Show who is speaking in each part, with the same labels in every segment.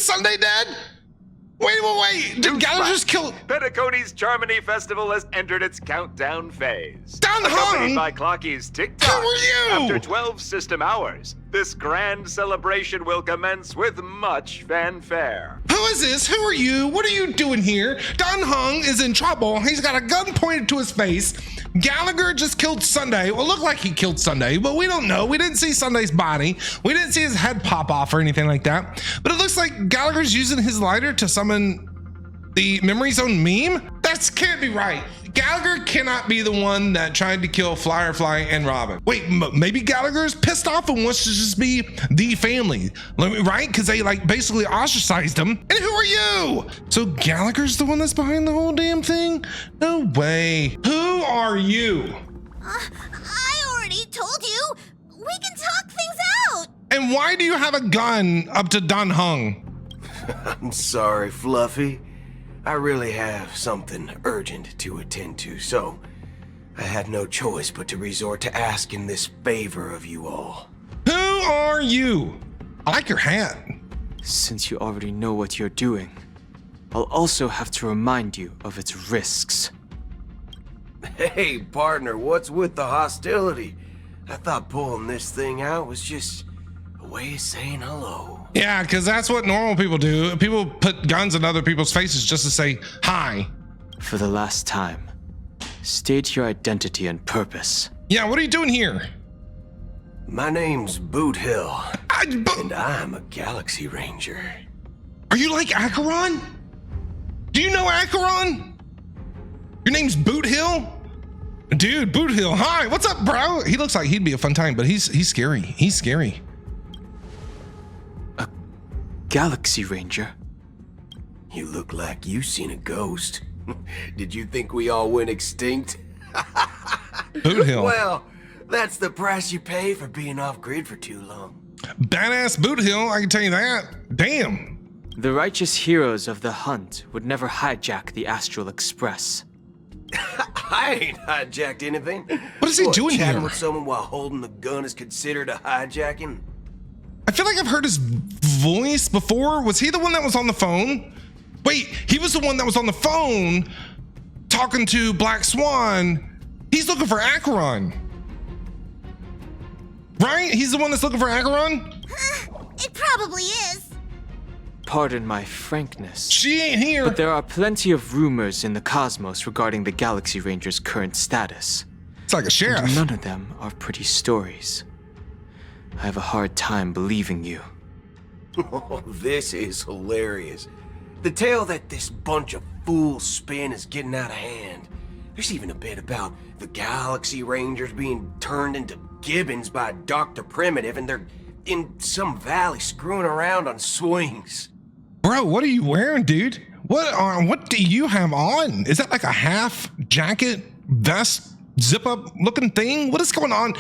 Speaker 1: Is Sunday dead? Wait. Did Gallagher just kill?
Speaker 2: Penacony's Charmony Festival has entered its countdown phase.
Speaker 1: Don
Speaker 2: Accompanied
Speaker 1: Hung?
Speaker 2: by Clocky's TikTok.
Speaker 1: Who are you?
Speaker 2: After 12 system hours, this grand celebration will commence with much fanfare.
Speaker 1: Who is this? Who are you? What are you doing here? Don Hung is in trouble. He's got a gun pointed to his face. Gallagher just killed Sunday. Well, it looked like he killed Sunday, but we don't know. We didn't see Sunday's body. We didn't see his head pop off or anything like that. But it looks like Gallagher's using his lighter to summon the Memory Zone meme. That can't be right. Gallagher cannot be the one that tried to kill Firefly and Robin. Wait, maybe Gallagher's pissed off and wants to just be the family, right? Because they like basically ostracized him. And who are you? So Gallagher's the one that's behind the whole damn thing? No way. Who are you?
Speaker 3: I already told you. We can talk things out.
Speaker 1: And why do you have a gun up to Don Hung?
Speaker 4: I'm sorry, Fluffy. I really have something urgent to attend to, so I had no choice but to resort to asking this favor of you all.
Speaker 1: Who are you? I like your hat.
Speaker 5: Since you already know what you're doing, I'll also have to remind you of its risks.
Speaker 4: Hey, partner, what's with the hostility? I thought pulling this thing out was just a way of saying hello.
Speaker 1: Yeah, because that's what normal people do. People put guns in other people's faces just to say hi.
Speaker 5: For the last time, state your identity and purpose.
Speaker 1: Yeah, what are you doing here?
Speaker 4: My name's Boot Hill, and I'm a Galaxy Ranger.
Speaker 1: Are you like Acheron? Do you know Acheron? Your name's Boot Hill? Dude, Boot Hill, hi, what's up, bro? He looks like he'd be a fun time, but he's scary. He's scary.
Speaker 5: Galaxy Ranger?
Speaker 4: You look like you seen a ghost. Did you think we all went extinct?
Speaker 1: Boot Hill.
Speaker 4: Well, that's the price you pay for being off-grid for too long.
Speaker 1: Badass Boot Hill, I can tell you that. Damn.
Speaker 5: The righteous heroes of the hunt would never hijack the Astral Express.
Speaker 4: I ain't hijacked anything.
Speaker 1: What is he doing
Speaker 4: chatting
Speaker 1: here?
Speaker 4: with someone while holding the gun is considered a hijacking?
Speaker 1: I feel like I've heard his voice before. Was he the one that was on the phone? Wait, he was the one that was on the phone talking to Black Swan. He's looking for Acheron. Right? He's the one that's looking for Acheron?
Speaker 3: It probably is.
Speaker 5: Pardon my frankness,
Speaker 1: She ain't here.
Speaker 5: but there are plenty of rumors in the cosmos regarding the Galaxy Ranger's current status.
Speaker 1: It's like a
Speaker 5: And
Speaker 1: sheriff.
Speaker 5: none of them are pretty stories. I have a hard time believing you.
Speaker 4: Oh, this is hilarious. The tale that this bunch of fools spin is getting out of hand. There's even a bit about the Galaxy Rangers being turned into gibbons by Dr. Primitive, and they're in some valley screwing around on swings.
Speaker 1: Bro, what are you wearing, dude? What do you have on? Is that like a half jacket, vest, zip up looking thing? What is going on?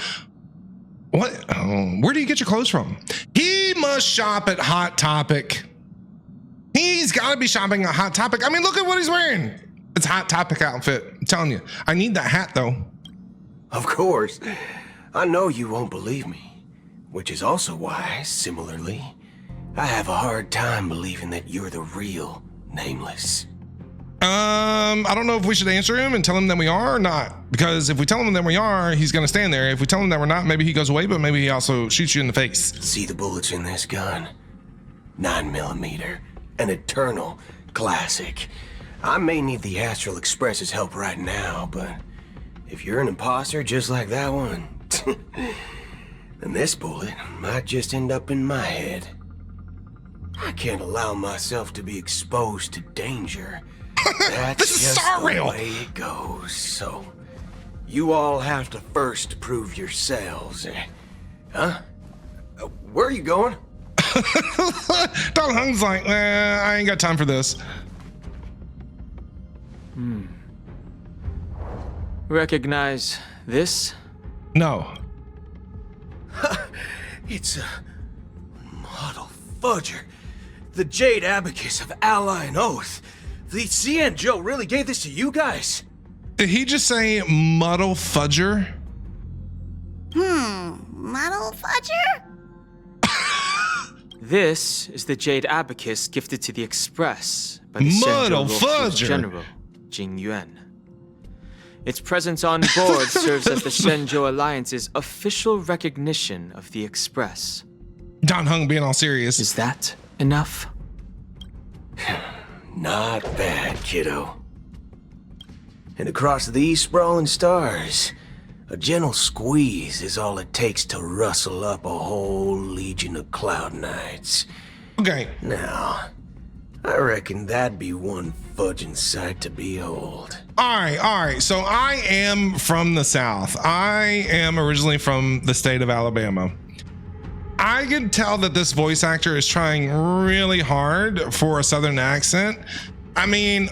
Speaker 1: What? Oh, where do you get your clothes from? He must shop at Hot Topic. He's got to be shopping at Hot Topic. I mean, look at what he's wearing. It's Hot Topic outfit. I'm telling you. I need that hat though.
Speaker 4: Of course. I know you won't believe me, which is also why, similarly, I have a hard time believing that you're the real Nameless.
Speaker 1: I don't know if we should answer him and tell him that we are or not. Because if we tell him that we are, he's going to stand there. If we tell him that we're not, maybe he goes away, but maybe he also shoots you in the face.
Speaker 4: See the bullets in this gun? 9mm. An eternal classic. I may need the Astral Express's help right now, but if you're an imposter just like that one, then this bullet might just end up in my head. I can't allow myself to be exposed to danger. That's
Speaker 1: This is
Speaker 4: just
Speaker 1: Star
Speaker 4: the
Speaker 1: Rail.
Speaker 4: way it goes. So, you all have to first prove yourselves. Huh? Where are you going?
Speaker 1: Don Hung's like, I ain't got time for this.
Speaker 5: Recognize this?
Speaker 1: No.
Speaker 4: It's a model fudger. The Jade Abacus of Ally and Oath. The CN Joe really gave this to you guys?
Speaker 1: Did he just say muddle fudger?
Speaker 3: Muddle fudger?
Speaker 5: This is the Jade Abacus gifted to the Express by the Shenzhou Local General, Jing Yuan. Its presence on board serves as the Shenzhou Alliance's official recognition of the Express.
Speaker 1: Don Hung being all serious.
Speaker 5: Is that enough?
Speaker 4: Not bad, kiddo. And across these sprawling stars, a gentle squeeze is all it takes to rustle up a whole legion of Cloud Knights.
Speaker 1: Okay.
Speaker 4: Now, I reckon that'd be one fudging sight to behold.
Speaker 1: All right. So I am from the South. I am originally from the state of Alabama. I can tell that this voice actor is trying really hard for a Southern accent. I mean,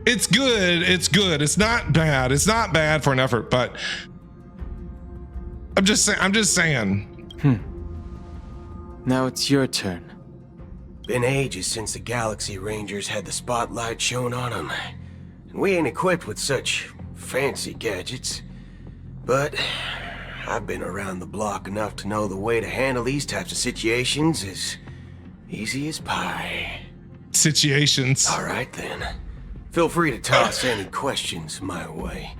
Speaker 1: it's good. It's good. It's not bad. It's not bad for an effort, but I'm just saying.
Speaker 5: Now it's your turn.
Speaker 4: Been ages since the Galaxy Rangers had the spotlight shown on them. And we ain't equipped with such fancy gadgets. But I've been around the block enough to know the way to handle these types of situations is easy as pie.
Speaker 1: Situations.
Speaker 4: All right then. Feel free to toss any questions my way.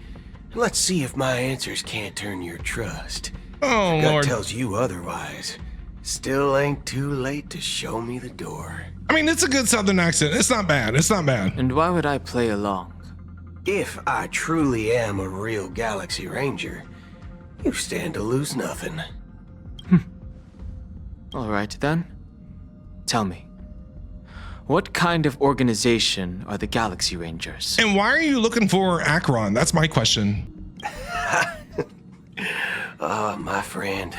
Speaker 4: And let's see if my answers can't turn your trust.
Speaker 1: Oh,
Speaker 4: Gut
Speaker 1: Lord.
Speaker 4: tells you otherwise. Still ain't too late to show me the door.
Speaker 1: I mean, it's a good Southern accent. It's not bad. It's not bad.
Speaker 5: And why would I play along?
Speaker 4: If I truly am a real Galaxy Ranger, you stand to lose nothing.
Speaker 5: All right then. Tell me, what kind of organization are the Galaxy Rangers?
Speaker 1: And why are you looking for Akron? That's my question.
Speaker 4: My friend,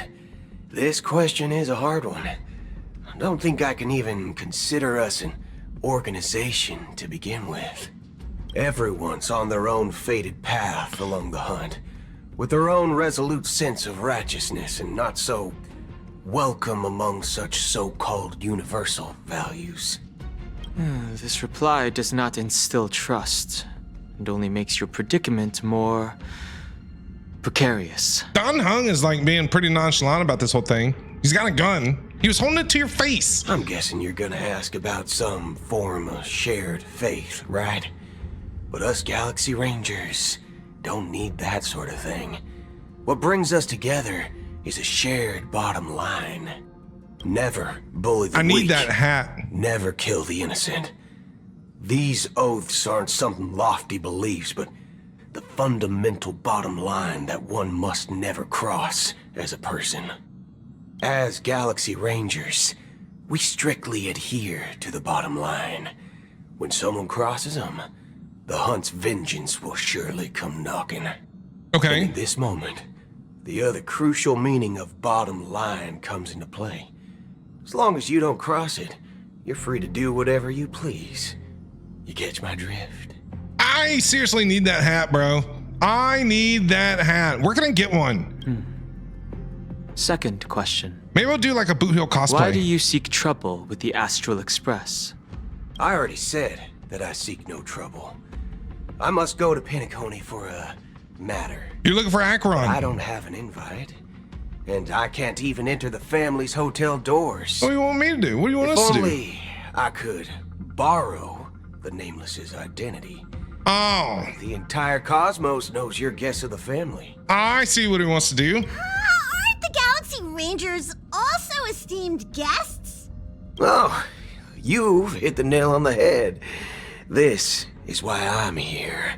Speaker 4: this question is a hard one. I don't think I can even consider us an organization to begin with. Everyone's on their own fated path along the hunt, with their own resolute sense of righteousness and not so welcome among such so-called universal values.
Speaker 5: This reply does not instill trust, and only makes your predicament more precarious.
Speaker 1: Don Hung is like being pretty nonchalant about this whole thing. He's got a gun. He was holding it to your face.
Speaker 4: I'm guessing you're gonna ask about some form of shared faith, right? But us Galaxy Rangers don't need that sort of thing. What brings us together is a shared bottom line. Never bully the
Speaker 1: I
Speaker 4: weak.
Speaker 1: need that hat.
Speaker 4: Never kill the innocent. These oaths aren't some lofty beliefs, but the fundamental bottom line that one must never cross as a person. As Galaxy Rangers, we strictly adhere to the bottom line. When someone crosses them, the hunt's vengeance will surely come knocking. And
Speaker 1: Okay.
Speaker 4: in this moment, the other crucial meaning of bottom line comes into play. As long as you don't cross it, you're free to do whatever you please. You catch my drift?
Speaker 1: I seriously need that hat, bro. I need that hat. Where can I get one?
Speaker 5: Second question.
Speaker 1: Maybe I'll do like a Boot Hill cosplay.
Speaker 5: Why do you seek trouble with the Astral Express?
Speaker 4: I already said that I seek no trouble. I must go to Penacony for a matter.
Speaker 1: You're looking for Akron.
Speaker 4: I don't have an invite, and I can't even enter the family's hotel doors.
Speaker 1: What do you want me to do? What do you want
Speaker 4: If
Speaker 1: us to do?
Speaker 4: only I could borrow the Nameless's identity.
Speaker 1: Oh,
Speaker 4: The entire cosmos knows you're guests of the family.
Speaker 1: I see what he wants to do.
Speaker 3: Aren't the Galaxy Rangers also esteemed guests?
Speaker 4: Oh, you've hit the nail on the head. This is why I'm here.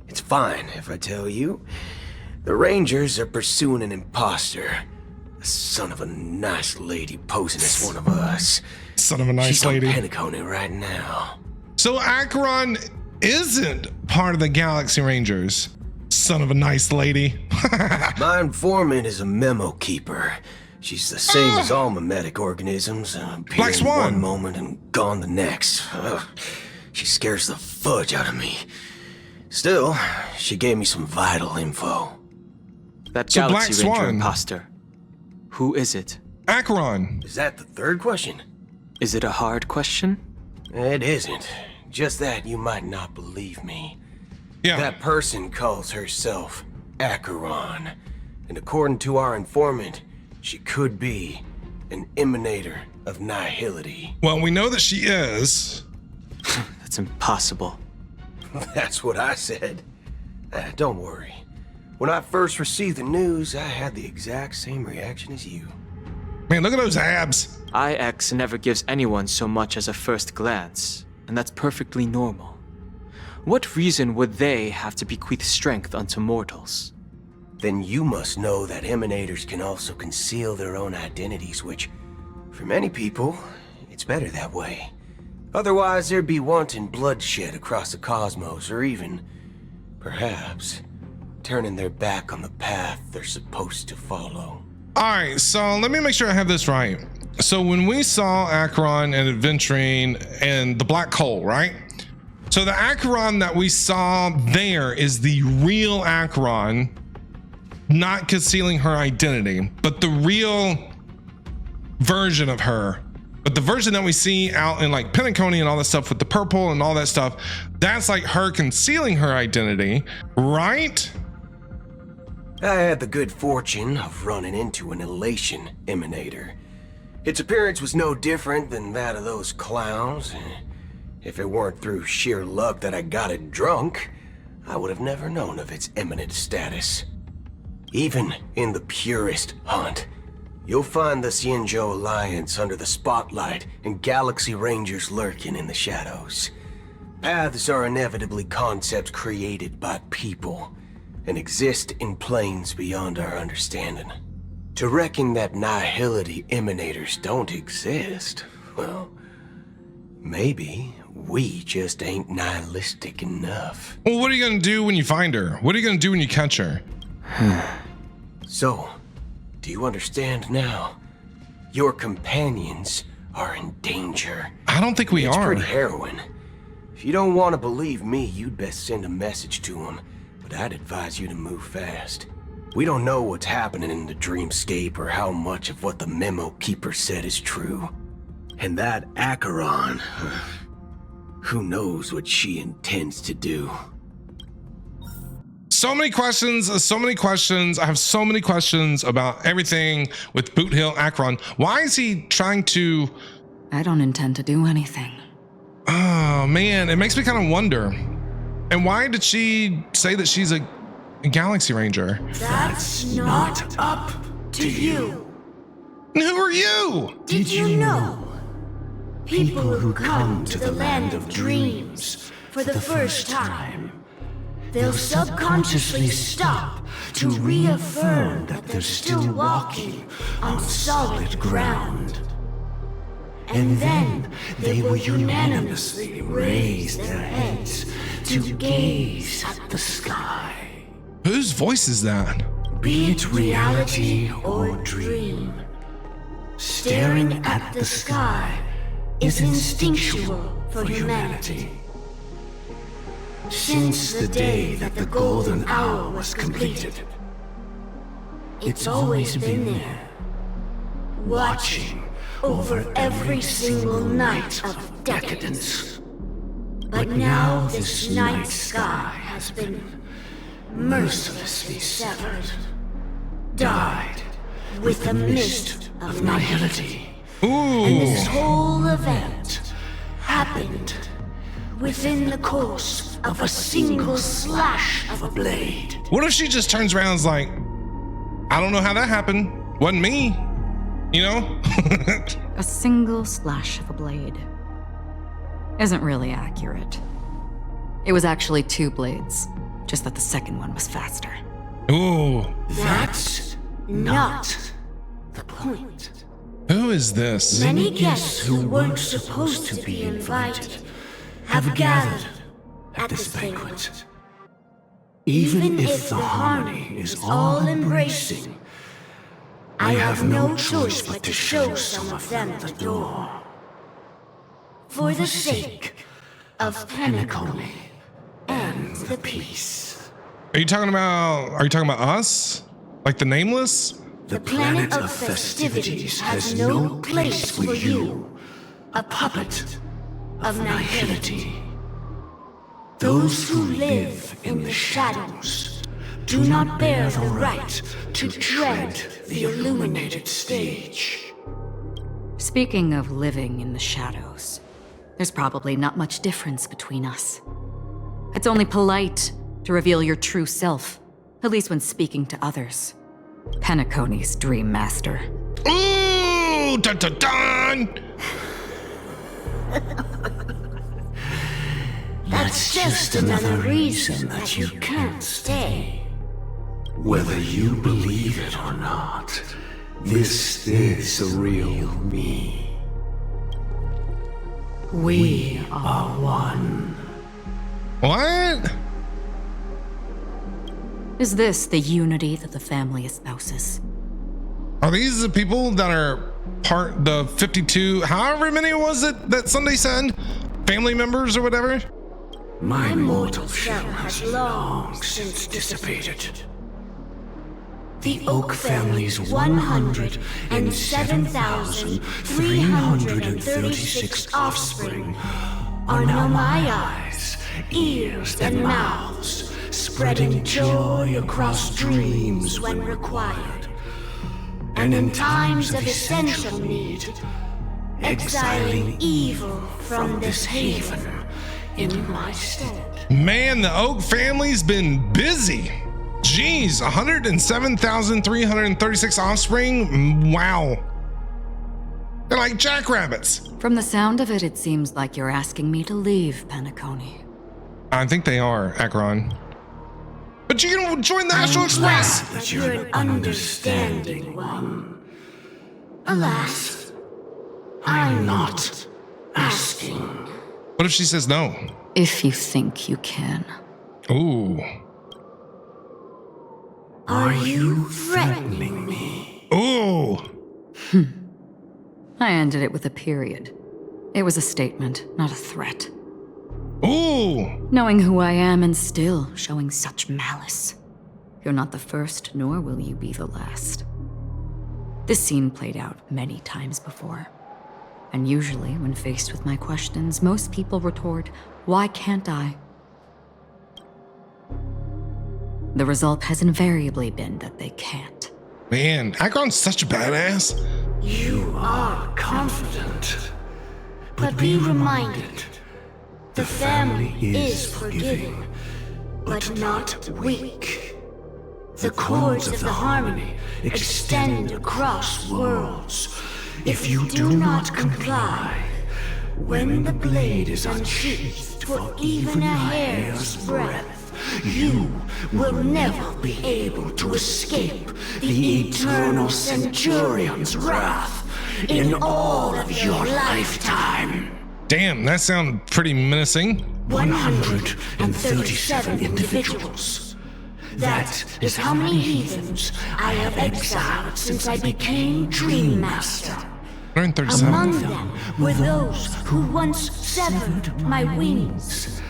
Speaker 4: It's fine if I tell you. The Rangers are pursuing an imposter. A son of a nice lady posing as one of us.
Speaker 1: Son of a nice
Speaker 4: She's
Speaker 1: lady.
Speaker 4: on Penacony right now.
Speaker 1: So Akron isn't part of the Galaxy Rangers. Son of a nice lady.
Speaker 4: My informant is a memo keeper. She's the same as all mimetic organisms. Appearing
Speaker 1: Swan.
Speaker 4: one moment and gone the next. Ugh, she scares the fudge out of me. Still, she gave me some vital info.
Speaker 5: That
Speaker 1: So
Speaker 5: Galaxy
Speaker 1: Black
Speaker 5: Ranger
Speaker 1: Swan.
Speaker 5: imposter. Who is it?
Speaker 1: Akron.
Speaker 4: Is that the third question?
Speaker 5: Is it a hard question?
Speaker 4: It isn't. Just that you might not believe me.
Speaker 1: Yeah.
Speaker 4: That person calls herself Acheron. And according to our informant, she could be an emanator of nihility.
Speaker 1: Well, we know that she is.
Speaker 5: That's impossible.
Speaker 4: That's what I said. Don't worry. When I first received the news, I had the exact same reaction as you.
Speaker 1: Man, look at those abs.
Speaker 5: IX never gives anyone so much as a first glance, and that's perfectly normal. What reason would they have to bequeath strength unto mortals?
Speaker 4: Then you must know that emanators can also conceal their own identities, which, for many people, it's better that way. Otherwise, there'd be wanton bloodshed across the cosmos, or even, perhaps, turning their back on the path they're supposed to follow.
Speaker 1: All right, so let me make sure I have this right. So when we saw Acheron and Adventuring and the Black Hole, right? So the Acheron that we saw there is the real Acheron, not concealing her identity, but the real version of her. But the version that we see out in like Penacony and all that stuff with the purple and all that stuff, that's like her concealing her identity, right?
Speaker 4: I had the good fortune of running into an elation emanator. Its appearance was no different than that of those clowns. If it weren't through sheer luck that I got it drunk, I would have never known of its eminent status. Even in the purest hunt, you'll find the Xianzhou Alliance under the spotlight and Galaxy Rangers lurking in the shadows. Paths are inevitably concepts created by people and exist in planes beyond our understanding. To reckon that nihility emanators don't exist, well, maybe we just ain't nihilistic enough.
Speaker 1: Well, what are you gonna do when you find her? What are you gonna do when you catch her?
Speaker 4: So, do you understand now? Your companions are in danger.
Speaker 1: I don't think we
Speaker 4: It's
Speaker 1: are.
Speaker 4: pretty harrowing. If you don't want to believe me, you'd best send a message to them, but I'd advise you to move fast. We don't know what's happening in the dreamscape or how much of what the memo keeper said is true. And that Acheron, who knows what she intends to do?
Speaker 1: So many questions. I have so many questions about everything with Boot Hill Acheron. Why is he trying to...
Speaker 6: I don't intend to do anything.
Speaker 1: Oh, man, it makes me kind of wonder. And why did she say that she's a Galaxy Ranger?
Speaker 7: That's not up to you.
Speaker 1: And who are you?
Speaker 7: Did you know? People who come to the land of dreams for the first time, they'll subconsciously stop to reaffirm that they're still walking on solid ground. And then they will unanimously raise their heads to gaze at the sky.
Speaker 1: Whose voice is that?
Speaker 7: Be it reality or dream, staring at the sky is instinctual for humanity. Since the day that the golden hour was completed, it's always been there, watching over every single night of decadence. But now this night sky has been mercilessly severed, dyed with the mist of nihility. And this whole event happened within the course of a single slash of a blade.
Speaker 1: What if she just turns around and is like, I don't know how that happened. Wasn't me. You know?
Speaker 6: A single slash of a blade isn't really accurate. It was actually 2 blades, just that the second one was faster.
Speaker 1: Ooh.
Speaker 7: That's not the point.
Speaker 1: Who is this?
Speaker 7: Many guests who weren't supposed to be invited have gathered at this banquet. Even if the harmony is all-embracing, I have no choice but to show some of them the door. For the sake of Penacony and the peace.
Speaker 1: Are you talking about us? Like the Nameless?
Speaker 7: The planet of festivities has no place for you, a puppet of nihility. Those who live in the shadows do not bear the right to tread the illuminated stage.
Speaker 6: Speaking of living in the shadows, there's probably not much difference between us. It's only polite to reveal your true self, at least when speaking to others. Penacony's dream master.
Speaker 1: Ooh, dun dun dun!
Speaker 7: That's just another reason that you can't stay. Whether you believe it or not, this is the real me. We are one.
Speaker 1: What?
Speaker 6: Is this the unity that the family espouses?
Speaker 1: Are these the people that are part the 52, however many was it that Sunday said? Family members or whatever?
Speaker 7: My mortal shell has long since dissipated. The Oak family's 107,336 offspring are now my eyes, ears, and mouths, spreading joy across dreams when required, and in times of essential need, exiling evil from this haven in my stead.
Speaker 1: Man, the Oak family's been busy. Jeez, 107,336 offspring? Wow. They're like jackrabbits.
Speaker 6: From the sound of it, it seems like you're asking me to leave, Penacony.
Speaker 1: I think they are, Akron. But you can join the Astral Express.
Speaker 7: That you're an understanding one. Alas, I'm not asking.
Speaker 1: What if she says no?
Speaker 6: If you think you can.
Speaker 1: Ooh.
Speaker 7: Are you threatening me?
Speaker 1: Ooh.
Speaker 6: I ended it with a period. It was a statement, not a threat.
Speaker 1: Ooh.
Speaker 6: Knowing who I am and still showing such malice. You're not the first, nor will you be the last. This scene played out many times before. And usually, when faced with my questions, most people retort, "Why can't I?" The result has invariably been that they can't.
Speaker 1: Man, Akron's such a badass.
Speaker 7: You are confident. But be reminded, the family is forgiving, but not weak. The cords of the harmony extend across worlds. If you do not comply, when the blade is unsheathed for even a hair's breadth, you will never be able to escape the eternal Centurion's wrath in all of your lifetime.
Speaker 1: Damn, that sounds pretty menacing.
Speaker 7: 137 individuals. That is how many heathens I have exiled since I became Dream Master.
Speaker 1: 137.
Speaker 7: Among them were those who once severed my wings,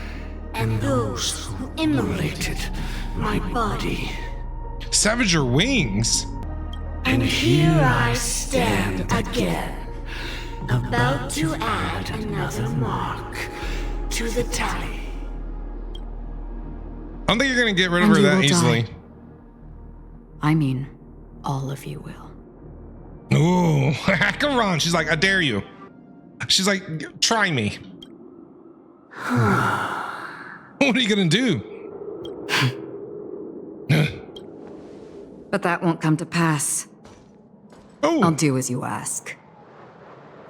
Speaker 7: and those who immolated my body.
Speaker 1: Savage your wings?
Speaker 7: And here I stand again, about to add another mark to the tally.
Speaker 1: I don't think you're gonna get rid of
Speaker 6: And
Speaker 1: her
Speaker 6: you
Speaker 1: that
Speaker 6: will
Speaker 1: easily.
Speaker 6: die. I mean, all of you will.
Speaker 1: Ooh, Akron. She's like, I dare you. She's like, try me. What are you gonna do?
Speaker 6: But that won't come to pass.
Speaker 1: Oh,
Speaker 6: I'll do as you ask.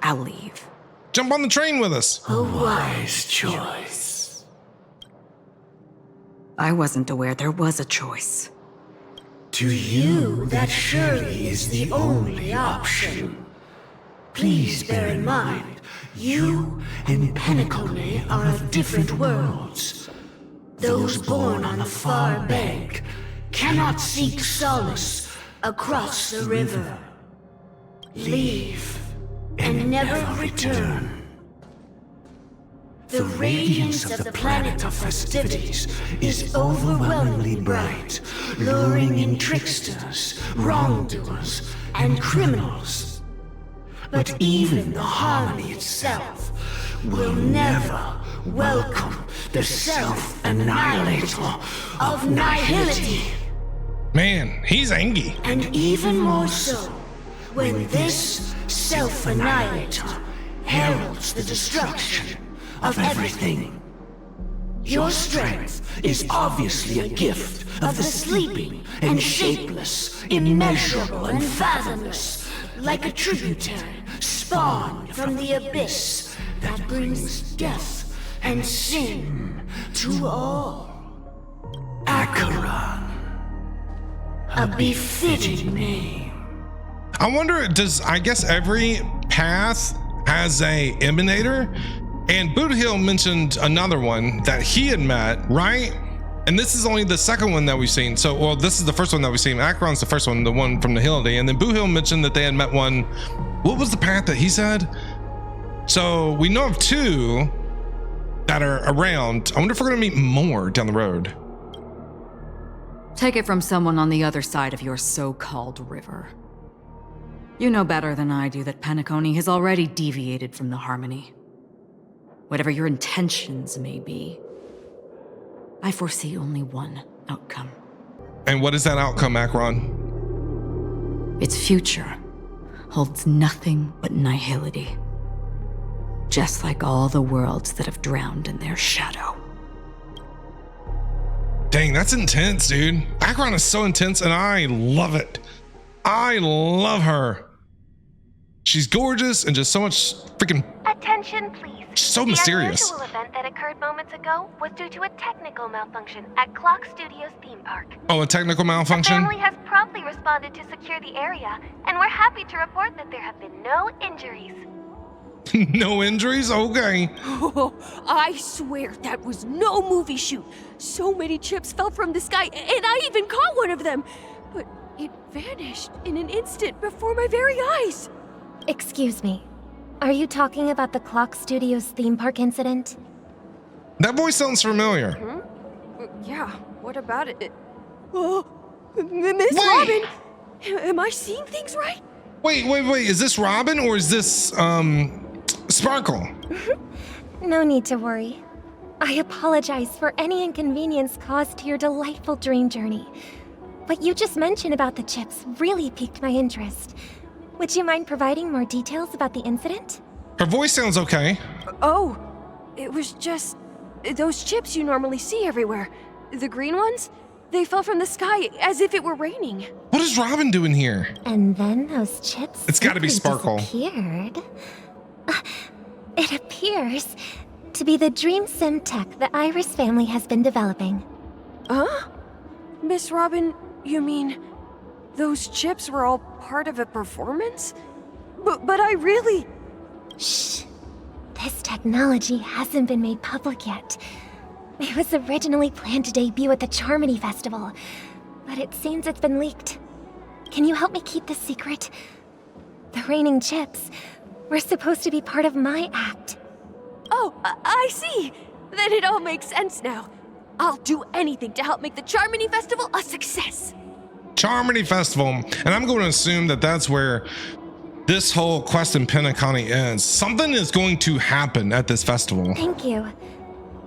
Speaker 6: I'll leave.
Speaker 1: jump on the train with us.
Speaker 7: A wise choice.
Speaker 6: I wasn't aware there was a choice.
Speaker 7: To you, that surely is the only option. Please bear in mind, you and Penacony are of different worlds. Those born on the far bank cannot seek solace across the river. Leave and never return. The radiance of the planet of festivities is overwhelmingly bright, luring in tricksters, wrongdoers, and criminals. But even the harmony itself will never welcome the self-annihilator of nihility.
Speaker 1: Man, he's angry.
Speaker 7: And even more so, When this self-annihilator heralds the destruction of everything. Your strength is obviously a gift of the sleeping and shapeless, immeasurable and fathomless, like a tributary spawned from the abyss that brings death and sin to all. Acheron. A befitting name.
Speaker 1: I wonder, I guess every path has a emanator? And Boot Hill mentioned another one that he had met, right? And this is only the second one that we've seen. So, well, this is the first one that we've seen. Acheron's the first one, the one from the Hillday. And then Boot Hill mentioned that they had met one. What was the path that he said? So we know of two that are around. I wonder if we're gonna meet more down the road.
Speaker 6: Take it from someone on the other side of your so-called river. You know better than I do that Penacony has already deviated from the harmony. Whatever your intentions may be, I foresee only one outcome.
Speaker 1: And what is that outcome, Acheron?
Speaker 6: Its future holds nothing but nihility. Just like all the worlds that have drowned in their shadow.
Speaker 1: Dang, that's intense, dude. Acheron is so intense and I love it. I love her. She's gorgeous and just so much freaking...
Speaker 8: Attention, please.
Speaker 1: She's so mysterious.
Speaker 8: The unusual event that occurred moments ago was due to a technical malfunction at Clock Studios theme park.
Speaker 1: Oh, a technical malfunction?
Speaker 8: The family has promptly responded to secure the area, and we're happy to report that there have been no injuries.
Speaker 1: No injuries? Okay.
Speaker 9: Oh, I swear that was no movie shoot. So many chips fell from the sky, and I even caught one of them. But it vanished in an instant before my very eyes.
Speaker 8: Excuse me. Are you talking about the Clock Studios theme park incident?
Speaker 1: That voice sounds familiar.
Speaker 9: Yeah, what about it? Oh, Miss Robin! Am I seeing things right?
Speaker 1: Wait. Is this Robin or is this, Sparkle?
Speaker 8: No need to worry. I apologize for any inconvenience caused to your delightful dream journey. What you just mentioned about the chips really piqued my interest. Would you mind providing more details about the incident?
Speaker 1: Her voice sounds okay.
Speaker 9: Oh, it was just those chips you normally see everywhere. The green ones? They fell from the sky as if it were raining.
Speaker 1: What is Robin doing here?
Speaker 8: And then those chips
Speaker 1: It's gotta be Sparkle.
Speaker 8: disappeared. It appears to be the Dream Sim tech the Iris family has been developing.
Speaker 9: Huh? Miss Robin, you mean those chips were all part of a performance? But I really...
Speaker 8: Shh. This technology hasn't been made public yet. It was originally planned to debut at the Charmony Festival, but it seems it's been leaked. Can you help me keep this secret? The raining chips were supposed to be part of my act.
Speaker 9: Oh, I see. Then it all makes sense now. I'll do anything to help make the Charmony Festival a success.
Speaker 1: Charmony Festival. And I'm going to assume that that's where this whole quest in Penacony ends. Something is going to happen at this festival.
Speaker 8: Thank you.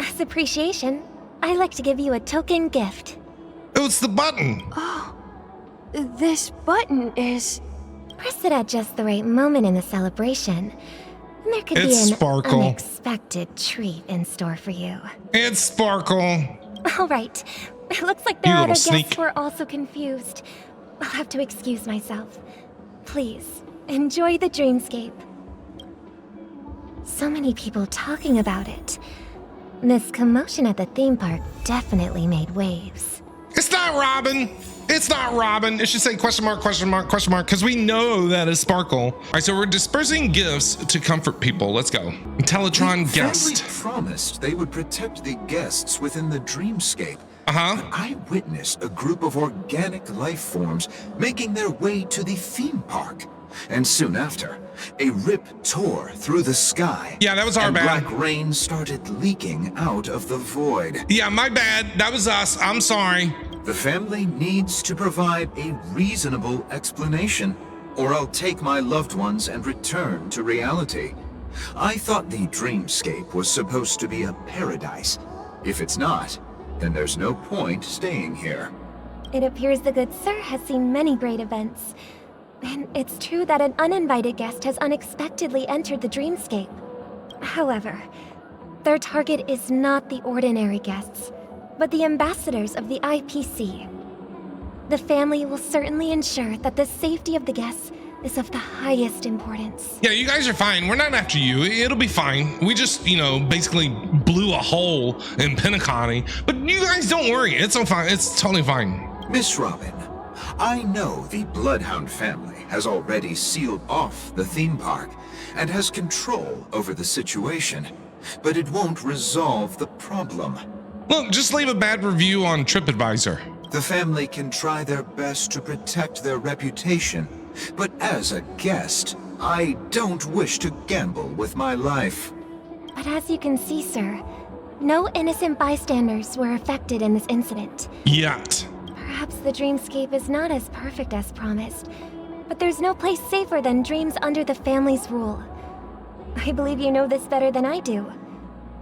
Speaker 8: As appreciation, I'd like to give you a token gift.
Speaker 1: Oh, it's the button.
Speaker 9: Oh, this button is...
Speaker 8: Press it at just the right moment in the celebration. And there could
Speaker 1: It's
Speaker 8: be an
Speaker 1: Sparkle.
Speaker 8: unexpected treat in store for you.
Speaker 1: It's Sparkle.
Speaker 8: All right. It looks like the
Speaker 1: You
Speaker 8: other
Speaker 1: little
Speaker 8: guests
Speaker 1: sneak.
Speaker 8: were also confused. I'll have to excuse myself. Please, enjoy the dreamscape. So many people talking about it. This commotion at the theme park definitely made waves.
Speaker 1: It's not Robin. It's not Robin. It should say question mark, because we know that is Sparkle. All right, so we're dispersing gifts to comfort people. Let's go. Teletron
Speaker 10: The
Speaker 1: guest.
Speaker 10: family promised they would protect the guests within the dreamscape.
Speaker 1: Uh-huh.
Speaker 10: I witnessed a group of organic life forms making their way to the theme park. And soon after, a rip tore through the sky.
Speaker 1: Yeah, that was our
Speaker 10: and
Speaker 1: bad.
Speaker 10: black rain started leaking out of the void.
Speaker 1: Yeah, my bad. That was us. I'm sorry.
Speaker 10: The family needs to provide a reasonable explanation, or I'll take my loved ones and return to reality. I thought the dreamscape was supposed to be a paradise. If it's not, then there's no point staying here.
Speaker 8: It appears the good sir has seen many great events. And it's true that an uninvited guest has unexpectedly entered the dreamscape. However, their target is not the ordinary guests, but the ambassadors of the IPC. The family will certainly ensure that the safety of the guests is of the highest importance.
Speaker 1: Yeah, you guys are fine. We're not after you. It'll be fine. We just, basically blew a hole in Penacony. But you guys don't worry. It's all fine. It's totally fine.
Speaker 10: Miss Robin, I know the Bloodhound family has already sealed off the theme park and has control over the situation, but it won't resolve the problem.
Speaker 1: Look, just leave a bad review on TripAdvisor.
Speaker 10: The family can try their best to protect their reputation, but as a guest, I don't wish to gamble with my life.
Speaker 8: But as you can see, sir, no innocent bystanders were affected in this incident.
Speaker 1: Yet.
Speaker 8: Perhaps the dreamscape is not as perfect as promised, but there's no place safer than dreams under the family's rule. I believe you know this better than I do.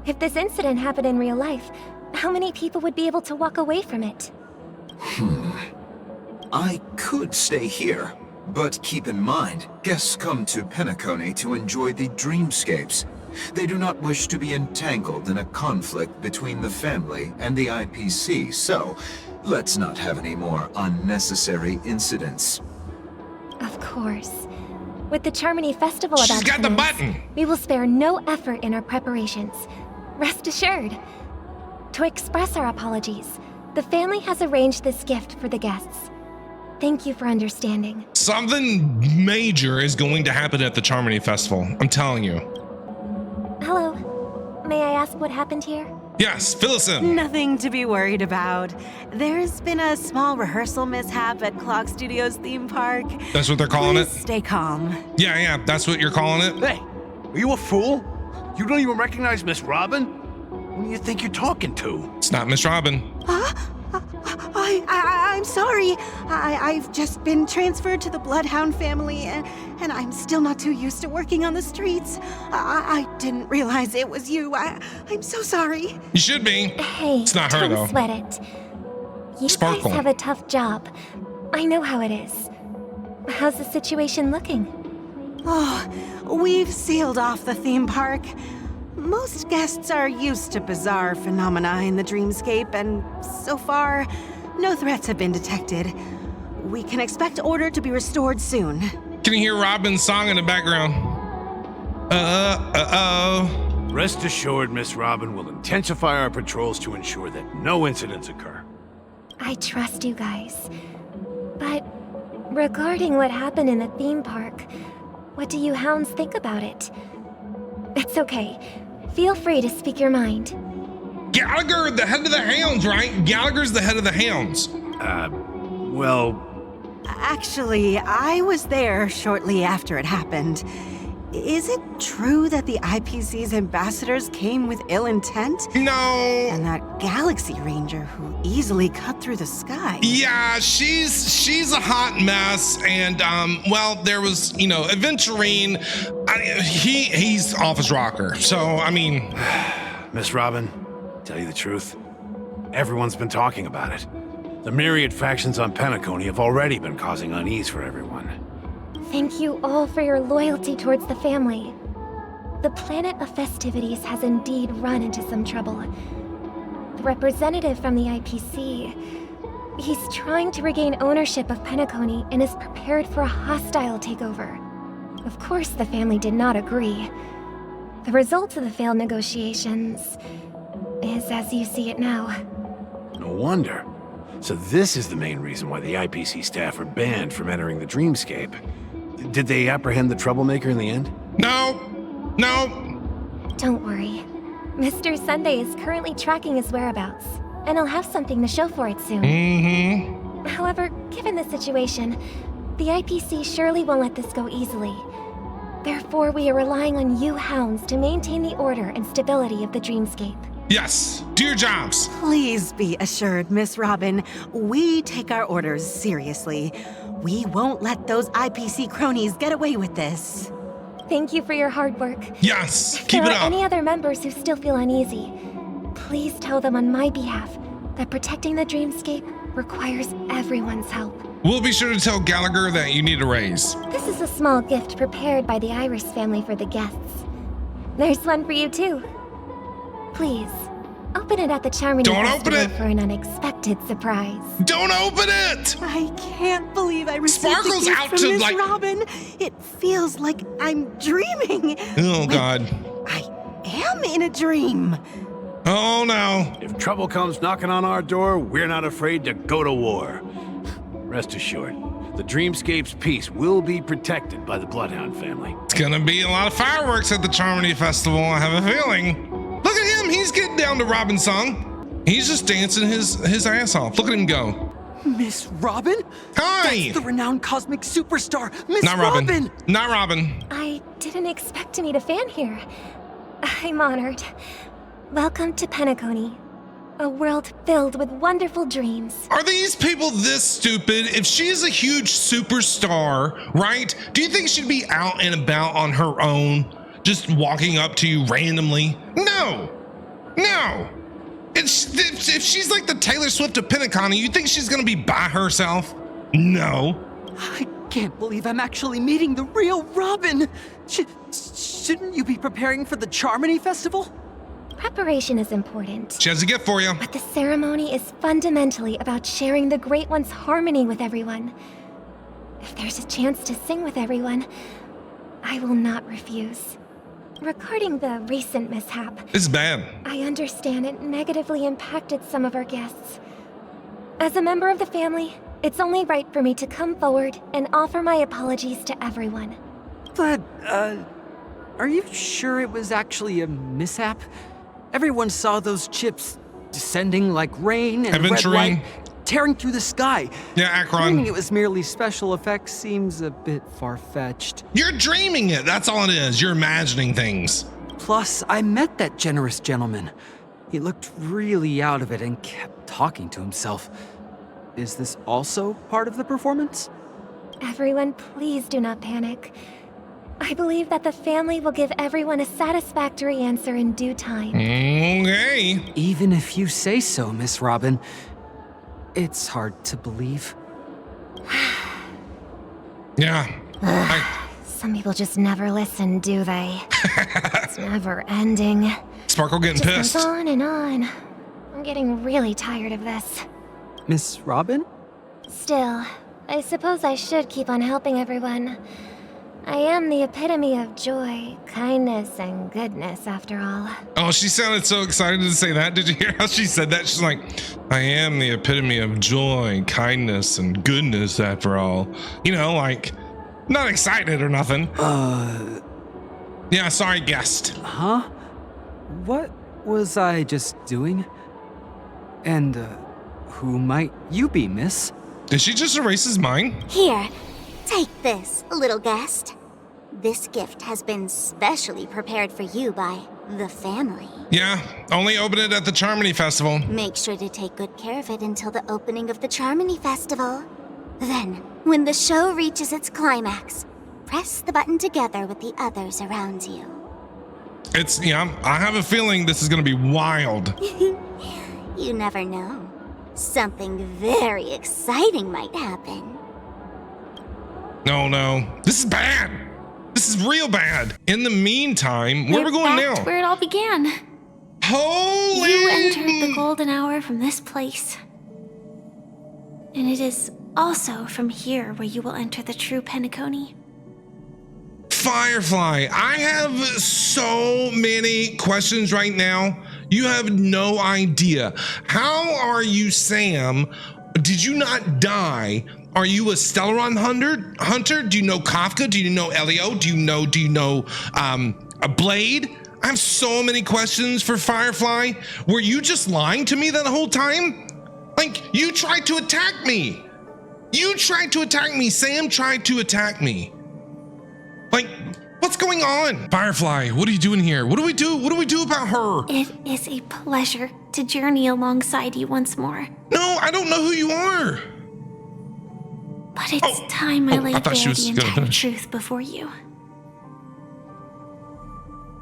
Speaker 8: If this incident happened in real life, how many people would be able to walk away from it?
Speaker 10: I could stay here, but keep in mind, guests come to Penacony to enjoy the dreamscapes. They do not wish to be entangled in a conflict between the family and the IPC, so let's not have any more unnecessary incidents.
Speaker 8: Of course. With the Charmony Festival about
Speaker 1: She's got the
Speaker 8: commence,
Speaker 1: button!
Speaker 8: we will spare no effort in our preparations. Rest assured. To express our apologies, the family has arranged this gift for the guests. Thank you for understanding.
Speaker 1: Something major is going to happen at the Charmony Festival. I'm telling you.
Speaker 8: Hello. May I ask what happened here?
Speaker 1: Yes, fill us in.
Speaker 11: Nothing to be worried about. There's been a small rehearsal mishap at Clock Studios theme park.
Speaker 1: That's what they're calling
Speaker 11: Please
Speaker 1: it?
Speaker 11: Stay calm.
Speaker 1: Yeah, that's what you're calling it?
Speaker 12: Hey, are you a fool? You don't even recognize Miss Robin? Who do you think you're talking to?
Speaker 1: It's not Miss Robin.
Speaker 11: I'm sorry. I've just been transferred to the Bloodhound family, and I'm still not too used to working on the streets. I didn't realize it was you. I'm so sorry.
Speaker 1: You should be.
Speaker 8: Hey,
Speaker 1: it's not her, though.
Speaker 8: Don't sweat it. You
Speaker 1: Sparkle.
Speaker 8: guys have a tough job. I know how it is. How's the situation looking?
Speaker 11: Oh, we've sealed off the theme park. Most guests are used to bizarre phenomena in the dreamscape, and so far, no threats have been detected. We can expect order to be restored soon.
Speaker 1: Can you hear Robin's song in the background?
Speaker 12: Rest assured, Miss Robin will intensify our patrols to ensure that no incidents occur.
Speaker 8: I trust you guys. But regarding what happened in the theme park, what do you hounds think about it? It's okay. Feel free to speak your mind.
Speaker 1: Gallagher, the head of the hounds, right? Gallagher's the head of the hounds.
Speaker 12: Well...
Speaker 11: Actually, I was there shortly after it happened. Is it true that the IPC's ambassadors came with ill intent?
Speaker 1: No.
Speaker 11: And that Galaxy Ranger who easily cut through the sky?
Speaker 1: Yeah, she's a hot mess, and there was, Aventurine. He's office rocker. So I mean,
Speaker 12: Miss Robin, tell you the truth, everyone's been talking about it. The myriad factions on Penacony have already been causing unease for everyone.
Speaker 8: Thank you all for your loyalty towards the family. The planet of festivities has indeed run into some trouble. The representative from the IPC, he's trying to regain ownership of Penacony and is prepared for a hostile takeover. Of course, the family did not agree. The result of the failed negotiations is as you see it now.
Speaker 12: No wonder. So this is the main reason why the IPC staff are banned from entering the dreamscape. Did they apprehend the troublemaker in the end?
Speaker 1: No.
Speaker 8: Don't worry. Mr. Sunday is currently tracking his whereabouts, and he'll have something to show for it soon.
Speaker 1: Mm-hmm.
Speaker 8: However, given the situation, the IPC surely won't let this go easily. Therefore, we are relying on you hounds to maintain the order and stability of the dreamscape.
Speaker 1: Yes, do your jobs.
Speaker 11: Please be assured, Miss Robin, we take our orders seriously. We won't let those IPC cronies get away with this.
Speaker 8: Thank you for your hard work.
Speaker 1: Yes,
Speaker 8: If
Speaker 1: keep
Speaker 8: there
Speaker 1: it
Speaker 8: are
Speaker 1: up.
Speaker 8: any other members who still feel uneasy, please tell them on my behalf that protecting the dreamscape requires everyone's help.
Speaker 1: We'll be sure to tell Gallagher that you need a raise.
Speaker 8: This is a small gift prepared by the Iris family for the guests. There's one for you too. Please, open it at the Charming Festival for an unexpected surprise.
Speaker 1: Don't open it!
Speaker 11: I can't believe I received
Speaker 1: Sparkle's
Speaker 11: a gift
Speaker 1: out
Speaker 11: from
Speaker 1: to,
Speaker 11: Miss
Speaker 1: like-
Speaker 11: Robin. It feels like I'm dreaming.
Speaker 1: Oh, God.
Speaker 11: I am in a dream.
Speaker 1: Oh, no.
Speaker 12: If trouble comes knocking on our door, we're not afraid to go to war. Rest assured, the Dreamscape's peace will be protected by the Bloodhound family.
Speaker 1: It's gonna be a lot of fireworks at the Charmony Festival, I have a feeling. Look at him, he's getting down to Robin's song. He's just dancing his ass off. Look at him go.
Speaker 13: Miss Robin?
Speaker 1: Hi!
Speaker 13: That's the renowned cosmic superstar, Miss
Speaker 1: Not Robin. Not Robin.
Speaker 8: I didn't expect to meet a fan here. I'm honored. Welcome to Penacony, a world filled with wonderful dreams.
Speaker 1: Are these people this stupid? If she's a huge superstar, right? Do you think she'd be out and about on her own, just walking up to you randomly? No. If she's like the Taylor Swift of Penacony, you think she's gonna be by herself? No.
Speaker 13: I can't believe I'm actually meeting the real Robin. Shouldn't you be preparing for the Charmony Festival?
Speaker 8: Preparation is important.
Speaker 1: She has a gift for you.
Speaker 8: But the ceremony is fundamentally about sharing the Great One's harmony with everyone. If there's a chance to sing with everyone, I will not refuse. Regarding the recent mishap,
Speaker 1: It's bad.
Speaker 8: I understand it negatively impacted some of our guests. As a member of the family, it's only right for me to come forward and offer my apologies to everyone.
Speaker 13: But, are you sure it was actually a mishap? Everyone saw those chips descending like rain and red
Speaker 1: Adventuring.
Speaker 13: light tearing through the sky.
Speaker 1: Yeah, Akron.
Speaker 13: Claiming it was merely special effects seems a bit far-fetched.
Speaker 1: You're dreaming it. That's all it is. You're imagining things.
Speaker 13: Plus, I met that generous gentleman. He looked really out of it and kept talking to himself. Is this also part of the performance?
Speaker 8: Everyone, please do not panic. I believe that the family will give everyone a satisfactory answer in due time.
Speaker 1: Okay.
Speaker 13: Even if you say so, Miss Robin, it's hard to believe.
Speaker 1: Yeah.
Speaker 8: Some people just never listen, do they? It's never ending.
Speaker 1: Sparkle getting
Speaker 8: Just
Speaker 1: pissed.
Speaker 8: goes on and on. I'm getting really tired of this.
Speaker 13: Miss Robin?
Speaker 8: Still, I suppose I should keep on helping everyone. I am the epitome of joy, kindness, and goodness, after all.
Speaker 1: Oh, she sounded so excited to say that. Did you hear how she said that? She's like, I am the epitome of joy, kindness, and goodness, after all. You know, like, not excited or nothing. Yeah, sorry, guest.
Speaker 13: Huh? What was I just doing? And, who might you be, miss?
Speaker 1: Did she just erase his mind?
Speaker 3: Here, take this, little guest. This gift has been specially prepared for you by the family.
Speaker 1: Yeah, only open it at the Charmony Festival.
Speaker 3: Make sure to take good care of it until the opening of the Charmony Festival. Then, when the show reaches its climax, press the button together with the others around you.
Speaker 1: I have a feeling this is gonna be wild.
Speaker 3: You never know. Something very exciting might happen.
Speaker 1: No, this is bad. This is real bad. In the meantime, where are we going now?
Speaker 14: Where it all began.
Speaker 1: Holy!
Speaker 14: You entered the golden hour from this place. And it is also from here where you will enter the true Penacony.
Speaker 1: Firefly, I have so many questions right now. You have no idea. How are you, Sam? Did you not die? Are you a Stellaron hunter? Do you know Kafka? Do you know Elio? Do you know a Blade? I have so many questions for Firefly. Were you just lying to me that whole time? Like, you tried to attack me. Sam tried to attack me. Like, what's going on? Firefly, what are you doing here? What do we do? What do we do about her?
Speaker 14: It is a pleasure to journey alongside you once more.
Speaker 1: No, I don't know who you are.
Speaker 14: But it's time I laid bare the entire
Speaker 1: gonna...
Speaker 14: truth before you.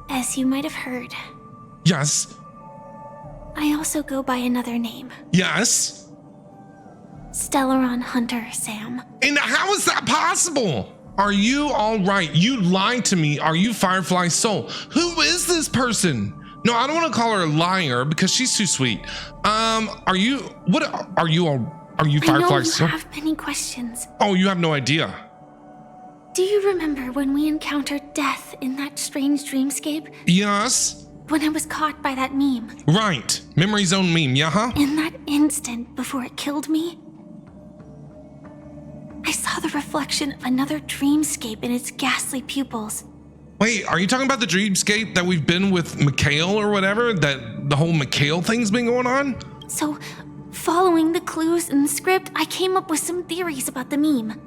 Speaker 14: As you might have heard.
Speaker 1: Yes.
Speaker 14: I also go by another name.
Speaker 1: Yes.
Speaker 14: Stellaron Hunter Sam.
Speaker 1: And how is that possible? Are you all right? You lied to me. Are you Firefly's soul? Who is this person? No, I don't want to call her a liar because she's too sweet. Are you Firefly's soul?
Speaker 14: I have many questions.
Speaker 1: Oh, you have no idea.
Speaker 14: Do you remember when we encountered death in that strange dreamscape?
Speaker 1: Yes.
Speaker 14: When I was caught by that meme.
Speaker 1: Right. Memory zone meme, yeah, huh?
Speaker 14: In that instant before it killed me, I saw the reflection of another dreamscape in its ghastly pupils.
Speaker 1: Wait, are you talking about the dreamscape that we've been with Mikhail or whatever? That the whole Mikhail thing's been going on?
Speaker 14: So, following the clues in the script, I came up with some theories about the meme.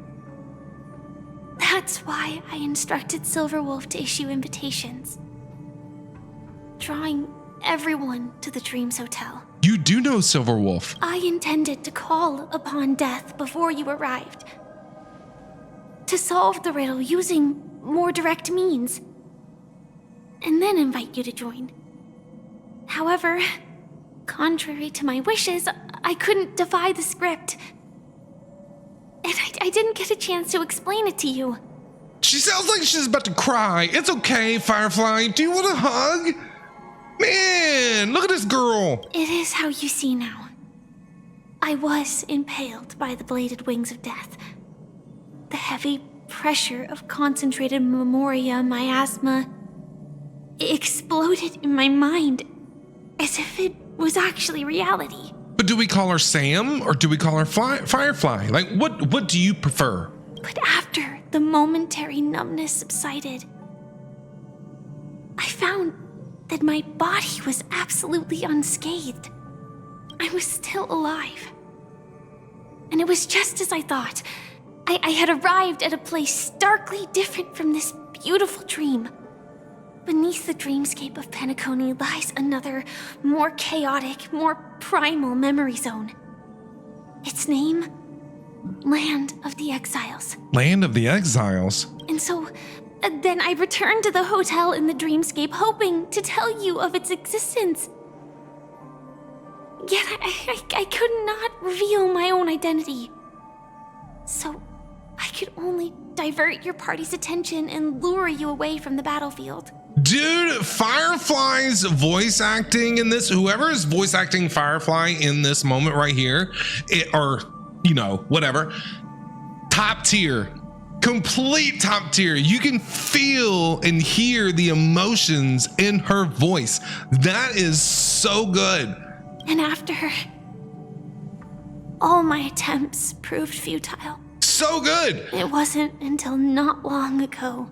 Speaker 14: That's why I instructed Silverwolf to issue invitations, drawing everyone to the Dreams Hotel.
Speaker 1: You do know Silverwolf.
Speaker 14: I intended to call upon death before you arrived, to solve the riddle using more direct means, and then invite you to join. However, contrary to my wishes, I couldn't defy the script. And I didn't get a chance to explain it to you.
Speaker 1: She sounds like she's about to cry. It's okay, Firefly. Do you want a hug? Man, look at this girl.
Speaker 14: It is how you see now. I was impaled by the bladed wings of death. The heavy pressure of concentrated memoria miasma exploded in my mind as if it was actually reality.
Speaker 1: But do we call her Sam or do we call her Firefly? Like, what do you prefer?
Speaker 14: But after the momentary numbness subsided, I found that my body was absolutely unscathed. I was still alive. And it was just as I thought. I had arrived at a place starkly different from this beautiful dream. Beneath the dreamscape of Penacony lies another, more chaotic, more primal memory zone. Its name? Land of the Exiles.
Speaker 1: Land of the Exiles?
Speaker 14: And so, then I returned to the hotel in the dreamscape, hoping to tell you of its existence. Yet I could not reveal my own identity. So, I could only divert your party's attention and lure you away from the battlefield.
Speaker 1: Dude, Firefly's voice acting in this, whoever is voice acting Firefly in this moment right here, whatever, top tier, complete top tier. You can feel and hear the emotions in her voice. That is so good.
Speaker 14: And after all my attempts proved futile.
Speaker 1: So good.
Speaker 14: It wasn't until not long ago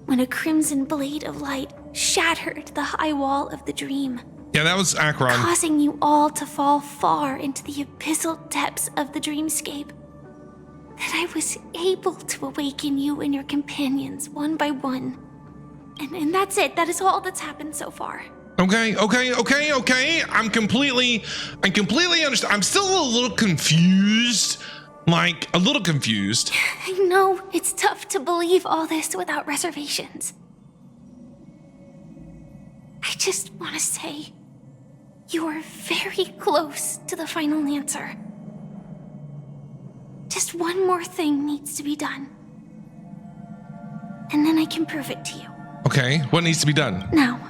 Speaker 14: when a crimson blade of light shattered the high wall of the dream.
Speaker 1: Yeah, that was Akron.
Speaker 14: Causing you all to fall far into the abyssal depths of the dreamscape. That I was able to awaken you and your companions one by one. And that's it. That is all that's happened so far.
Speaker 1: Okay. I'm completely understand. I'm still a little confused. A little confused.
Speaker 14: I know it's tough to believe all this without reservations. I just want to say, you are very close to the final answer. Just one more thing needs to be done. And then I can prove it to you.
Speaker 1: Okay, what needs to be done?
Speaker 14: Now,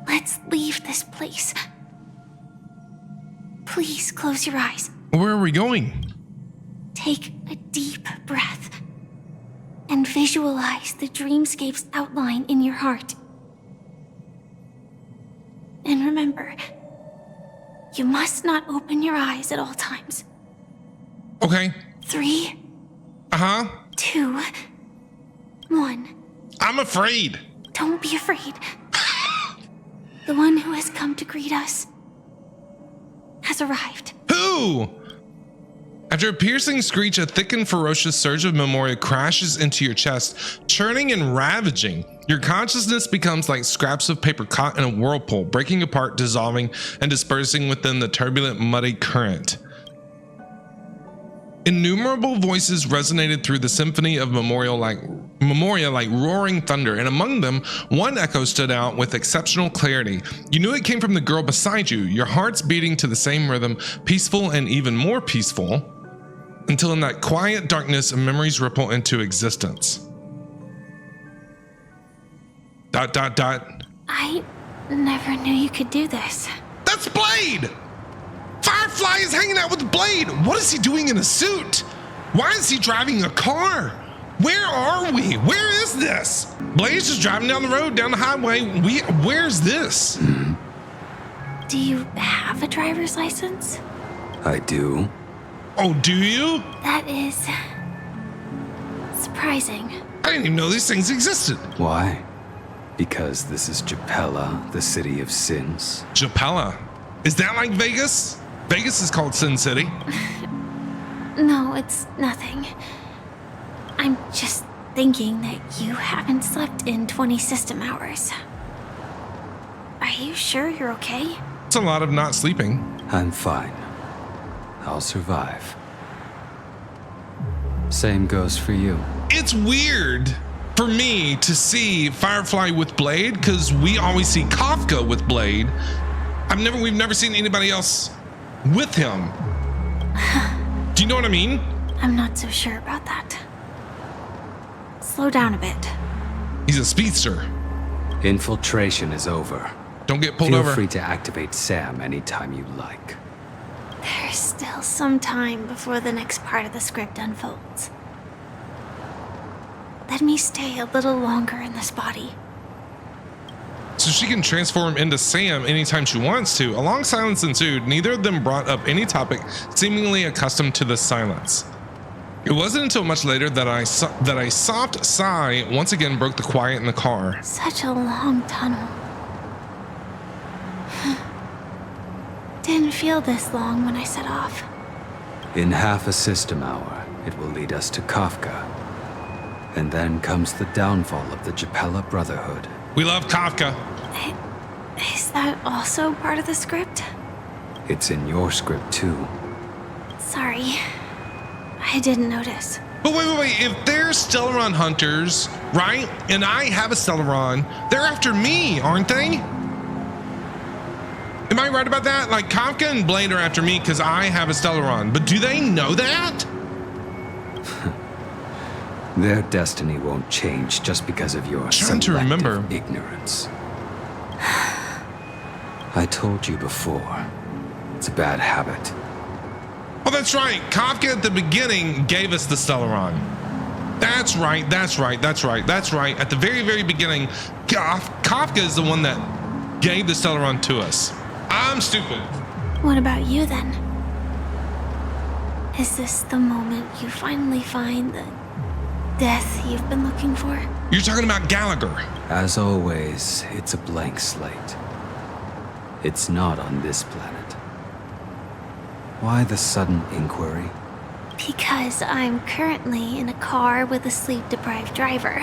Speaker 14: let's leave this place. Please close your eyes.
Speaker 1: Where are we going?
Speaker 14: Take a deep breath and visualize the dreamscape's outline in your heart. And remember, you must not open your eyes at all times.
Speaker 1: Okay.
Speaker 14: 3, 2, 1.
Speaker 1: I'm afraid.
Speaker 14: Don't be afraid. The one who has come to greet us has arrived.
Speaker 1: Who? After a piercing screech, a thick and ferocious surge of memoria crashes into your chest, churning and ravaging. Your consciousness becomes like scraps of paper caught in a whirlpool, breaking apart, dissolving, and dispersing within the turbulent, muddy current. Innumerable voices resonated through the symphony of Memoria like roaring thunder, and among them, one echo stood out with exceptional clarity. You knew it came from the girl beside you, your hearts beating to the same rhythm, peaceful and even more peaceful, until in that quiet darkness, memories ripple into existence. ...
Speaker 14: I never knew you could do this.
Speaker 1: That's Blade! Firefly is hanging out with Blade! What is he doing in a suit? Why is he driving a car? Where are we? Where is this? Blade's just driving down the road, down the highway. Where's this?
Speaker 14: Do you have a driver's license?
Speaker 13: I do.
Speaker 1: Oh, do you?
Speaker 14: That is surprising.
Speaker 1: I didn't even know these things existed.
Speaker 13: Why? Because this is Japella, the city of sins.
Speaker 1: Japella? Is that like Vegas? Vegas is called Sin City.
Speaker 14: No, it's nothing. I'm just thinking that you haven't slept in 20 system hours. Are you sure you're okay?
Speaker 1: It's a lot of not sleeping.
Speaker 13: I'm fine. I'll survive. Same goes for you.
Speaker 1: It's weird for me to see Firefly with Blade, because we always see Kafka with Blade. We've never seen anybody else with him. Do you know what I mean?
Speaker 14: I'm not so sure about that. Slow down a bit.
Speaker 1: He's a speedster.
Speaker 13: Infiltration is over.
Speaker 1: Don't get pulled over.
Speaker 13: Feel free to activate Sam anytime you like.
Speaker 14: There's still some time before the next part of the script unfolds. Let me stay a little longer in this body.
Speaker 1: So she can transform into Sam anytime she wants to. A long silence ensued. Neither of them brought up any topic, seemingly accustomed to the silence. It wasn't until much later that a soft sigh once again broke the quiet in the car.
Speaker 14: Such a long tunnel. Didn't feel this long when I set off.
Speaker 13: In half a system hour, it will lead us to Kafka. And then comes the downfall of the Japella Brotherhood.
Speaker 1: We love Kafka.
Speaker 14: Is that also part of the script?
Speaker 13: It's in your script too.
Speaker 14: Sorry. I didn't notice.
Speaker 1: But wait. If they're Stellaron hunters, right? And I have a Stellaron, they're after me, aren't they? Am I right about that? Like, Kafka and Blade are after me because I have a Stellaron. But do they know that?
Speaker 13: Their destiny won't change just because of your selective ignorance. I told you before, it's a bad habit.
Speaker 1: Oh, that's right. Kafka at the beginning gave us the Stellaron. That's right. At the very, very beginning, Kafka is the one that gave the Stellaron to us. I'm stupid.
Speaker 14: What about you then? Is this the moment you finally find the death you've been looking for?
Speaker 1: You're talking about Gallagher.
Speaker 13: As always, it's a blank slate. It's not on this planet. Why the sudden inquiry?
Speaker 14: Because I'm currently in a car with a sleep-deprived driver.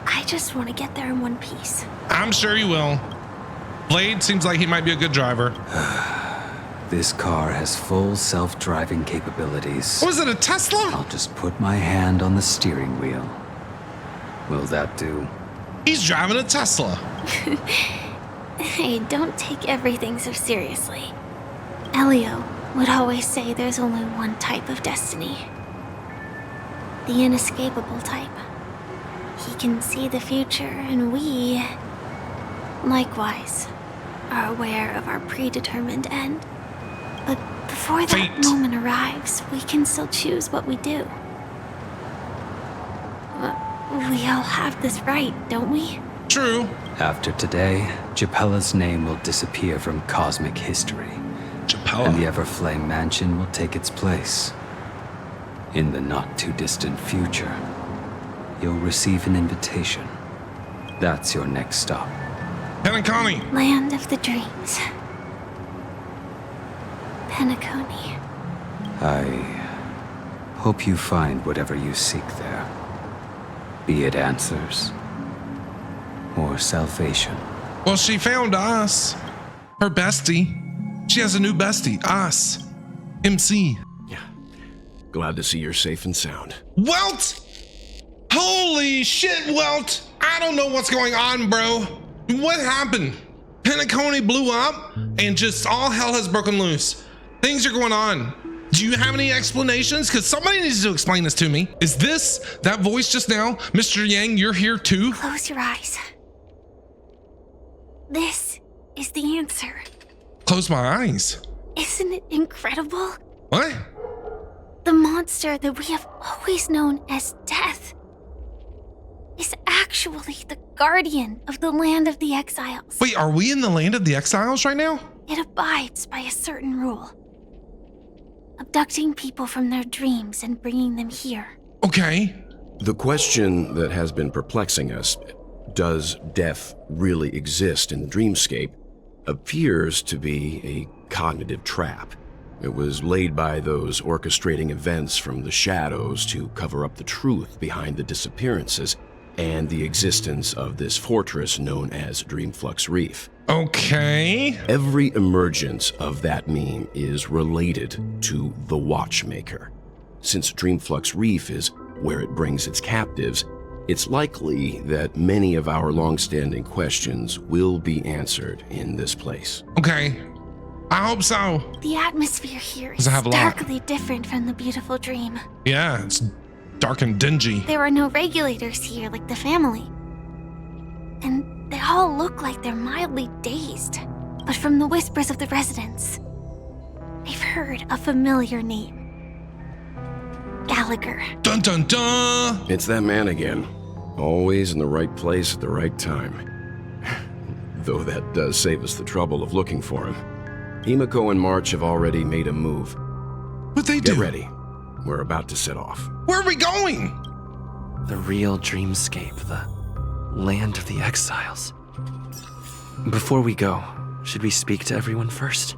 Speaker 14: I just want to get there in one piece.
Speaker 1: I'm sure you will. Blade seems like he might be a good driver.
Speaker 13: This car has full self-driving capabilities.
Speaker 1: Was it a Tesla?
Speaker 13: I'll just put my hand on the steering wheel. Will that do?
Speaker 1: He's driving a Tesla.
Speaker 14: Hey, don't take everything so seriously. Elio would always say there's only one type of destiny. The inescapable type. He can see the future, and we, likewise, are aware of our predetermined end. But before that moment arrives, we can still choose what we do. We all have this right, don't we?
Speaker 1: True.
Speaker 13: After today, Japella's name will disappear from cosmic history.
Speaker 1: Japella.
Speaker 13: And the Everflame Mansion will take its place. In the not-too-distant future, you'll receive an invitation. That's your next stop.
Speaker 1: Penacony.
Speaker 14: Land of the dreams. Penacony.
Speaker 13: I hope you find whatever you seek there. Be it answers or salvation.
Speaker 1: Well, she found us. Her bestie. She has a new bestie. Us. MC.
Speaker 15: Glad to see you're safe and sound.
Speaker 1: Welt! Holy shit, Welt! I don't know what's going on, bro. What happened? Penacony blew up and just all hell has broken loose. Things are going on. Do you have any explanations? Because somebody needs to explain this to me. Is this that voice just now? Mr. Yang, you're here too?
Speaker 14: Close your eyes. This is the answer.
Speaker 1: Close my eyes.
Speaker 14: Isn't it incredible?
Speaker 1: What?
Speaker 14: The monster that we have always known as Death is actually the guardian of the land of the exiles.
Speaker 1: Wait, are we in the land of the exiles right now?
Speaker 14: It abides by a certain rule. Abducting people from their dreams and bringing them here.
Speaker 1: Okay.
Speaker 15: The question that has been perplexing us, does death really exist in the dreamscape, appears to be a cognitive trap. It was laid by those orchestrating events from the shadows to cover up the truth behind the disappearances and the existence of this fortress known as Dreamflux Reef.
Speaker 1: Okay.
Speaker 15: Every emergence of that meme is related to the Watchmaker. Since Dreamflux Reef is where it brings its captives, it's likely that many of our long-standing questions will be answered in this place.
Speaker 1: Okay. I hope so.
Speaker 14: The atmosphere here is
Speaker 1: Does it have a lot?
Speaker 14: starkly different from the beautiful dream.
Speaker 1: Yeah, it's dark and dingy.
Speaker 14: There are no regulators here like the family. And they all look like they're mildly dazed. But from the whispers of the residents, I've heard a familiar name. Gallagher.
Speaker 1: Dun dun dun!
Speaker 15: It's that man again. Always in the right place at the right time. Though that does save us the trouble of looking for him. Himiko and March have already made a move.
Speaker 1: What'd they do?
Speaker 15: Get ready. We're about to set off.
Speaker 1: Where are we going?
Speaker 16: The real dreamscape, the land of the exiles. Before we go, should we speak to everyone first?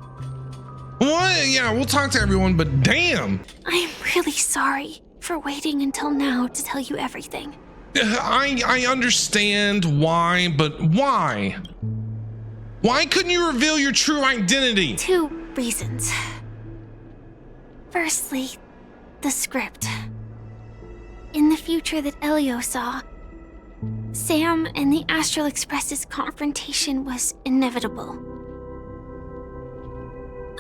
Speaker 1: What? Yeah, we'll talk to everyone, but damn!
Speaker 14: I'm really sorry for waiting until now to tell you everything.
Speaker 1: I understand why, but why? Why couldn't you reveal your true identity?
Speaker 14: 2 reasons. Firstly, the script. In the future that Elio saw, Sam and the Astral Express's confrontation was inevitable.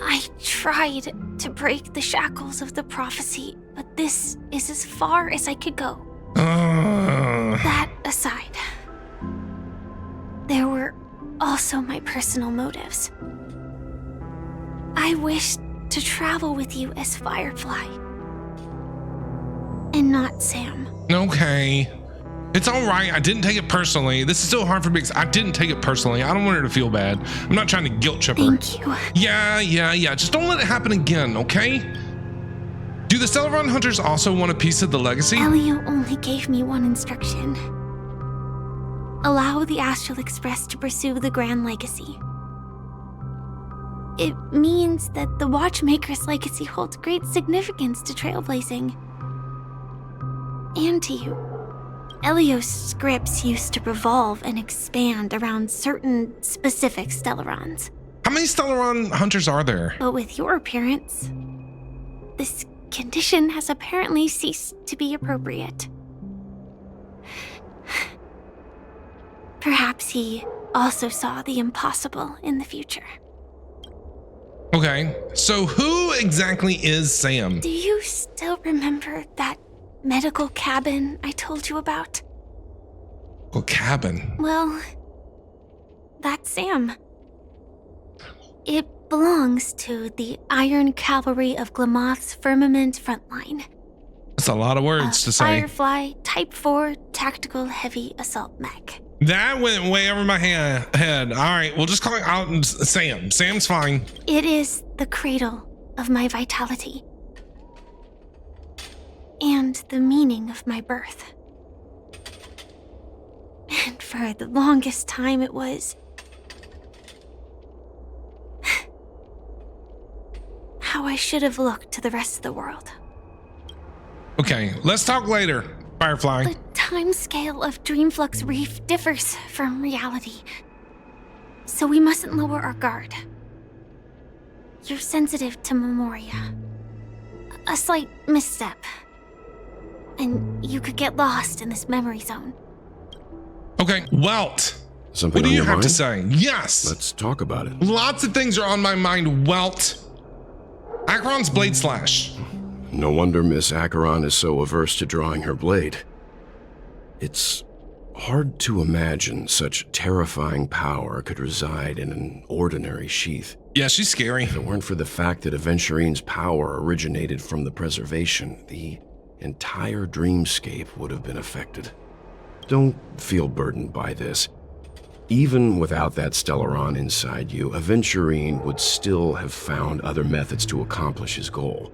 Speaker 14: I tried to break the shackles of the prophecy, but this is as far as I could go. That aside, there were also my personal motives. I wished to travel with you as Firefly, and not Sam.
Speaker 1: Okay. It's all right. I didn't take it personally. This is still hard for me because I didn't take it personally. I don't want her to feel bad. I'm not trying to guilt trip her.
Speaker 14: Thank you.
Speaker 1: Yeah. Just don't let it happen again, okay? Do the Stellaron Hunters also want a piece of the legacy?
Speaker 14: Elio only gave me one instruction. Allow the Astral Express to pursue the Grand Legacy. It means that the Watchmaker's legacy holds great significance to trailblazing. And to you. Elio's scripts used to revolve and expand around certain specific Stellarons.
Speaker 1: How many Stellaron Hunters are there?
Speaker 14: But with your appearance, this condition has apparently ceased to be appropriate. Perhaps he also saw the impossible in the future.
Speaker 1: Okay, so who exactly is Sam?
Speaker 14: Do you still remember that medical cabin I told you about?
Speaker 1: What cabin?
Speaker 14: Well, that's Sam. It belongs to the Iron Cavalry of Glamoth's Firmament Frontline.
Speaker 1: That's a lot of words to say.
Speaker 14: Firefly Type 4 Tactical Heavy Assault Mech.
Speaker 1: That went way over my head. All right, we'll just call it out Sam. Sam's fine.
Speaker 14: It is the cradle of my vitality. And the meaning of my birth. And for the longest time it was how I should have looked to the rest of the world.
Speaker 1: Okay, let's talk later, Firefly.
Speaker 14: The timescale of Dreamflux Reef differs from reality, so we mustn't lower our guard. You're sensitive to Memoria. A slight misstep. And you could get lost in this memory zone.
Speaker 1: Okay, Welt.
Speaker 15: Something
Speaker 1: what do
Speaker 15: on
Speaker 1: you
Speaker 15: your
Speaker 1: have
Speaker 15: mind?
Speaker 1: to say? Yes.
Speaker 15: Let's talk about it.
Speaker 1: Lots of things are on my mind, Welt. Acheron's blade slash.
Speaker 15: No wonder Miss Acheron is so averse to drawing her blade. It's hard to imagine such terrifying power could reside in an ordinary sheath.
Speaker 1: Yeah, she's scary.
Speaker 15: If it weren't for the fact that Aventurine's power originated from the preservation, the entire dreamscape would have been affected. Don't feel burdened by this. Even without that Stellaron inside you, Aventurine would still have found other methods to accomplish his goal.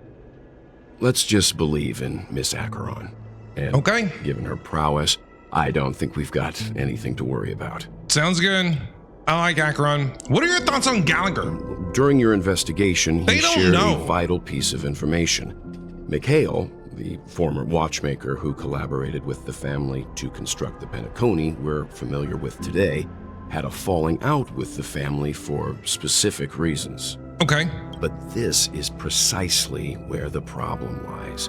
Speaker 15: Let's just believe in Miss Acheron. And
Speaker 1: okay.
Speaker 15: Given her prowess, I don't think we've got anything to worry about.
Speaker 1: Sounds good. I like Acheron. What are your thoughts on Gallagher?
Speaker 15: During your investigation, he shared a vital piece of information. Mikhail, the former watchmaker who collaborated with the family to construct the Penacony we're familiar with today, had a falling out with the family for specific reasons.
Speaker 1: Okay.
Speaker 15: But this is precisely where the problem lies.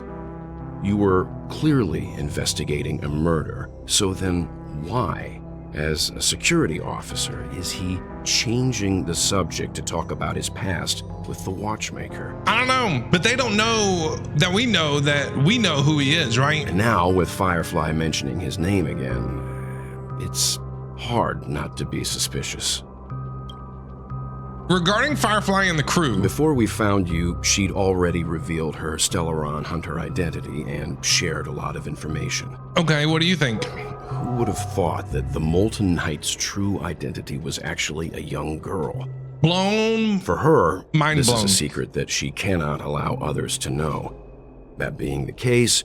Speaker 15: You were clearly investigating a murder, so then why, as a security officer, is he changing the subject to talk about his past with the watchmaker?
Speaker 1: I don't know, but they don't know that we know who he is, right?
Speaker 15: And now, with Firefly mentioning his name again, it's hard not to be suspicious.
Speaker 1: Regarding Firefly and the crew...
Speaker 15: Before we found you, she'd already revealed her Stellaron Hunter identity and shared a lot of information.
Speaker 1: Okay, what do you think?
Speaker 15: Who would have thought that the Molten Knight's true identity was actually a young girl?
Speaker 1: Blown.
Speaker 15: For her,
Speaker 1: mind
Speaker 15: this
Speaker 1: blown.
Speaker 15: is a secret that she cannot allow others to know. That being the case,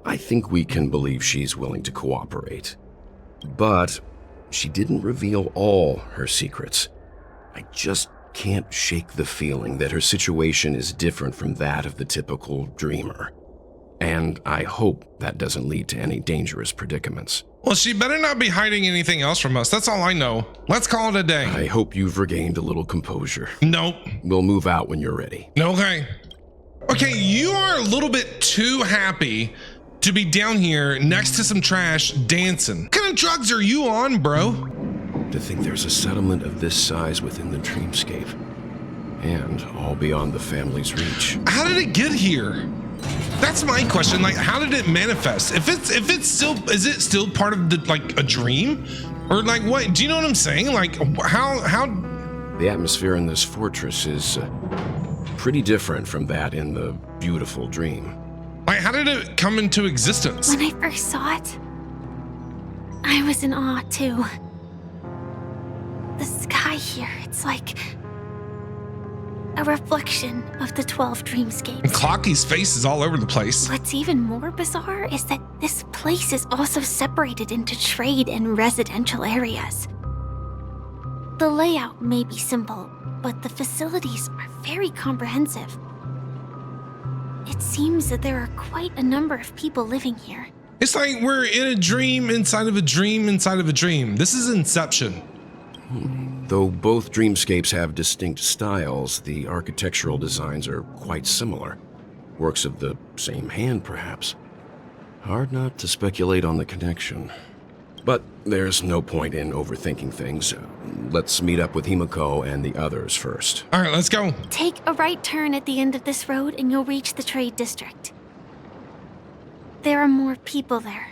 Speaker 15: I think we can believe she's willing to cooperate. But she didn't reveal all her secrets. I just can't shake the feeling that her situation is different from that of the typical dreamer. And I hope that doesn't lead to any dangerous predicaments.
Speaker 1: Well, she better not be hiding anything else from us. That's all I know. Let's call it a day.
Speaker 15: I hope you've regained a little composure.
Speaker 1: Nope.
Speaker 15: We'll move out when you're ready.
Speaker 1: Okay. Okay, you are a little bit too happy to be down here next to some trash dancing. What kind of drugs are you on, bro?
Speaker 15: To think there's a settlement of this size within the dreamscape, and all beyond the family's reach.
Speaker 1: How did it get here? That's my question. Like, how did it manifest? If it's still, is it still part of the, like, a dream? Or like what? Do you know what I'm saying? Like, how?
Speaker 15: The atmosphere in this fortress is pretty different from that in the beautiful dream.
Speaker 1: Like, how did it come into existence?
Speaker 14: When I first saw it, I was in awe too. The sky here, it's like a reflection of the 12 dreamscapes.
Speaker 1: And Clocky's face is all over the place.
Speaker 14: What's even more bizarre is that this place is also separated into trade and residential areas. The layout may be simple, but the facilities are very comprehensive. It seems that there are quite a number of people living here.
Speaker 1: It's like we're in a dream inside of a dream inside of a dream. This is Inception.
Speaker 15: Though both dreamscapes have distinct styles, the architectural designs are quite similar. Works of the same hand, perhaps. Hard not to speculate on the connection. But there's no point in overthinking things. Let's meet up with Himiko and the others first.
Speaker 1: All right, let's go.
Speaker 14: Take a right turn at the end of this road and you'll reach the trade district. There are more people there.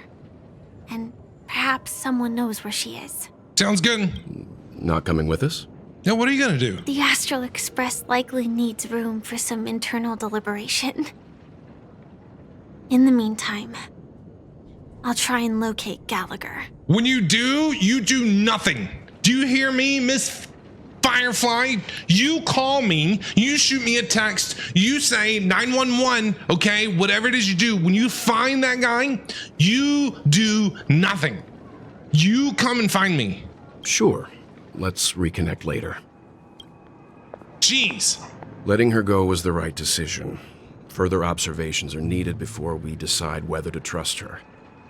Speaker 14: And perhaps someone knows where she is.
Speaker 1: Sounds good.
Speaker 15: Not coming with us?
Speaker 1: Yeah, what are you gonna do?
Speaker 14: The Astral Express likely needs room for some internal deliberation. In the meantime, I'll try and locate Gallagher.
Speaker 1: When you do nothing. Do you hear me, Miss Firefly? You call me, you shoot me a text, you say 911, okay? Whatever it is you do, when you find that guy, you do nothing. You come and find me.
Speaker 15: Sure. Let's reconnect later.
Speaker 1: Jeez.
Speaker 15: Letting her go was the right decision. Further observations are needed before we decide whether to trust her.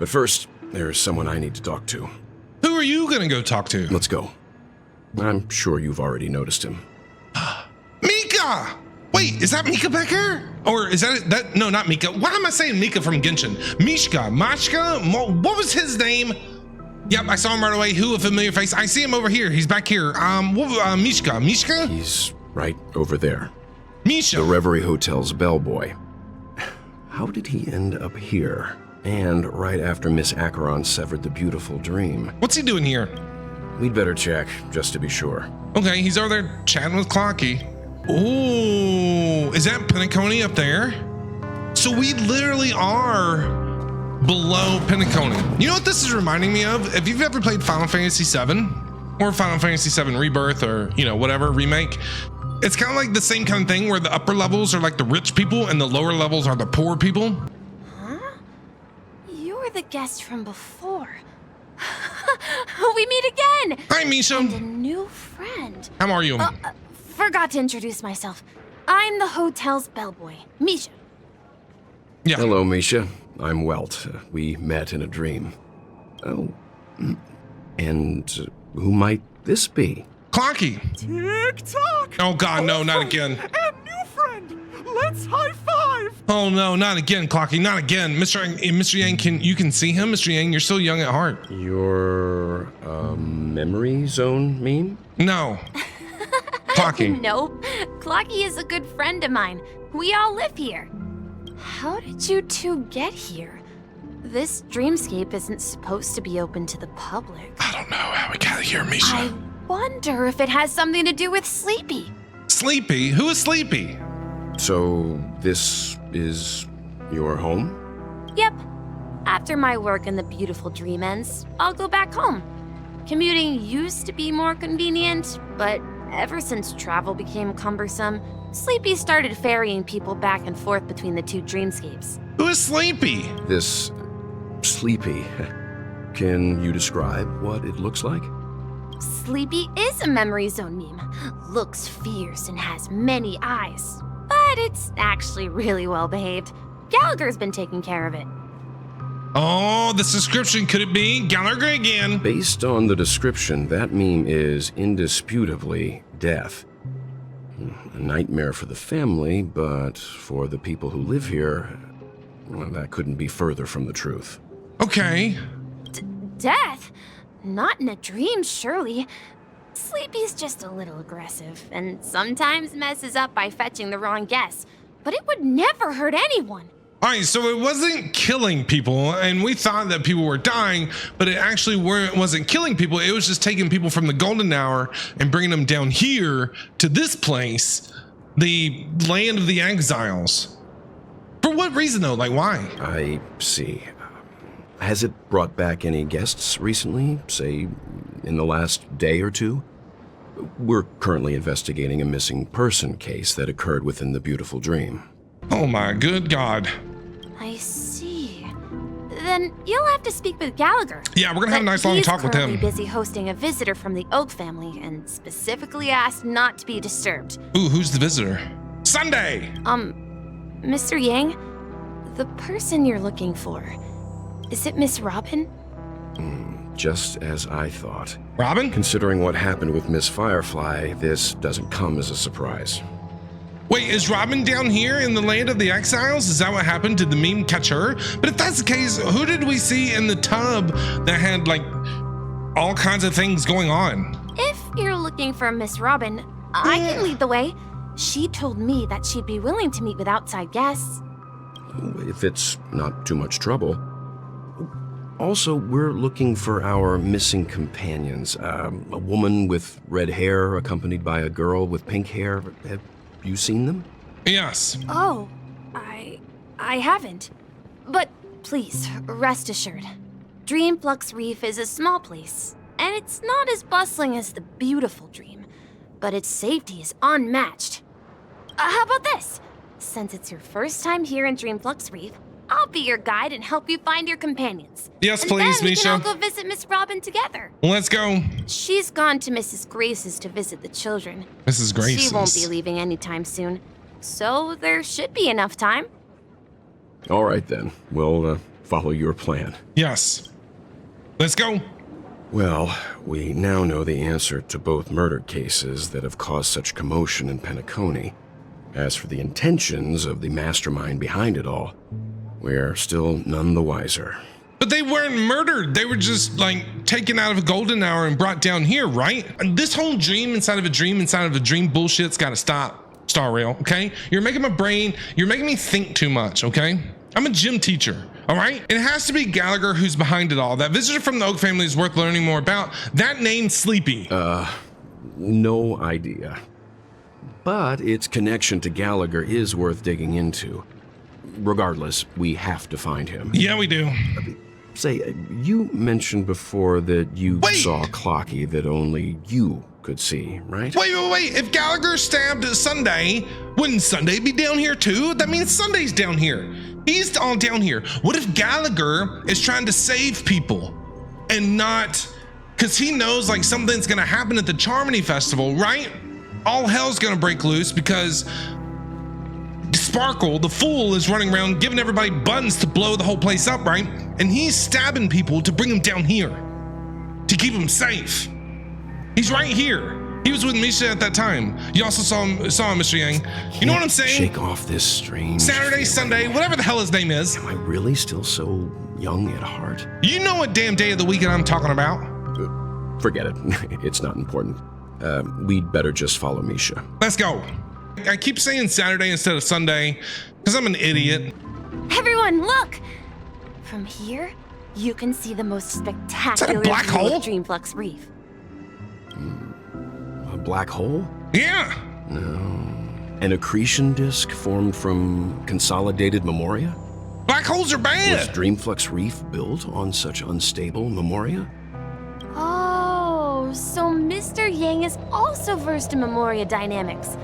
Speaker 15: But first, there's someone I need to talk to.
Speaker 1: Who are you gonna go talk to?
Speaker 15: Let's go. I'm sure you've already noticed him.
Speaker 1: Mika! Wait, is that Mika back here? Or is that no, not Mika. Why am I saying Mika from Genshin? Mashka? What was his name? Yep, I saw him right away. Who, a familiar face? I see him over here. He's back here. Mishka?
Speaker 15: He's right over there.
Speaker 1: Misha.
Speaker 15: The Reverie Hotel's bellboy. How did he end up here? And right after Miss Acheron severed the beautiful dream.
Speaker 1: What's he doing here?
Speaker 15: We'd better check, just to be sure.
Speaker 1: Okay, he's over there chatting with Clocky. Oh, is that Penacony up there? So we literally are below Penacony. You know what this is reminding me of? If you've ever played Final Fantasy VII or Final Fantasy VII Rebirth or, whatever, remake, it's kind of like the same kind of thing where the upper levels are like the rich people and the lower levels are the poor people.
Speaker 9: Huh? You're the guest from before. We meet again!
Speaker 1: Hi, Misha.
Speaker 9: And a new friend.
Speaker 1: How are you?
Speaker 9: Forgot to introduce myself. I'm the hotel's bellboy, Misha.
Speaker 1: Yeah.
Speaker 15: Hello, Misha. I'm Welt. We met in a dream. Oh. And who might this be?
Speaker 1: Clocky.
Speaker 17: Tick-tock!
Speaker 1: Oh, God, no, not again.
Speaker 17: And new friend! Let's high-five!
Speaker 1: Oh, no, not again, Clocky, not again. Mr. Yang, you can see him? Mr. Yang, you're still young at heart.
Speaker 15: Your, memory zone meme?
Speaker 1: No. Clocky.
Speaker 9: Nope. Clocky is a good friend of mine. We all live here. How did you two get here? This dreamscape isn't supposed to be open to the public.
Speaker 1: I don't know how we got here, Misha.
Speaker 9: I wonder if it has something to do with Sleepy.
Speaker 1: Sleepy? Who is Sleepy?
Speaker 15: So, this is your home?
Speaker 9: Yep. After my work in the beautiful dream ends, I'll go back home. Commuting used to be more convenient, but ever since travel became cumbersome, Sleepy started ferrying people back and forth between the two dreamscapes.
Speaker 1: Who is Sleepy?
Speaker 15: This Sleepy. Can you describe what it looks like?
Speaker 9: Sleepy is a memory zone meme. Looks fierce and has many eyes. But it's actually really well behaved. Gallagher's been taking care of it.
Speaker 1: Oh, the description, could it be Gallagher again?
Speaker 15: Based on the description, that meme is indisputably death. A nightmare for the family, but for the people who live here, well, that couldn't be further from the truth.
Speaker 1: Okay.
Speaker 9: Death? Not in a dream, surely. Sleepy's just a little aggressive, and sometimes messes up by fetching the wrong guess. But it would never hurt anyone.
Speaker 1: All right, so it wasn't killing people, and we thought that people were dying, but it actually wasn't killing people. It was just taking people from the golden hour and bringing them down here to this place, the land of the exiles. For what reason, though? Like, why?
Speaker 15: I see. Has it brought back any guests recently, say, in the last day or two? We're currently investigating a missing person case that occurred within the beautiful dream.
Speaker 1: Oh my good God.
Speaker 9: I see. Then you'll have to speak with Gallagher.
Speaker 1: Yeah, we're gonna have a nice long talk with him.
Speaker 9: He's currently busy hosting a visitor from the Oak family and specifically asked not to be disturbed.
Speaker 1: Ooh, who's the visitor? Sunday!
Speaker 9: Mr. Yang, the person you're looking for, is it Miss Robin?
Speaker 15: Just as I thought.
Speaker 1: Robin?
Speaker 15: Considering what happened with Miss Firefly, this doesn't come as a surprise.
Speaker 1: Wait, is Robin down here in the land of the exiles? Is that what happened? Did the meme catch her? But if that's the case, who did we see in the tub that had, like, all kinds of things going on?
Speaker 9: If you're looking for Miss Robin, I can lead the way. She told me that she'd be willing to meet with outside guests.
Speaker 15: If it's not too much trouble. Also, we're looking for our missing companions. A woman with red hair accompanied by a girl with pink hair. Have you seen them?
Speaker 1: Yes.
Speaker 9: Oh, I haven't. But please, rest assured. Dreamflux Reef is a small place, and it's not as bustling as the beautiful dream, but its safety is unmatched. How about this? Since it's your first time here in Dreamflux Reef, I'll be your guide and help you find your companions.
Speaker 1: Yes,
Speaker 9: and
Speaker 1: please,
Speaker 9: then we
Speaker 1: Misha.
Speaker 9: can all go visit Miss Robin together.
Speaker 1: Let's go.
Speaker 9: She's gone to Mrs. Grace's to visit the children.
Speaker 1: Mrs. Grace's.
Speaker 9: She won't be leaving anytime soon, so there should be enough time.
Speaker 15: All right, then. We'll follow your plan.
Speaker 1: Yes. Let's go.
Speaker 15: Well, we now know the answer to both murder cases that have caused such commotion in Penacony. As for the intentions of the mastermind behind it all, we're still none the wiser.
Speaker 1: But they weren't murdered. They were just like taken out of a golden hour and brought down here, right? And this whole dream inside of a dream bullshit's got to stop, Star Rail, okay? You're making my brain, you're making me think too much, okay? I'm a gym teacher, all right? It has to be Gallagher who's behind it all. That visitor from the Oak family is worth learning more about. That name's Sleepy.
Speaker 15: No idea. But its connection to Gallagher is worth digging into. Regardless, we have to find him.
Speaker 1: Yeah, we do.
Speaker 15: Say, you mentioned before that you saw Clocky that only you could see, right?
Speaker 1: Wait. If Gallagher stabbed Sunday, wouldn't Sunday be down here too? That means Sunday's down here. He's all down here. What if Gallagher is trying to save people and not, because he knows like something's gonna happen at the Charmony Festival, right? All hell's gonna break loose because Sparkle, the fool, is running around giving everybody buttons to blow the whole place up, right? And he's stabbing people to bring them down here to keep them safe. He's right here. He was with Misha at that time. You also saw him, Mr. Yang. You know what I'm saying?
Speaker 15: Shake off this strange
Speaker 1: Saturday,
Speaker 15: feeling.
Speaker 1: Sunday, whatever the hell his name is.
Speaker 15: Am I really still so young at heart?
Speaker 1: You know what damn day of the weekend I'm talking about?
Speaker 15: Forget it. It's not important. We'd better just follow Misha.
Speaker 1: Let's go. I keep saying Saturday instead of Sunday because I'm an idiot.
Speaker 9: Everyone, look! From here, you can see the most spectacular
Speaker 1: black
Speaker 9: view
Speaker 1: hole?
Speaker 9: of Dreamflux Reef.
Speaker 15: A black hole?
Speaker 1: Yeah.
Speaker 15: No. An accretion disk formed from consolidated memoria?
Speaker 1: Black holes are bad.
Speaker 15: Was Dreamflux Reef built on such unstable memoria?
Speaker 9: Oh, so Mr. Yang is also versed in Memoria dynamics.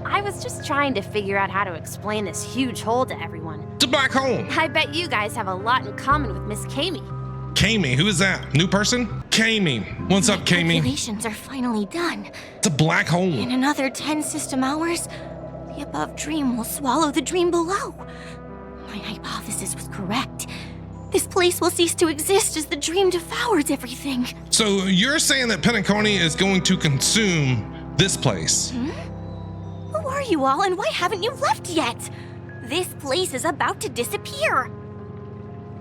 Speaker 9: I was just trying to figure out how to explain this huge hole to everyone.
Speaker 1: It's a black hole.
Speaker 9: I bet you guys have a lot in common with Miss Kami.
Speaker 1: Kami, who is that? New person? Kami. What's up, Kami?
Speaker 3: Calculations are finally done.
Speaker 1: It's a black hole.
Speaker 3: In another 10 system hours, the above dream will swallow the dream below. My hypothesis was correct. This place will cease to exist as the dream devours everything.
Speaker 1: So you're saying that Penacony is going to consume this place?
Speaker 3: Who are you all and why haven't you left yet? This place is about to disappear.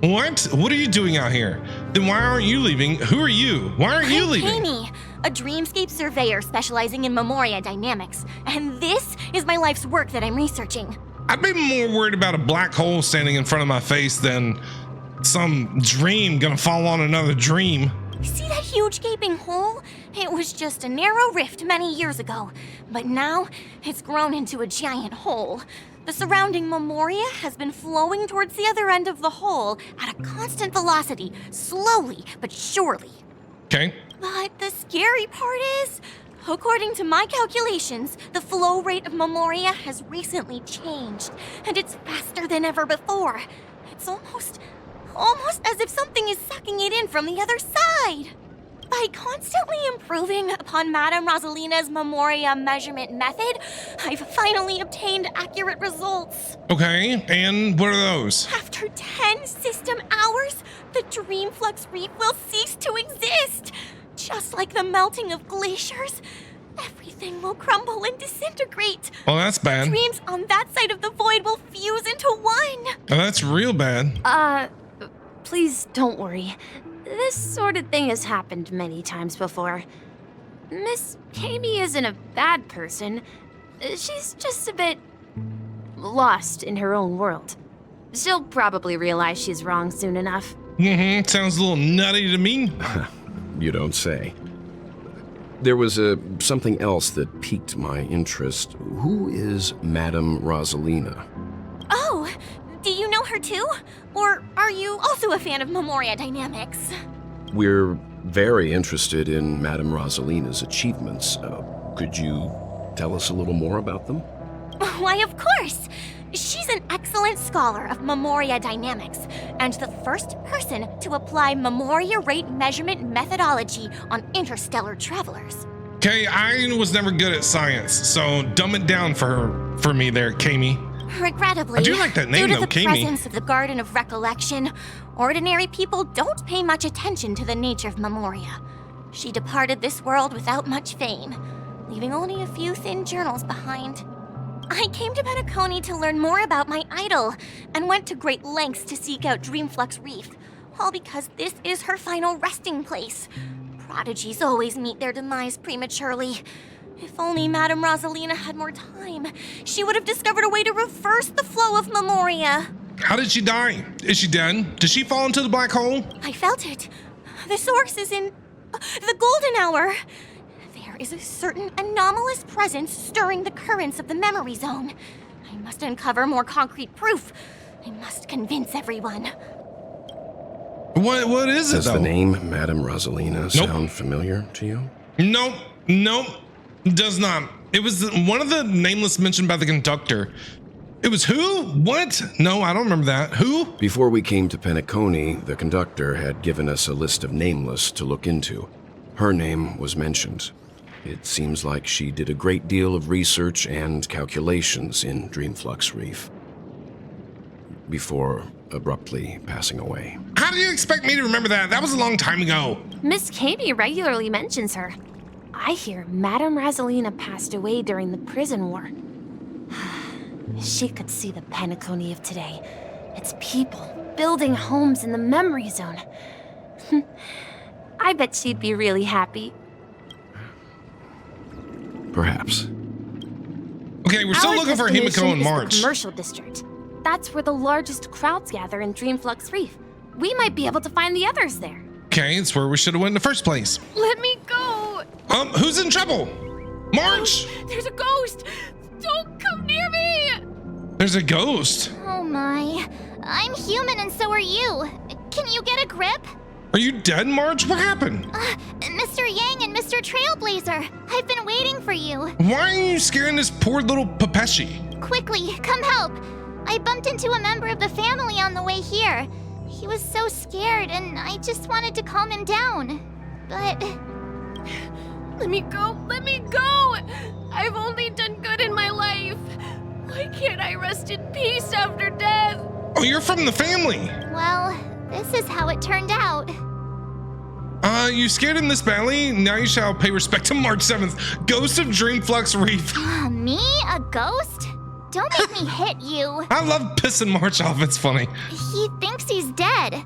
Speaker 1: What? What are you doing out here? Then why aren't you leaving? Who are you? Why aren't you leaving?
Speaker 3: Kami, a dreamscape surveyor specializing in Memoria dynamics. And this is my life's work that I'm researching.
Speaker 1: I'd be more worried about a black hole standing in front of my face than some dream gonna fall on another dream.
Speaker 3: See that huge gaping hole? It was just a narrow rift many years ago, but now it's grown into a giant hole. The surrounding Memoria has been flowing towards the other end of the hole at a constant velocity, slowly but surely.
Speaker 1: Okay.
Speaker 3: But the scary part is, according to my calculations, the flow rate of Memoria has recently changed, and it's faster than ever before. It's almost as if something is sucking it in from the other side. By constantly improving upon Madame Rosalina's Memoria measurement method, I've finally obtained accurate results.
Speaker 1: Okay, and what are those?
Speaker 3: After 10 system hours, the Dreamflux Reef will cease to exist. Just like the melting of glaciers, everything will crumble and disintegrate.
Speaker 1: Well, that's bad.
Speaker 3: Dreams on that side of the void will fuse into one.
Speaker 1: Oh, that's real bad.
Speaker 9: Please don't worry. This sort of thing has happened many times before. Miss Kami isn't a bad person. She's just a bit lost in her own world. She'll probably realize she's wrong soon enough.
Speaker 1: Sounds a little nutty to me.
Speaker 15: You don't say. There was something else that piqued my interest. Who is Madame Rosalina?
Speaker 3: Oh, do you know her too? Or are you also a fan of Memoria dynamics?
Speaker 15: We're very interested in Madame Rosalina's achievements. Could you tell us a little more about them?
Speaker 3: Why, of course! She's an excellent scholar of Memoria dynamics, and the first person to apply Memoria rate measurement methodology on interstellar travelers.
Speaker 1: Okay, I was never good at science, so dumb it down for me there, Kami.
Speaker 3: Regrettably,
Speaker 1: I do like that name,
Speaker 3: due to
Speaker 1: though,
Speaker 3: the
Speaker 1: Kami.
Speaker 3: presence of the Garden of Recollection, ordinary people don't pay much attention to the nature of Memoria. She departed this world without much fame, leaving only a few thin journals behind. I came to Penacony to learn more about my idol, and went to great lengths to seek out Dreamflux Reef, all because this is her final resting place. Prodigies always meet their demise prematurely. If only Madame Rosalina had more time, she would have discovered a way to reverse the flow of Memoria.
Speaker 1: How did she die? Is she dead? Did she fall into the black hole?
Speaker 3: I felt it. The source is in the golden hour. There is a certain anomalous presence stirring the currents of the memory zone. I must uncover more concrete proof. I must convince everyone.
Speaker 1: What is it,
Speaker 15: Does
Speaker 1: though?
Speaker 15: the name Madame Rosalina sound familiar to you?
Speaker 1: Nope, does not. It was one of the nameless mentioned by the conductor. It was who? What? No, I don't remember that. Who?
Speaker 15: Before we came to Penacony, the conductor had given us a list of nameless to look into. Her name was mentioned. It seems like she did a great deal of research and calculations in Dreamflux Reef before abruptly passing away.
Speaker 1: How do you expect me to remember that? That was a long time ago.
Speaker 9: Miss Katie regularly mentions her. I hear Madame Rosalina passed away during the prison war. She could see the Penacony of today. Its people building homes in the memory zone. I bet she'd be really happy.
Speaker 15: Perhaps.
Speaker 1: Okay, we're still
Speaker 9: Our
Speaker 1: looking for
Speaker 9: destination
Speaker 1: Himiko and
Speaker 9: is
Speaker 1: March.
Speaker 9: the commercial district. That's where the largest crowds gather in Dreamflux Reef. We might be able to find the others there.
Speaker 1: Okay, it's where we should have went in the first place.
Speaker 9: Let me go!
Speaker 1: Who's in trouble? March!
Speaker 9: There's a ghost! Don't come near me!
Speaker 1: There's a ghost.
Speaker 8: Oh my. I'm human and so are you. Can you get a grip?
Speaker 1: Are you dead, March? What happened?
Speaker 8: Mr. Yang and Mr. Trailblazer, I've been waiting for you.
Speaker 1: Why are you scaring this poor little Pepeshi?
Speaker 8: Quickly, come help. I bumped into a member of the family on the way here. He was so scared and I just wanted to calm him down. But...
Speaker 9: Let me go! Let me go! I've only done good in my life. Why can't I rest in peace after death?
Speaker 1: Oh, you're from the family.
Speaker 8: well, this is how it turned out.
Speaker 1: You scared him this badly? Now you shall pay respect to March 7th, Ghost of Dreamflux Reef.
Speaker 8: Me? A ghost? Don't make me hit you.
Speaker 1: I love pissing March off, it's funny.
Speaker 8: He thinks he's dead.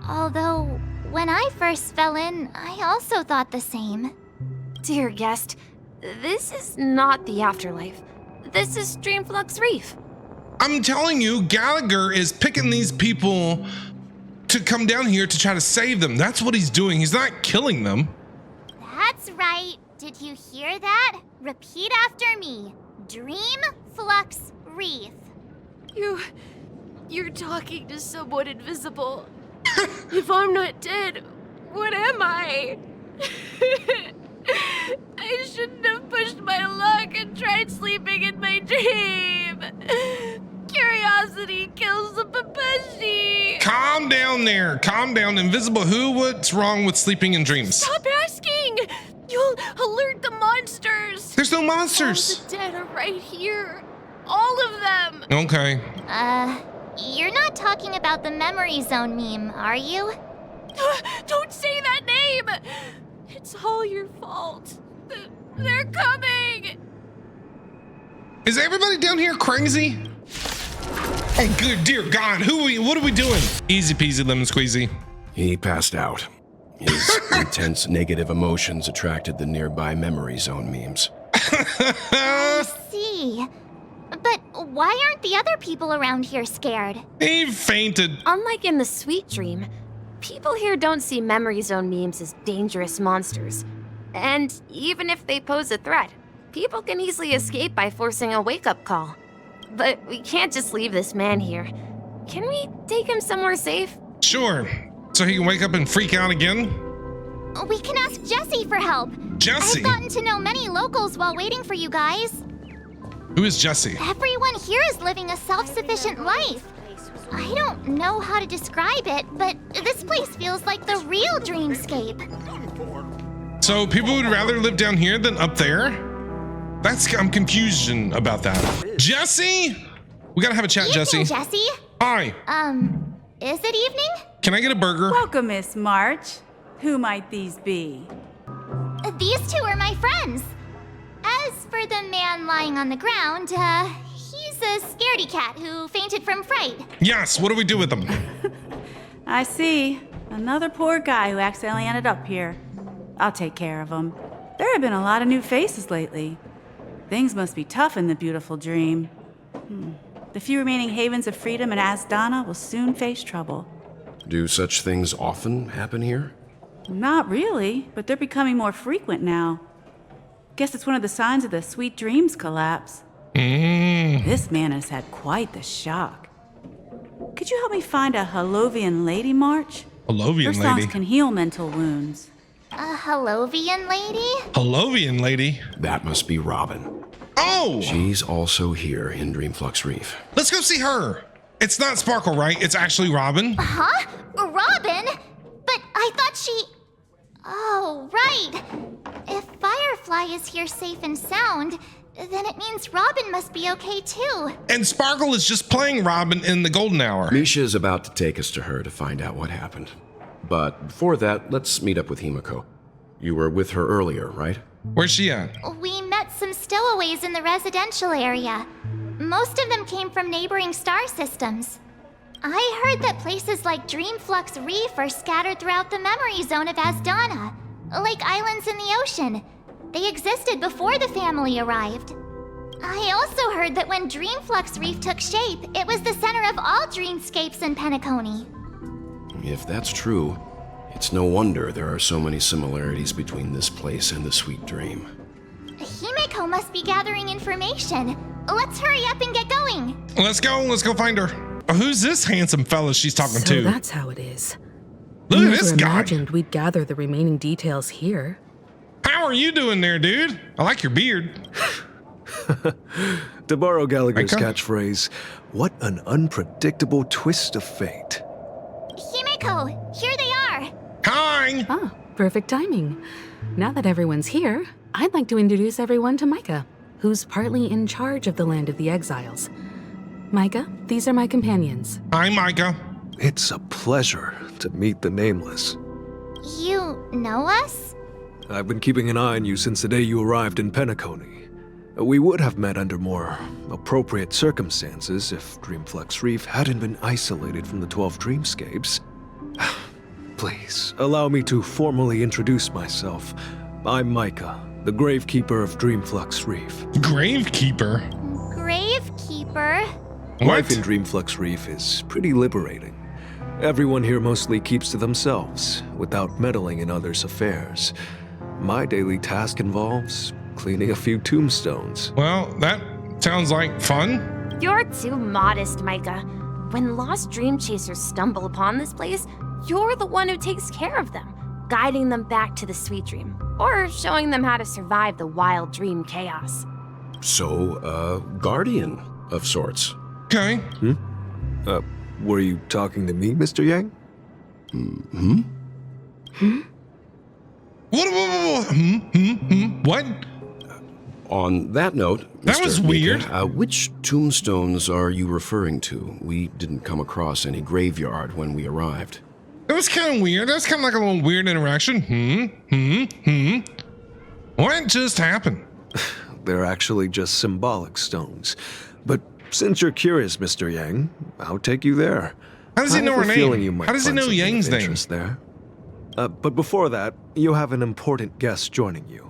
Speaker 8: Although, when I first fell in, I also thought the same.
Speaker 9: Dear guest, this is not the afterlife. This is Dreamflux Reef.
Speaker 1: I'm telling you, Gallagher is picking these people to come down here to try to save them. That's what he's doing. He's not killing them.
Speaker 8: That's right. Did you hear that? Repeat after me. Dreamflux Reef.
Speaker 9: You're talking to someone invisible. If I'm not dead, what am I? I shouldn't have pushed my luck and tried sleeping in my dream. Curiosity kills the Pepeshi.
Speaker 1: Calm down there. Calm down. Invisible who? What's wrong with sleeping in dreams?
Speaker 9: Stop asking. You'll alert the monsters.
Speaker 1: There's no monsters.
Speaker 9: All the dead are right here. All of them.
Speaker 1: Okay.
Speaker 8: You're not talking about the memory zone meme, are you?
Speaker 9: Don't say that name. It's all your fault. They're coming.
Speaker 1: Is everybody down here crazy? Oh, good dear God. What are we doing? Easy peasy lemon squeezy.
Speaker 15: He passed out. His intense negative emotions attracted the nearby memory zone memes.
Speaker 8: I see. But why aren't the other people around here scared?
Speaker 1: He fainted.
Speaker 9: Unlike in the Sweet Dream, people here don't see memory zone memes as dangerous monsters. And even if they pose a threat, people can easily escape by forcing a wake-up call. But we can't just leave this man here. Can we take him somewhere safe?
Speaker 1: Sure. So he can wake up and freak out again?
Speaker 8: We can ask Jesse for help.
Speaker 1: Jesse?
Speaker 8: I've gotten to know many locals while waiting for you guys.
Speaker 1: Who is Jesse?
Speaker 8: Everyone here is living a self-sufficient life. I don't know how to describe it, but this place feels like the real dreamscape.
Speaker 1: So people would rather live down here than up there? I'm confusion about that. Jesse? We gotta have a chat,
Speaker 8: Evening,
Speaker 1: Jesse.
Speaker 8: Jesse.
Speaker 1: Hi.
Speaker 8: Is it evening?
Speaker 1: Can I get a burger?
Speaker 18: Welcome, Miss March. Who might these be?
Speaker 8: These two are my friends. As
Speaker 18: for the man lying on the ground, he's a scaredy cat who fainted from fright.
Speaker 1: Yes, what do we do with him?
Speaker 19: I see. Another poor guy who accidentally ended up here. I'll take care of him. There have been a lot of new faces lately. Things must be tough in the beautiful dream. The few remaining havens of freedom in Asdana will soon face trouble.
Speaker 15: Do such things often happen here?
Speaker 19: Not really, but they're becoming more frequent now. Guess it's one of the signs of the Sweet Dreams collapse. This man has had quite the shock. Could you help me find a Halovian lady march?
Speaker 1: Halovian
Speaker 19: Her songs
Speaker 1: lady?
Speaker 19: can heal mental wounds.
Speaker 18: A Halovian lady?
Speaker 1: Halovian lady?
Speaker 15: That must be Robin.
Speaker 1: Oh!
Speaker 15: She's also here in Dreamflux Reef.
Speaker 1: Let's go see her. It's not Sparkle, right? It's actually Robin.
Speaker 18: Huh? Robin? But I thought she... Oh, right. If Firefly is here safe and sound, then it means Robin must be okay too.
Speaker 1: And Sparkle is just playing Robin in the golden hour.
Speaker 15: Misha is about to take us to her to find out what happened. But before that, let's meet up with Himiko. You were with her earlier, right?
Speaker 1: Where's she at?
Speaker 18: We met some stowaways in the residential area. Most of them came from neighboring star systems. I heard that places like Dreamflux Reef are scattered throughout the memory zone of Asdana, like islands in the ocean. They existed before the family arrived. I also heard that when Dreamflux Reef took shape, it was the center of all dreamscapes in Penacony.
Speaker 15: If that's true, it's no wonder there are so many similarities between this place and the Sweet Dream.
Speaker 18: Himiko must be gathering information. Let's hurry up and get going.
Speaker 1: Let's go find her. Who's this handsome fella she's talking
Speaker 20: So
Speaker 1: to?
Speaker 20: that's how it is.
Speaker 1: Look
Speaker 20: We
Speaker 1: at this
Speaker 20: never
Speaker 1: guy.
Speaker 20: imagined we'd gather the remaining details here.
Speaker 1: How are you doing there, dude? I like your beard.
Speaker 21: To borrow Gallagher's
Speaker 1: Micah?
Speaker 21: catchphrase, what an unpredictable twist of fate.
Speaker 18: Himiko, here they are.
Speaker 1: Hi.
Speaker 20: Ah, perfect timing. Now that everyone's here, I'd like to introduce everyone to Micah, who's partly in charge of the Land of the Exiles. Micah, these are my companions.
Speaker 1: Hi, Micah.
Speaker 21: It's a pleasure to meet the Nameless.
Speaker 18: You know us?
Speaker 21: I've been keeping an eye on you since the day you arrived in Penacony. We would have met under more appropriate circumstances if Dreamflux Reef hadn't been isolated from the 12 dreamscapes. Please, allow me to formally introduce myself. I'm Micah, the Gravekeeper of Dreamflux Reef.
Speaker 1: Gravekeeper?
Speaker 18: Gravekeeper?
Speaker 21: Life in Dreamflux Reef is pretty liberating. Everyone here mostly keeps to themselves, without meddling in others' affairs. My daily task involves cleaning a few tombstones.
Speaker 1: Well, that sounds like fun.
Speaker 9: You're too modest, Micah. When lost dream chasers stumble upon this place, you're the one who takes care of them, guiding them back to the sweet dream, or showing them how to survive the wild dream chaos.
Speaker 15: So, guardian of sorts.
Speaker 1: Okay.
Speaker 21: Were you talking to me, Mr. Yang?
Speaker 1: What?
Speaker 15: On that note,
Speaker 1: That
Speaker 15: Mr.
Speaker 1: was
Speaker 15: Mika,
Speaker 1: weird.
Speaker 15: Which tombstones are you referring to? We didn't come across any graveyard when we arrived.
Speaker 1: That was kind of weird. That was kind of like a little weird interaction. What just happened?
Speaker 21: They're actually just symbolic stones. But since you're curious, Mr. Yang, I'll take you there.
Speaker 1: How does he know
Speaker 21: I have
Speaker 1: her
Speaker 21: a feeling
Speaker 1: name?
Speaker 21: you might
Speaker 1: How does he
Speaker 21: find
Speaker 1: know
Speaker 21: something of
Speaker 1: Yang's name?
Speaker 21: interest there. But before that, you have an important guest joining you.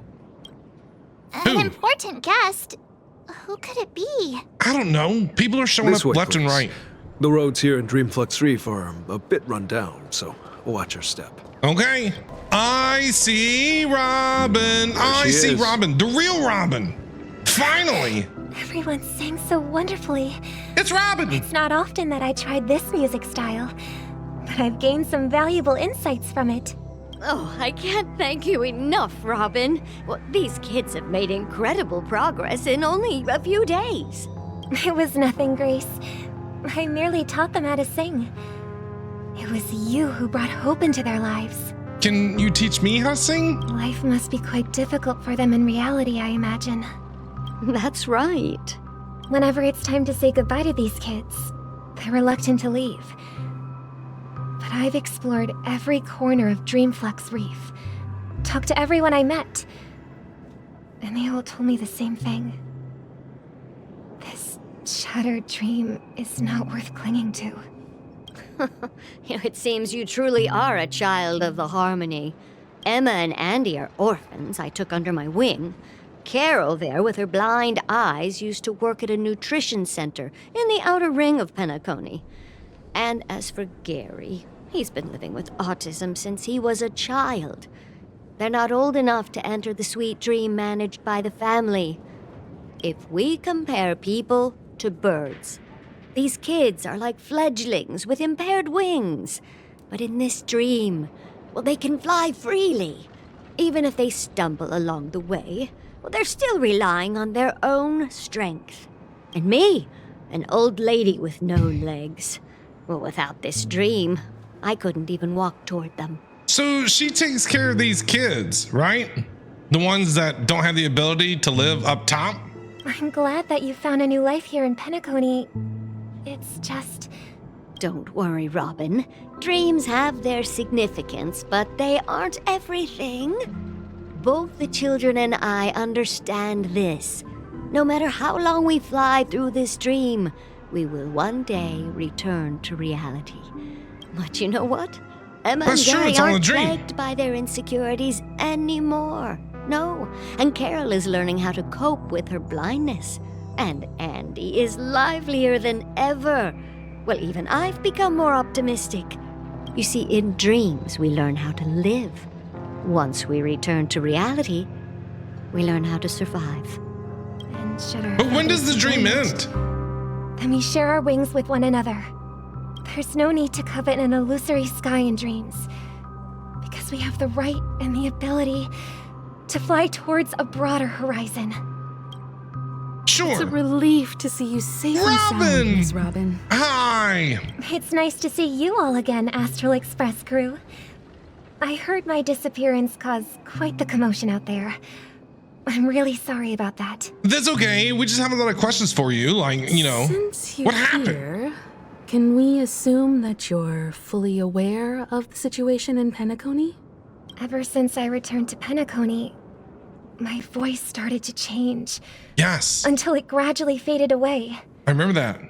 Speaker 18: An important guest? Who could it be?
Speaker 1: I don't know. People are showing
Speaker 21: This
Speaker 1: up
Speaker 21: way,
Speaker 1: left and
Speaker 21: please.
Speaker 1: right.
Speaker 21: The roads here in Dreamflux Reef are a bit run down, so watch your step.
Speaker 1: Okay. I see Robin. I
Speaker 21: she
Speaker 1: see
Speaker 21: is.
Speaker 1: Robin. The real Robin. Finally.
Speaker 8: Everyone sang so wonderfully.
Speaker 1: It's Robin.
Speaker 8: It's not often that I tried this music style, but I've gained some valuable insights from it.
Speaker 9: Oh, I can't thank you enough, Robin. Well, these kids have made incredible progress in only a few days.
Speaker 8: It was nothing, Grace. I merely taught them how to sing. It was you who brought hope into their lives.
Speaker 1: Can you teach me how to sing?
Speaker 8: Life must be quite difficult for them in reality, I imagine.
Speaker 9: That's right.
Speaker 8: Whenever it's time to say goodbye to these kids, they're reluctant to leave. But I've explored every corner of Dreamflux Reef, talked to everyone I met. and they all told me the same thing. This shattered dream is not worth clinging to.
Speaker 2: It seems you truly are a child of the Harmony. Emma and Andy are orphans I took under my wing. Carol there, with her blind eyes, used to work at a nutrition center in the outer ring of Penacony. And as for Gary, he's been living with autism since he was a child. They're not old enough to enter the sweet dream managed by the family. If we compare people to birds, these kids are like fledglings with impaired wings. But in this dream, well, they can fly freely. Even if they stumble along the way, well, they're still relying on their own strength. And me, an old lady with no legs. Well, without this dream, I couldn't even walk toward them.
Speaker 1: So she takes care of these kids, right? The ones that don't have the ability to live up top?
Speaker 8: I'm glad that you found a new life here in Penacony. It's just...
Speaker 2: Don't worry, Robin. Dreams have their significance, but they aren't everything. Both the children and I understand this. No matter how long we fly through this dream, we will one day return to reality. But you know what? Emma and Gary aren't plagued by their insecurities anymore. No, and Carol is learning how to cope with her blindness. And Andy is livelier than ever. Well, even I've become more optimistic. You see, in dreams, we learn how to live. Once we return to reality, we learn how to survive.
Speaker 8: And should our
Speaker 1: But when does the dream end?
Speaker 8: Then we share our wings with one another. There's no need to covet an illusory sky in dreams, because we have the right and the ability to fly towards a broader horizon.
Speaker 1: Sure.
Speaker 20: It's a relief to see you safe and sound, Miss Robin.
Speaker 1: Hi.
Speaker 8: It's nice to see you all again, Astral Express crew. I heard my disappearance caused quite the commotion out there. I'm really sorry about that.
Speaker 1: That's okay. We just have a lot of questions for you, like, you know,
Speaker 20: Since you're
Speaker 1: what happened?
Speaker 20: here, can we assume that you're fully aware of the situation in Penacony?
Speaker 8: Ever since I returned to Penacony, my voice started to change.
Speaker 1: Yes.
Speaker 8: Until it gradually faded away.
Speaker 1: I remember that.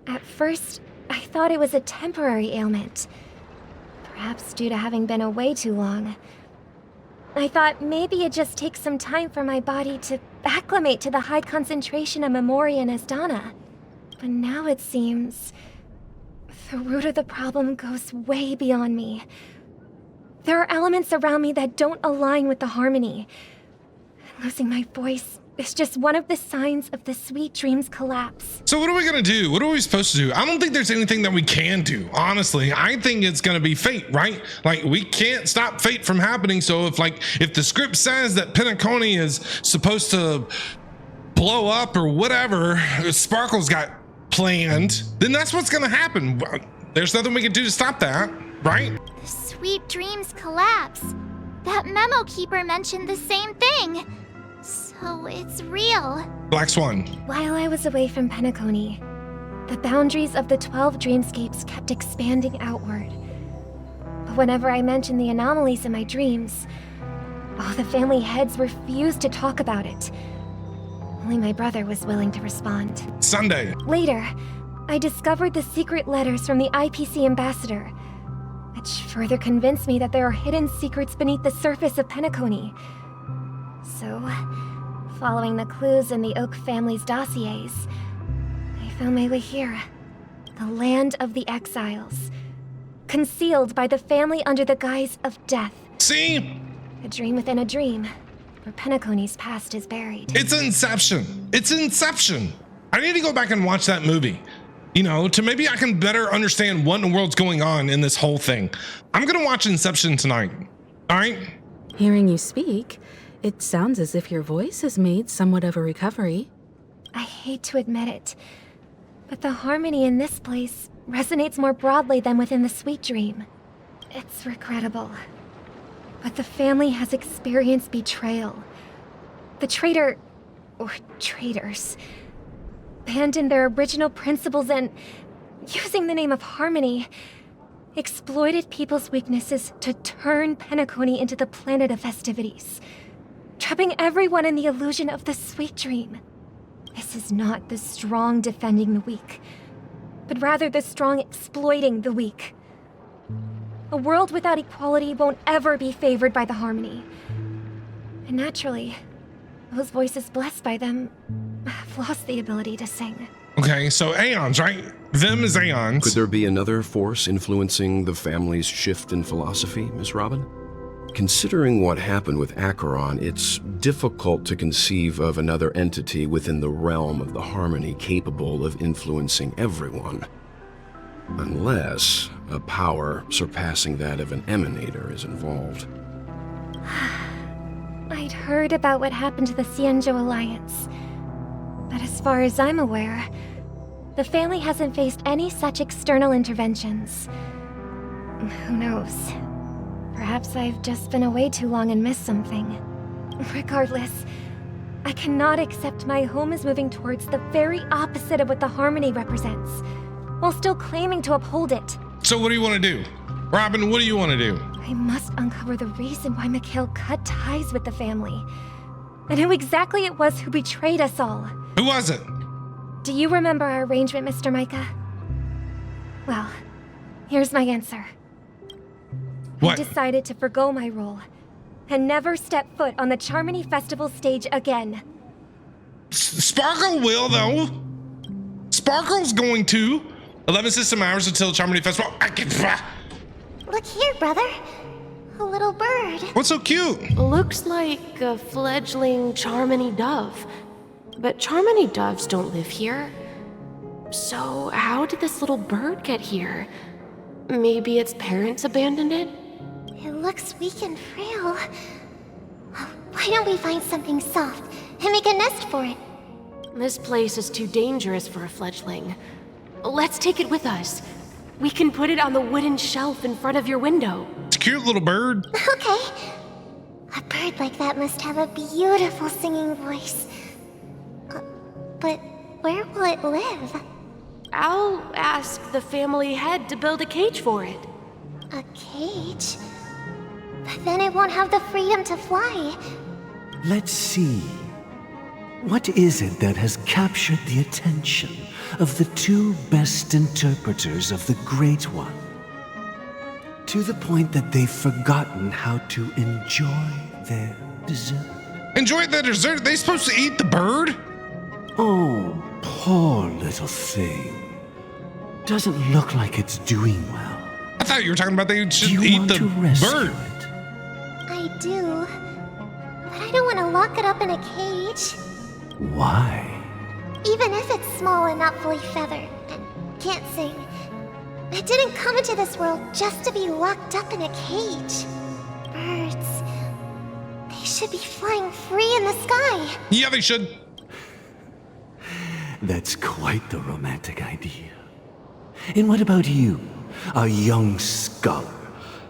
Speaker 8: At first, I thought it was a temporary ailment. Perhaps due to having been away too long. I thought maybe it just takes some time for my body to acclimate to the high concentration of Memoria and Asdana. But now it seems the root of the problem goes way beyond me. There are elements around me that don't align with the harmony. Losing my voice is just one of the signs of the sweet dream's collapse.
Speaker 1: So what are we gonna do? What are we supposed to do? I don't think there's anything that we can do, honestly. I think it's gonna be fate, right? Like, we can't stop fate from happening. So if the script says that Penacony is supposed to blow up or whatever Sparkle's got planned, then that's what's gonna happen. There's nothing we can do to stop that, right?
Speaker 18: The sweet dreams collapse. That memo keeper mentioned the same thing. So it's real.
Speaker 1: Black Swan.
Speaker 8: While I was away from Penacony, the boundaries of the 12 dreamscapes kept expanding outward. But whenever I mentioned the anomalies in my dreams, all the family heads refused to talk about it. Only my brother was willing to respond.
Speaker 1: Sunday.
Speaker 8: Later, I discovered the secret letters from the IPC ambassador, which further convinced me that there are hidden secrets beneath the surface of Penacony. So, following the clues in the Oak family's dossiers, I found my way here. The land of the exiles. Concealed by the family under the guise of death.
Speaker 1: See?
Speaker 8: A dream within a dream, where Penacony's past is buried.
Speaker 1: It's Inception. It's Inception. I need to go back and watch that movie. You know, to maybe I can better understand what in the world's going on in this whole thing. I'm gonna watch Inception tonight. All right?
Speaker 20: Hearing you speak, it sounds as if your voice has made somewhat of a recovery.
Speaker 8: I hate to admit it, but the harmony in this place resonates more broadly than within the sweet dream. It's regrettable, but the family has experienced betrayal. The traitor, or traitors, abandoned their original principles and, using the name of harmony, exploited people's weaknesses to turn Penacony into the planet of festivities. trapping everyone in the illusion of the sweet dream. This is not the strong defending the weak, but rather the strong exploiting the weak. A world without equality won't ever be favored by the Harmony. And naturally, those voices blessed by them have lost the ability to sing.
Speaker 1: Okay, so Aeons, right? Them is Aeons.
Speaker 15: Could there be another force influencing the family's shift in philosophy, Miss Robin? Considering what happened with Acheron, it's difficult to conceive of another entity within the realm of the Harmony capable of influencing everyone. Unless a power surpassing that of an emanator is involved.
Speaker 8: I'd heard about what happened to the Xianzhou Alliance, but as far as I'm aware, the family hasn't faced any such external interventions. Who knows? Perhaps I've just been away too long and missed something. Regardless, I cannot accept my home is moving towards the very opposite of what the Harmony represents, while still claiming to uphold it.
Speaker 1: So what do you want to do? Robin, what do you want to do?
Speaker 8: I must uncover the reason why Mikhail cut ties with the family, and who exactly it was who betrayed us all.
Speaker 1: Who was it?
Speaker 8: Do you remember our arrangement, Mr. Micah? Well, here's my answer.
Speaker 1: What?
Speaker 8: I decided to forgo my role and never step foot on the Charmony Festival stage again.
Speaker 1: Sparkle will, though. Sparkle's going to. 11 system hours until Charmony Festival.
Speaker 18: Look here, brother. A little bird.
Speaker 1: What's so cute?
Speaker 9: Looks like a fledgling Charmony dove. But Charmony doves don't live here. So how did this little bird get here? Maybe its parents abandoned it?
Speaker 18: It looks weak and frail. Why don't we find something soft and make a nest for it?
Speaker 9: This place is too dangerous for a fledgling. Let's take it with us. We can put it on the wooden shelf in front of your window.
Speaker 1: It's a cute little bird.
Speaker 18: Okay. A bird like that must have a beautiful singing voice. But where will it live?
Speaker 9: I'll ask the family head to build a cage for it.
Speaker 18: A cage? But then it won't have the freedom to fly.
Speaker 7: Let's see. What is it that has captured the attention of the two best interpreters of the Great One? To the point that they've forgotten how to enjoy their dessert.
Speaker 1: Enjoy the dessert? They supposed to eat the bird?
Speaker 7: Oh, poor little thing. Doesn't look like it's doing well.
Speaker 1: I thought you were talking about they should eat the bird.
Speaker 18: I do. But I don't want to lock it up in a cage.
Speaker 7: Why?
Speaker 18: Even if it's small and not fully feathered and can't sing. It didn't come into this world just to be locked up in a cage. Birds. They should be flying free in the sky.
Speaker 1: Yeah, they should.
Speaker 7: That's quite the romantic idea. And what about you, a young scholar?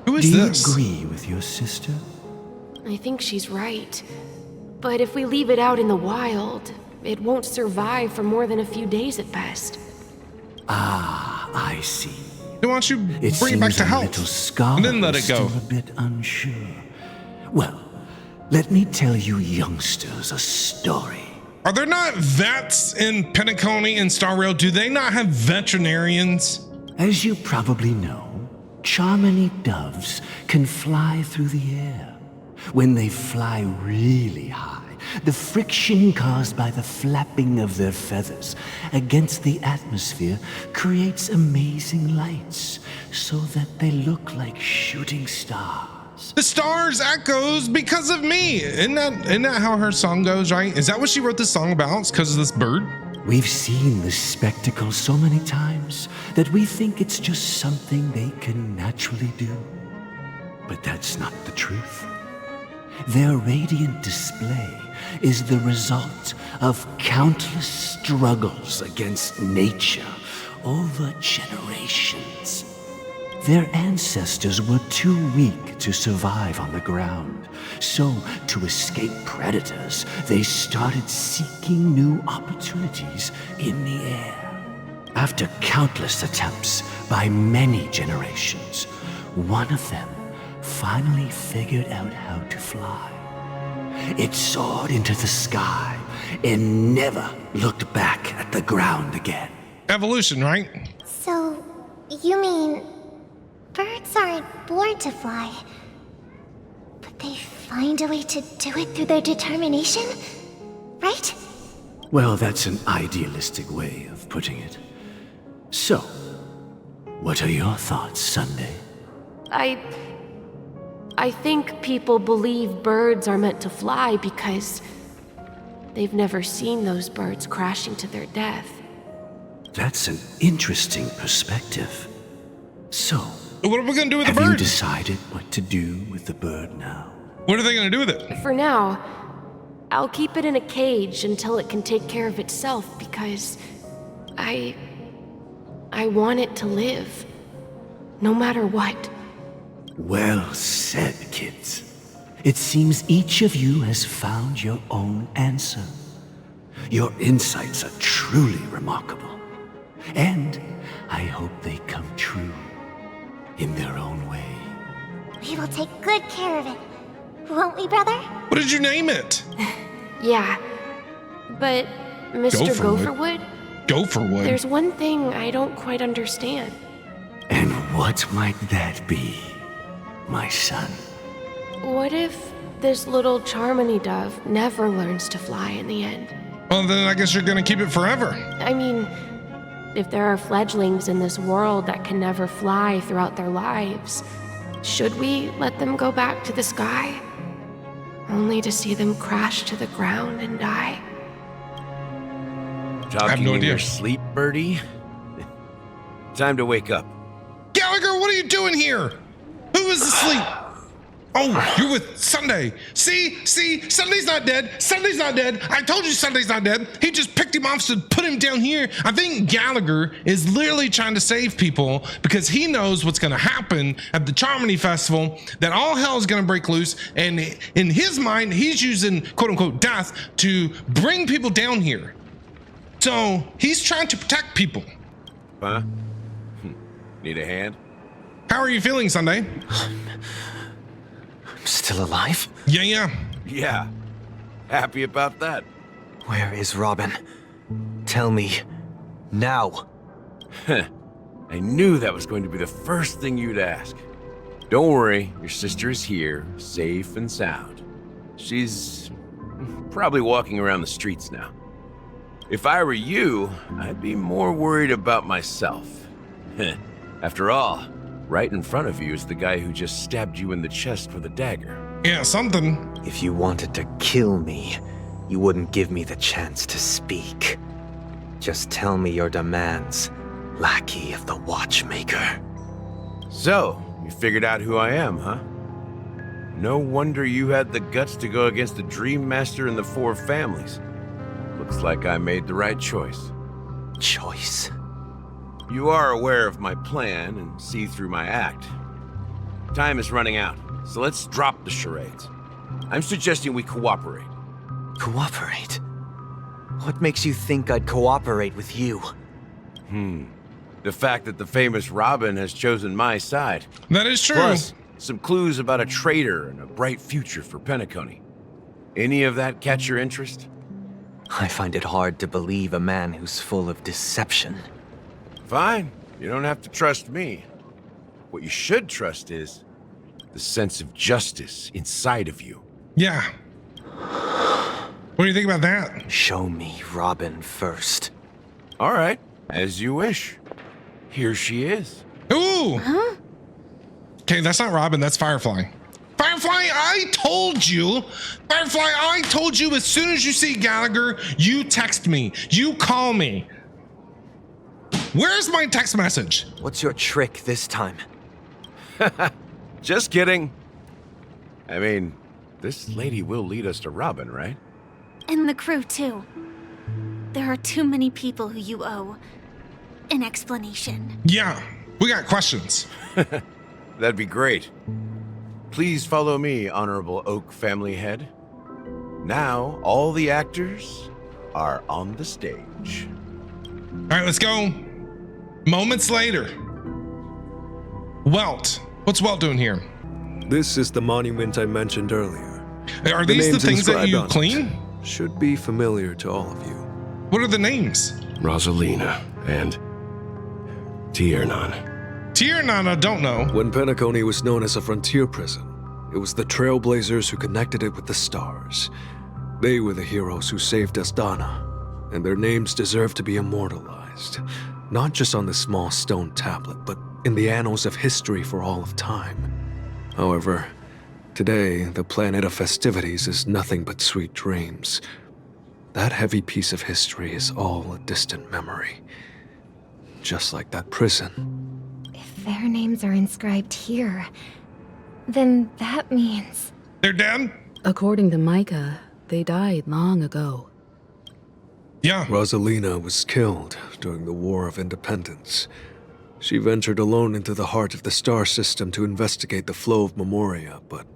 Speaker 1: Who is this?
Speaker 7: Do you agree with your sister?
Speaker 9: I think she's right. But if we leave it out in the wild, it won't survive for more than a few days at best.
Speaker 7: Ah, I see.
Speaker 1: Then why don't you
Speaker 7: It
Speaker 1: bring it back
Speaker 7: seems
Speaker 1: to
Speaker 7: a
Speaker 1: health
Speaker 7: little scholar
Speaker 1: and then let
Speaker 7: is
Speaker 1: it go?
Speaker 7: still a bit unsure. Well, let me tell you youngsters a story.
Speaker 1: Are there not vets in Penacony and Star Rail? Do they not have veterinarians?
Speaker 7: As you probably know, Charmony doves can fly through the air. When they fly really high, the friction caused by the flapping of their feathers against the atmosphere creates amazing lights, so that they look like shooting stars.
Speaker 1: The stars echoes because of me. Isn't that how her song goes, right? Is that what she wrote this song about? It's because of this bird?
Speaker 7: We've seen this spectacle so many times that we think it's just something they can naturally do. But that's not the truth. Their radiant display is the result of countless struggles against nature over generations. Their ancestors were too weak to survive on the ground, so to escape predators, they started seeking new opportunities in the air. After countless attempts by many generations, one of them finally figured out how to fly. It soared into the sky and never looked back at the ground again.
Speaker 1: Evolution, right?
Speaker 8: So, you mean birds aren't born to fly, but they find a way to do it through their determination, right?
Speaker 7: Well, that's an idealistic way of putting it. So, what are your thoughts, Sunday?
Speaker 9: I think people believe birds are meant to fly because they've never seen those birds crashing to their death.
Speaker 7: That's an interesting perspective. So,
Speaker 1: what are we gonna do with the bird?
Speaker 7: Have you decided what to do with the bird now?
Speaker 1: What are they gonna do with it?
Speaker 9: For now, I'll keep it in a cage until it can take care of itself because I want it to live, no matter what.
Speaker 7: Well said, kids. It seems each of you has found your own answer. Your insights are truly remarkable. And I hope they come true in their own way.
Speaker 8: We will take good care of it, won't we, brother?
Speaker 1: What did you name it?
Speaker 9: Yeah, but Mr. Gopherwood?
Speaker 1: Gopherwood?
Speaker 9: There's one thing I don't quite understand.
Speaker 7: And what might that be, my son?
Speaker 9: What if this little Charmony dove never learns to fly in the end?
Speaker 1: Well, then I guess you're gonna keep it forever.
Speaker 9: I mean, if there are fledglings in this world that can never fly throughout their lives, should we let them go back to the sky? Only to see them crash to the ground and die?
Speaker 5: Talking
Speaker 1: I have no
Speaker 5: in
Speaker 1: idea.
Speaker 5: your sleep, birdie? Time to wake up.
Speaker 1: Gallagher, what are you doing here? Who is asleep? Oh, you're with Sunday. See, Sunday's not dead. Sunday's not dead. I told you Sunday's not dead. He just picked him off to put him down here. I think Gallagher is literally trying to save people because he knows what's going to happen at the Charmony Festival, that all hell is going to break loose. And in his mind, he's using quote unquote death to bring people down here. So he's trying to protect people.
Speaker 5: Huh? Need a hand?
Speaker 1: How are you feeling, Sunday?
Speaker 16: Still alive?
Speaker 1: Yeah.
Speaker 5: Yeah. Happy about that.
Speaker 16: Where is Robin? Tell me. Now.
Speaker 5: I knew that was going to be the first thing you'd ask. Don't worry, your sister is here, safe and sound. She's probably walking around the streets now. If I were you, I'd be more worried about myself. After all, right in front of you is the guy who just stabbed you in the chest with a dagger.
Speaker 1: Yeah, something.
Speaker 16: If you wanted to kill me, you wouldn't give me the chance to speak. Just tell me your demands, lackey of the Watchmaker.
Speaker 5: So, you figured out who I am, huh? No wonder you had the guts to go against the Dream Master and the Four Families. Looks like I made the right choice.
Speaker 16: Choice?
Speaker 5: You are aware of my plan and see through my act. Time is running out, so let's drop the charades. I'm suggesting we cooperate.
Speaker 16: Cooperate? What makes you think I'd cooperate with you?
Speaker 5: The fact that the famous Robin has chosen my side.
Speaker 1: That is true.
Speaker 5: Plus, some clues about a traitor and a bright future for Penacony. Any of that catch your interest?
Speaker 16: I find it hard to believe a man who's full of deception.
Speaker 5: Fine. You don't have to trust me. What you should trust is the sense of justice inside of you.
Speaker 1: Yeah. What do you think about that?
Speaker 16: Show me Robin first.
Speaker 5: All right. As you wish. Here she is.
Speaker 1: Ooh! Huh? Okay, that's not Robin, that's Firefly. Firefly, I told you! Firefly, I told you as soon as you see Gallagher, you text me. You call me. Where's my text message?
Speaker 16: What's your trick this time?
Speaker 5: Just kidding. I mean, this lady will lead us to Robin, right?
Speaker 3: And the crew, too. There are too many people who you owe an explanation.
Speaker 1: Yeah, we got questions.
Speaker 5: That'd be great. Please follow me, Honorable Oak Family Head. Now, all the actors are on the stage.
Speaker 1: All right, let's go. Moments later. Welt. What's Welt doing here?
Speaker 21: This is the monument I mentioned earlier.
Speaker 1: Are these the
Speaker 21: names
Speaker 1: things that
Speaker 21: inscribed
Speaker 1: you
Speaker 21: on it
Speaker 1: clean?
Speaker 21: should be familiar to all of you.
Speaker 1: What are the names?
Speaker 15: Rosalina and Tiernan.
Speaker 1: Tiernan, I don't know.
Speaker 21: When Penacony was known as a frontier prison, it was the Trailblazers who connected it with the stars. They were the heroes who saved Asdana, and their names deserve to be immortalized, not just on this small stone tablet, but in the annals of history for all of time. However, today, the planet of festivities is nothing but sweet dreams. That heavy piece of history is all a distant memory. Just like that prison.
Speaker 8: If their names are inscribed here, then that means...
Speaker 1: They're dead?
Speaker 20: According to Micah, they died long ago.
Speaker 1: Yeah.
Speaker 21: Rosalina was killed during the War of Independence. She ventured alone into the heart of the star system to investigate the flow of Memoria, but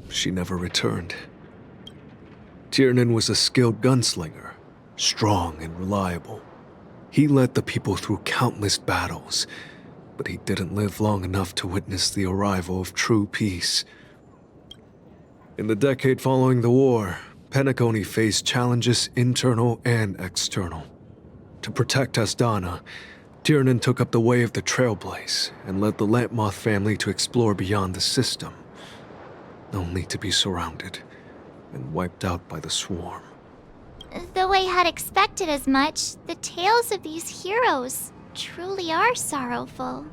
Speaker 21: she never returned. Tiernan was a skilled gunslinger, strong and reliable. He led the people through countless battles, but he didn't live long enough to witness the arrival of true peace. In the decade following the war, Penacony faced challenges internal and external. To protect Asdana, Tiernan took up the way of the Trailblaze and led the Lampmoth family to explore beyond the system, only to be surrounded and wiped out by the swarm.
Speaker 18: Though I had expected as much, the tales of these heroes truly are sorrowful.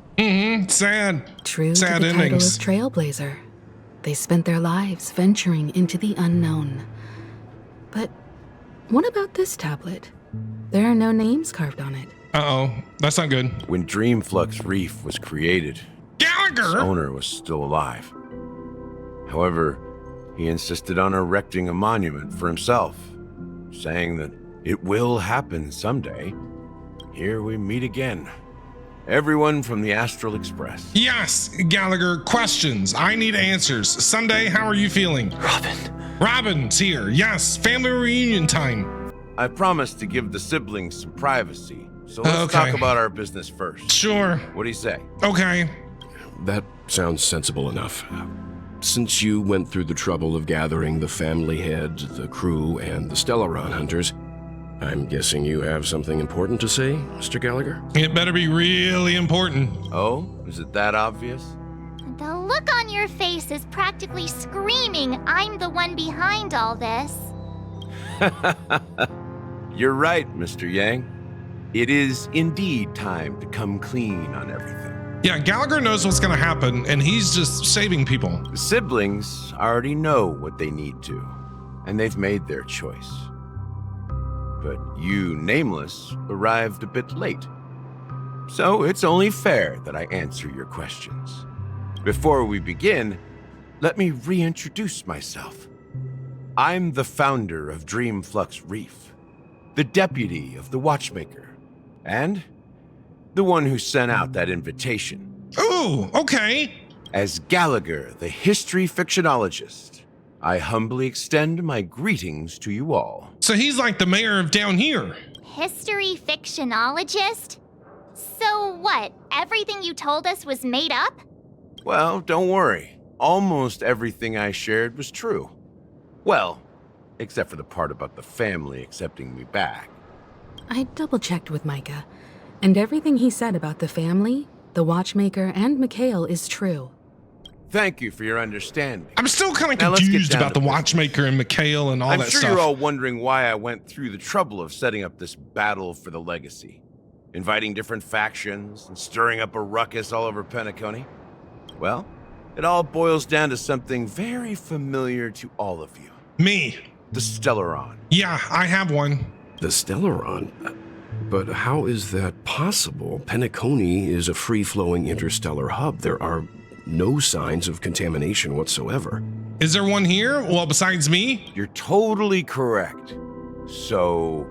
Speaker 1: Sad.
Speaker 20: True
Speaker 1: sad
Speaker 20: to the
Speaker 1: endings.
Speaker 20: title of Trailblazer. They spent their lives venturing into the unknown. But what about this tablet? There are no names carved on it.
Speaker 1: Uh-oh, that's not good.
Speaker 5: When Dreamflux Reef was created,
Speaker 1: Gallagher!
Speaker 5: its owner was still alive. However, he insisted on erecting a monument for himself, saying that it will happen someday. Here we meet again. Everyone from the Astral Express.
Speaker 1: Yes, Gallagher, questions. I need answers. Sunday, how are you feeling? Robin's here. Yes, family reunion time.
Speaker 5: I promised to give the siblings some privacy, so let's talk about our business first.
Speaker 1: Sure.
Speaker 5: What do you say?
Speaker 1: Okay.
Speaker 15: That sounds sensible enough. Since you went through the trouble of gathering the family head, the crew, and the Stellaron hunters, I'm guessing you have something important to say, Mr. Gallagher?
Speaker 1: It better be really important.
Speaker 5: Oh, is it that obvious?
Speaker 18: The look on your face is practically screaming, I'm the one behind all this.
Speaker 5: You're right, Mr. Yang. It is indeed time to come clean on everything.
Speaker 1: Yeah, Gallagher knows what's gonna happen, and he's just saving people.
Speaker 5: The siblings already know what they need to, and they've made their choice. But you, Nameless, arrived a bit late. So it's only fair that I answer your questions. Before we begin, let me reintroduce myself. I'm the founder of Dreamflux Reef, the deputy of the Watchmaker, and the one who sent out that invitation.
Speaker 1: Ooh, okay.
Speaker 5: As Gallagher, the history fictionologist, I humbly extend my greetings to you all.
Speaker 1: So he's like the mayor of down here.
Speaker 18: History fictionologist? So what, everything you told us was made up?
Speaker 5: Well, don't worry. Almost everything I shared was true. Well, except for the part about the family accepting me back.
Speaker 20: I double-checked with Micah, and everything he said about the family, the Watchmaker, and Mikhail is true.
Speaker 5: Thank you for your understanding.
Speaker 1: I'm still kind of
Speaker 5: Now let's get
Speaker 1: confused
Speaker 5: down
Speaker 1: about
Speaker 5: to
Speaker 1: the Watchmaker and Mikhail and all
Speaker 5: I'm
Speaker 1: that
Speaker 5: sure
Speaker 1: stuff.
Speaker 5: you're all wondering why I went through the trouble of setting up this battle for the legacy, inviting different factions and stirring up a ruckus all over Penacony. Well, it all boils down to something very familiar to all of you.
Speaker 1: Me.
Speaker 5: The Stellaron.
Speaker 1: Yeah, I have one.
Speaker 15: The Stellaron? But how is that possible? Penacony is a free-flowing interstellar hub. There are no signs of contamination whatsoever.
Speaker 1: Is there one here? Well, besides me?
Speaker 5: You're totally correct. So,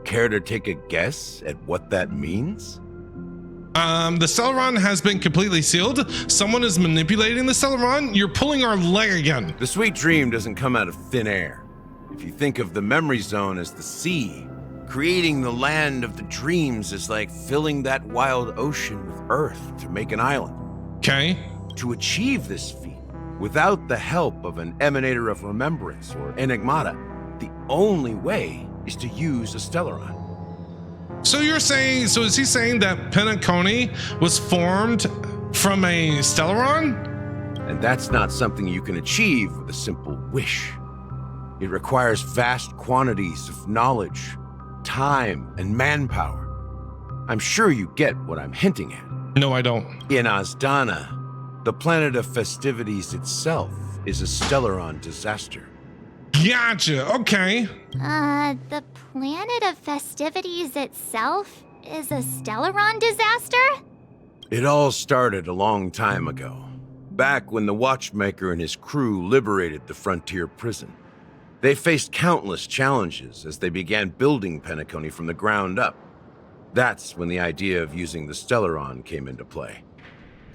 Speaker 5: care to take a guess at what that means?
Speaker 1: The Stellaron has been completely sealed. Someone is manipulating the Stellaron. You're pulling our leg again.
Speaker 5: The sweet dream doesn't come out of thin air. If you think of the memory zone as the sea, creating the land of the dreams is like filling that wild ocean with earth to make an island.
Speaker 1: Okay.
Speaker 5: To achieve this feat, Without the help of an Emanator of Remembrance or Enigmata, the only way is to use a Stellaron.
Speaker 1: So you're saying, so is he saying that Penacony was formed from a Stellaron?
Speaker 5: And that's not something you can achieve with a simple wish. It requires vast quantities of knowledge, time, and manpower. I'm sure you get what I'm hinting at.
Speaker 1: No, I don't.
Speaker 5: In Azdana, the planet of festivities itself is a Stellaron disaster.
Speaker 1: Gotcha, okay.
Speaker 18: The planet of festivities itself is a Stellaron disaster?
Speaker 5: It all started a long time ago, back when the Watchmaker and his crew liberated the frontier prison. They faced countless challenges as they began building Penacony from the ground up. That's when the idea of using the Stellaron came into play.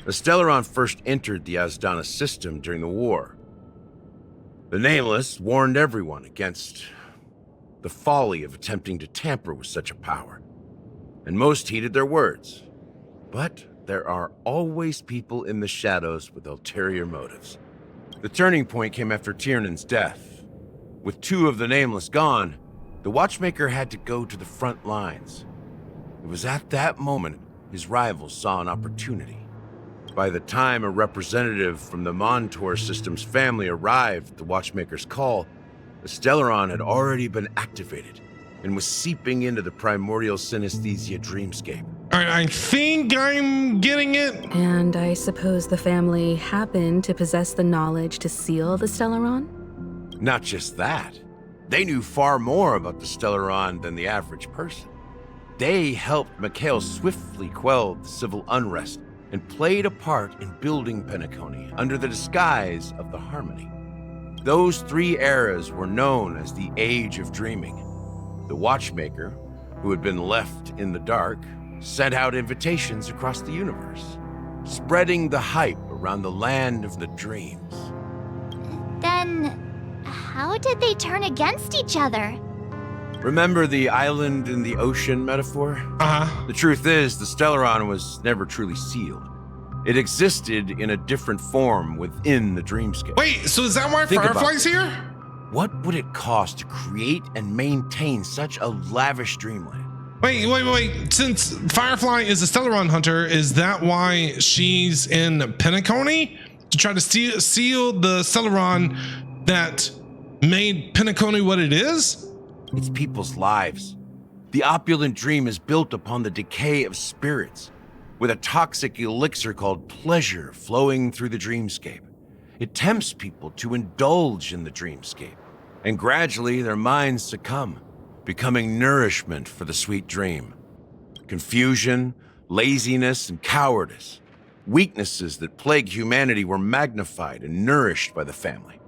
Speaker 5: The Stellaron first entered the Azdana system during the war. The Nameless warned everyone against the folly of attempting to tamper with such a power, and most heeded their words. But there are always people in the shadows with ulterior motives. The turning point came after Tiernan's death. With 2 of the Nameless gone, the Watchmaker had to go to the front lines. It was at that moment his rivals saw an opportunity. By the time a representative from the Montour Systems family arrived at the Watchmaker's call, the Stellaron had already been activated and was seeping into the primordial synesthesia dreamscape.
Speaker 1: All right, I think I'm getting it.
Speaker 20: And I suppose the family happened to possess the knowledge to seal the Stellaron?
Speaker 5: Not just that. They knew far more about the Stellaron than the average person. They helped Mikhail swiftly quell the civil unrest and played a part in building Penacony under the disguise of the Harmony. Those 3 eras were known as the Age of Dreaming. The Watchmaker, who had been left in the dark, sent out invitations across the universe, spreading the hype around the land of the dreams.
Speaker 18: Then, how did they turn against each other?
Speaker 5: Remember the island in the ocean metaphor?
Speaker 1: Uh-huh.
Speaker 5: The truth is, the Stellaron was never truly sealed. It existed in a different form within the dreamscape.
Speaker 1: Wait, so is that why
Speaker 5: Think
Speaker 1: Firefly's here?
Speaker 5: What would it cost to create and maintain such a lavish dreamland?
Speaker 1: Wait. Since Firefly is a Stellaron hunter, is that why she's in Penacony? To try to seal the Stellaron that made Penacony what it is?
Speaker 5: It's people's lives. The opulent dream is built upon the decay of spirits, with a toxic elixir called pleasure flowing through the dreamscape. It tempts people to indulge in the dreamscape, and gradually their minds succumb, becoming nourishment for the sweet dream. Confusion, laziness, and cowardice, weaknesses that plague humanity, were magnified and nourished by the family.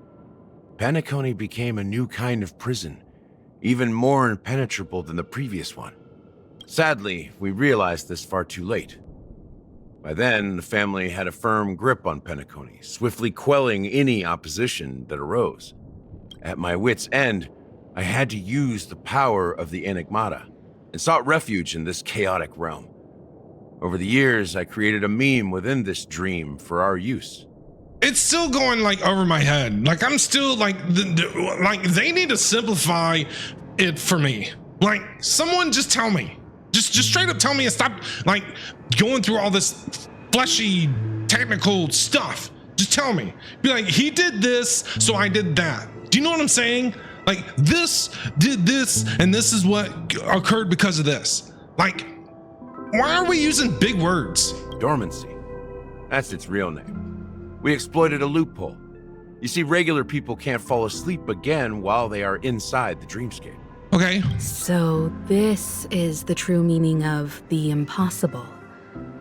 Speaker 5: Penacony became a new kind of prison, even more impenetrable than the previous one. Sadly, we realized this far too late. By then, the family had a firm grip on Penacony, swiftly quelling any opposition that arose. At my wit's end, I had to use the power of the Enigmata, and sought refuge in this chaotic realm. Over the years, I created a meme within this dream for our use.
Speaker 1: It's still going like over my head. Like I'm still like, like they need to simplify it for me. Like someone just tell me, just straight up tell me and stop like going through all this fleshy technical stuff. Just tell me. Be like, he did this, so I did that. Do you know what I'm saying? Like this did this, and this is what occurred because of this. Like, why are we using big words?
Speaker 5: Dormancy. That's its real name. We exploited a loophole. You see, regular people can't fall asleep again while they are inside the dreamscape.
Speaker 1: Okay.
Speaker 20: So this is the true meaning of the impossible.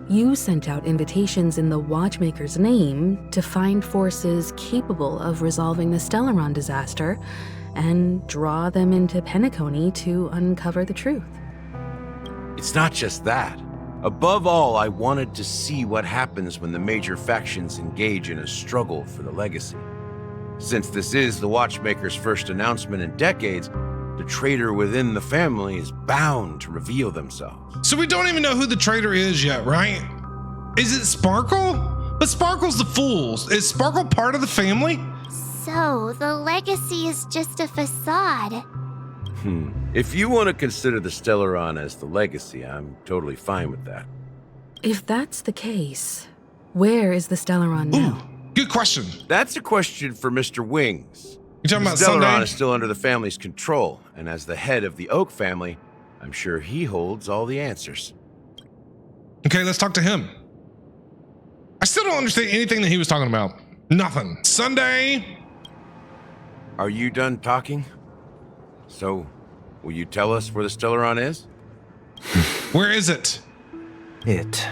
Speaker 20: You sent out invitations in the Watchmaker's name to find forces capable of resolving the Stellaron disaster and draw them into Penacony to uncover the truth.
Speaker 5: It's not just that. Above all, I wanted to see what happens when the major factions engage in a struggle for the legacy. Since this is the Watchmaker's first announcement in decades, the traitor within the family is bound to reveal themselves.
Speaker 1: So we don't even know who the traitor is yet, right? Is it Sparkle? But Sparkle's the fool. Is Sparkle part of the family?
Speaker 18: So, the legacy is just a facade.
Speaker 5: If you want to consider the Stellaron as the legacy, I'm totally fine with that.
Speaker 20: If that's the case, where is the Stellaron now?
Speaker 1: Good question.
Speaker 5: That's a question for Mr. Wings.
Speaker 1: You talking about
Speaker 5: The Stellaron
Speaker 1: Sunday?
Speaker 5: is still under the family's control, and as the head of the Oak family, I'm sure he holds all the answers.
Speaker 1: Okay, let's talk to him. I still don't understand anything that he was talking about. Nothing. Sunday.
Speaker 5: Are you done talking? So, will you tell us where the Stellaron is?
Speaker 1: Where is it?
Speaker 16: It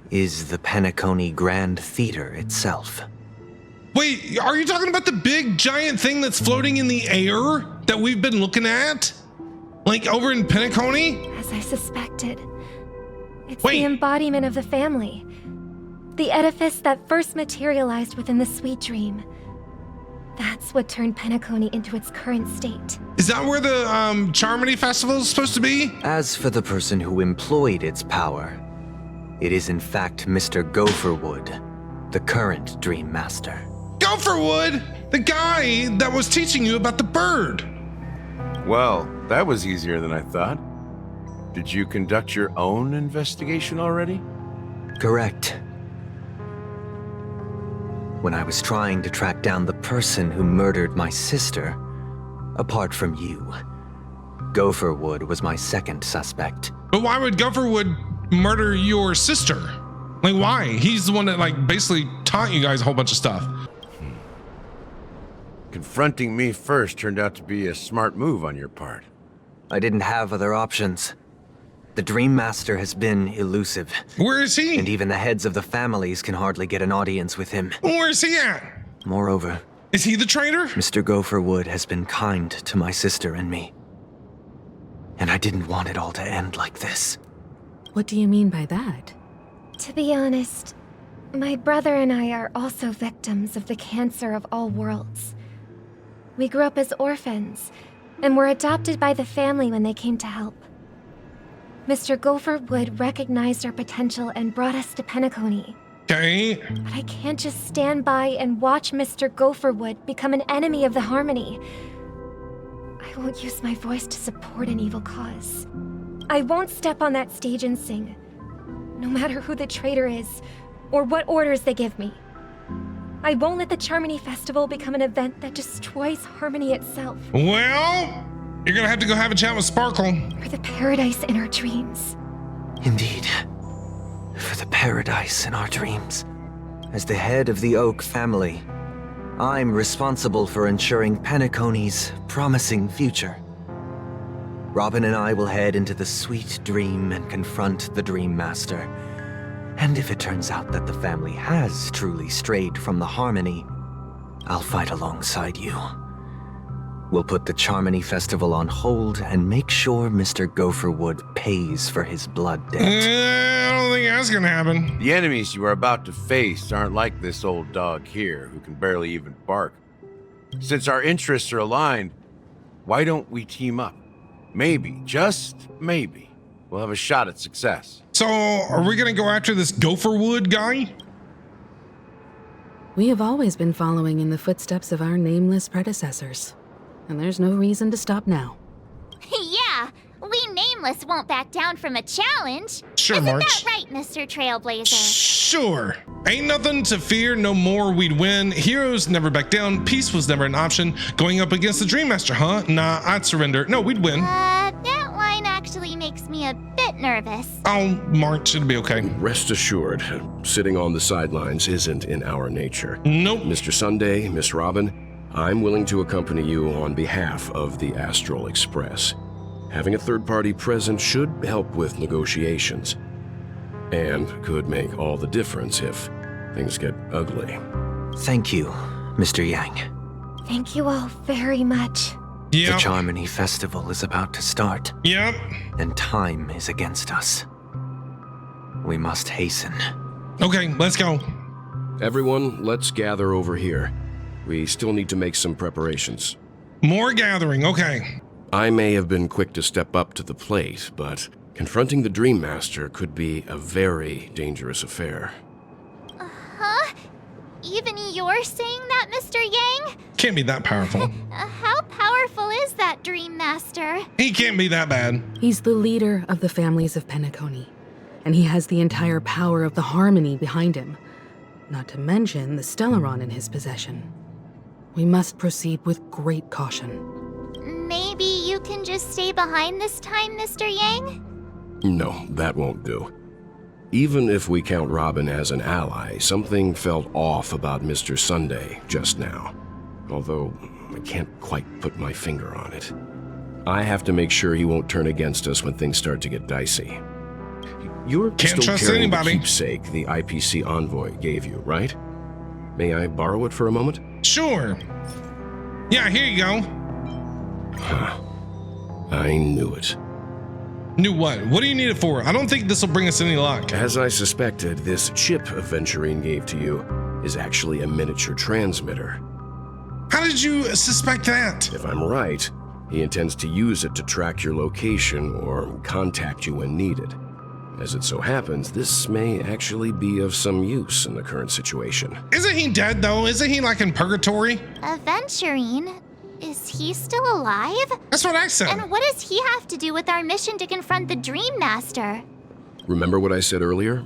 Speaker 16: is the Penacony Grand Theater itself.
Speaker 1: Wait, are you talking about the big giant thing that's floating in the air that we've been looking at? Like over in Penacony?
Speaker 8: As I suspected. It's the embodiment of the family. The edifice that first materialized within the sweet dream. That's what turned Penacony into its current state.
Speaker 1: Is that where the Charmony Festival is supposed to be?
Speaker 16: As for the person who employed its power, it is in fact Mr. Gopherwood, the current Dream Master.
Speaker 1: Gopherwood? The guy that was teaching you about the bird.
Speaker 5: Well, that was easier than I thought. Did you conduct your own investigation already?
Speaker 16: Correct. When I was trying to track down the person who murdered my sister, apart from you, Gopherwood was my second suspect.
Speaker 1: But why would Gopherwood murder your sister? Like, why? He's the one that, like, basically taught you guys a whole bunch of stuff.
Speaker 5: Confronting me first turned out to be a smart move on your part.
Speaker 16: I didn't have other options. The Dream Master has been elusive.
Speaker 1: Where is he?
Speaker 16: And even the heads of the families can hardly get an audience with him.
Speaker 1: Where is he at?
Speaker 16: Moreover,
Speaker 1: is he the traitor?
Speaker 16: Mr. Gopherwood has been kind to my sister and me. And I didn't want it all to end like this.
Speaker 20: What do you mean by that?
Speaker 8: To be honest, my brother and I are also victims of the cancer of all worlds. We grew up as orphans, and were adopted by the family when they came to help. Mr. Gopherwood recognized our potential and brought us to Penacony.
Speaker 1: Okay.
Speaker 8: But I can't just stand by and watch Mr. Gopherwood become an enemy of the Harmony. I won't use my voice to support an evil cause. I won't step on that stage and sing, no matter who the traitor is, or what orders they give me. I won't let the Charmony Festival become an event that destroys Harmony itself.
Speaker 1: Well, you're gonna have to go have a chat with Sparkle.
Speaker 8: For the paradise in our dreams.
Speaker 16: Indeed. For the paradise in our dreams. As the head of the Oak family, I'm responsible for ensuring Penacony's promising future. Robin and I will head into the sweet dream and confront the Dream Master. And if it turns out that the family has truly strayed from the Harmony, I'll fight alongside you. We'll put the Charmony Festival on hold and make sure Mr. Gopherwood pays for his blood debt.
Speaker 1: I don't think that's gonna happen.
Speaker 5: The enemies you are about to face aren't like this old dog here, who can barely even bark. Since our interests are aligned, why don't we team up? Maybe, just maybe, we'll have a shot at success.
Speaker 1: So, are we gonna go after this Gopherwood guy?
Speaker 20: We have always been following in the footsteps of our nameless predecessors. And there's no reason to stop now.
Speaker 18: Yeah, we Nameless won't back down from a challenge.
Speaker 1: Sure,
Speaker 18: Isn't
Speaker 1: March.
Speaker 18: that right, Mr. Trailblazer?
Speaker 1: Sure. Ain't nothing to fear, no more we'd win. Heroes never back down, peace was never an option. Going up against the Dream Master, huh? Nah, I'd surrender. No, we'd win.
Speaker 18: That line actually makes me a bit nervous.
Speaker 1: I'll march, it'll be okay.
Speaker 15: Rest assured, sitting on the sidelines isn't in our nature.
Speaker 1: Nope.
Speaker 15: Mr. Sunday, Miss Robin, I'm willing to accompany you on behalf of the Astral Express. Having a third party present should help with negotiations, and could make all the difference if things get ugly.
Speaker 16: Thank you, Mr. Yang.
Speaker 8: Thank you all very much.
Speaker 1: Yep.
Speaker 16: The Charmony Festival is about to start.
Speaker 1: Yep.
Speaker 16: And time is against us. We must hasten.
Speaker 1: Okay, let's go.
Speaker 15: Everyone, let's gather over here. We still need to make some preparations.
Speaker 1: More gathering, okay.
Speaker 15: I may have been quick to step up to the plate, but confronting the Dream Master could be a very dangerous affair.
Speaker 18: me you're saying that, Mr. Yang?
Speaker 1: Can't be that powerful.
Speaker 18: How powerful is that Dream Master?
Speaker 1: He can't be that bad.
Speaker 20: He's the leader of the families of Penacony, and he has the entire power of the Harmony behind him, not to mention the Stellaron in his possession. We must proceed with great caution.
Speaker 18: Maybe you can just stay behind this time, Mr. Yang?
Speaker 15: No, that won't do. Even if we count Robin as an ally, something felt off about Mr. Sunday just now. Although, I can't quite put my finger on it. I have to make sure he won't turn against us when things start to get dicey. You're
Speaker 1: Can't
Speaker 15: still
Speaker 1: trust
Speaker 15: carrying
Speaker 1: anybody.
Speaker 15: the keepsake the IPC envoy gave you, right? May I borrow it for a moment?
Speaker 1: Sure. Yeah, here you go.
Speaker 15: Huh. I knew it.
Speaker 1: Knew what? What do you need it for? I don't think this will bring us any luck.
Speaker 15: As I suspected, this chip Aventurine gave to you is actually a miniature transmitter.
Speaker 1: How did you suspect that?
Speaker 15: If I'm right, he intends to use it to track your location or contact you when needed. As it so happens, this may actually be of some use in the current situation.
Speaker 1: Isn't he dead, though? Isn't he, like, in purgatory?
Speaker 18: Aventurine? Is he still alive?
Speaker 1: That's what I said.
Speaker 18: And what does he have to do with our mission to confront the Dream Master?
Speaker 15: Remember what I said earlier?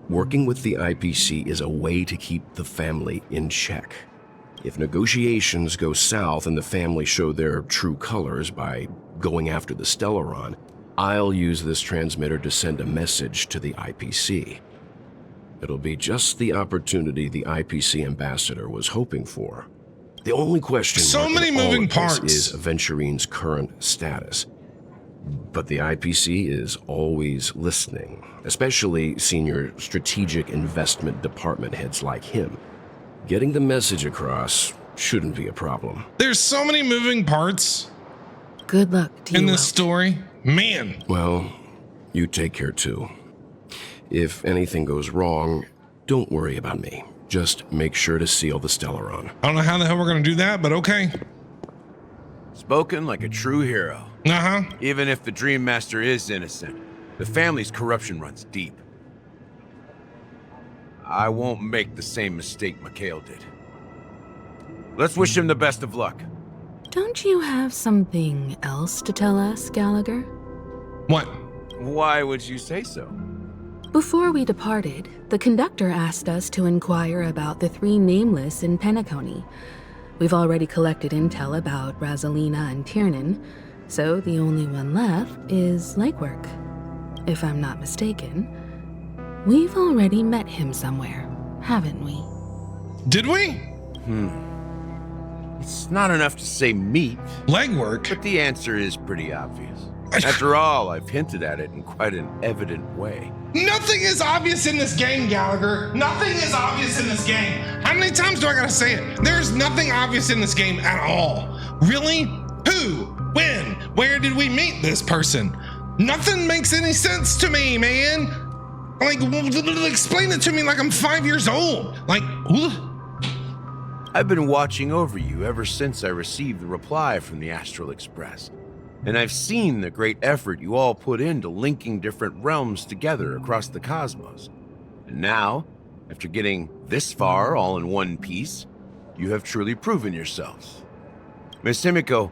Speaker 15: Working with the IPC is a way to keep the family in check. If negotiations go south and the family show their true colors by going after the Stellaron, I'll use this transmitter to send a message to the IPC. It'll be just the opportunity the IPC ambassador was hoping for. The only question
Speaker 1: So many
Speaker 15: in all
Speaker 1: moving
Speaker 15: of this
Speaker 1: parts.
Speaker 15: is Aventurine's current status. But the IPC is always listening, especially senior strategic investment department heads like him. Getting the message across shouldn't be a problem.
Speaker 1: There's so many moving parts.
Speaker 20: Good luck to you.
Speaker 1: In this story. Man.
Speaker 15: Well, you take care too. If anything goes wrong, don't worry about me. Just make sure to seal the Stellaron.
Speaker 1: I don't know how the hell we're going to do that, but okay.
Speaker 5: Spoken like a true hero.
Speaker 1: Uh-huh.
Speaker 5: Even if the Dream Master is innocent, the family's corruption runs deep. I won't make the same mistake Mikhail did. Let's wish him the best of luck.
Speaker 20: Don't you have something else to tell us, Gallagher?
Speaker 1: What?
Speaker 5: Why would you say so?
Speaker 20: Before we departed, the conductor asked us to inquire about the 3 nameless in Penacony. We've already collected intel about Razalina and Tiernan, so the only one left is Legwork. If I'm not mistaken, we've already met him somewhere, haven't we?
Speaker 1: Did we?
Speaker 5: It's not enough to say meet.
Speaker 1: Legwork?
Speaker 5: But the answer is pretty obvious. After all, I've hinted at it in quite an evident way.
Speaker 1: Nothing is obvious in this game, Gallagher. Nothing is obvious in this game. How many times do I gotta say it? There's nothing obvious in this game at all. Really? Who? When? Where did we meet this person? Nothing makes any sense to me, man. Like, explain it to me like I'm 5 years old. Like,
Speaker 5: I've been watching over you ever since I received the reply from the Astral Express. And I've seen the great effort you all put into linking different realms together across the cosmos. And now, after getting this far all in one piece, you have truly proven yourselves. Miss Himiko,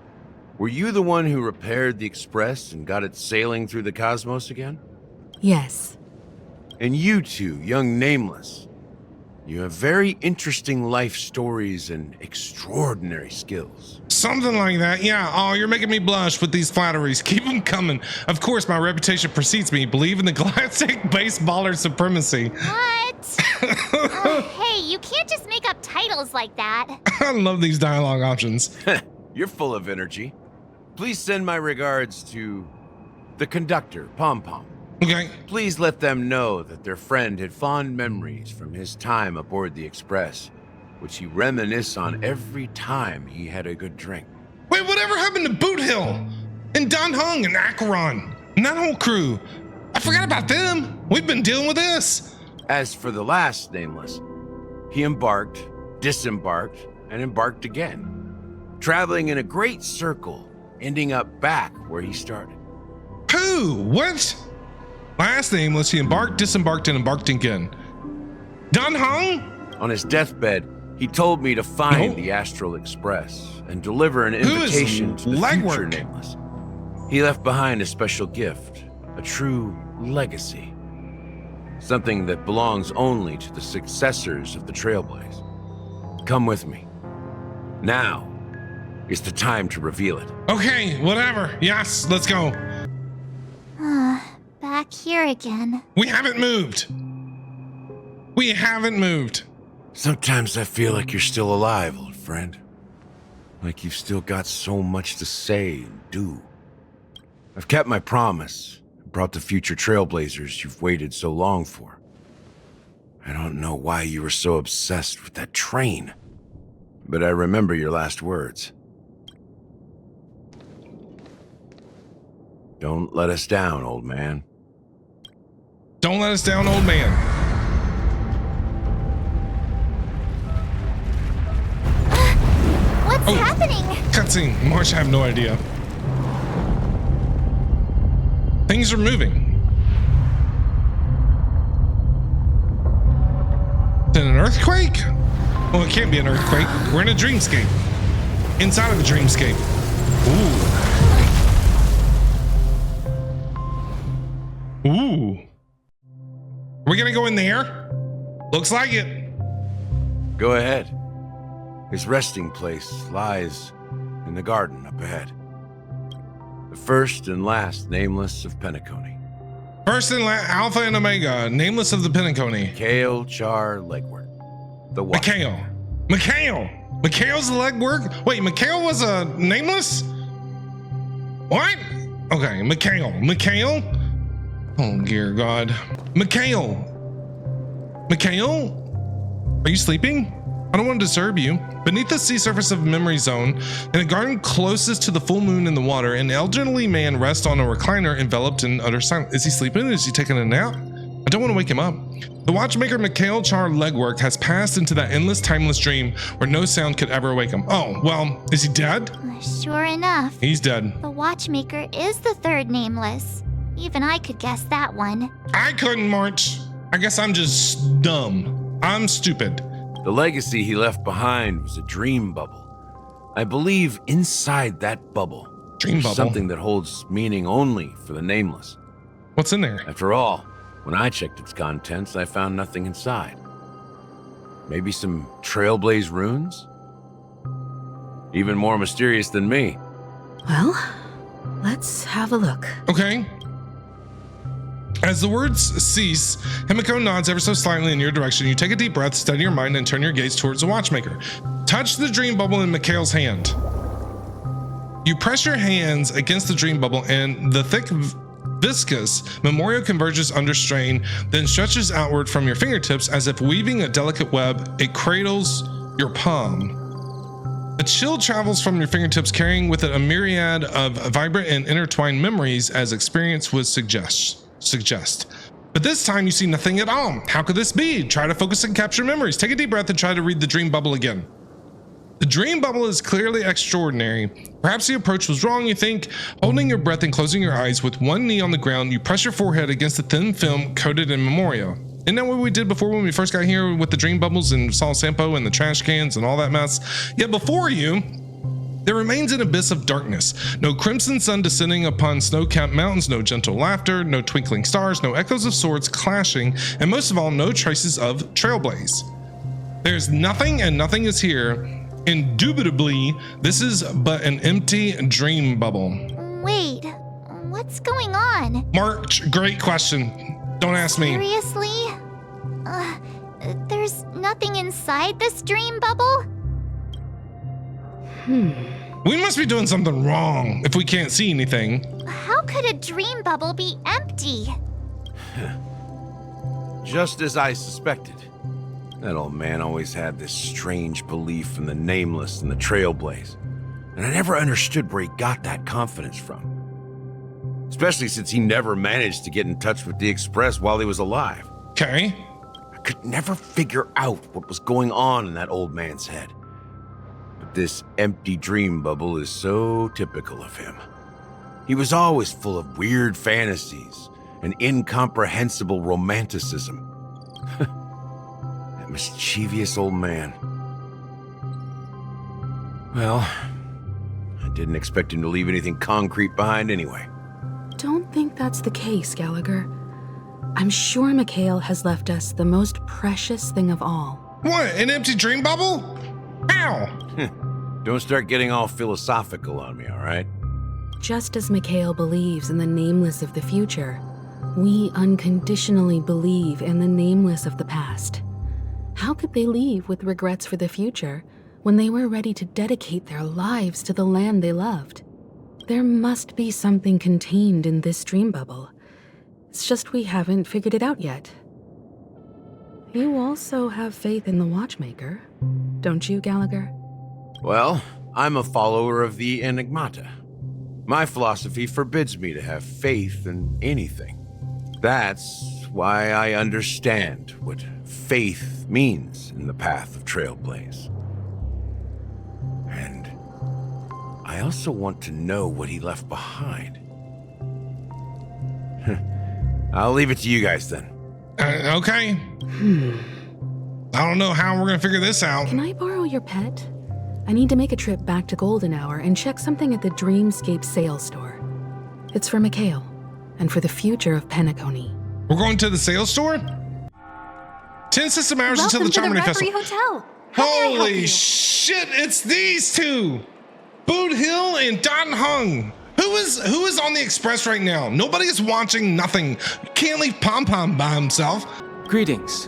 Speaker 5: were you the one who repaired the Express and got it sailing through the cosmos again?
Speaker 20: Yes.
Speaker 5: And you two, young Nameless, you have very interesting life stories and extraordinary skills.
Speaker 1: something like that. Yeah. Oh, you're making me blush with these flatteries. Keep them coming. Of course, my reputation precedes me. Believe in the classic baseballer supremacy.
Speaker 18: What? Hey, you can't just make up titles like that.
Speaker 1: I love these dialogue options.
Speaker 5: You're full of energy. Please send my regards to the conductor, Pom Pom.
Speaker 1: Okay.
Speaker 5: Please let them know that their friend had fond memories from his time aboard the Express, which he reminisced on every time he had a good drink.
Speaker 1: Wait, whatever happened to Boot Hill and Don Hung and Acheron and that whole crew? I forgot about them. We've been dealing with this.
Speaker 5: As for the last Nameless, he embarked, disembarked, and embarked again, traveling in a great circle, ending up back where he started.
Speaker 1: Who? What? Last Nameless, he embarked, disembarked, and embarked again. Don Hung?
Speaker 5: On his deathbed, He told me to find the Astral Express and deliver an invitation to the future Nameless. He left behind a special gift, a true legacy. Something that belongs only to the successors of the Trailblaze. Come with me. Now is the time to reveal it.
Speaker 1: Okay, whatever. Yes, let's go.
Speaker 18: Back here again.
Speaker 1: We haven't moved. We haven't moved.
Speaker 5: Sometimes I feel like you're still alive, old friend. Like you've still got so much to say and do. I've kept my promise and brought the future Trailblazers you've waited so long for. I don't know why you were so obsessed with that train, but I remember your last words. Don't let us down, old man.
Speaker 1: Don't let us down, old man.
Speaker 18: What's happening?
Speaker 1: Cutscene. March, I have no idea. Things are moving. Is it an earthquake? Well, it can't be an earthquake. We're in a dreamscape. Inside of a dreamscape. Ooh. Ooh. Are we gonna go in there? Looks like it.
Speaker 5: Go ahead. His resting place lies in the garden up ahead. The first and last Nameless of Penacony.
Speaker 1: First and last, Alpha and Omega, Nameless of the Penacony.
Speaker 5: Mikhail Char Legwort. The
Speaker 1: Mikhail. Mikhail's the legwork? Wait, Mikhail was a Nameless? What? Okay, Mikhail? Oh, dear God. Mikhail? Are you sleeping? I don't want to disturb you. Beneath the sea surface of Memory Zone, in a garden closest to the full moon in the water, an elderly man rests on a recliner enveloped in utter silence. Is he sleeping? Is he taking a nap? I don't want to wake him up. The watchmaker Mikhail Char Legwork has passed into that endless, timeless dream where no sound could ever wake him. Oh, well, is he dead?
Speaker 18: Sure enough.
Speaker 1: He's dead.
Speaker 18: The watchmaker is the third Nameless. Even I could guess that one.
Speaker 1: I couldn't, March. I guess I'm just dumb. I'm stupid.
Speaker 5: The legacy he left behind was a dream bubble. I believe inside that bubble, there's something that holds meaning only for the Nameless.
Speaker 1: What's in there?
Speaker 5: After all, when I checked its contents, I found nothing inside. Maybe some Trailblaze runes? Even more mysterious than me.
Speaker 20: Well, let's have a look.
Speaker 1: Okay. As the words cease, Himiko nods ever so slightly in your direction. You take a deep breath, steady your mind, and turn your gaze towards the watchmaker. Touch the dream bubble in Mikhail's hand. You press your hands against the dream bubble, and the thick, viscous memorial converges under strain, then stretches outward from your fingertips as if weaving a delicate web. It cradles your palm. A chill travels from your fingertips, carrying with it a myriad of vibrant and intertwined memories as experience would suggest. But this time you see nothing at all. How could this be? Try to focus and capture memories. Take a deep breath and try to read the dream bubble again. The dream bubble is clearly extraordinary. Perhaps the approach was wrong, you think. Holding your breath and closing your eyes with one knee on the ground, you press your forehead against the thin film coated in memorial. Isn't that what we did before when we first got here with the dream bubbles and saw Sampo and the trash cans and all that mess? Yet before you, there remains an abyss of darkness. No crimson sun descending upon snow-capped mountains, no gentle laughter, no twinkling stars, no echoes of swords clashing, and most of all, no traces of Trailblaze. There's nothing and nothing is here. Indubitably, this is but an empty dream bubble.
Speaker 18: Wait, what's going on?
Speaker 1: March, great question. Don't ask me.
Speaker 18: Seriously? There's nothing inside this dream bubble?
Speaker 1: We must be doing something wrong if we can't see anything.
Speaker 18: How could a dream bubble be empty?
Speaker 5: Just as I suspected. That old man always had this strange belief in the Nameless and the Trailblaze, and I never understood where he got that confidence from. Especially since he never managed to get in touch with the Express while he was alive.
Speaker 1: Okay.
Speaker 5: I could never figure out what was going on in that old man's head. But this empty dream bubble is so typical of him. He was always full of weird fantasies and incomprehensible romanticism. That mischievous old man. Well, I didn't expect him to leave anything concrete behind anyway.
Speaker 20: Don't think that's the case, Gallagher. I'm sure Mikhail has left us the most precious thing of all.
Speaker 1: What, an empty dream bubble? Ow!
Speaker 5: Don't start getting all philosophical on me, all right?
Speaker 20: Just as Mikhail believes in the nameless of the future, we unconditionally believe in the nameless of the past. How could they leave with regrets for the future when they were ready to dedicate their lives to the land they loved? There must be something contained in this dream bubble. It's just we haven't figured it out yet. You also have faith in the Watchmaker, don't you, Gallagher?
Speaker 5: Well, I'm a follower of the Enigmata. My philosophy forbids me to have faith in anything. That's why I understand what faith means in the path of Trailblaze. And I also want to know what he left behind. I'll leave it to you guys then.
Speaker 1: Okay. I don't know how we're gonna figure this out.
Speaker 20: Can I borrow your pet? I need to make a trip back to Golden Hour and check something at the Dreamscape sales store. It's for Mikhail, and for the future of Penacony.
Speaker 1: We're going to the sales store? 10 system hours until the Charmony Festival.
Speaker 3: Hotel.
Speaker 1: Holy shit, it's these two! Boot Hill and Don Hung. Who is on the express right now? Nobody is watching nothing. Can't leave Pom Pom by himself.
Speaker 4: Greetings.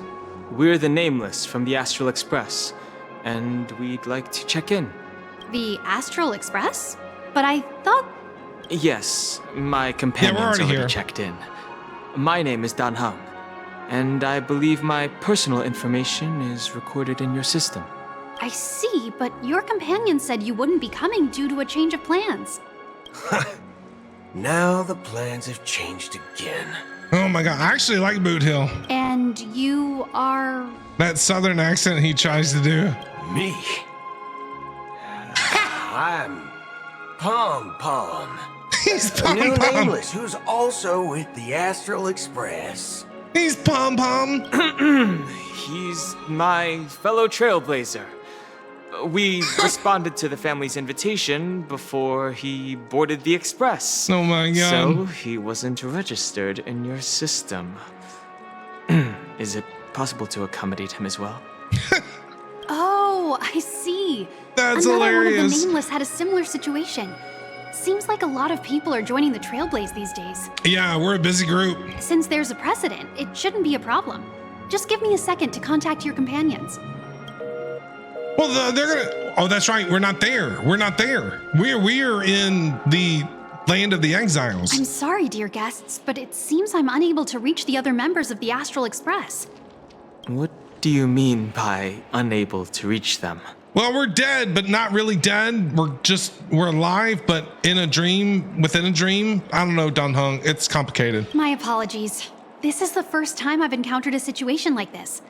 Speaker 4: We're the Nameless from the Astral Express, and we'd like to check in.
Speaker 22: The Astral Express? But I thought...
Speaker 4: Yes, my companion's already checked in. My name is Dan Hung, and I believe my personal information is recorded in your system.
Speaker 22: I see, but your companion said you wouldn't be coming due to a change of plans.
Speaker 7: Now the plans have changed again.
Speaker 1: Oh my god, I actually like Boot Hill.
Speaker 22: And you are...
Speaker 1: That southern accent he tries to do.
Speaker 7: Me? I'm Pom Pom.
Speaker 1: He's Pom
Speaker 7: New
Speaker 1: Pom.
Speaker 7: Nameless, who's also with the Astral Express.
Speaker 1: He's Pom Pom.
Speaker 4: He's my fellow trailblazer. We responded to the family's invitation before he boarded the express.
Speaker 1: Oh my god.
Speaker 4: So he wasn't registered in your system. Is it possible to accommodate him as well?
Speaker 22: Oh, I see.
Speaker 1: That's
Speaker 22: Another
Speaker 1: hilarious.
Speaker 22: one of the Nameless had a similar situation. Seems like a lot of people are joining the Trailblaze these days.
Speaker 1: Yeah, we're a busy group.
Speaker 22: Since there's a precedent, it shouldn't be a problem. Just give me a second to contact your companions.
Speaker 1: Well, they're gonna. Oh, that's right. We're not there. We're not there. We're in the land of the exiles.
Speaker 22: I'm sorry, dear guests, but it seems I'm unable to reach the other members of the Astral Express.
Speaker 4: What do you mean by unable to reach them?
Speaker 1: Well, we're dead, but not really dead. We're alive, but in a dream, within a dream. I don't know, Don Hung. It's complicated.
Speaker 22: My apologies. This is the first time I've encountered a situation like this.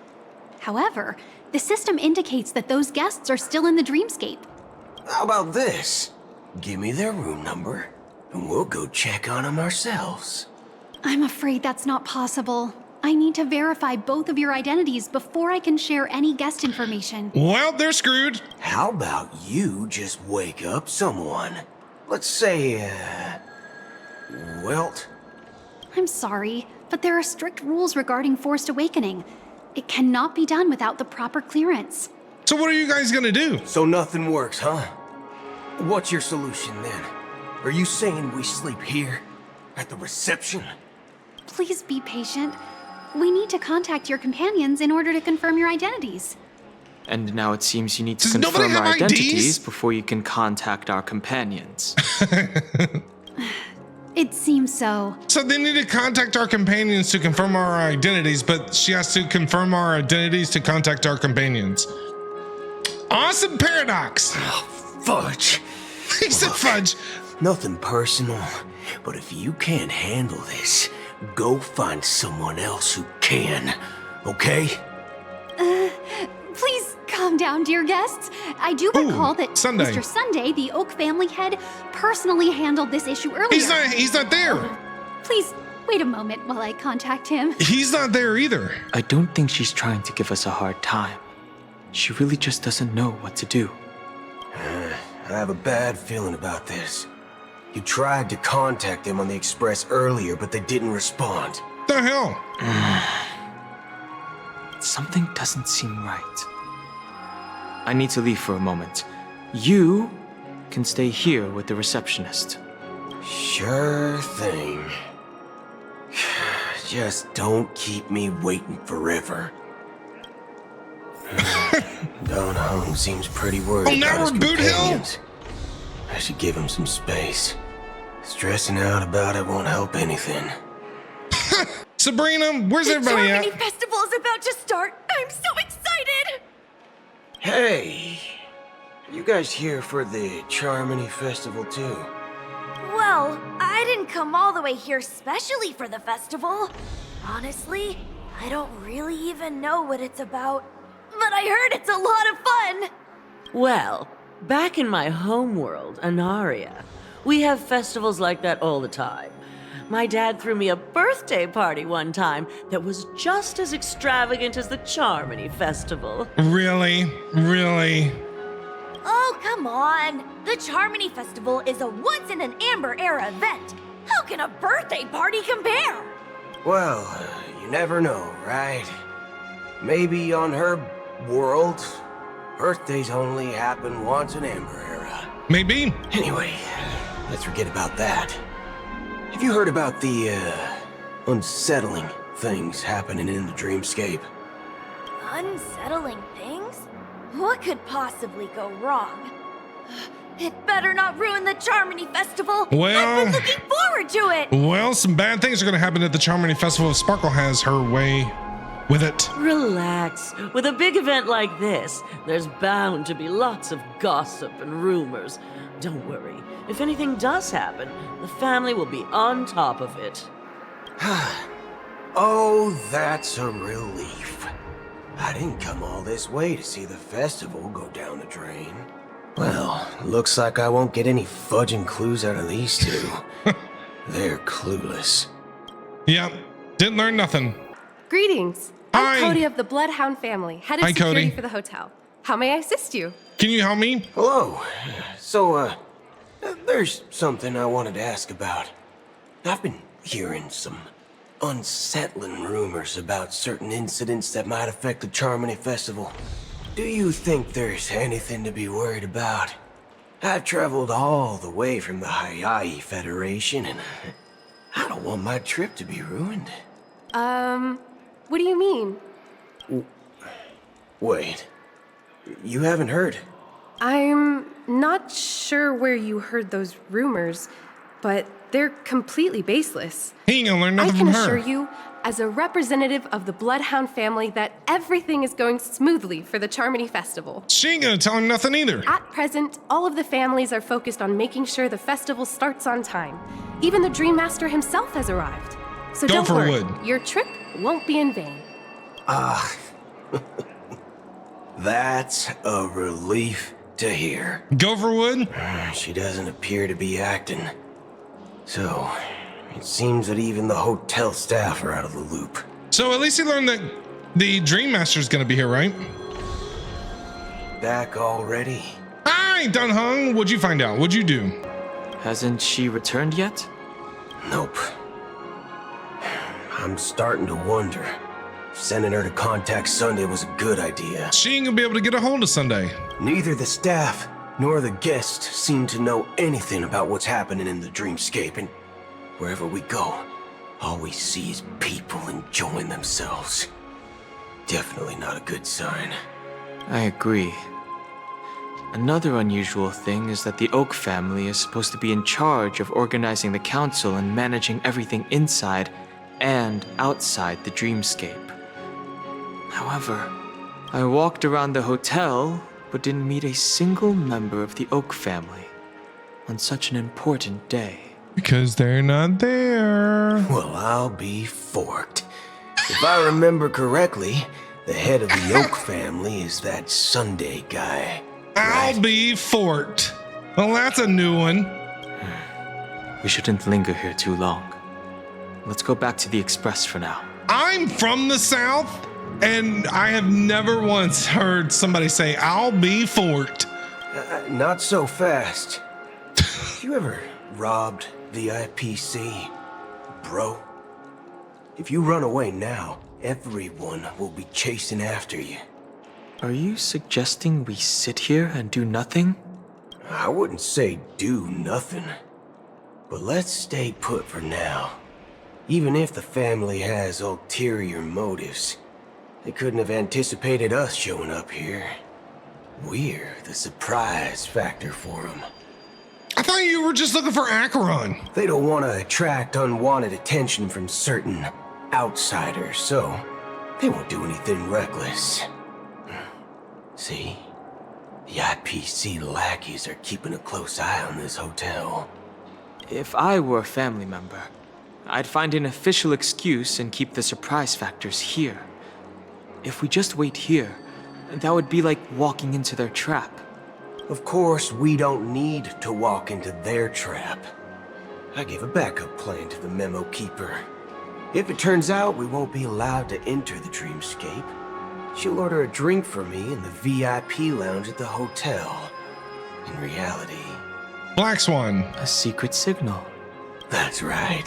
Speaker 22: However, the system indicates that those guests are still in the dreamscape.
Speaker 7: How about this? Give me their room number, and we'll go check on them ourselves.
Speaker 22: I'm afraid that's not possible. I need to verify both of your identities before I can share any guest information.
Speaker 1: Well, they're screwed.
Speaker 7: How about you just wake up someone? Let's say, Welt?
Speaker 22: I'm sorry, but there are strict rules regarding forced awakening. It cannot be done without the proper clearance.
Speaker 1: So what are you guys gonna do?
Speaker 7: So nothing works, huh? What's your solution then? Are you saying we sleep here? At the reception?
Speaker 22: Please be patient. We need to contact your companions in order to confirm your identities.
Speaker 4: And now it seems you need to
Speaker 1: Does nobody
Speaker 4: confirm our
Speaker 1: have
Speaker 4: identities
Speaker 1: IDs?
Speaker 4: before you can contact our companions.
Speaker 22: It seems so.
Speaker 1: So they need to contact our companions to confirm our identities, but she has to confirm our identities to contact our companions. Awesome paradox.
Speaker 7: Fudge.
Speaker 1: He said fudge.
Speaker 7: Nothing personal, but if you can't handle this, go find someone else who can, okay?
Speaker 22: Please calm down, dear guests. I do recall that
Speaker 1: Sunday.
Speaker 22: Mr. Sunday, the Oak family head, personally handled this issue earlier.
Speaker 1: He's not there.
Speaker 22: Please wait a moment while I contact him.
Speaker 1: He's not there either.
Speaker 4: I don't think she's trying to give us a hard time. She really just doesn't know what to do.
Speaker 7: I have a bad feeling about this. You tried to contact them on the express earlier, but they didn't respond.
Speaker 1: The hell?
Speaker 4: Something doesn't seem right. I need to leave for a moment. You can stay here with the receptionist.
Speaker 7: Sure thing. Just don't keep me waiting forever. Don Hung seems pretty worried about his companions. I should give him some space. Stressing out about it won't help anything.
Speaker 1: Sabrina, where's everybody at?
Speaker 3: The Charmony Festival is about to start. I'm so excited!
Speaker 7: Hey, you guys here for the Charmony Festival too?
Speaker 3: Well, I didn't come all the way here specially for the festival. Honestly, I don't really even know what it's about. But I heard it's a lot of fun!
Speaker 6: Well, back in my homeworld, Anaria, we have festivals like that all the time. My dad threw me a birthday party one time that was just as extravagant as the Charmony Festival.
Speaker 1: Really? Really?
Speaker 3: Oh, come on! The Charmony Festival is a once-in-an-Amber Era event. How can a birthday party compare?
Speaker 7: Well, you never know, right? Maybe on her world, birthdays only happen once in Amber Era.
Speaker 1: Maybe.
Speaker 7: Anyway, let's forget about that. Have you heard about the, unsettling things happening in the dreamscape?
Speaker 3: Unsettling things? What could possibly go wrong? It better not ruin the Charmony Festival!
Speaker 1: Well,
Speaker 3: I've been looking forward to it!
Speaker 1: Well, some bad things are going to happen at the Charmony Festival if Sparkle has her way with it.
Speaker 6: Relax. With a big event like this, there's bound to be lots of gossip and rumors. Don't worry. If anything does happen, the family will be on top of it.
Speaker 7: Oh, that's a relief. I didn't come all this way to see the festival go down the drain. Well, looks like I won't get any fudging clues out of these two. They're clueless.
Speaker 1: Yep, didn't learn nothing.
Speaker 10: Greetings. I'm Cody of the Bloodhound family, head of security for the hotel. How may I assist you?
Speaker 1: Can you help me?
Speaker 7: Hello. So, there's something I wanted to ask about. I've been hearing some unsettling rumors about certain incidents that might affect the Charmony Festival. Do you think there's anything to be worried about? I've traveled all the way from the Hayaii Federation, and I don't want my trip to be ruined.
Speaker 10: What do you mean?
Speaker 7: Wait, you haven't heard?
Speaker 10: I'm not sure where you heard those rumors, but they're completely baseless.
Speaker 1: He ain't gonna learn nothing from her.
Speaker 10: I can assure you, as a representative of the Bloodhound family, that everything is going smoothly for the Charmony Festival.
Speaker 1: She ain't gonna tell him nothing either.
Speaker 10: At present, all of the families are focused on making sure the festival starts on time. Even the Dream Master himself has arrived. So don't worry, your trip won't be in vain.
Speaker 7: That's a relief to hear.
Speaker 1: Gopherwood?
Speaker 7: She doesn't appear to be acting. So, it seems that even the hotel staff are out of the loop.
Speaker 1: So at least he learned that the Dream Master's gonna be here, right?
Speaker 7: Back already?
Speaker 1: Hi, Dun Hung. What'd you find out? What'd you do?
Speaker 4: Hasn't she returned yet?
Speaker 7: Nope. I'm starting to wonder if sending her to contact Sunday was a good idea.
Speaker 1: She ain't gonna be able to get a hold of Sunday.
Speaker 7: Neither the staff nor the guests seem to know anything about what's happening in the dreamscape, and wherever we go, all we see is people enjoying themselves. Definitely not a good sign.
Speaker 4: I agree. Another unusual thing is that the Oak family is supposed to be in charge of organizing the council and managing everything inside and outside the dreamscape. However, I walked around the hotel but didn't meet a single member of the Oak family on such an important day.
Speaker 1: Because they're not there.
Speaker 7: Well, I'll be forked. If I remember correctly, the head of the Oak family is that Sunday guy.
Speaker 1: I'll be forked. Well, that's a new one.
Speaker 4: We shouldn't linger here too long. Let's go back to the Express for now.
Speaker 1: I'm from the South, and I have never once heard somebody say, I'll be forked.
Speaker 11: Not so fast. You ever robbed the IPC, bro? If you run away now, everyone will be chasing after you.
Speaker 4: Are you suggesting we sit here and do nothing?
Speaker 11: I wouldn't say do nothing. But let's stay put for now. Even if the family has ulterior motives, they couldn't have anticipated us showing up here. We're the surprise factor for them.
Speaker 1: I thought you were just looking for Acheron.
Speaker 11: They don't want to attract unwanted attention from certain outsiders, so they won't do anything reckless. See? The IPC lackeys are keeping a close eye on this hotel.
Speaker 4: If I were a family member, I'd find an official excuse and keep the surprise factors here. If we just wait here, that would be like walking into their trap.
Speaker 11: Of course, we don't need to walk into their trap. I gave a backup plan to the memo keeper. If it turns out we won't be allowed to enter the dreamscape, she'll order a drink for me in the VIP lounge at the hotel. In reality...
Speaker 1: Black Swan.
Speaker 4: A secret signal.
Speaker 11: That's right.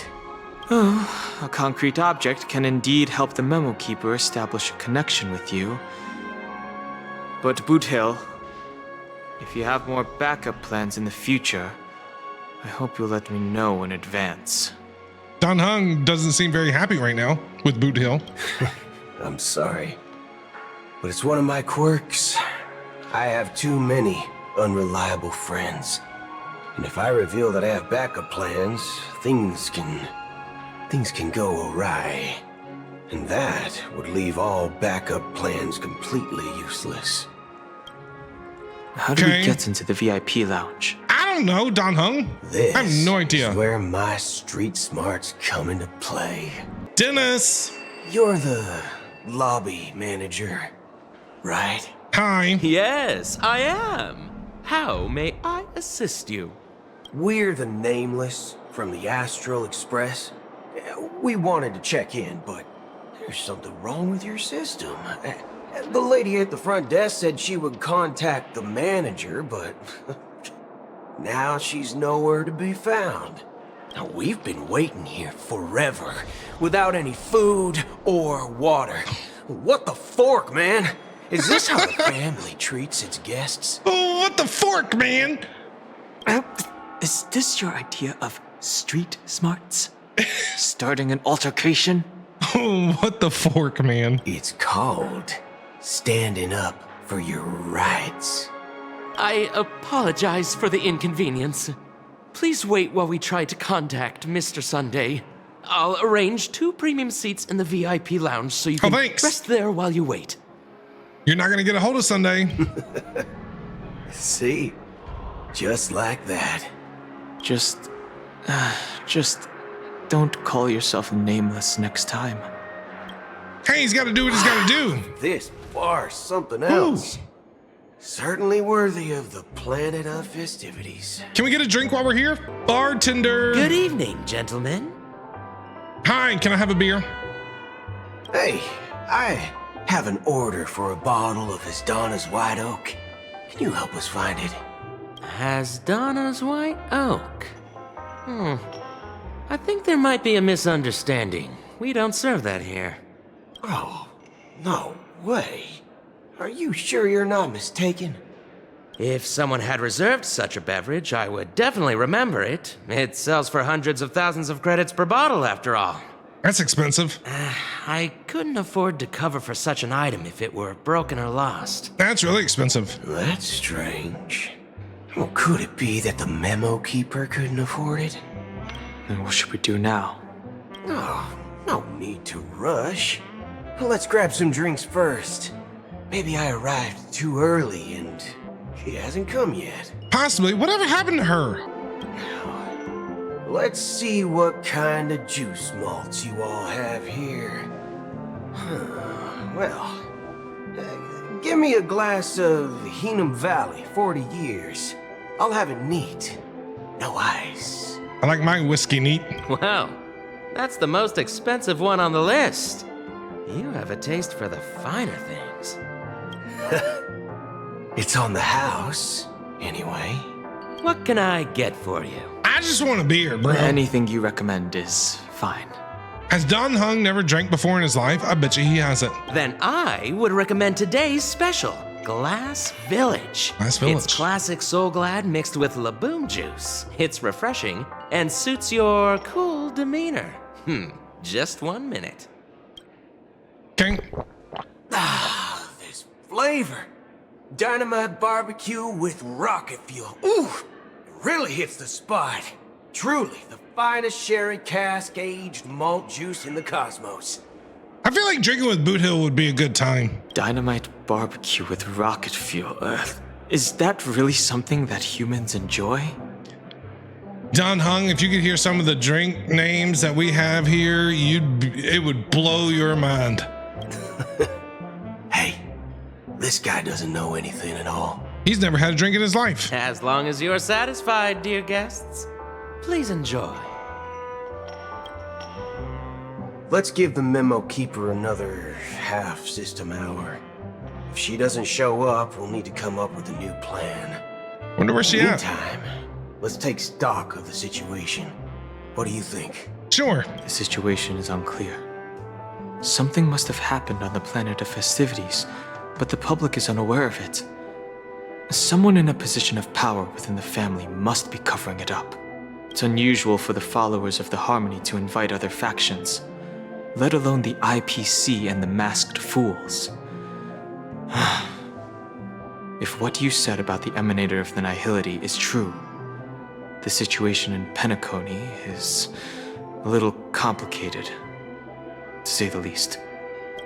Speaker 4: Oh, a concrete object can indeed help the memo keeper establish a connection with you. But Boot Hill, if you have more backup plans in the future, I hope you'll let me know in advance.
Speaker 1: Don Hung doesn't seem very happy right now with Boot Hill.
Speaker 11: I'm sorry, but it's one of my quirks. I have too many unreliable friends. And if I reveal that I have backup plans, things can go awry. And that would leave all backup plans completely useless.
Speaker 4: How do we get into the VIP lounge?
Speaker 1: I don't know, Don Hung.
Speaker 11: This
Speaker 1: I have no idea.
Speaker 11: Is where my street smarts come into play.
Speaker 1: Dennis!
Speaker 11: You're the lobby manager, right?
Speaker 1: Hi.
Speaker 12: Yes, I am. How may I assist you?
Speaker 11: We're the Nameless from the Astral Express. We wanted to check in, but there's something wrong with your system. The lady at the front desk said she would contact the manager, but now she's nowhere to be found. Now, we've been waiting here forever, without any food or water. What the fork, man? Is this how the family treats its guests?
Speaker 1: Oh, what the fork, man?
Speaker 4: Is this your idea of street smarts? Starting an altercation?
Speaker 1: Oh, what the fork, man?
Speaker 11: It's called standing up for your rights.
Speaker 12: I apologize for the inconvenience. Please wait while we try to contact Mr. Sunday. I'll arrange 2 premium seats in the VIP lounge so you can rest there while you wait.
Speaker 1: You're not gonna get a hold of Sunday.
Speaker 11: See? Just like that.
Speaker 4: Just don't call yourself Nameless next time.
Speaker 1: Hey, he's gotta do what he's gotta do.
Speaker 11: This bar's something else. Certainly worthy of the planet of festivities.
Speaker 1: Can we get a drink while we're here? Bartender.
Speaker 12: Good evening, gentlemen.
Speaker 1: Hi, can I have a beer?
Speaker 11: Hey, I have an order for a bottle of Hasdana's White Oak. Can you help us find it?
Speaker 12: Hasdana's White Oak? I think there might be a misunderstanding. We don't serve that here.
Speaker 11: Oh, no way. Are you sure you're not mistaken?
Speaker 12: If someone had reserved such a beverage, I would definitely remember it. It sells for hundreds of thousands of credits per bottle, after all.
Speaker 1: That's expensive.
Speaker 12: I couldn't afford to cover for such an item if it were broken or lost.
Speaker 1: That's really expensive.
Speaker 11: That's strange. Well, could it be that the memo keeper couldn't afford it?
Speaker 4: Then what should we do now?
Speaker 11: Oh, no need to rush. Let's grab some drinks first. Maybe I arrived too early and she hasn't come yet.
Speaker 1: Possibly. Whatever happened to her?
Speaker 11: Let's see what kind of juice malts you all have here. Well, give me a glass of Heenum Valley, 40 years. I'll have it neat. No ice.
Speaker 1: I like my whiskey neat.
Speaker 12: Wow, that's the most expensive one on the list. You have a taste for the finer things.
Speaker 11: It's on the house. anyway.
Speaker 12: What can I get for you?
Speaker 1: I just want a beer, bro.
Speaker 4: Anything you recommend is fine.
Speaker 1: Has Don Hung never drank before in his life? I bet you he hasn't.
Speaker 12: Then I would recommend today's special, Glass Village.
Speaker 1: Glass Village.
Speaker 12: It's classic Soul Glad mixed with Laboom juice. It's refreshing and suits your cool demeanor. Just 1 minute.
Speaker 1: Okay.
Speaker 11: Ah, this flavor. Dynamite barbecue with rocket fuel. Ooh, it really hits the spot. Truly the finest sherry cask aged malt juice in the cosmos.
Speaker 1: I feel like drinking with Boot Hill would be a good time.
Speaker 4: Dynamite barbecue with rocket fuel. Is that really something that humans enjoy?
Speaker 1: Don Hung, if you could hear some of the drink names that we have here, it would blow your mind.
Speaker 11: Hey, this guy doesn't know anything at all.
Speaker 1: He's never had a drink in his life.
Speaker 12: As long as you're satisfied, dear guests, please enjoy.
Speaker 11: Let's give the memo keeper another half system hour. If she doesn't show up, we'll need to come up with a new plan.
Speaker 1: Wonder where she at?
Speaker 11: Meantime, let's take stock of the situation. What do you think?
Speaker 1: Sure.
Speaker 4: The situation is unclear. Something must have happened on the planet of festivities, but the public is unaware of it. Someone in a position of power within the family must be covering it up. It's unusual for the followers of the Harmony to invite other factions, let alone the IPC and the Masked Fools. If what you said about the Emanator of the Nihility is true, the situation in Penacony is a little complicated, to say the least.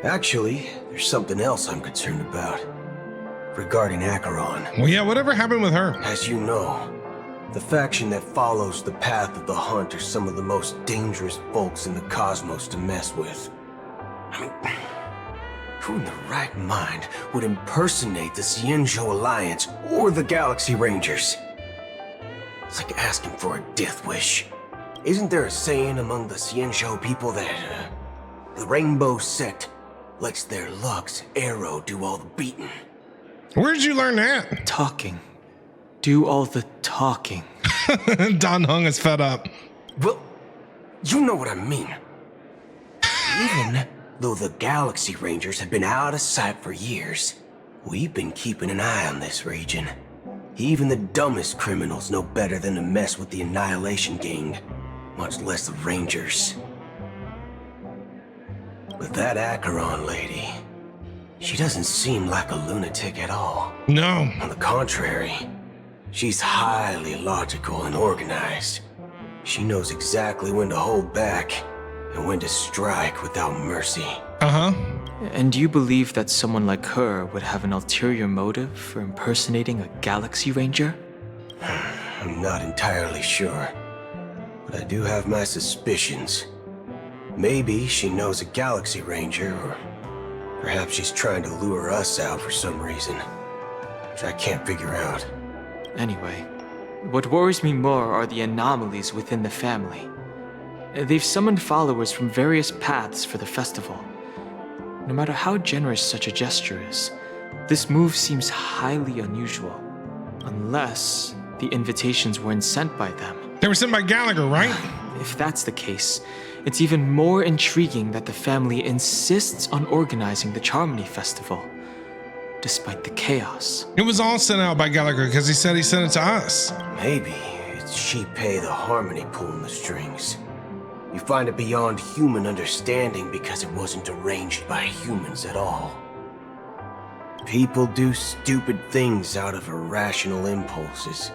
Speaker 11: Actually, there's something else I'm concerned about. Regarding Acheron.
Speaker 1: Well, yeah, whatever happened with her?
Speaker 11: As you know, the faction that follows the path of the Hunt are some of the most dangerous folks in the cosmos to mess with. I mean, who in the right mind would impersonate the Xianzhou Alliance or the Galaxy Rangers? It's like asking for a death wish. Isn't there a saying among the Xianzhou people that the Rainbow Sect lets their Lux arrow do all the beating?
Speaker 1: Where'd you learn that?
Speaker 4: Talking. Do all the talking.
Speaker 1: Don Hung is fed up.
Speaker 11: Well, you know what I mean. Even though the Galaxy Rangers have been out of sight for years, we've been keeping an eye on this region. Even the dumbest criminals know better than to mess with the Annihilation Gang, much less the Rangers. But that Acheron lady, she doesn't seem like a lunatic at all.
Speaker 1: No.
Speaker 11: On the contrary, she's highly logical and organized. She knows exactly when to hold back and when to strike without mercy.
Speaker 1: Uh-huh.
Speaker 4: And do you believe that someone like her would have an ulterior motive for impersonating a Galaxy Ranger?
Speaker 11: I'm not entirely sure, but I do have my suspicions. Maybe she knows a Galaxy Ranger, or perhaps she's trying to lure us out for some reason, which I can't figure out.
Speaker 4: Anyway, what worries me more are the anomalies within the family. They've summoned followers from various paths for the festival. No matter how generous such a gesture is, this move seems highly unusual. Unless the invitations weren't sent by them.
Speaker 1: They were sent by Gallagher, right?
Speaker 4: If that's the case, it's even more intriguing that the family insists on organizing the Charmony Festival, despite the chaos.
Speaker 1: It was all sent out by Gallagher because he said he sent it to us.
Speaker 11: Maybe it's Shipei the Harmony pulling the strings. You find it beyond human understanding because it wasn't arranged by humans at all. People do stupid things out of irrational impulses.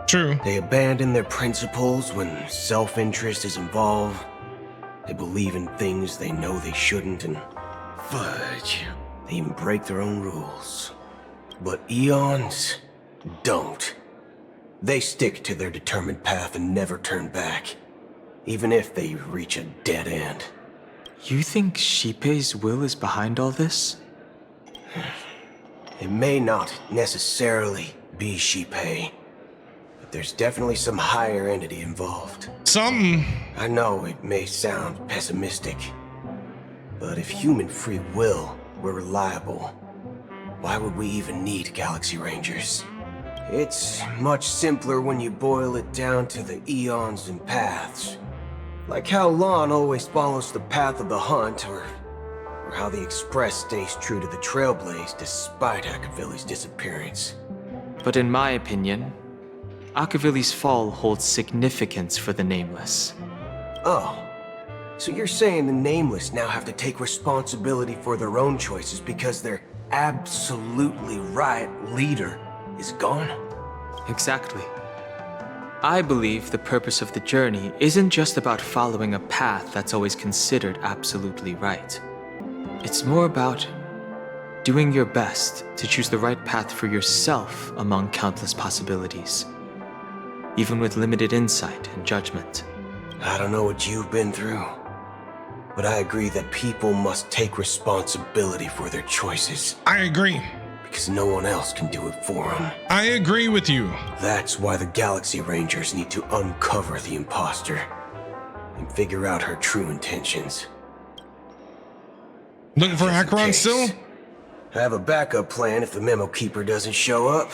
Speaker 1: True.
Speaker 11: They abandon their principles when self-interest is involved. They believe in things they know they shouldn't, and fudge, they even break their own rules. But Eons don't. They stick to their determined path and never turn back, even if they reach a dead end.
Speaker 4: You think Shipei's will is behind all this?
Speaker 11: It may not necessarily be Shipei, but there's definitely some higher entity involved.
Speaker 1: Something.
Speaker 11: I know it may sound pessimistic, but if human free will were reliable, why would we even need Galaxy Rangers? It's much simpler when you boil it down to the eons and paths. Like how Lon always follows the path of the hunt, or how the Express stays true to the Trailblaze despite Akavilli's disappearance.
Speaker 4: But in my opinion, Akavilli's fall holds significance for the Nameless.
Speaker 11: Oh, so you're saying the Nameless now have to take responsibility for their own choices because their absolutely right leader is gone?
Speaker 4: Exactly. I believe the purpose of the journey isn't just about following a path that's always considered absolutely right. It's more about doing your best to choose the right path for yourself among countless possibilities, even with limited insight and judgment.
Speaker 11: I don't know what you've been through, but I agree that people must take responsibility for their choices.
Speaker 1: I agree.
Speaker 11: Because no one else can do it for them.
Speaker 1: I agree with you.
Speaker 11: That's why the Galaxy Rangers need to uncover the imposter and figure out her true intentions.
Speaker 1: Looking for Acheron still?
Speaker 11: I have a backup plan if the Memo Keeper doesn't show up.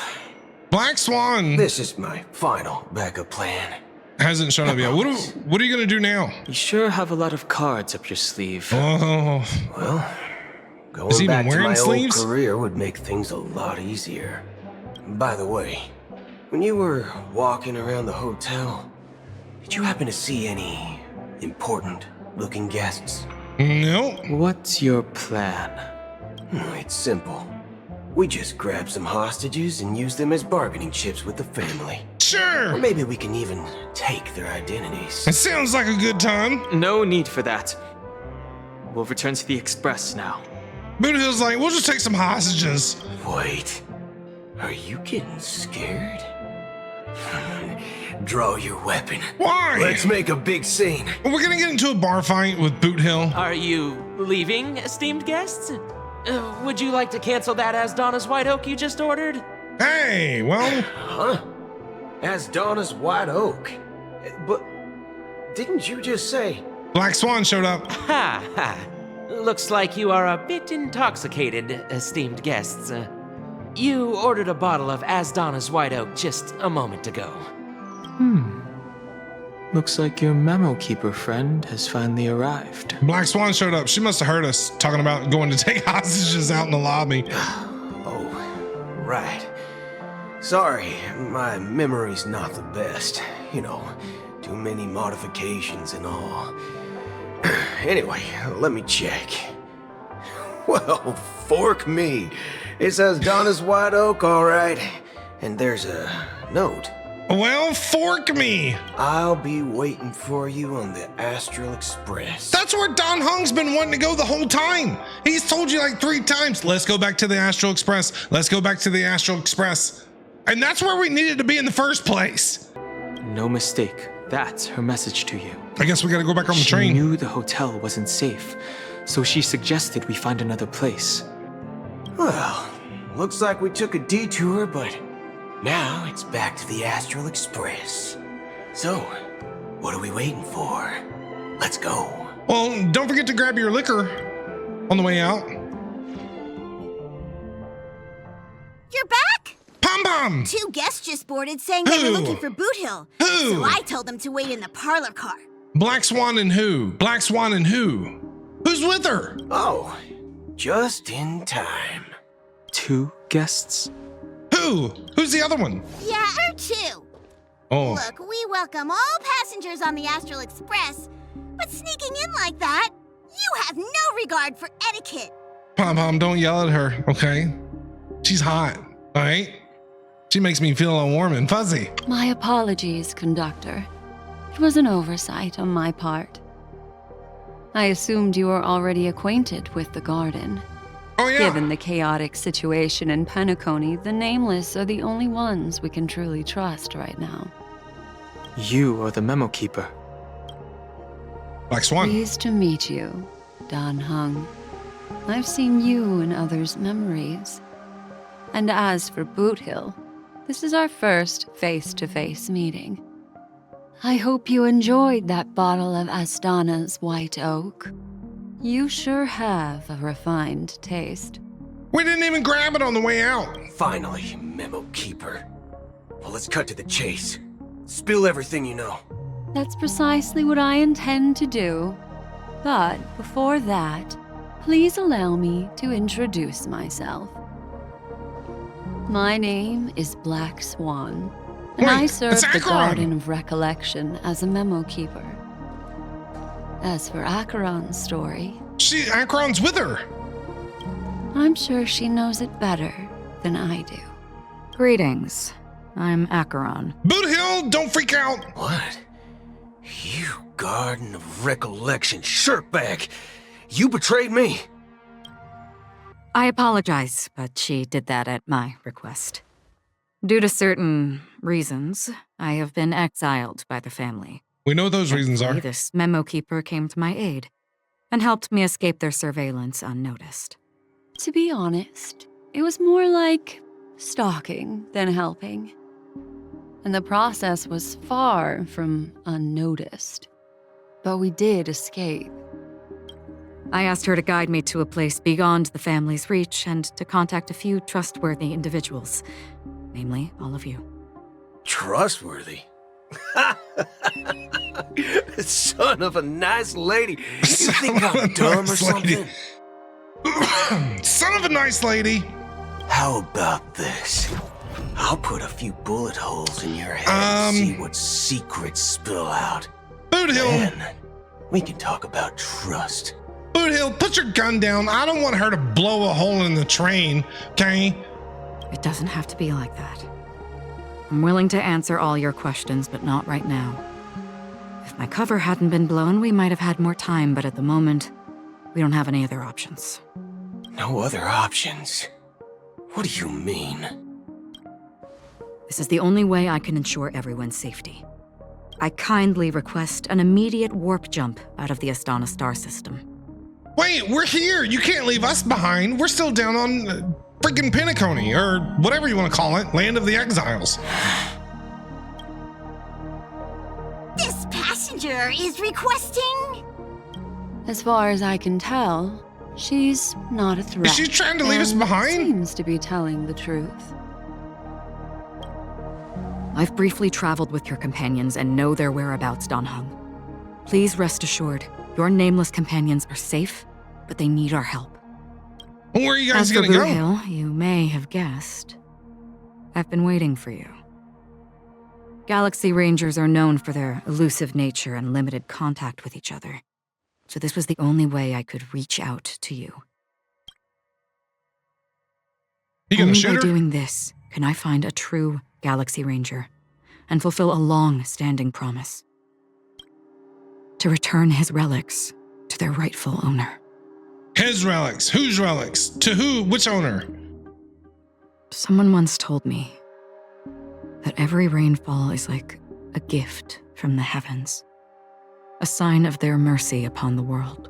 Speaker 1: Black Swan!
Speaker 11: This is my final backup plan.
Speaker 1: Hasn't shown up yet. What are you gonna do now?
Speaker 4: You sure have a lot of cards up your sleeve.
Speaker 1: Oh.
Speaker 11: Well, going back to my old career would make things a lot easier. By the way, when you were walking around the hotel, did you happen to see any important-looking guests?
Speaker 1: No.
Speaker 4: What's your plan?
Speaker 11: It's simple. We just grab some hostages and use them as bargaining chips with the family.
Speaker 1: Sure!
Speaker 11: Or maybe we can even take their identities.
Speaker 1: It sounds like a good time.
Speaker 4: No need for that. We'll return to the Express now.
Speaker 1: Boot Hill's like, we'll just take some hostages.
Speaker 11: Wait. Are you getting scared? Draw your weapon.
Speaker 1: Why?
Speaker 11: Let's make a big scene.
Speaker 1: We're gonna get into a bar fight with Boot Hill.
Speaker 12: Are you leaving, esteemed guests? Would you like to cancel that as Donna's White Oak you just ordered?
Speaker 1: Hey, well...
Speaker 11: Huh? As Donna's White Oak? But didn't you just say...
Speaker 1: Black Swan showed up.
Speaker 12: Ha ha. Looks like you are a bit intoxicated, esteemed guests. You ordered a bottle of As Donna's White Oak just a moment ago.
Speaker 4: Looks like your Memo Keeper friend has finally arrived.
Speaker 1: Black Swan showed up. She must have heard us talking about going to take hostages out in the lobby.
Speaker 11: Oh, right. Sorry, my memory's not the best. You know, too many modifications and all. Anyway, let me check. Well, fork me. It says Donna's White Oak, all right. And there's a note.
Speaker 1: Well, fork me.
Speaker 11: I'll be waiting for you on the Astral Express.
Speaker 1: That's where Don Hung's been wanting to go the whole time. He's told you like 3 times, let's go back to the Astral Express. Let's go back to the Astral Express. And that's where we needed to be in the first place.
Speaker 4: No mistake. That's her message to you.
Speaker 1: I guess we gotta go back on the train.
Speaker 4: She knew the hotel wasn't safe, so she suggested we find another place.
Speaker 11: Well, looks like we took a detour, but now it's back to the Astral Express. So, what are we waiting for? Let's go.
Speaker 1: Well, don't forget to grab your liquor on the way out.
Speaker 13: You're back?
Speaker 1: Pom Pom!
Speaker 13: 2 guests just boarded saying they were looking for Boot Hill.
Speaker 1: Who?
Speaker 13: So I told them to wait in the parlor car.
Speaker 1: Black Swan and who? Black Swan and who? Who's with her?
Speaker 11: Oh, just in time.
Speaker 4: 2 guests?
Speaker 1: Who? Who's the other one?
Speaker 13: Yeah, her too.
Speaker 1: Oh.
Speaker 13: Look, we welcome all passengers on the Astral Express, but sneaking in like that, you have no regard for etiquette.
Speaker 1: Pom Pom, don't yell at her, okay? She's hot, all right? She makes me feel all warm and fuzzy.
Speaker 14: My apologies, conductor. It was an oversight on my part. I assumed you were already acquainted with the garden.
Speaker 1: Oh, yeah.
Speaker 14: Given the chaotic situation in Penacony, the Nameless are the only ones we can truly trust right now.
Speaker 4: You are the Memo Keeper.
Speaker 1: Black Swan.
Speaker 14: Pleased to meet you, Dan Hung. I've seen you in others' memories. And as for Boot Hill, this is our first face-to-face meeting. I hope you enjoyed that bottle of Astana's White Oak. You sure have a refined taste.
Speaker 1: We didn't even grab it on the way out.
Speaker 11: Finally, Memo Keeper. Well, let's cut to the chase. Spill everything you know.
Speaker 14: That's precisely what I intend to do. But before that, please allow me to introduce myself. My name is Black Swan, and I serve the Garden of Recollection as a memo keeper. As for Acheron's story...
Speaker 1: Acheron's with her!
Speaker 14: I'm sure she knows it better than I do.
Speaker 17: Greetings. I'm Acheron.
Speaker 1: Boot Hill, don't freak out!
Speaker 11: What? You Garden of Recollection shirtbag! You betrayed me!
Speaker 17: I apologize, but she did that at my request. Due to certain reasons, I have been exiled by the family.
Speaker 1: We know those reasons are.
Speaker 17: This memo keeper came to my aid and helped me escape their surveillance unnoticed.
Speaker 14: To be honest, it was more like stalking than helping. And the process was far from unnoticed. But we did escape.
Speaker 17: I asked her to guide me to a place beyond the family's reach and to contact a few trustworthy individuals, namely all of you.
Speaker 11: Trustworthy? Son of a nice lady. You think I'm dumb or something?
Speaker 1: Son of a nice lady.
Speaker 11: How about this? I'll put a few bullet holes in your head and see what secrets spill out.
Speaker 1: Boot Hill.
Speaker 11: Then we can talk about trust.
Speaker 1: Boot Hill, put your gun down. I don't want her to blow a hole in the train, okay?
Speaker 17: It doesn't have to be like that. I'm willing to answer all your questions, but not right now. If my cover hadn't been blown, we might have had more time, but at the moment, we don't have any other options.
Speaker 11: No other options? What do you mean?
Speaker 17: This is the only way I can ensure everyone's safety. I kindly request an immediate warp jump out of the Astana star system.
Speaker 1: Wait, we're here. You can't leave us behind. We're still down on freaking Penacony, or whatever you want to call it, Land of the Exiles.
Speaker 13: This passenger is requesting...
Speaker 14: As far as I can tell, she's not a threat.
Speaker 1: Is she trying to leave us behind?
Speaker 14: Seems to be telling the truth.
Speaker 17: I've briefly traveled with your companions and know their whereabouts, Dan Heng. Please rest assured, your nameless companions are safe, but they need our help.
Speaker 1: Where are you guys gonna go?
Speaker 17: As for Boot Hill, you may have guessed. I've been waiting for you. Galaxy Rangers are known for their elusive nature and limited contact with each other, so this was the only way I could reach out to you. Only by doing this can I find a true Galaxy Ranger and fulfill a long-standing promise. To return his relics to their rightful owner.
Speaker 1: His relics? Whose relics? To who? Which owner?
Speaker 17: Someone once told me that every rainfall is like a gift from the heavens, a sign of their mercy upon the world.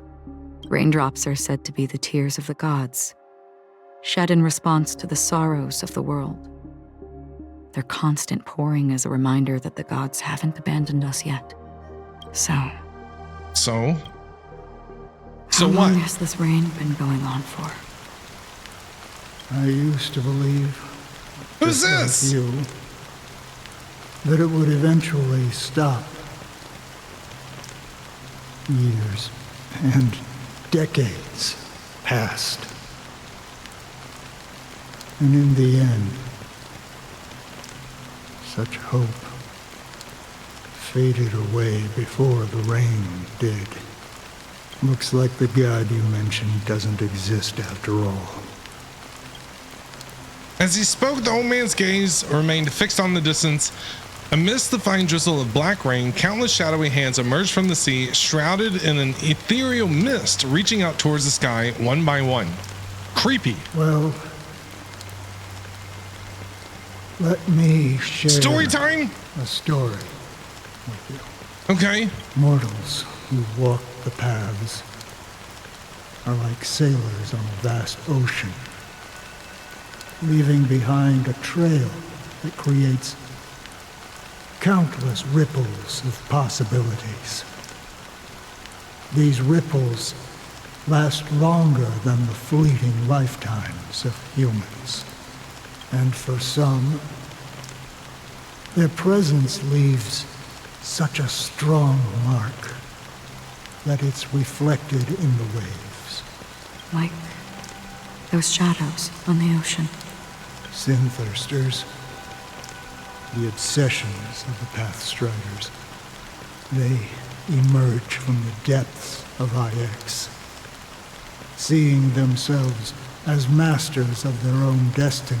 Speaker 17: Raindrops are said to be the tears of the gods, shed in response to the sorrows of the world. Their constant pouring is a reminder that the gods haven't abandoned us yet. So
Speaker 1: How
Speaker 17: long has this rain been going on for?
Speaker 19: I used to believe,
Speaker 1: who's
Speaker 19: this? Like you, that it would eventually stop. Years and decades passed. And in the end, such hope faded away before the rain did. Looks like the god you mentioned doesn't exist after all.
Speaker 1: As he spoke, the old man's gaze remained fixed on the distance. Amidst the fine drizzle of black rain, countless shadowy hands emerged from the sea, shrouded in an ethereal mist, reaching out towards the sky one by one. Creepy.
Speaker 19: Well, let me share
Speaker 1: story time?
Speaker 19: A story with you.
Speaker 1: Okay.
Speaker 19: Mortals who walk the paths are like sailors on a vast ocean, leaving behind a trail that creates countless ripples of possibilities. These ripples last longer than the fleeting lifetimes of humans. And for some, Their presence leaves such a strong mark that it's reflected in the waves.
Speaker 17: Like those shadows on the ocean.
Speaker 19: Sin-thirsters, the obsessions of the Pathstriders. They emerge from the depths of IX, seeing themselves as masters of their own destiny,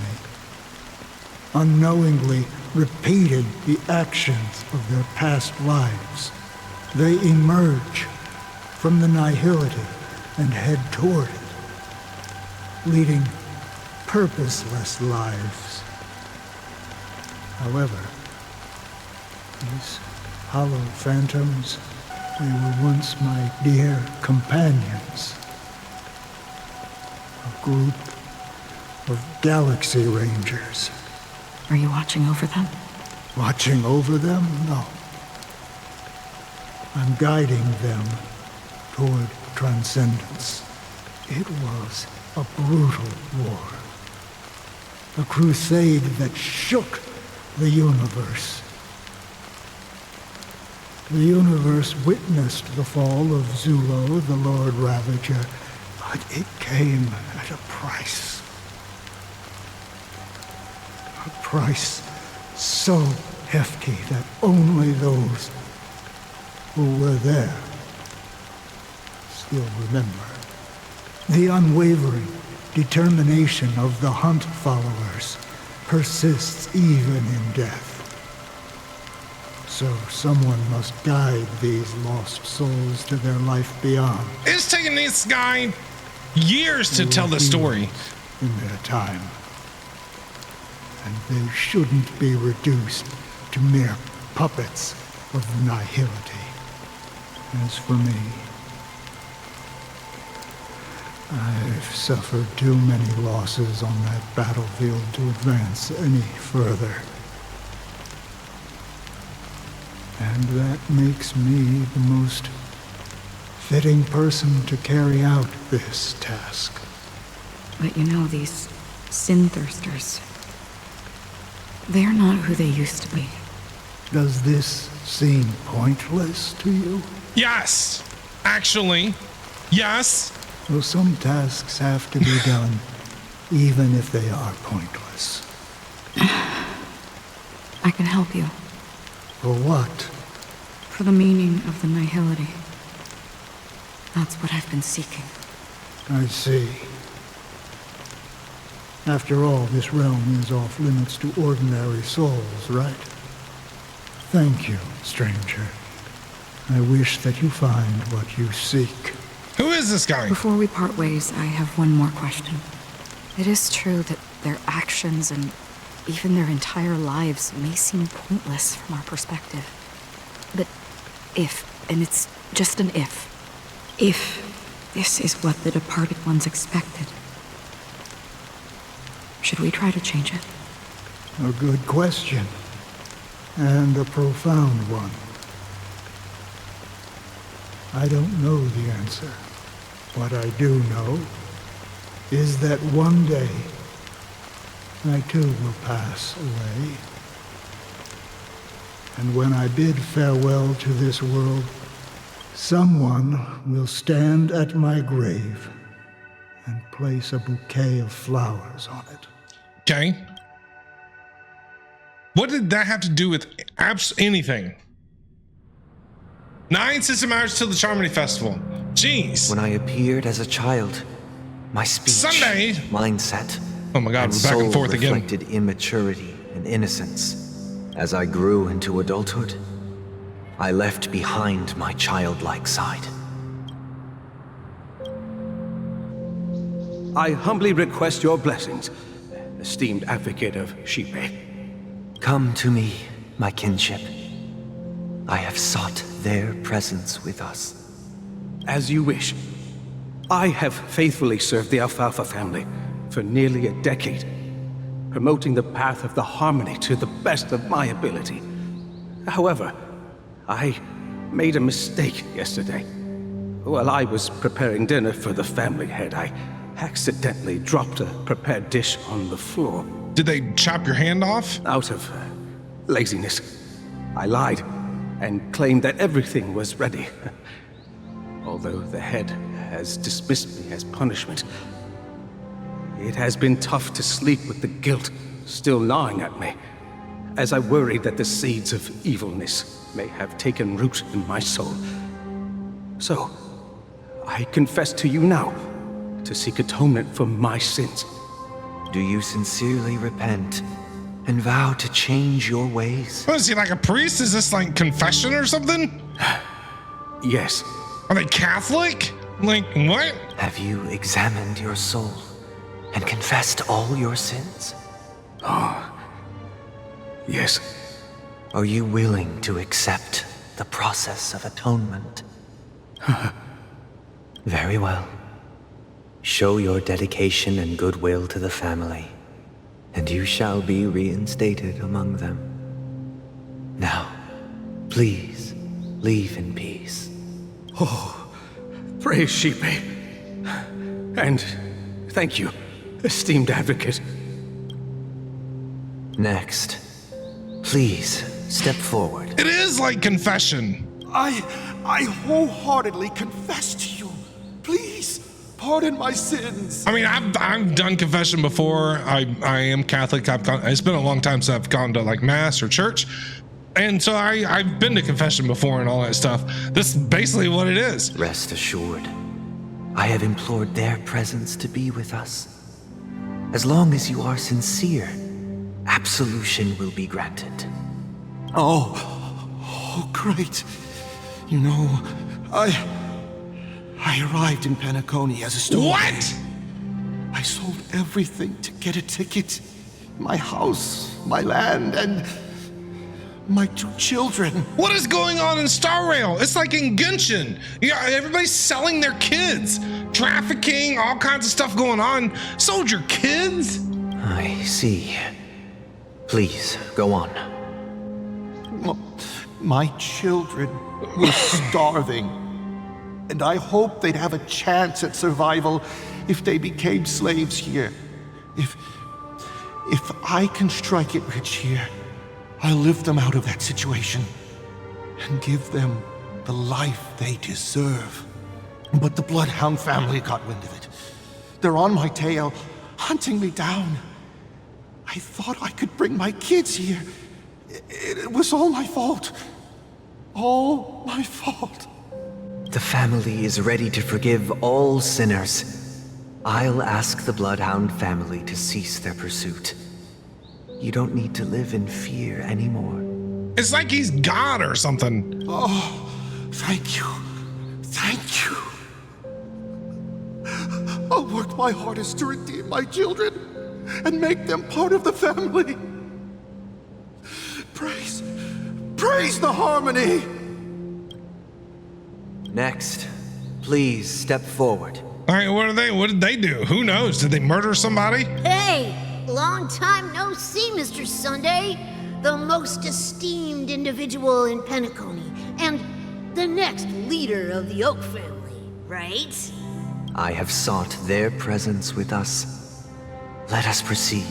Speaker 19: unknowingly repeating the actions of their past lives. They emerge from the nihility and head toward it, leading purposeless lives. However, these hollow phantoms, they were once my dear companions. A group of Galaxy Rangers.
Speaker 17: Are you watching over them?
Speaker 19: Watching over them? No. I'm guiding them toward transcendence. It was a brutal war. A crusade that shook the universe. The universe witnessed the fall of Zulo, the Lord Ravager, but it came at a price. A price so hefty that only those who were there still remember. The unwavering determination of the Hunt followers persists even in death. So someone must guide these lost souls to their life beyond.
Speaker 1: It's taken this guy years to tell the story.
Speaker 19: In their time. And they shouldn't be reduced to mere puppets of the nihility. As for me, I've suffered too many losses on that battlefield to advance any further. And that makes me the most fitting person to carry out this task.
Speaker 17: But you know, these sin-thirsters, they're not who they used to be.
Speaker 19: Does this seem pointless to you?
Speaker 1: Yes. Actually, yes.
Speaker 19: Well, some tasks have to be done, even if they are pointless.
Speaker 17: I can help you.
Speaker 19: For what?
Speaker 17: For the meaning of the nihility. That's what I've been seeking.
Speaker 19: I see. After all, this realm is off limits to ordinary souls, right? Thank you, stranger. I wish that you find what you seek.
Speaker 1: Who is this guy?
Speaker 17: Before we part ways, I have one more question. It is true that their actions and even their entire lives may seem pointless from our perspective. But if, and it's just an if this is what the departed ones expected, should we try to change it?
Speaker 19: A good question. And a profound one. I don't know the answer. What I do know is that one day I too will pass away. And when I bid farewell to this world, someone will stand at my grave and place a bouquet of flowers on it.
Speaker 1: Okay. What did that have to do with anything? 9 system hours till the Charmony Festival. Jeez.
Speaker 16: When I appeared as a child, my speech,
Speaker 1: Sunday,
Speaker 16: mindset,
Speaker 1: oh my God,
Speaker 16: and
Speaker 1: we're back and
Speaker 16: soul
Speaker 1: forth again.
Speaker 16: reflected immaturity and innocence. As I grew into adulthood, I left behind my childlike side.
Speaker 2: I humbly request your blessings, esteemed advocate of Shipe.
Speaker 16: Come to me, my kinship. I have sought their presence with us.
Speaker 2: As you wish. I have faithfully served the Alfalfa family for nearly a decade, promoting the path of the harmony to the best of my ability. However, I made a mistake yesterday. While I was preparing dinner for the family head, I accidentally dropped a prepared dish on the floor.
Speaker 1: Did they chop your hand off?
Speaker 2: Out of laziness. I lied and claimed that everything was ready. Although the head has dismissed me as punishment, it has been tough to sleep with the guilt still gnawing at me, as I worry that the seeds of evilness may have taken root in my soul. So, I confess to you now to seek atonement for my sins.
Speaker 16: Do you sincerely repent and vow to change your ways?
Speaker 1: What is he, like a priest? Is this like confession or something?
Speaker 2: Yes.
Speaker 1: Are they Catholic? Like, what?
Speaker 16: Have you examined your soul and confessed all your sins?
Speaker 2: Oh, yes.
Speaker 16: Are you willing to accept the process of atonement? Very well. Show your dedication and goodwill to the family, and you shall be reinstated among them. Now, please, leave in peace.
Speaker 2: Oh, praise Sheepy. And thank you, esteemed advocate.
Speaker 16: Next, please step forward.
Speaker 1: It is like confession.
Speaker 9: I wholeheartedly confess to you. Please, pardon my sins.
Speaker 1: I mean, I've done confession before. I am Catholic. It's been a long time since I've gone to like mass or church. And so I've been to confession before and all that stuff. This is basically what it is.
Speaker 16: Rest assured, I have implored their presence to be with us. As long as you are sincere, absolution will be granted.
Speaker 9: Oh, great. You know, I arrived in Penacony as a stowaway.
Speaker 1: What?
Speaker 9: I sold everything to get a ticket. My house, my land, and my 2 children.
Speaker 1: What is going on in Star Rail? It's like in Genshin. Yeah, everybody's selling their kids. Trafficking, all kinds of stuff going on. Sold your kids?
Speaker 16: I see. Please, go on.
Speaker 9: My children were starving, and I hoped they'd have a chance at survival if they became slaves here. If I can strike it rich here, I'll lift them out of that situation and give them the life they deserve. But the Bloodhound family got wind of it. They're on my tail, hunting me down. I thought I could bring my kids here. It was all my fault. All my fault.
Speaker 16: The family is ready to forgive all sinners. I'll ask the Bloodhound family to cease their pursuit. You don't need to live in fear anymore.
Speaker 1: It's like he's God or something.
Speaker 9: Oh, thank you. Thank you. I'll work my hardest to redeem my children and make them part of the family. Praise the harmony!
Speaker 16: Next, please step forward.
Speaker 1: All right, what did they do? Who knows? Did they murder somebody?
Speaker 13: Hey, long time no see, Mr. Sunday. The most esteemed individual in Penacony, and the next leader of the Oak family, right?
Speaker 16: I have sought their presence with us. Let us proceed.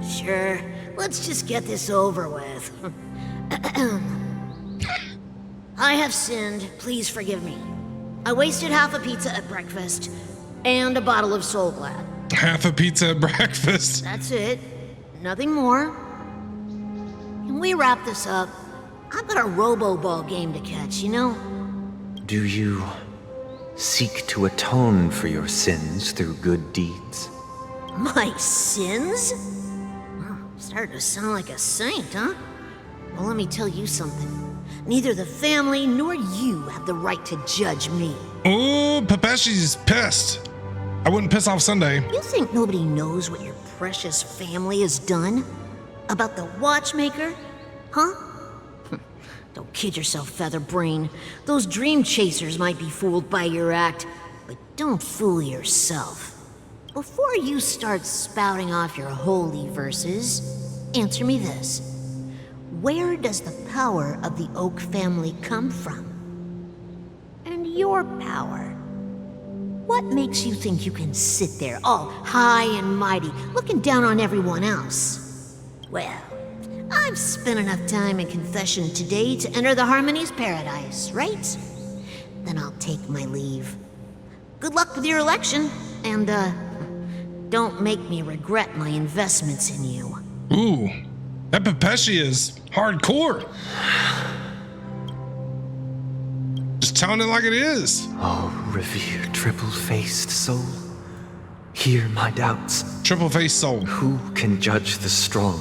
Speaker 13: Sure, let's just get this over with. I have sinned, please forgive me. I wasted half a pizza at breakfast, and a bottle of Soul Glad.
Speaker 1: Half a pizza at breakfast?
Speaker 13: That's it. Nothing more. Can we wrap this up? I've got a robo-ball game to catch, you know?
Speaker 16: Do you seek to atone for your sins through good deeds?
Speaker 13: My sins? Starting to sound like a saint, huh? Well, let me tell you something. Neither the family nor you have the right to judge me.
Speaker 1: Oh, Pepeshi's pissed. I wouldn't piss off Sunday.
Speaker 13: You think nobody knows what your precious family has done? About the watchmaker? Huh? Don't kid yourself, Featherbrain. Those dream chasers might be fooled by your act, but don't fool yourself. Before you start spouting off your holy verses, answer me this. Where does the power of the Oak family come from? And your power? What makes you think you can sit there all high and mighty, looking down on everyone else? Well, I've spent enough time in confession today to enter the Harmony's paradise, right? Then I'll take my leave. Good luck with your election, and, don't make me regret my investments in you.
Speaker 1: Ooh, that Pepeshi is hardcore. Just telling it like it is.
Speaker 16: Oh, revered triple-faced soul, hear my doubts.
Speaker 1: Triple-faced soul.
Speaker 16: Who can judge the strong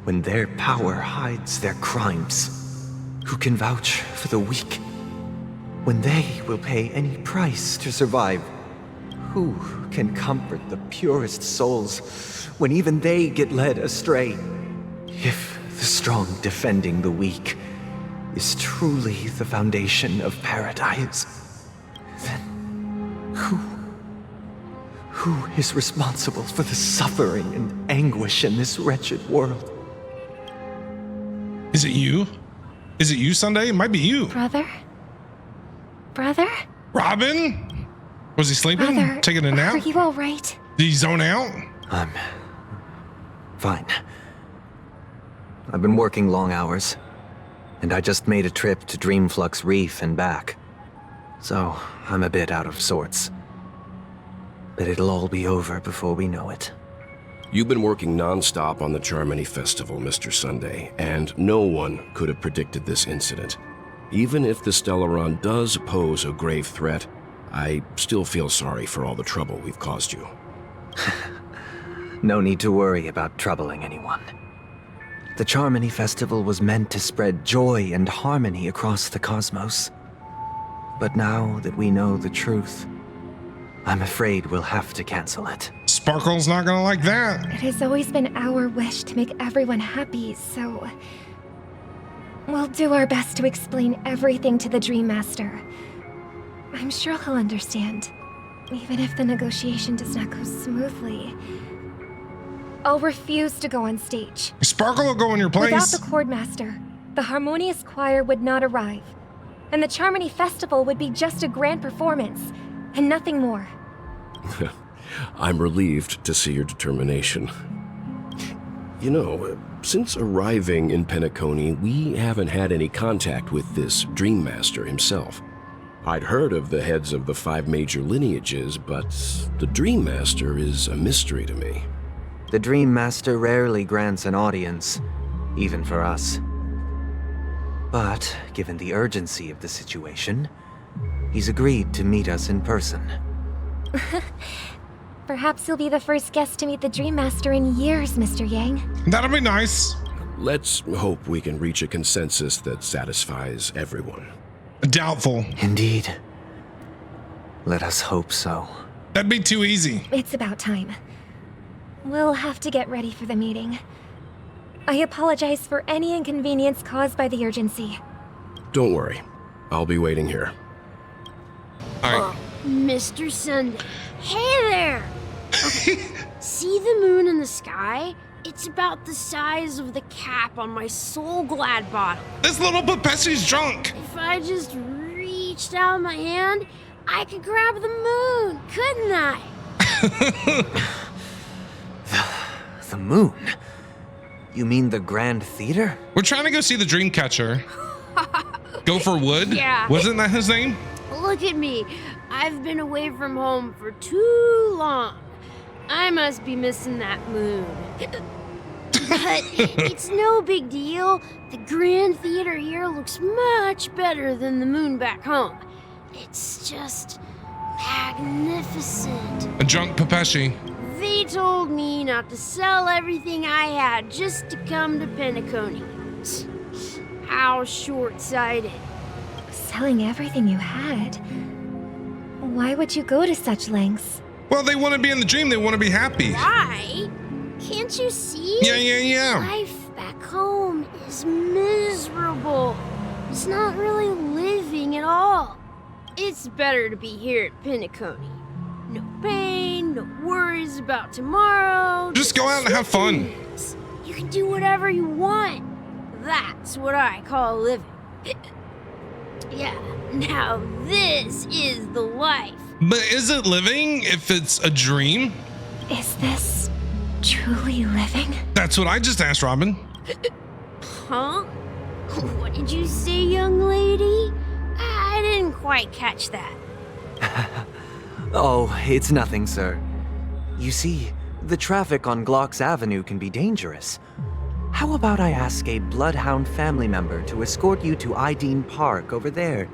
Speaker 16: when their power hides their crimes? Who can vouch for the weak when they will pay any price to survive? Who can comfort the purest souls when even they get led astray? If the strong defending the weak is truly the foundation of paradise, then who is responsible for the suffering and anguish in this wretched world?
Speaker 1: Is it you? Is it you, Sunday? It might be you.
Speaker 3: Brother? Brother?
Speaker 1: Robin? Was he sleeping?
Speaker 3: Brother,
Speaker 1: taking a nap?
Speaker 3: Are you all right?
Speaker 1: Did he zone out?
Speaker 16: I'm fine. I've been working long hours, and I just made a trip to Dreamflux Reef and back. So I'm a bit out of sorts. But it'll all be over before we know it.
Speaker 15: You've been working non-stop on the Charmony Festival, Mr. Sunday, and no one could have predicted this incident. Even if the Stellaron does pose a grave threat, I still feel sorry for all the trouble we've caused you.
Speaker 16: No need to worry about troubling anyone. The Charmony Festival was meant to spread joy and harmony across the cosmos. But now that we know the truth, I'm afraid we'll have to cancel it.
Speaker 1: Sparkle's not gonna like that.
Speaker 8: It has always been our wish to make everyone happy, so we'll do our best to explain everything to the Dream Master. I'm sure he'll understand, even if the negotiation does not go smoothly. I'll refuse to go on stage.
Speaker 1: Sparkle will go in your place.
Speaker 8: Without the Chord Master, the Harmonious Choir would not arrive, and the Charmony Festival would be just a grand performance, and nothing more.
Speaker 15: I'm relieved to see your determination. You know, since arriving in Penacony, we haven't had any contact with this Dream Master himself. I'd heard of the heads of the 5 major lineages, but the Dream Master is a mystery to me.
Speaker 16: The Dream Master rarely grants an audience, even for us. But, given the urgency of the situation, he's agreed to meet us in person.
Speaker 8: Perhaps you'll be the first guest to meet the Dream Master in years, Mr. Yang.
Speaker 1: That'll be nice.
Speaker 15: Let's hope we can reach a consensus that satisfies everyone.
Speaker 1: Doubtful.
Speaker 16: Indeed. Let us hope so.
Speaker 1: That'd be too easy.
Speaker 8: It's about time. We'll have to get ready for the meeting. I apologize for any inconvenience caused by the urgency.
Speaker 15: Don't worry. I'll be waiting here.
Speaker 1: All right.
Speaker 21: Mr. Sunday. Hey there! Okay. See the moon in the sky? It's about the size of the cap on my Soul Glad bottle.
Speaker 1: This little Pepesi's drunk.
Speaker 21: If I just reached out my hand, I could grab the moon, couldn't I?
Speaker 16: The moon? You mean the Grand Theater?
Speaker 1: We're trying to go see the Dreamcatcher. Gopher Wood?
Speaker 21: Yeah.
Speaker 1: Wasn't that his name?
Speaker 21: Look at me. I've been away from home for too long. I must be missing that moon. But it's no big deal. The Grand Theater here looks much better than the moon back home. It's just magnificent.
Speaker 1: A drunk Pepeshi.
Speaker 21: They told me not to sell everything I had just to come to Penacony. How short-sighted.
Speaker 8: Selling everything you had? Why would you go to such lengths?
Speaker 1: Well, they want to be in the dream. They want to be happy.
Speaker 21: Why? Can't you see?
Speaker 1: Yeah.
Speaker 21: Life back home is miserable. It's not really living at all. It's better to be here at Penacony. No pain, no worries about tomorrow.
Speaker 1: Just go out and have fun.
Speaker 21: You can do whatever you want. That's what I call living. Yeah, now this is the life.
Speaker 1: But is it living if it's a dream?
Speaker 8: Is this truly living?
Speaker 1: That's what I just asked, Robin.
Speaker 21: Huh? What did you say, young lady? I didn't quite catch that.
Speaker 16: Oh, it's nothing, sir. You see, the traffic on Glock's Avenue can be dangerous. How about I ask a Bloodhound family member to escort you to Ideen Park over there,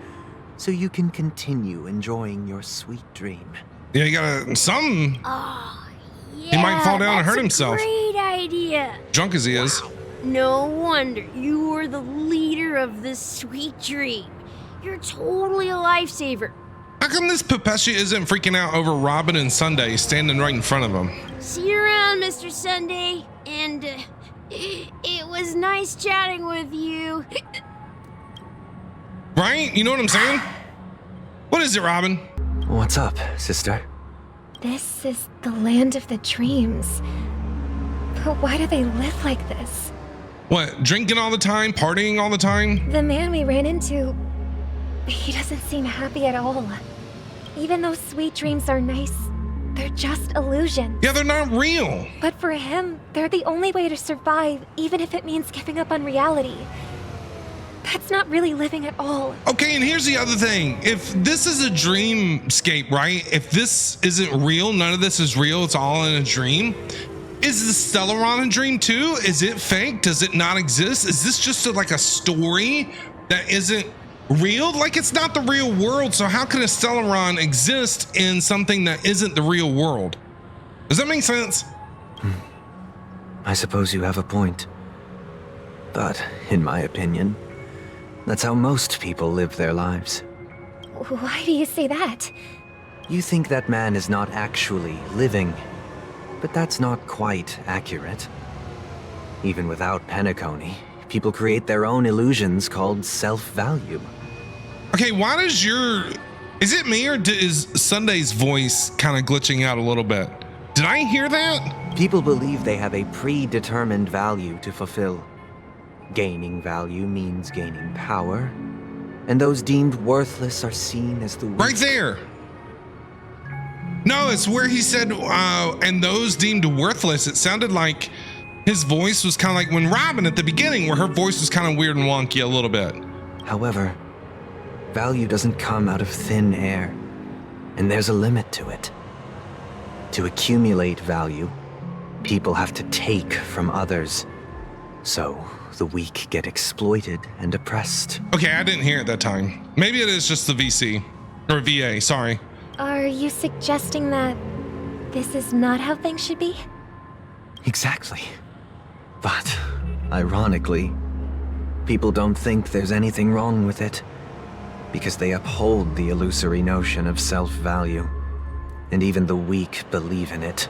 Speaker 16: so you can continue enjoying your sweet dream?
Speaker 1: Yeah, you gotta, something.
Speaker 21: Oh, yeah,
Speaker 1: he might fall down and hurt himself.
Speaker 21: Great idea.
Speaker 1: Drunk as he is.
Speaker 21: No wonder you were the leader of this sweet dream. You're totally a lifesaver.
Speaker 1: How come this Pepeshi isn't freaking out over Robin and Sunday standing right in front of him?
Speaker 21: See you around, Mr. Sunday. And it was nice chatting with you.
Speaker 1: Right? You know what I'm saying? What is it, Robin?
Speaker 16: What's up, sister?
Speaker 8: This is the land of the dreams. But why do they live like this?
Speaker 1: What, drinking all the time, partying all the time?
Speaker 8: The man we ran into, he doesn't seem happy at all. Even though sweet dreams are nice, they're just illusions.
Speaker 1: Yeah, they're not real.
Speaker 8: But for him, they're the only way to survive, even if it means giving up on reality. That's not really living at all.
Speaker 1: Okay, and here's the other thing. If this is a dreamscape, right? If this isn't real, none of this is real, it's all in a dream. Is the Stellaron a dream too? Is it fake? Does it not exist? Is this just like a story that isn't real? Like, it's not the real world, so how can a Stellaron exist in something that isn't the real world? Does that make sense?
Speaker 16: I suppose you have a point. But, in my opinion, that's how most people live their lives.
Speaker 8: Why do you say that?
Speaker 16: You think that man is not actually living, but that's not quite accurate. Even without Penacony, people create their own illusions called self-value.
Speaker 1: Okay, why does is it me or is Sunday's voice kind of glitching out a little bit? Did I hear that?
Speaker 16: People believe they have a predetermined value to fulfill. Gaining value means gaining power, and those deemed worthless are seen as the weak.
Speaker 1: Right there. No, it's where he said, and those deemed worthless. It sounded like his voice was kind of like when Robin at the beginning, where her voice was kind of weird and wonky a little bit.
Speaker 16: However, value doesn't come out of thin air, and there's a limit to it. To accumulate value, people have to take from others. So the weak get exploited and oppressed.
Speaker 1: Okay, I didn't hear it that time. Maybe it is just the VC, or VA, sorry.
Speaker 8: Are you suggesting that this is not how things should be?
Speaker 16: Exactly. But, ironically, people don't think there's anything wrong with it, because they uphold the illusory notion of self-value, and even the weak believe in it.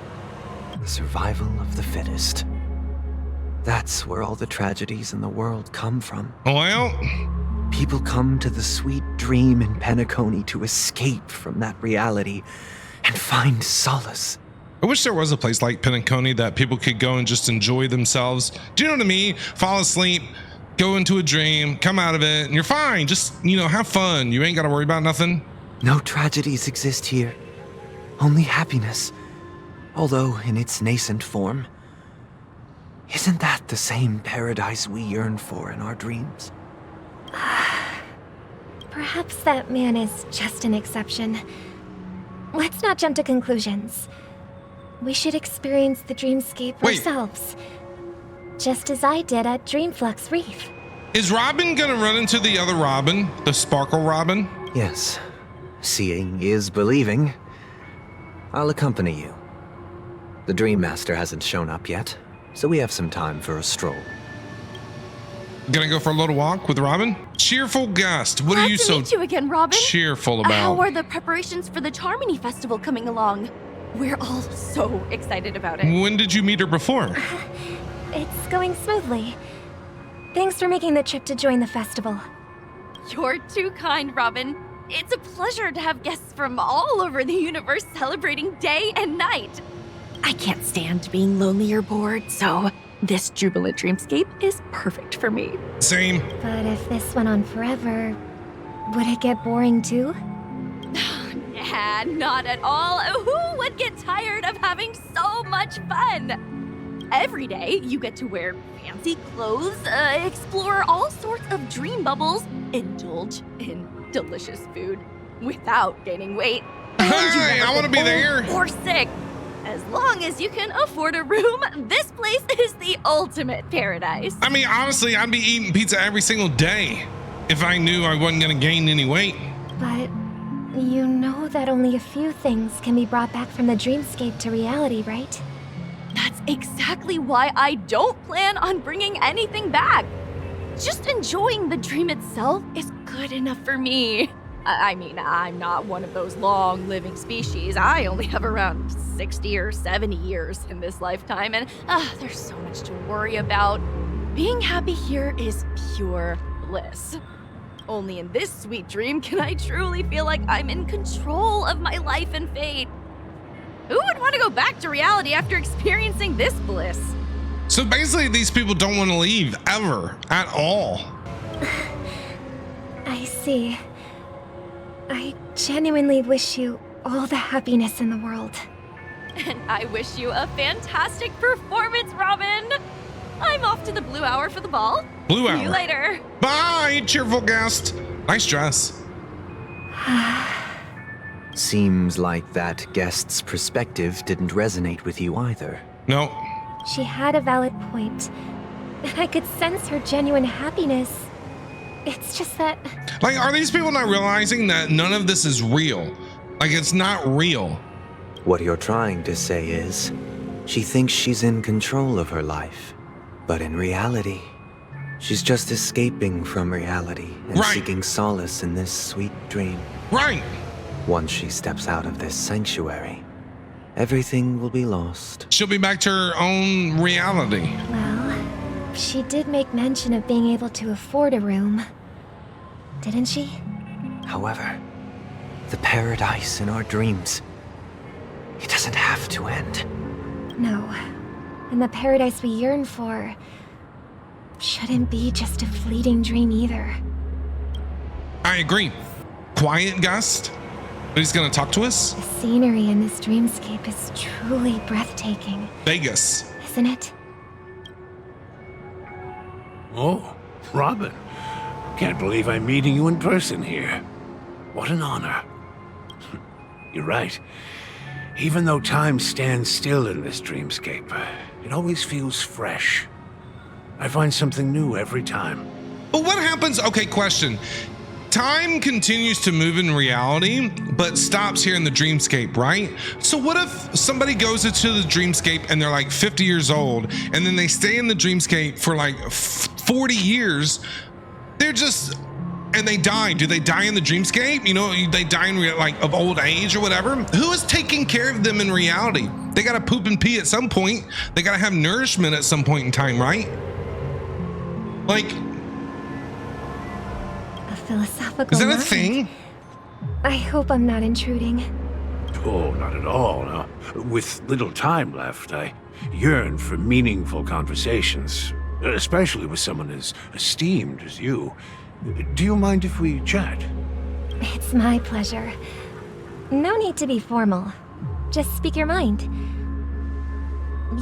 Speaker 16: The survival of the fittest. That's where all the tragedies in the world come from.
Speaker 1: Well,
Speaker 16: people come to the sweet dream in Penacony to escape from that reality and find solace.
Speaker 1: I wish there was a place like Penacony that people could go and just enjoy themselves. Do you know what I mean? Fall asleep, go into a dream, come out of it, and you're fine. Just, have fun. You ain't got to worry about nothing.
Speaker 16: No tragedies exist here. Only happiness. Although in its nascent form. Isn't that the same paradise we yearn for in our dreams?
Speaker 8: Perhaps that man is just an exception. Let's not jump to conclusions. We should experience the dreamscape ourselves. Just as I did at Dreamflux Reef.
Speaker 1: Is Robin gonna run into the other Robin? The Sparkle Robin?
Speaker 16: Yes. Seeing is believing. I'll accompany you. The Dream Master hasn't shown up yet, so we have some time for a stroll.
Speaker 1: Gonna go for a little walk with Robin? Cheerful guest. What are you so
Speaker 3: meet you again, Robin.
Speaker 1: cheerful about?
Speaker 3: How are the preparations for the Charmony Festival coming along? We're all so excited about it.
Speaker 1: When did you meet her before?
Speaker 8: It's going smoothly. Thanks for making the trip to join the festival.
Speaker 3: You're too kind, Robin. It's a pleasure to have guests from all over the universe celebrating day and night. I can't stand being lonely or bored, so this jubilant dreamscape is perfect for me.
Speaker 1: Same.
Speaker 8: But if this went on forever, would it get boring too?
Speaker 3: Nah, not at all. Who would get tired of having so much fun? Every day, you get to wear fancy clothes, explore all sorts of dream bubbles, indulge in delicious food without gaining weight.
Speaker 1: Hey, I want to be there.
Speaker 3: Or sick. As long as you can afford a room, this place is the ultimate paradise.
Speaker 1: I mean, honestly, I'd be eating pizza every single day if I knew I wasn't going to gain any weight.
Speaker 8: But you know that only a few things can be brought back from the dreamscape to reality, right?
Speaker 3: That's exactly why I don't plan on bringing anything back. Just enjoying the dream itself is good enough for me. I mean, I'm not one of those long-living species. I only have around 60 or 70 years in this lifetime, and there's so much to worry about. Being happy here is pure bliss. Only in this sweet dream can I truly feel like I'm in control of my life and fate. Who would want to go back to reality after experiencing this bliss?
Speaker 1: So basically, these people don't want to leave ever, at all.
Speaker 8: I see. I genuinely wish you all the happiness in the world.
Speaker 3: And I wish you a fantastic performance, Robin. I'm off to the Blue Hour for the ball.
Speaker 1: Blue Hour.
Speaker 3: See you later.
Speaker 1: Bye, cheerful guest. Nice dress.
Speaker 16: Seems like that guest's perspective didn't resonate with you either.
Speaker 1: No.
Speaker 8: She had a valid point, and I could sense her genuine happiness. It's just that...
Speaker 1: Like, are these people not realizing that none of this is real? Like, it's not real.
Speaker 16: What you're trying to say is, she thinks she's in control of her life. But in reality, she's just escaping from reality and seeking solace in this sweet dream.
Speaker 1: Right.
Speaker 16: Once she steps out of this sanctuary, everything will be lost.
Speaker 1: She'll be back to her own reality.
Speaker 8: Well, she did make mention of being able to afford a room, didn't she?
Speaker 16: However, the paradise in our dreams, it doesn't have to end.
Speaker 8: No. And the paradise we yearn for shouldn't be just a fleeting dream either.
Speaker 1: I agree. Quiet gust? But he's gonna talk to us?
Speaker 8: The scenery in this dreamscape is truly breathtaking.
Speaker 1: Vegas.
Speaker 8: Isn't it?
Speaker 5: Oh, Robin. Can't believe I'm meeting you in person here. What an honor. You're right. Even though time stands still in this dreamscape, it always feels fresh. I find something new every time.
Speaker 1: But what happens? Okay, question. Time continues to move in reality, but stops here in the dreamscape, right? So what if somebody goes into the dreamscape and they're like 50 years old, and then they stay in the dreamscape for like 40 years? They're just, and they die. Do they die in the dreamscape? You know, they die in like of old age or whatever. Who is taking care of them in reality? They got to poop and pee at some point. They got to have nourishment at some point in time, right? Like,
Speaker 8: a philosophical
Speaker 1: is that a
Speaker 8: mind.
Speaker 1: thing?
Speaker 8: I hope I'm not intruding.
Speaker 5: Oh, not at all. No. With little time left, I yearn for meaningful conversations, especially with someone as esteemed as you. Do you mind if we chat?
Speaker 8: It's my pleasure. No need to be formal. Just speak your mind.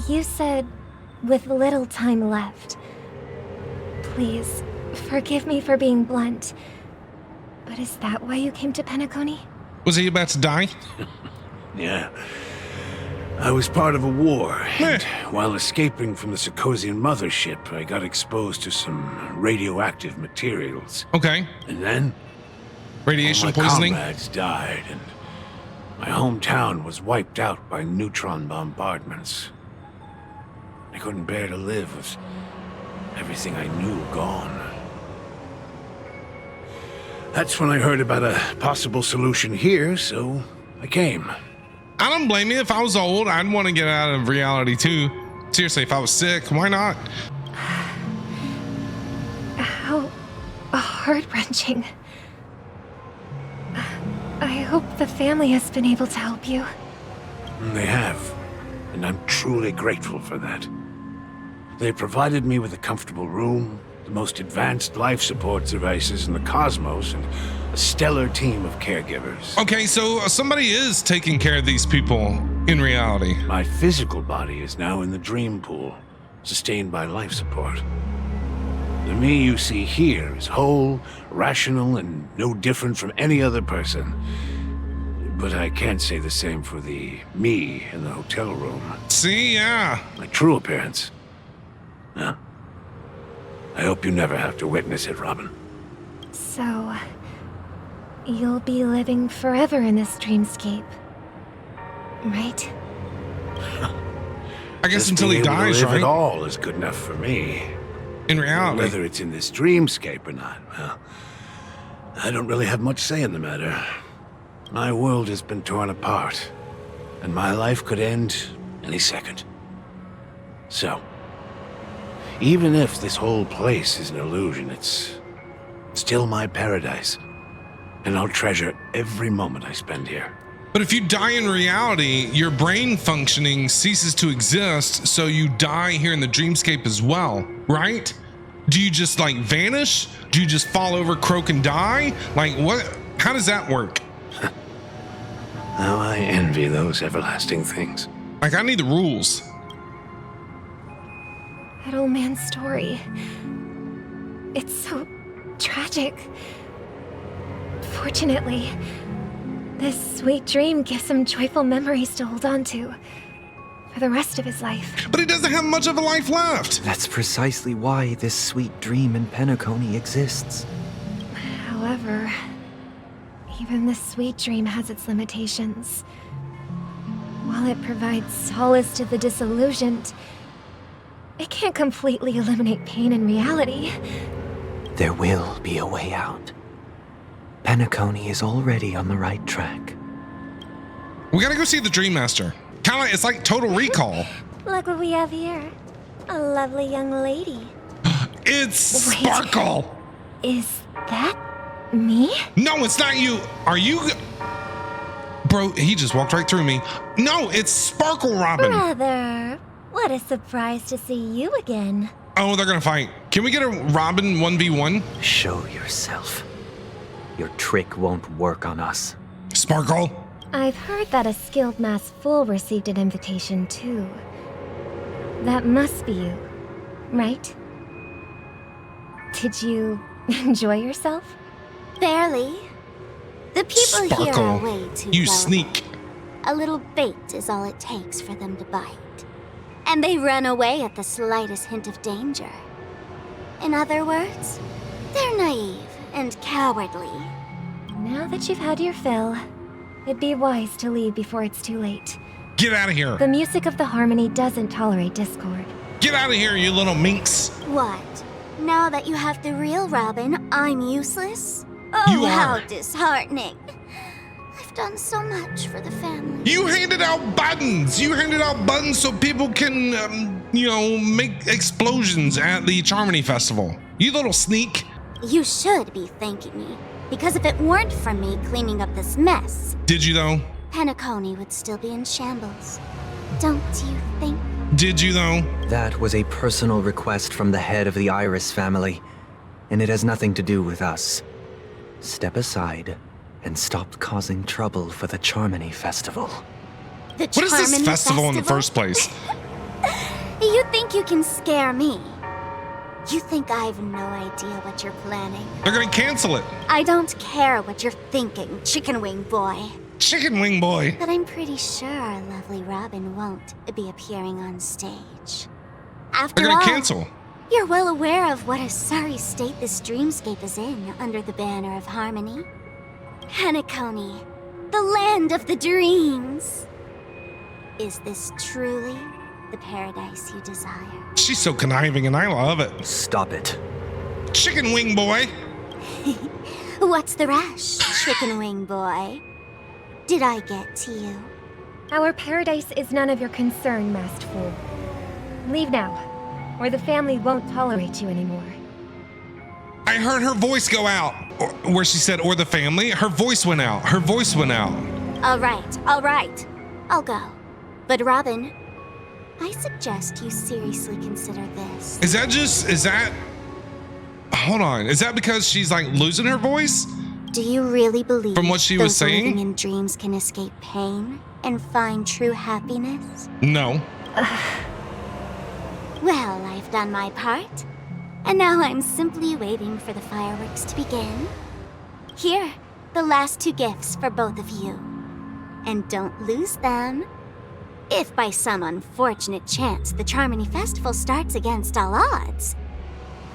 Speaker 8: You said, with little time left. Please, forgive me for being blunt, but is that why you came to Penacony?
Speaker 1: Was he about to die?
Speaker 5: Yeah. I was part of a war, and while escaping from the Sarkosian mothership, I got exposed to some radioactive materials.
Speaker 1: Okay.
Speaker 5: And then...
Speaker 1: radiation
Speaker 5: all my
Speaker 1: poisoning?
Speaker 5: comrades died, and my hometown was wiped out by neutron bombardments. I couldn't bear to live with everything I knew gone. That's when I heard about a possible solution here, so I came.
Speaker 1: I don't blame you. If I was old, I'd want to get out of reality too. Seriously, if I was sick, why not?
Speaker 8: How heart-wrenching. I hope the family has been able to help you.
Speaker 5: They have, and I'm truly grateful for that. They provided me with a comfortable room, the most advanced life support devices in the cosmos, and a stellar team of caregivers.
Speaker 1: Okay, so somebody is taking care of these people. In reality.
Speaker 5: My physical body is now in the dream pool, sustained by life support. The me you see here is whole, rational, and no different from any other person. But I can't say the same for the me in the hotel room.
Speaker 1: See, yeah.
Speaker 5: My true appearance. Huh? I hope you never have to witness it, Robin.
Speaker 8: So, you'll be living forever in this dreamscape, right?
Speaker 1: I guess
Speaker 5: Just
Speaker 1: until he
Speaker 5: being able to
Speaker 1: dies,
Speaker 5: live
Speaker 1: right?
Speaker 5: at all is good enough for me.
Speaker 1: In reality.
Speaker 5: Whether it's in this dreamscape or not, well, I don't really have much say in the matter. My world has been torn apart, and my life could end any second. So, even if this whole place is an illusion, it's still my paradise, and I'll treasure every moment I spend here.
Speaker 1: But if you die in reality, your brain functioning ceases to exist, so you die here in the dreamscape as well, right? Do you just like vanish? Do you just fall over, croak, and die? Like what? How does that work?
Speaker 5: How I envy those everlasting things.
Speaker 1: Like I need the rules.
Speaker 8: That old man's story. It's so tragic. Fortunately, this sweet dream gives him joyful memories to hold on to for the rest of his life.
Speaker 1: But he doesn't have much of a life left.
Speaker 16: That's precisely why this sweet dream in Penacony exists.
Speaker 8: However, even this sweet dream has its limitations. While it provides solace to the disillusioned, it can't completely eliminate pain in reality.
Speaker 16: There will be a way out. Penacony is already on the right track.
Speaker 1: We gotta go see the Dream Master. Kinda, it's like Total Recall.
Speaker 8: Look what we have here. A lovely young lady.
Speaker 1: It's Sparkle.
Speaker 8: Is that me?
Speaker 1: No, it's not you. Are you? Bro, he just walked right through me. No, it's Sparkle Robin.
Speaker 8: Brother, what a surprise to see you again.
Speaker 1: Oh, they're gonna fight. Can we get a Robin 1v1?
Speaker 16: Show yourself. Your trick won't work on us.
Speaker 1: Sparkle?
Speaker 8: I've heard that a skilled mass fool received an invitation too. That must be you, right? Did you enjoy yourself?
Speaker 3: Barely. The people here
Speaker 1: Sparkle,
Speaker 3: are way too
Speaker 1: you
Speaker 3: gullible.
Speaker 1: sneak.
Speaker 3: A little bait is all it takes for them to bite. And they run away at the slightest hint of danger. In other words, they're naive and cowardly.
Speaker 8: Now that you've had your fill, it'd be wise to leave before it's too late.
Speaker 1: Get out of here.
Speaker 8: The music of the harmony doesn't tolerate discord.
Speaker 1: Get out of here, you little minx.
Speaker 3: What? Now that you have the real Robin, I'm useless? Oh,
Speaker 1: You are.
Speaker 3: how disheartening. I've done so much for the family.
Speaker 1: You handed out buttons. You handed out buttons so people can, make explosions at the Charmony Festival. You little sneak.
Speaker 3: You should be thanking me, because if it weren't for me cleaning up this mess,
Speaker 1: Did you though?
Speaker 3: Penacony would still be in shambles. Don't you think?
Speaker 1: Did you though?
Speaker 16: That was a personal request from the head of the Iris family, and it has nothing to do with us. Step aside and stop causing trouble for the Charmony Festival.
Speaker 3: The
Speaker 1: What is this
Speaker 3: Charmony
Speaker 1: festival in the first place?
Speaker 3: You think you can scare me? You think I have no idea what you're planning?
Speaker 1: They're gonna cancel it.
Speaker 3: I don't care what you're thinking, Chicken Wing Boy.
Speaker 1: Chicken Wing Boy.
Speaker 3: But I'm pretty sure our lovely Robin won't be appearing on stage. After
Speaker 1: They're gonna
Speaker 3: all,
Speaker 1: cancel.
Speaker 3: you're well aware of what a sorry state this dreamscape is in under the banner of harmony. Penacony, the land of the dreams. Is this truly the paradise you desire?
Speaker 1: She's so conniving and I love it.
Speaker 16: Stop it.
Speaker 1: Chicken Wing Boy.
Speaker 3: What's the rush, Chicken Wing Boy? Did I get to you?
Speaker 8: Our paradise is none of your concern, masked fool. Leave now, or the family won't tolerate you anymore.
Speaker 1: I heard her voice go out. Where she said, or the family. Her voice went out. Her voice went out.
Speaker 3: All right. I'll go. But Robin, I suggest you seriously consider this.
Speaker 1: Hold on. Is that because she's like losing her voice?
Speaker 3: Do you really believe
Speaker 1: From what she was
Speaker 3: those
Speaker 1: saying?
Speaker 3: living in dreams can escape pain
Speaker 18: and find true happiness?
Speaker 1: No.
Speaker 18: Well, I've done my part. And now I'm simply waiting for the fireworks to begin. Here, the last 2 gifts for both of you. And don't lose them. If by some unfortunate chance the Charmony Festival starts against all odds,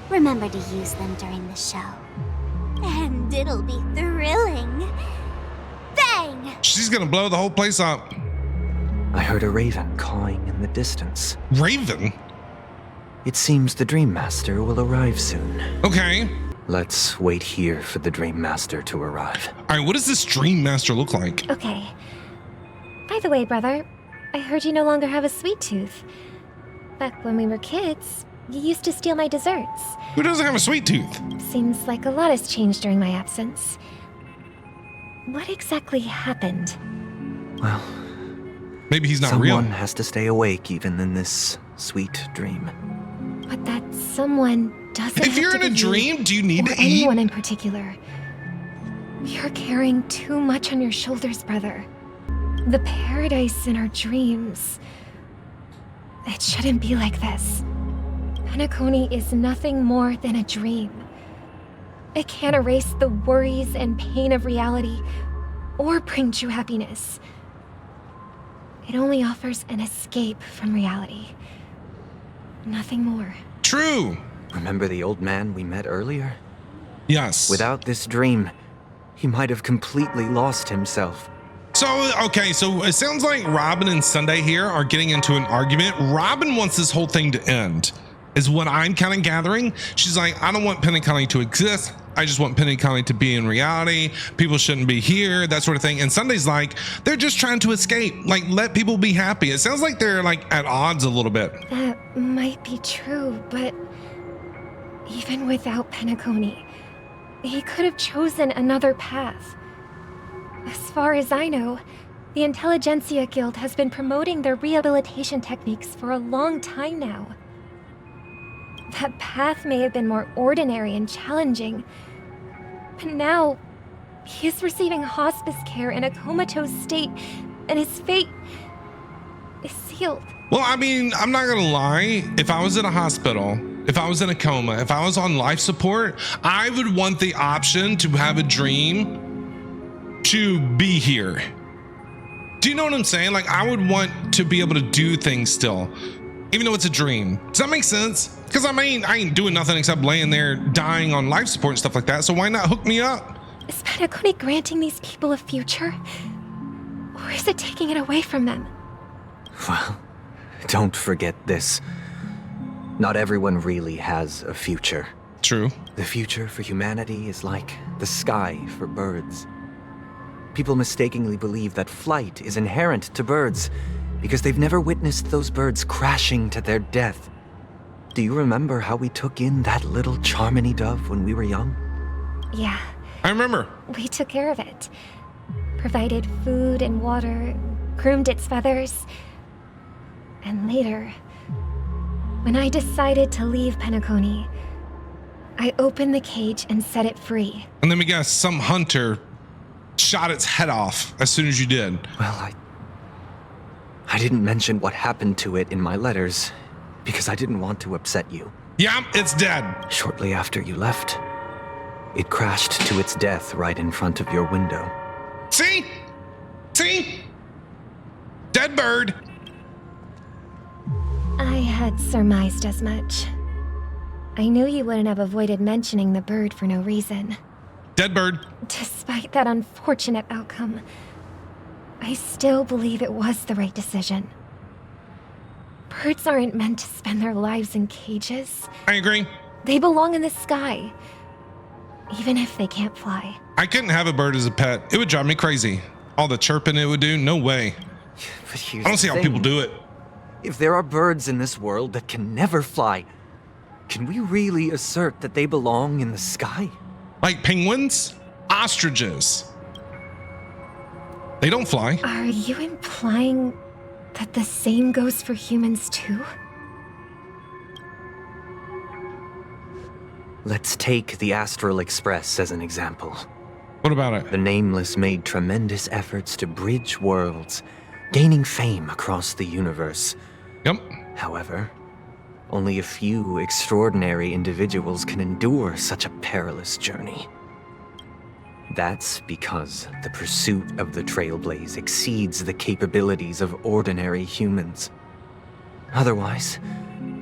Speaker 18: remember to use them during the show. And it'll be thrilling. Bang!
Speaker 1: She's gonna blow the whole place up.
Speaker 16: I heard a raven cawing in the distance.
Speaker 1: Raven?
Speaker 16: It seems the Dream Master will arrive soon.
Speaker 1: Okay.
Speaker 16: Let's wait here for the Dream Master to arrive.
Speaker 1: All right, what does this Dream Master look like?
Speaker 8: Okay. By the way, brother, I heard you no longer have a sweet tooth. Back when we were kids, you used to steal my desserts.
Speaker 1: Who doesn't have a sweet tooth?
Speaker 8: Seems like a lot has changed during my absence. What exactly happened?
Speaker 16: Well,
Speaker 1: maybe he's not real.
Speaker 16: Someone has to stay awake even in this sweet dream.
Speaker 8: But that someone doesn't
Speaker 1: If you're in a dream, do you need to eat?
Speaker 8: Anyone in particular. You're carrying too much on your shoulders, brother. The paradise in our dreams. It shouldn't be like this. Penacony is nothing more than a dream. It can't erase the worries and pain of reality or bring true happiness. It only offers an escape from reality. Nothing more.
Speaker 1: True.
Speaker 16: Remember the old man we met earlier?
Speaker 1: Yes.
Speaker 16: Without this dream, he might have completely lost himself.
Speaker 1: So, okay, so it sounds like Robin and Sunday here are getting into an argument. Robin wants this whole thing to end, is what I'm kind of gathering. She's like, I don't want Penacony to exist. I just want Penacony to be in reality. People shouldn't be here, that sort of thing. And Sunday's like, they're just trying to escape. Like, let people be happy. It sounds like they're like at odds a little bit.
Speaker 8: That might be true, but even without Penacony, he could have chosen another path. As far as I know, the Intelligentsia Guild has been promoting their rehabilitation techniques for a long time now. That path may have been more ordinary and challenging, but now he is receiving hospice care in a comatose state, and his fate is sealed.
Speaker 1: Well, I mean, I'm not gonna lie. If I was in a hospital, if I was in a coma, if I was on life support, I would want the option to have a dream to be here. Do you know what I'm saying? Like, I would want to be able to do things still, even though it's a dream. Does that make sense? Because I mean, I ain't doing nothing except laying there dying on life support and stuff like that, so why not hook me up?
Speaker 8: Is Penacony granting these people a future? Or is it taking it away from them?
Speaker 16: Well, don't forget this. Not everyone really has a future.
Speaker 1: True.
Speaker 16: The future for humanity is like the sky for birds. People mistakenly believe that flight is inherent to birds because they've never witnessed those birds crashing to their death. Do you remember how we took in that little Charmony dove when we were young?
Speaker 8: Yeah.
Speaker 1: I remember.
Speaker 8: We took care of it. Provided food and water, groomed its feathers. And later, when I decided to leave Penacony, I opened the cage and set it free.
Speaker 1: And let me guess, some hunter shot its head off as soon as you did.
Speaker 16: Well, I didn't mention what happened to it in my letters because I didn't want to upset you.
Speaker 1: Yeah, it's dead.
Speaker 16: Shortly after you left, it crashed to its death right in front of your window.
Speaker 1: See? See? Dead bird.
Speaker 8: I had surmised as much. I knew you wouldn't have avoided mentioning the bird for no reason.
Speaker 1: Dead bird.
Speaker 8: Despite that unfortunate outcome, I still believe it was the right decision. Birds aren't meant to spend their lives in cages.
Speaker 1: I agree.
Speaker 8: They belong in the sky, even if they can't fly.
Speaker 1: I couldn't have a bird as a pet. It would drive me crazy. All the chirping it would do, no way.
Speaker 16: But
Speaker 1: I don't see how people do it.
Speaker 16: If there are birds in this world that can never fly, can we really assert that they belong in the sky?
Speaker 1: Like penguins? Ostriches. They don't fly.
Speaker 8: Are you implying that the same goes for humans too?
Speaker 16: Let's take the Astral Express as an example.
Speaker 1: What about it?
Speaker 16: The Nameless made tremendous efforts to bridge worlds gaining fame across the universe.
Speaker 1: Yep.
Speaker 16: However, only a few extraordinary individuals can endure such a perilous journey. That's because the pursuit of the Trailblaze exceeds the capabilities of ordinary humans. Otherwise,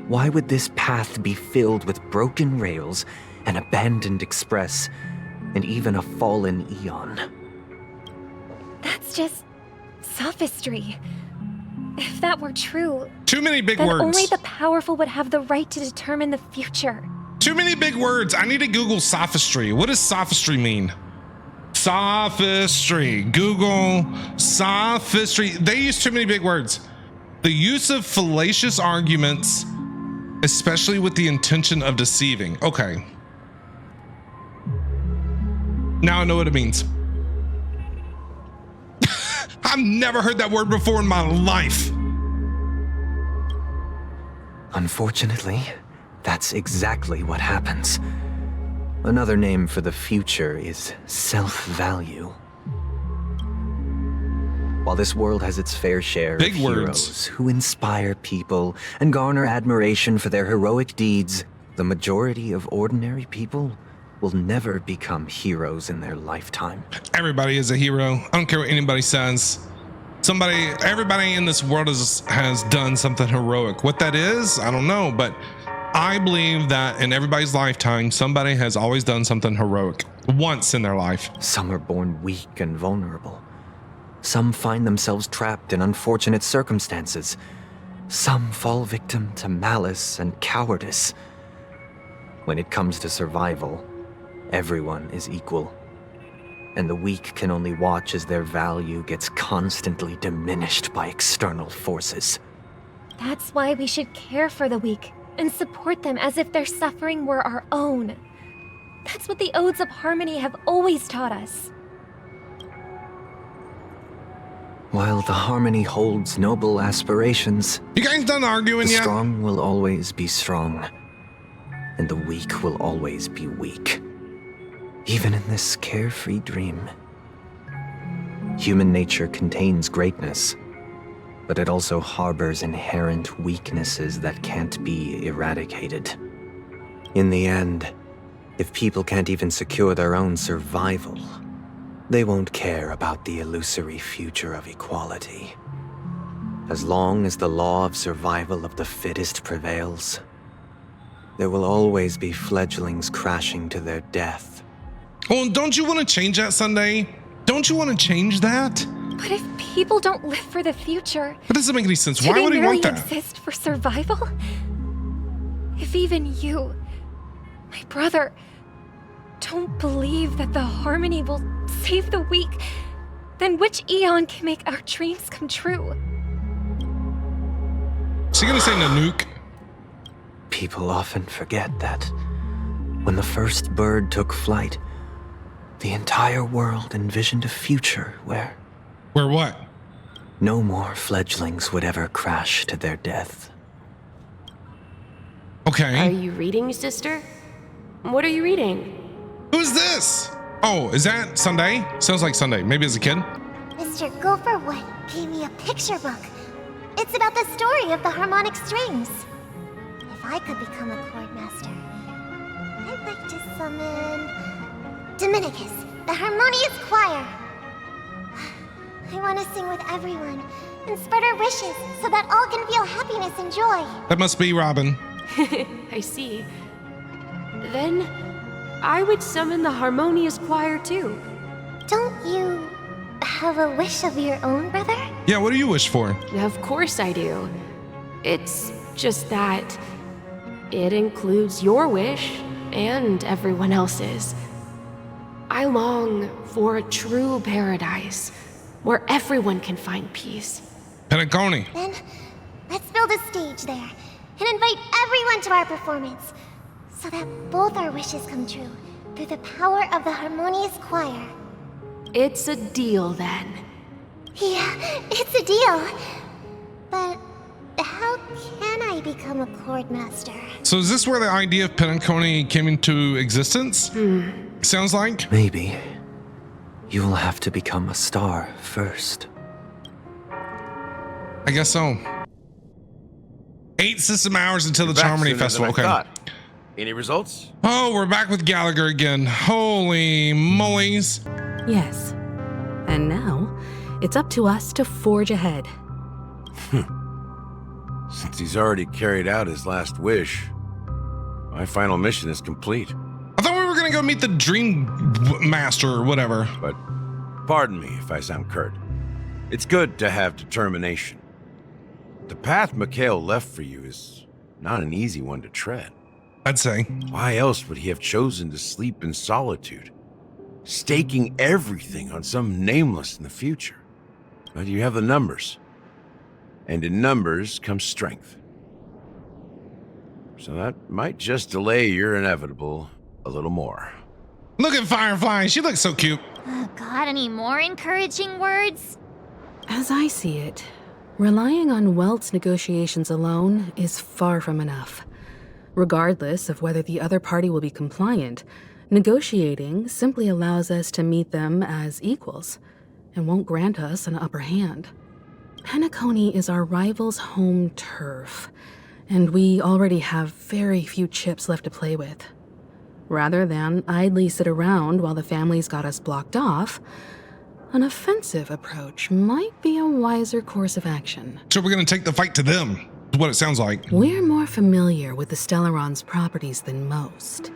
Speaker 16: why would this path be filled with broken rails, an abandoned express, and even a fallen Eon?
Speaker 8: That's just sophistry. If that were true,
Speaker 1: too many big
Speaker 8: then
Speaker 1: words.
Speaker 8: Only the powerful would have the right to determine the future.
Speaker 1: Too many big words. I need to Google sophistry. What does sophistry mean? Sophistry. Google sophistry. They use too many big words. The use of fallacious arguments, especially with the intention of deceiving. Okay. Now I know what it means. I've never heard that word before in my life.
Speaker 16: Unfortunately, that's exactly what happens. Another name for the future is self-value. While this world has its fair share of heroes who inspire people and garner admiration for their heroic deeds, the majority of ordinary people will never become heroes in their lifetime.
Speaker 1: Everybody is a hero. I don't care what anybody says. Everybody in this world has done something heroic. What that is, I don't know, but I believe that in everybody's lifetime, somebody has always done something heroic once in their life.
Speaker 16: Some are born weak and vulnerable. Some find themselves trapped in unfortunate circumstances. Some fall victim to malice and cowardice. When it comes to survival, everyone is equal, and the weak can only watch as their value gets constantly diminished by external forces.
Speaker 8: That's why we should care for the weak and support them as if their suffering were our own. That's what the Odes of Harmony have always taught us.
Speaker 16: While the Harmony holds noble aspirations,
Speaker 1: you guys done arguing yet?
Speaker 16: The strong will always be strong, and the weak will always be weak. Even in this carefree dream, human nature contains greatness, but it also harbors inherent weaknesses that can't be eradicated. In the end, if people can't even secure their own survival, they won't care about the illusory future of equality. As long as the law of survival of the fittest prevails, there will always be fledglings crashing to their death.
Speaker 1: Oh, don't you want to change that, Sunday? Don't you want to change that?
Speaker 8: But if people don't live for the future,
Speaker 1: that doesn't make any sense. Why would he want that?
Speaker 8: Do they merely exist for survival? If even you, my brother, don't believe that the Harmony will save the weak, then which Eon can make our dreams come true?
Speaker 1: Is he gonna say Nanook?
Speaker 16: People often forget that when the first bird took flight, the entire world envisioned a future where...
Speaker 1: Where what?
Speaker 16: No more fledglings would ever crash to their death.
Speaker 1: Okay.
Speaker 10: Are you reading, sister? What are you reading?
Speaker 1: Who's this? Oh, is that Sunday? Sounds like Sunday. Maybe as a kid.
Speaker 18: Mr. Gopherwood gave me a picture book. It's about the story of the harmonic strings. If I could become a chord master, I'd like to summon Dominicus, the harmonious choir. I want to sing with everyone and spread our wishes so that all can feel happiness and joy.
Speaker 1: That must be Robin.
Speaker 10: I see. Then I would summon the harmonious choir too.
Speaker 18: Don't you have a wish of your own, brother?
Speaker 1: Yeah, what do you wish for?
Speaker 10: Of course I do. It's just that it includes your wish and everyone else's. I long for a true paradise where everyone can find peace.
Speaker 1: Penacony.
Speaker 18: Then let's build a stage there and invite everyone to our performance so that both our wishes come true through the power of the harmonious choir.
Speaker 10: It's a deal then.
Speaker 18: Yeah, it's a deal. But how can I become a chord master?
Speaker 1: So is this where the idea of Penacony came into existence? Sounds like?
Speaker 16: Maybe. You will have to become a star first.
Speaker 1: I guess so. 8 system hours until the
Speaker 20: You're back
Speaker 1: Harmony
Speaker 20: sooner than
Speaker 1: Festival.
Speaker 20: I
Speaker 1: Okay.
Speaker 20: thought. Any results?
Speaker 1: Oh, we're back with Gallagher again. Holy moly's.
Speaker 22: Yes. And now, it's up to us to forge ahead.
Speaker 20: Since he's already carried out his last wish, my final mission is complete.
Speaker 1: I thought we were gonna go meet the Dream Master or whatever.
Speaker 20: But pardon me if I sound curt. It's good to have determination. The path Mikhail left for you is not an easy one to tread.
Speaker 1: I'd say.
Speaker 20: Why else would he have chosen to sleep in solitude, staking everything on some nameless in the future? But you have the numbers. And in numbers comes strength. So that might just delay your inevitable a little more.
Speaker 1: Look at Firefly. She looks so cute.
Speaker 18: Got any more encouraging words?
Speaker 22: As I see it, relying on Welt's negotiations alone is far from enough. Regardless of whether the other party will be compliant, negotiating simply allows us to meet them as equals and won't grant us an upper hand. Penacony is our rival's home turf, and we already have very few chips left to play with. Rather than idly sit around while the family's got us blocked off, an offensive approach might be a wiser course of action.
Speaker 1: So we're gonna take the fight to them, is what it sounds like.
Speaker 22: We're more familiar with the Stellaron's properties than most,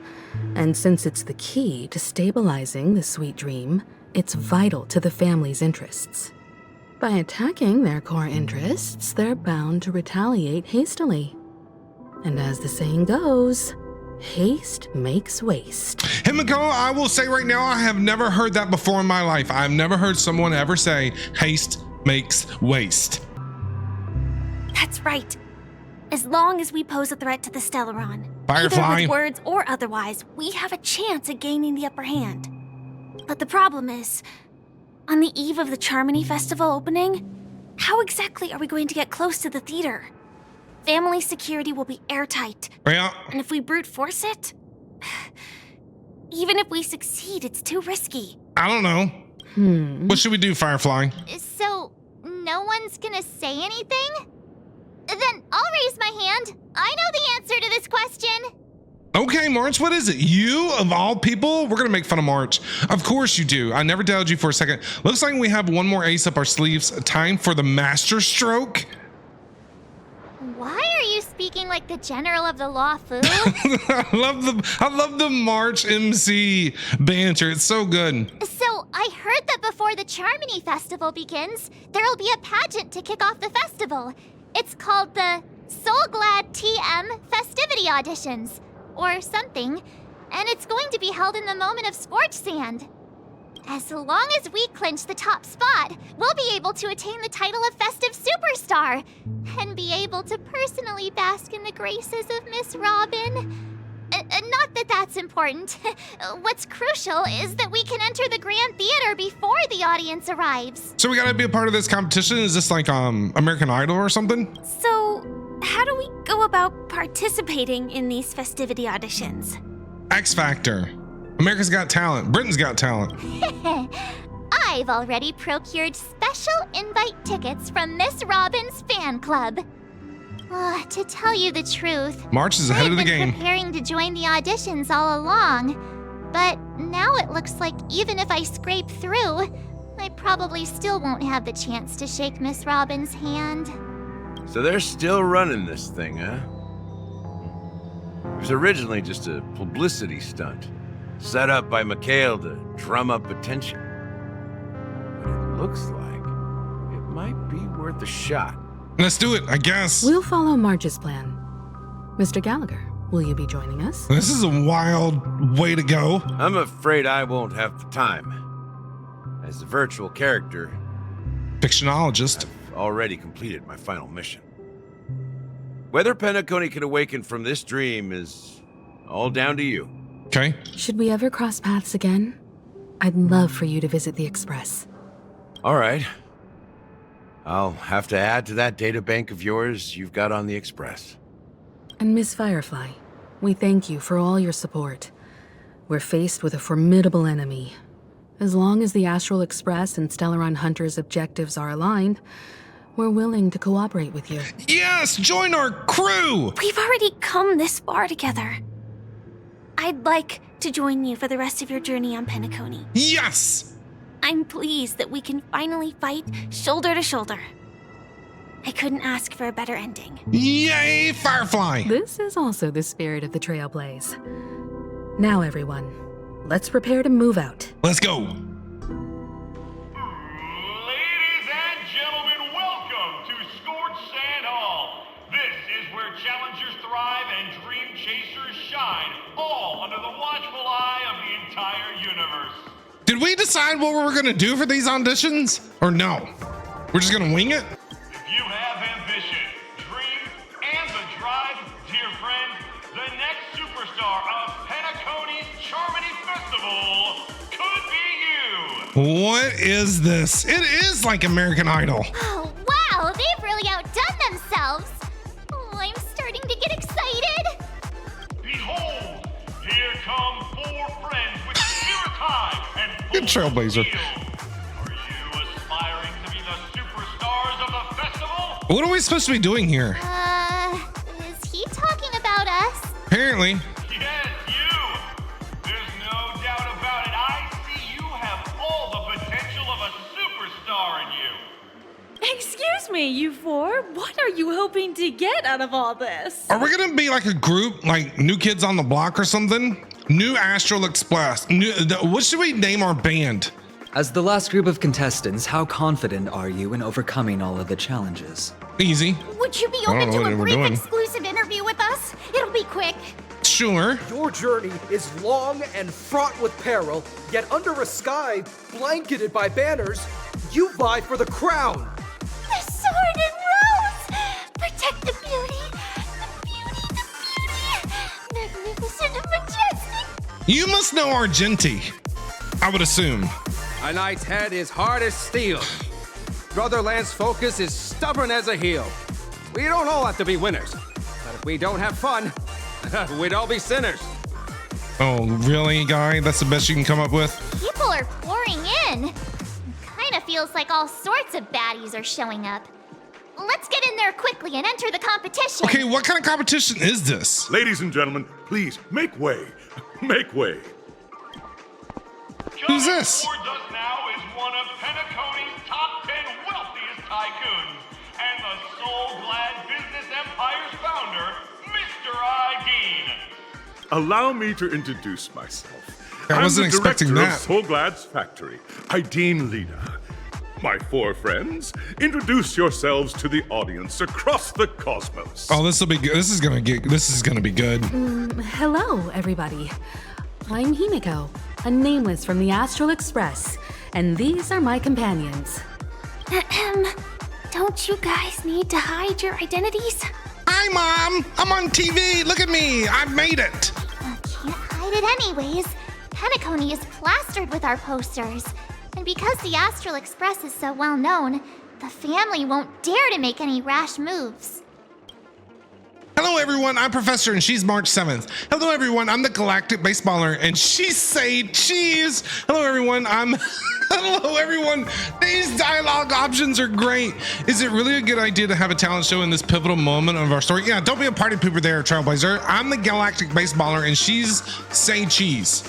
Speaker 22: and since it's the key to stabilizing the sweet dream, it's vital to the family's interests. By attacking their core interests, they're bound to retaliate hastily. And as the saying goes, haste makes waste.
Speaker 1: Himiko, I will say right now, I have never heard that before in my life. I've never heard someone ever say, haste makes waste.
Speaker 3: That's right. As long as we pose a threat to the Stellaron,
Speaker 1: Firefly.
Speaker 3: either with words or otherwise, we have a chance at gaining the upper hand. But the problem is, on the eve of the Charmony Festival opening, how exactly are we going to get close to the theater? Family security will be airtight.
Speaker 1: Yeah.
Speaker 3: And if we brute force it, even if we succeed, it's too risky.
Speaker 1: I don't know. What should we do, Firefly?
Speaker 18: So, no one's gonna say anything? Then I'll raise my hand. I know the answer to this question.
Speaker 1: Okay, March, what is it? You, of all people? We're gonna make fun of March. Of course you do. I never doubted you for a second. Looks like we have one more ace up our sleeves. Time for the master stroke.
Speaker 18: Why are you speaking like the general of the law, Fu?
Speaker 1: I love the March MC banter. It's so good.
Speaker 18: So, I heard that before the Charmony Festival begins, there'll be a pageant to kick off the festival. It's called the Soul Glad TM Festivity Auditions, or something, and it's going to be held in the moment of Scorch Sand. As long as we clinch the top spot, we'll be able to attain the title of Festive Superstar, and be able to personally bask in the graces of Miss Robin. Not that that's important. What's crucial is that we can enter the Grand Theater before the audience arrives.
Speaker 1: So we gotta be a part of this competition? Is this like American Idol or something?
Speaker 3: So, how do we go about participating in these festivity auditions?
Speaker 1: X Factor. America's Got Talent. Britain's Got Talent.
Speaker 18: I've already procured special invite tickets from Miss Robin's fan club. To tell you the truth,
Speaker 1: March is ahead of the
Speaker 18: I've been
Speaker 1: game.
Speaker 18: preparing to join the auditions all along, but now it looks like even if I scrape through, I probably still won't have the chance to shake Miss Robin's hand.
Speaker 20: So they're still running this thing, huh? It was originally just a publicity stunt, set up by Mikhail to drum up attention. But it looks like it might be worth a shot.
Speaker 1: Let's do it, I guess.
Speaker 22: We'll follow Marge's plan. Mr. Gallagher, will you be joining us?
Speaker 1: This is a wild way to go.
Speaker 20: I'm afraid I won't have the time. As a virtual character,
Speaker 1: fictionologist,
Speaker 20: I've already completed my final mission. Whether Penacony can awaken from this dream is all down to you.
Speaker 1: Okay.
Speaker 22: Should we ever cross paths again? I'd love for you to visit the Express.
Speaker 20: All right. I'll have to add to that data bank of yours you've got on the Express.
Speaker 22: And Miss Firefly, we thank you for all your support. We're faced with a formidable enemy. As long as the Astral Express and Stellaron Hunter's objectives are aligned, we're willing to cooperate with you.
Speaker 1: Yes, join our crew!
Speaker 3: We've already come this far together. I'd like to join you for the rest of your journey on Penacony.
Speaker 1: Yes!
Speaker 3: I'm pleased that we can finally fight shoulder to shoulder. I couldn't ask for a better ending.
Speaker 1: Yay, Firefly!
Speaker 22: This is also the spirit of the Trailblaze. Now, everyone, let's prepare to move out.
Speaker 1: Let's go!
Speaker 6: Ladies and gentlemen, welcome to Scorched Sand Hall. This is where challengers thrive and dream chasers shine, all under the watchful eye of the entire universe.
Speaker 1: Did we decide what we were gonna do for these auditions? Or no? We're just gonna wing it?
Speaker 6: If you have ambition, dream, and the drive, dear friend, the next superstar of Penacony's Charmony Festival could be you.
Speaker 1: What is this? It is like American Idol.
Speaker 18: Oh, wow, they've really outdone themselves. Oh, I'm starting to get excited.
Speaker 6: Behold, here come 4 friends with zero time and
Speaker 1: Good Trailblazer.
Speaker 6: aspiring to be the superstars of the festival.
Speaker 1: What are we supposed to be doing here?
Speaker 18: Is he talking about us?
Speaker 1: Apparently.
Speaker 6: Yes, you. There's no doubt about it. I see you have all the potential of a superstar in you.
Speaker 7: Excuse me, you 4. What are you hoping to get out of all this?
Speaker 1: Are we gonna be like a group, like New Kids on the Block or something? New Astral Express. What should we name our band?
Speaker 23: As the last group of contestants, how confident are you in overcoming all of the challenges?
Speaker 1: Easy.
Speaker 18: Would you be open to a brief exclusive interview with us? It'll be quick.
Speaker 1: Sure.
Speaker 24: Your journey is long and fraught with peril, yet under a sky blanketed by banners, you vie for the crown.
Speaker 18: The sword and rose! Protect the beauty! Magnificent and majestic!
Speaker 1: You must know Argenti, I would assume.
Speaker 24: A knight's head is hard as steel. Brother Lance's focus is stubborn as a heel. We don't all have to be winners, but if we don't have fun, we'd all be sinners.
Speaker 1: Oh, really, guy? That's the best you can come up with?
Speaker 18: People are pouring in. Kinda feels like all sorts of baddies are showing up. Let's get in there quickly and enter the competition.
Speaker 1: Okay, what kind of competition is this?
Speaker 25: Ladies and gentlemen, please make way. Make way.
Speaker 1: Who's this?
Speaker 6: Before us now is one of Penacony's top 10 wealthiest tycoons and the soul-glad business empire's founder, Mr. Ideen.
Speaker 25: Allow me to introduce myself.
Speaker 1: I wasn't expecting
Speaker 25: I'm the
Speaker 1: that.
Speaker 25: director of Soulglad's factory, Ideen Lena. My 4 friends, introduce yourselves to the audience across the cosmos.
Speaker 1: Oh, this will be good. This is gonna be good.
Speaker 22: Hello, everybody. I'm Himiko, a nameless from the Astral Express, and these are my companions.
Speaker 3: Don't you guys need to hide your identities?
Speaker 1: Hi, Mom! I'm on TV! Look at me! I made it!
Speaker 18: Can't hide it anyways. Penacony is plastered with our posters. And because the Astral Express is so well known, the family won't dare to make any rash moves.
Speaker 1: Hello, everyone. I'm Professor, and she's March 7th. Hello, everyone. I'm the Galactic Baseballer, and she's Say Cheese. Hello, everyone. Hello, everyone. These dialogue options are great. Is it really a good idea to have a talent show in this pivotal moment of our story? Yeah, don't be a party pooper there, Trailblazer. I'm the Galactic Baseballer, and she's Say Cheese.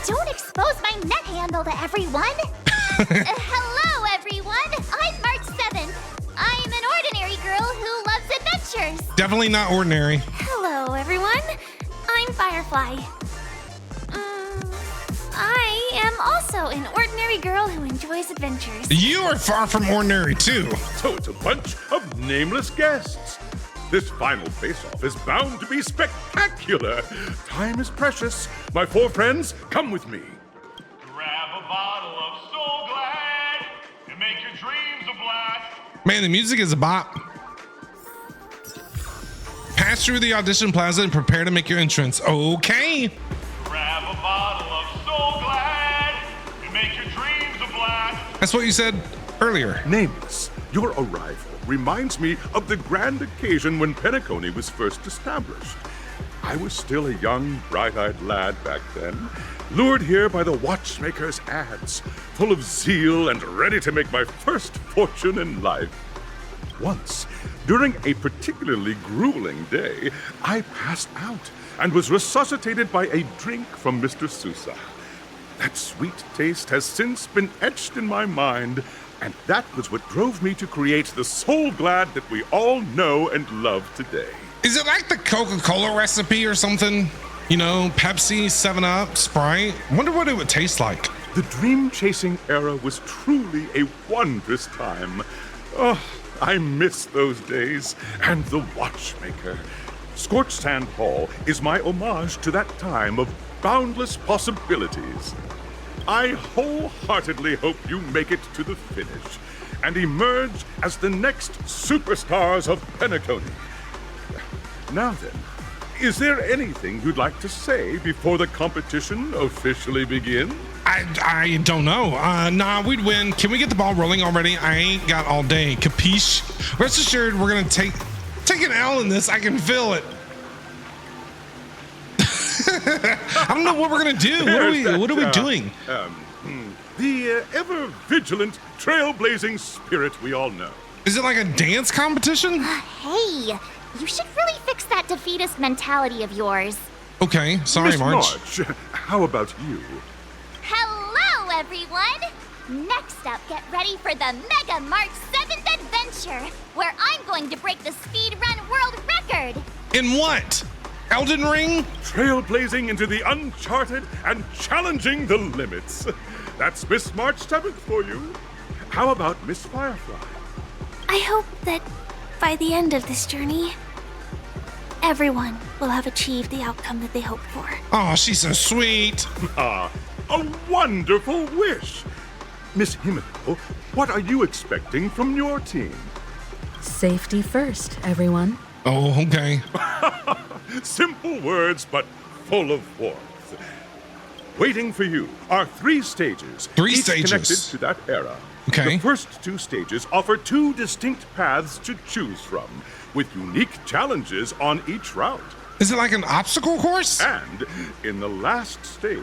Speaker 18: Don't expose my net handle to everyone. Hello, everyone. I'm March 7th. I'm an ordinary girl who loves adventures.
Speaker 1: Definitely not ordinary.
Speaker 3: Hello, everyone. I'm Firefly. I am also an ordinary girl who enjoys adventures.
Speaker 1: You are far from ordinary, too.
Speaker 25: So it's a bunch of nameless guests. This final face-off is bound to be spectacular. Time is precious. My 4 friends, come with me.
Speaker 6: Grab a bottle of Soul Glad and make your dreams a blast.
Speaker 1: Man, the music is a bop. Pass through the audition plaza and prepare to make your entrance. Okay.
Speaker 6: Grab a bottle of Soul Glad and make your dreams a blast.
Speaker 1: That's what you said earlier.
Speaker 25: Nameless, your arrival reminds me of the grand occasion when Penacony was first established. I was still a young, bright-eyed lad back then, lured here by the watchmaker's ads, full of zeal and ready to make my first fortune in life. Once, during a particularly grueling day, I passed out and was resuscitated by a drink from Mr. Sousa. That sweet taste has since been etched in my mind, and that was what drove me to create the Soul Glad that we all know and love today.
Speaker 1: Is it like the Coca-Cola recipe or something? You know, Pepsi, 7-Up, Sprite? Wonder what it would taste like.
Speaker 25: The dream-chasing era was truly a wondrous time. Oh, I miss those days, and the watchmaker. Scorched Sand Hall is my homage to that time of boundless possibilities. I wholeheartedly hope you make it to the finish and emerge as the next superstars of Penacony. Now then, is there anything you'd like to say before the competition officially begins?
Speaker 1: I don't know. Nah, we'd win. Can we get the ball rolling already? I ain't got all day. Capiche? Rest assured, we're gonna take an L in this. I can feel it. I don't know what we're gonna do. What are we doing?
Speaker 25: The ever-vigilant, trailblazing spirit we all know.
Speaker 1: Is it like a dance competition?
Speaker 18: Hey, you should really fix that defeatist mentality of yours.
Speaker 1: Okay, sorry,
Speaker 25: Miss
Speaker 1: March.
Speaker 25: How about you?
Speaker 18: Hello, everyone! Next up, get ready for the Mega March 7th adventure, where I'm going to break the speedrun world record.
Speaker 1: In what? Elden Ring?
Speaker 25: Trailblazing into the uncharted and challenging the limits. That's Miss March 7th for you. How about Miss Firefly?
Speaker 3: I hope that by the end of this journey, everyone will have achieved the outcome that they hoped for.
Speaker 1: Oh, she's so sweet.
Speaker 25: A wonderful wish. Miss Himiko, what are you expecting from your team?
Speaker 22: Safety first, everyone.
Speaker 1: Oh, okay.
Speaker 25: Simple words, but full of warmth. Waiting for you are 3 stages. Each connected to that era.
Speaker 1: Okay.
Speaker 25: The first 2 stages offer 2 distinct paths to choose from, with unique challenges on each route.
Speaker 1: Is it like an obstacle course?
Speaker 25: And in the last stage,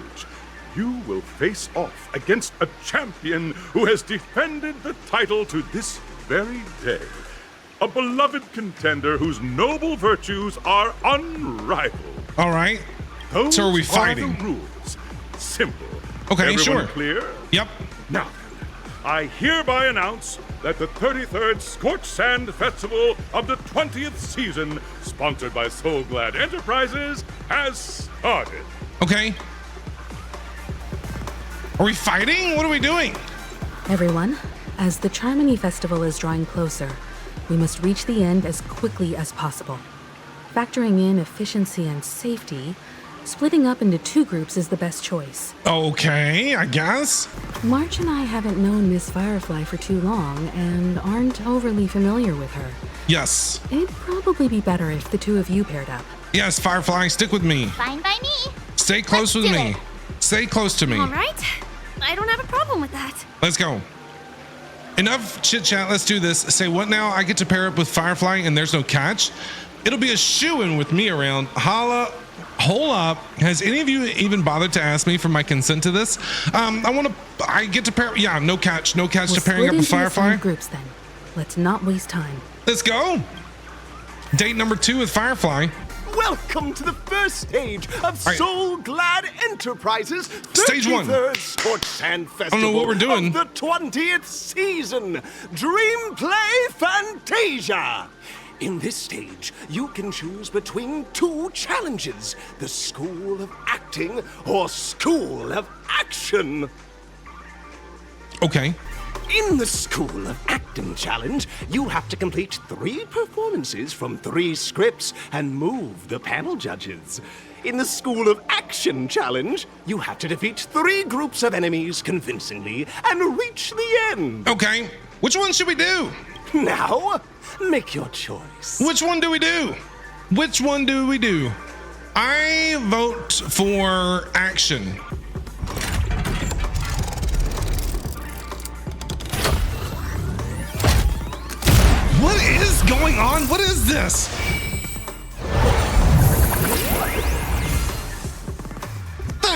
Speaker 25: you will face off against a champion who has defended the title to this very day. A beloved contender whose noble virtues are unrivaled.
Speaker 1: All right.
Speaker 25: Those
Speaker 1: So are we
Speaker 25: are
Speaker 1: fighting?
Speaker 25: the rules. Simple.
Speaker 1: Okay,
Speaker 25: Everyone
Speaker 1: sure.
Speaker 25: Clear?
Speaker 1: Yep.
Speaker 25: Now, I hereby announce that the 33rd Scorched Sand Festival of the 20th season, sponsored by Soul Glad Enterprises, has started.
Speaker 1: Okay. Are we fighting? What are we doing?
Speaker 22: Everyone, as the Charmony Festival is drawing closer, we must reach the end as quickly as possible. Factoring in efficiency and safety, splitting up into 2 groups is the best choice.
Speaker 1: Okay, I guess.
Speaker 22: March and I haven't known Miss Firefly for too long and aren't overly familiar with her.
Speaker 1: Yes.
Speaker 22: It'd probably be better if the 2 of you paired up.
Speaker 1: Yes, Firefly, stick with me.
Speaker 18: Fine by me.
Speaker 1: Stay close with me. Stay close to me.
Speaker 3: All right. I don't have a problem with that.
Speaker 1: Let's go. Enough chit chat. Let's do this. Say what now? I get to pair up with Firefly and there's no catch. It'll be a shoo-in with me around. Holla. Hold up. Has any of you even bothered to ask me for my consent to this? I get to pair. Yeah, no catch. No catch to pairing up with Firefly.
Speaker 22: Groups then. Let's not waste time.
Speaker 1: Let's go. Date number 2 with Firefly.
Speaker 4: Welcome to the first stage of Soul Glad Enterprises'
Speaker 1: Stage 1.
Speaker 4: 33rd Scorched Sand Festival
Speaker 1: I don't know what we're doing.
Speaker 4: of the 20th season, Dream Play Fantasia. In this stage, you can choose between 2 challenges, the School of Acting or School of Action.
Speaker 1: Okay.
Speaker 4: In the School of Acting challenge, you have to complete 3 performances from 3 scripts and move the panel judges. In the School of Action challenge, you have to defeat 3 groups of enemies convincingly and reach the end.
Speaker 1: Okay. Which one should we do?
Speaker 4: Now, make your choice.
Speaker 1: Which one do we do? Which one do we do? I vote for action. What is going on? What is this?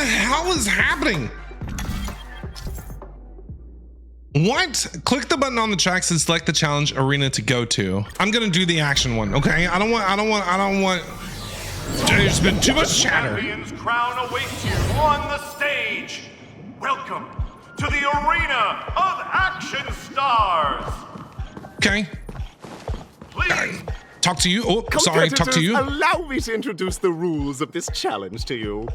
Speaker 1: hell is happening? What? Click the button on the tracks and select the challenge arena to go to. I'm gonna do the action one, okay? I don't want. There's been too much chatter.
Speaker 6: Champion's crown awaits you on the stage. Welcome to the arena of Action Stars.
Speaker 1: Okay.
Speaker 6: Please.
Speaker 1: Talk to you. Oh, sorry, talk to you.
Speaker 4: Allow me to introduce the rules of this challenge to you.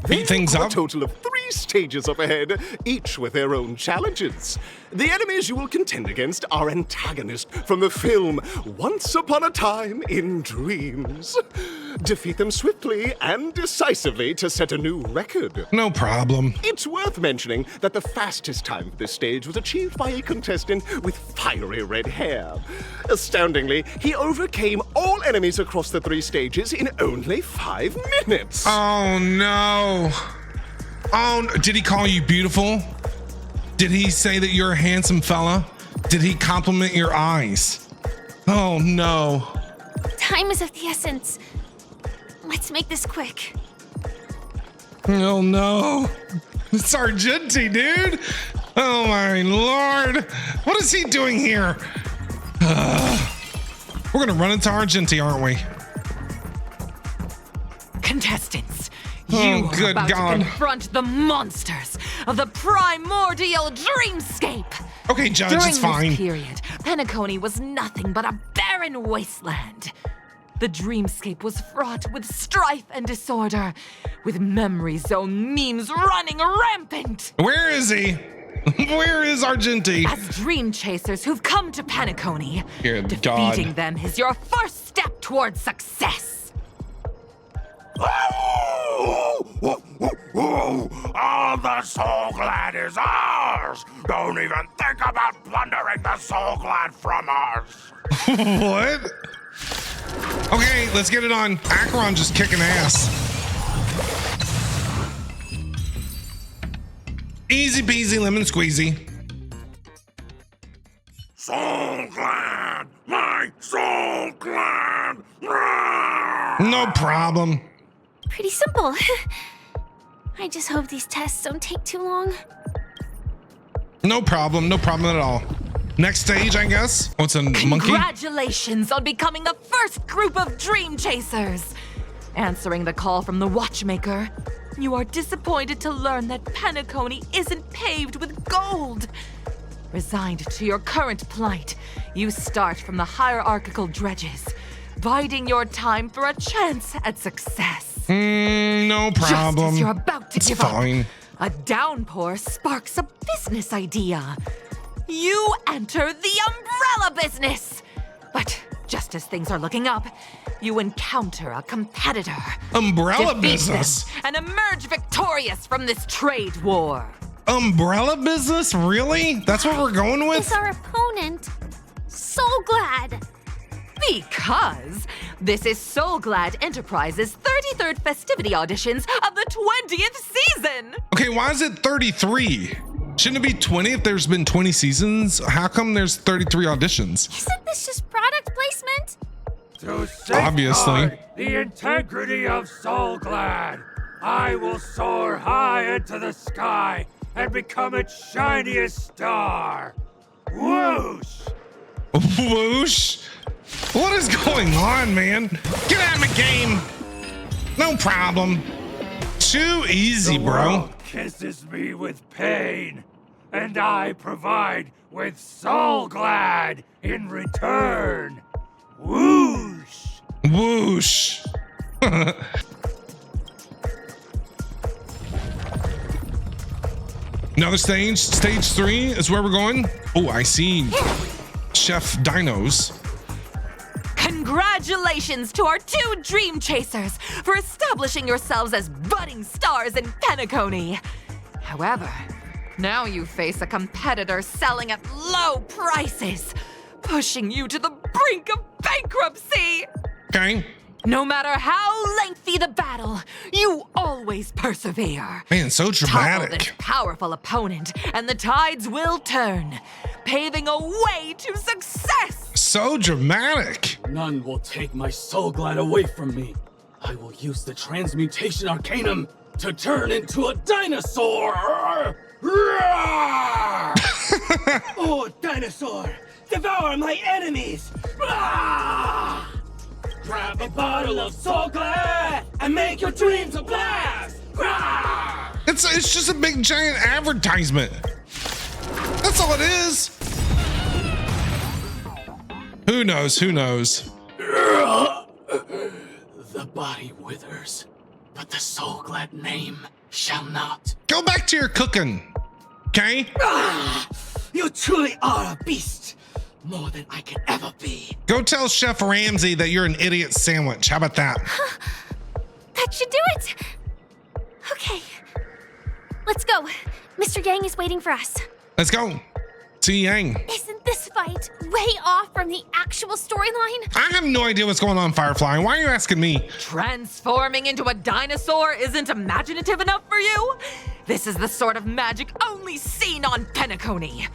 Speaker 1: Beat things
Speaker 4: There are
Speaker 1: up.
Speaker 4: a total of 3 stages up ahead, each with their own challenges. The enemies you will contend against are antagonists from the film Once Upon a Time in Dreams. Defeat them swiftly and decisively to set a new record.
Speaker 1: No problem.
Speaker 4: It's worth mentioning that the fastest time for this stage was achieved by a contestant with fiery red hair. Astoundingly, he overcame all enemies across the 3 stages in only 5 minutes.
Speaker 1: Oh no. Oh, did he call you beautiful? Did he say that you're a handsome fella? Did he compliment your eyes? Oh no.
Speaker 3: Time is of the essence. Let's make this quick.
Speaker 1: Oh no. Sargenti, dude. Oh my lord. What is he doing here? We're gonna run into Argenti, aren't we?
Speaker 11: Contestants,
Speaker 1: Oh,
Speaker 11: you are
Speaker 1: good
Speaker 11: about
Speaker 1: God.
Speaker 11: to confront the monsters of the primordial dreamscape.
Speaker 1: Okay, Judge,
Speaker 11: During
Speaker 1: it's fine.
Speaker 11: this period, Penacony was nothing but a barren wasteland. The dreamscape was fraught with strife and disorder, with memory zone memes running rampant.
Speaker 1: Where is he? Where is Argenti?
Speaker 11: As dream chasers who've come to Penacony,
Speaker 1: Good
Speaker 11: defeating
Speaker 1: God.
Speaker 11: them is your first step towards success.
Speaker 5: All the Soul Glad is ours! Don't even think about plundering the Soul Glad from us!
Speaker 1: What? Okay, let's get it on. Acheron just kicking ass. Easy peasy lemon squeezy.
Speaker 5: Soul Glad! My Soul Glad!
Speaker 1: No problem.
Speaker 3: Pretty simple. I just hope these tests don't take too long.
Speaker 1: No problem. No problem at all. Next stage, I guess. What's a monkey?
Speaker 11: Congratulations on becoming the first group of dream chasers. Answering the call from the watchmaker, you are disappointed to learn that Penacony isn't paved with gold. Resigned to your current plight, you start from the hierarchical dredges, biding your time for a chance at success.
Speaker 1: No
Speaker 11: Just
Speaker 1: problem.
Speaker 11: as you're about to
Speaker 1: It's
Speaker 11: give
Speaker 1: fine.
Speaker 11: up, a downpour sparks a business idea. You enter the umbrella business. But just as things are looking up, you encounter a competitor.
Speaker 1: Umbrella
Speaker 11: Defeat
Speaker 1: business?
Speaker 11: them and emerge victorious from this trade war.
Speaker 1: Umbrella business? Really? That's what we're going with?
Speaker 3: Is our opponent so glad?
Speaker 11: Because this is Soul Glad Enterprises' 33rd festivity auditions of the 20th season.
Speaker 1: Okay, why is it 33? Shouldn't it be 20 if there's been 20 seasons? How come there's 33 auditions?
Speaker 3: Isn't this just product placement?
Speaker 5: To
Speaker 1: Obviously.
Speaker 5: safeguard the integrity of Soul Glad, I will soar high into the sky and become its shiniest star. Whoosh!
Speaker 1: Whoosh? What is going on, man? Get out of my game. No problem. Too easy,
Speaker 5: The
Speaker 1: bro.
Speaker 5: world kisses me with pain, and I provide with Soul Glad in return. Whoosh!
Speaker 1: Whoosh. Another stage. Stage 3 is where we're going. Oh, I see Chef Dinos.
Speaker 11: Congratulations to our 2 dream chasers for establishing yourselves as budding stars in Penacony. However, now you face a competitor selling at low prices, pushing you to the brink of bankruptcy.
Speaker 1: Okay.
Speaker 11: No matter how lengthy the battle, you always persevere.
Speaker 1: Man, so
Speaker 11: Topple
Speaker 1: dramatic.
Speaker 11: this powerful opponent, and the tides will turn, paving a way to success.
Speaker 1: So dramatic.
Speaker 12: None will take my Soul Glad away from me. I will use the Transmutation Arcanum
Speaker 2: to turn into a dinosaur! Oh, dinosaur! Devour my enemies! Grab a bottle of Soul Glad and make your dreams a blast!
Speaker 1: It's just a big giant advertisement. That's all it is. Who knows? Who knows?
Speaker 2: The body withers, but the Soul Glad name shall not.
Speaker 1: Go back to your cooking, okay?
Speaker 2: You truly are a beast, more than I can ever be.
Speaker 1: Go tell Chef Ramsay that you're an idiot sandwich. How about that?
Speaker 3: That should do it. Okay. Let's go. Mr. Yang is waiting for us.
Speaker 1: Let's go. See Yang.
Speaker 3: Isn't this fight way off from the actual storyline?
Speaker 1: I have no idea what's going on, Firefly. Why are you asking me?
Speaker 11: Transforming into a dinosaur isn't imaginative enough for you? This is the sort of magic only seen on Penacony.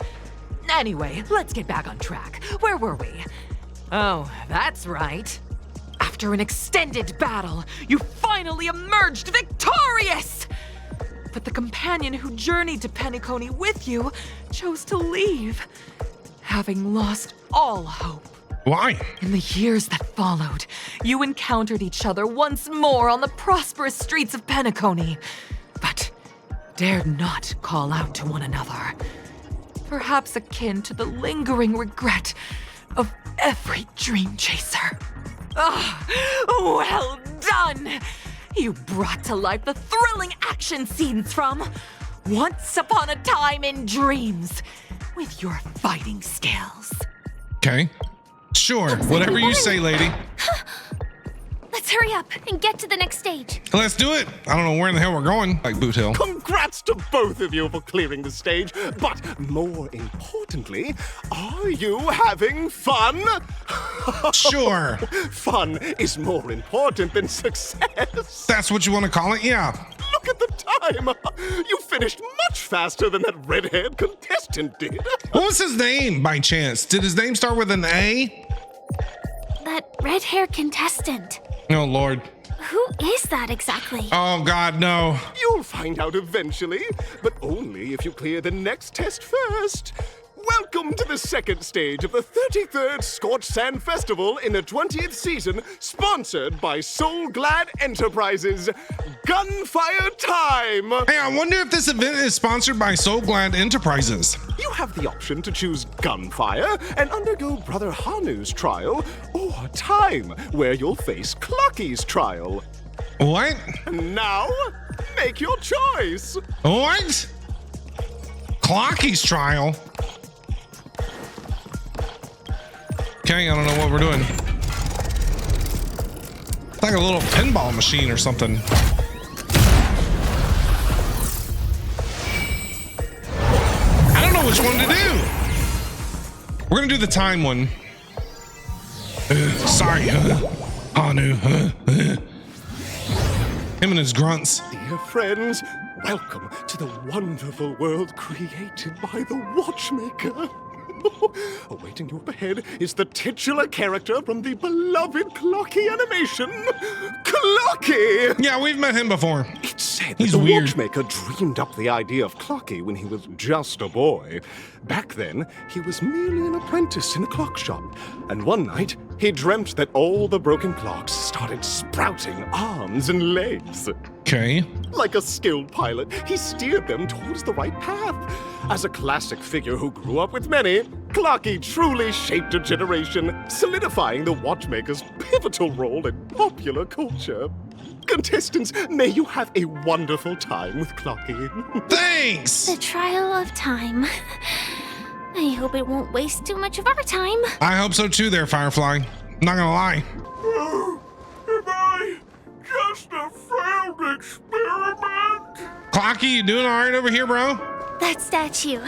Speaker 11: Anyway, let's get back on track. Where were we? Oh, that's right. After an extended battle, you finally emerged victorious! But the companion who journeyed to Penacony with you chose to leave, having lost all hope.
Speaker 1: Why?
Speaker 11: In the years that followed, you encountered each other once more on the prosperous streets of Penacony, but dared not call out to one another. Perhaps akin to the lingering regret of every dream chaser. Ah, well done! You brought to life the thrilling action scenes from Once Upon a Time in Dreams with your fighting skills.
Speaker 1: Okay. Sure. Whatever you say, lady.
Speaker 3: Let's hurry up and get to the next stage.
Speaker 1: Let's do it. I don't know where in the hell we're going. Like Boot Hill.
Speaker 4: Congrats to both of you for clearing the stage, but more importantly, are you having fun?
Speaker 1: Sure.
Speaker 4: Fun is more important than success.
Speaker 1: That's what you want to call it? Yeah.
Speaker 4: Look at the time. You finished much faster than that red-haired contestant did.
Speaker 1: What was his name, by chance? Did his name start with an A?
Speaker 3: That red-haired contestant.
Speaker 1: Oh, Lord.
Speaker 3: Who is that exactly?
Speaker 1: Oh, God, no.
Speaker 4: You'll find out eventually, but only if you clear the next test first. Welcome to the second stage of the 33rd Scorched Sand Festival in the 20th season, sponsored by Soul Glad Enterprises. Gunfire time!
Speaker 1: Hey, I wonder if this event is sponsored by Soul Glad Enterprises.
Speaker 4: You have the option to choose Gunfire and undergo Brother Hanu's trial, or Time, where you'll face Clucky's trial.
Speaker 1: What?
Speaker 4: Now, make your choice.
Speaker 1: What? Clocky's trial? Okay, I don't know what we're doing. It's like a little pinball machine or something. I don't know which one to do. We're gonna do the time one. Sorry, Hanu. Him and his grunts.
Speaker 4: Dear friends, welcome to the wonderful world created by the Watchmaker. Awaiting you up ahead is the titular character from the beloved Clocky animation, Clocky!
Speaker 1: Yeah, we've met him before.
Speaker 4: It's said
Speaker 1: He's
Speaker 4: that the
Speaker 1: weird.
Speaker 4: Watchmaker dreamed up the idea of Clocky when he was just a boy. Back then, he was merely an apprentice in a clock shop. And one night, he dreamt that all the broken clocks started sprouting arms and legs.
Speaker 1: Okay.
Speaker 4: Like a skilled pilot, he steered them towards the right path. As a classic figure who grew up with many, Clocky truly shaped a generation, solidifying the Watchmaker's pivotal role in popular culture. Contestants, may you have a wonderful time with Clocky.
Speaker 1: Thanks!
Speaker 3: The trial of time. I hope it won't waste too much of our time.
Speaker 1: I hope so too there, Firefly. I'm not gonna lie.
Speaker 2: Am I just a failed experiment?
Speaker 1: Clocky, you doing all right over here, bro?
Speaker 3: That statue.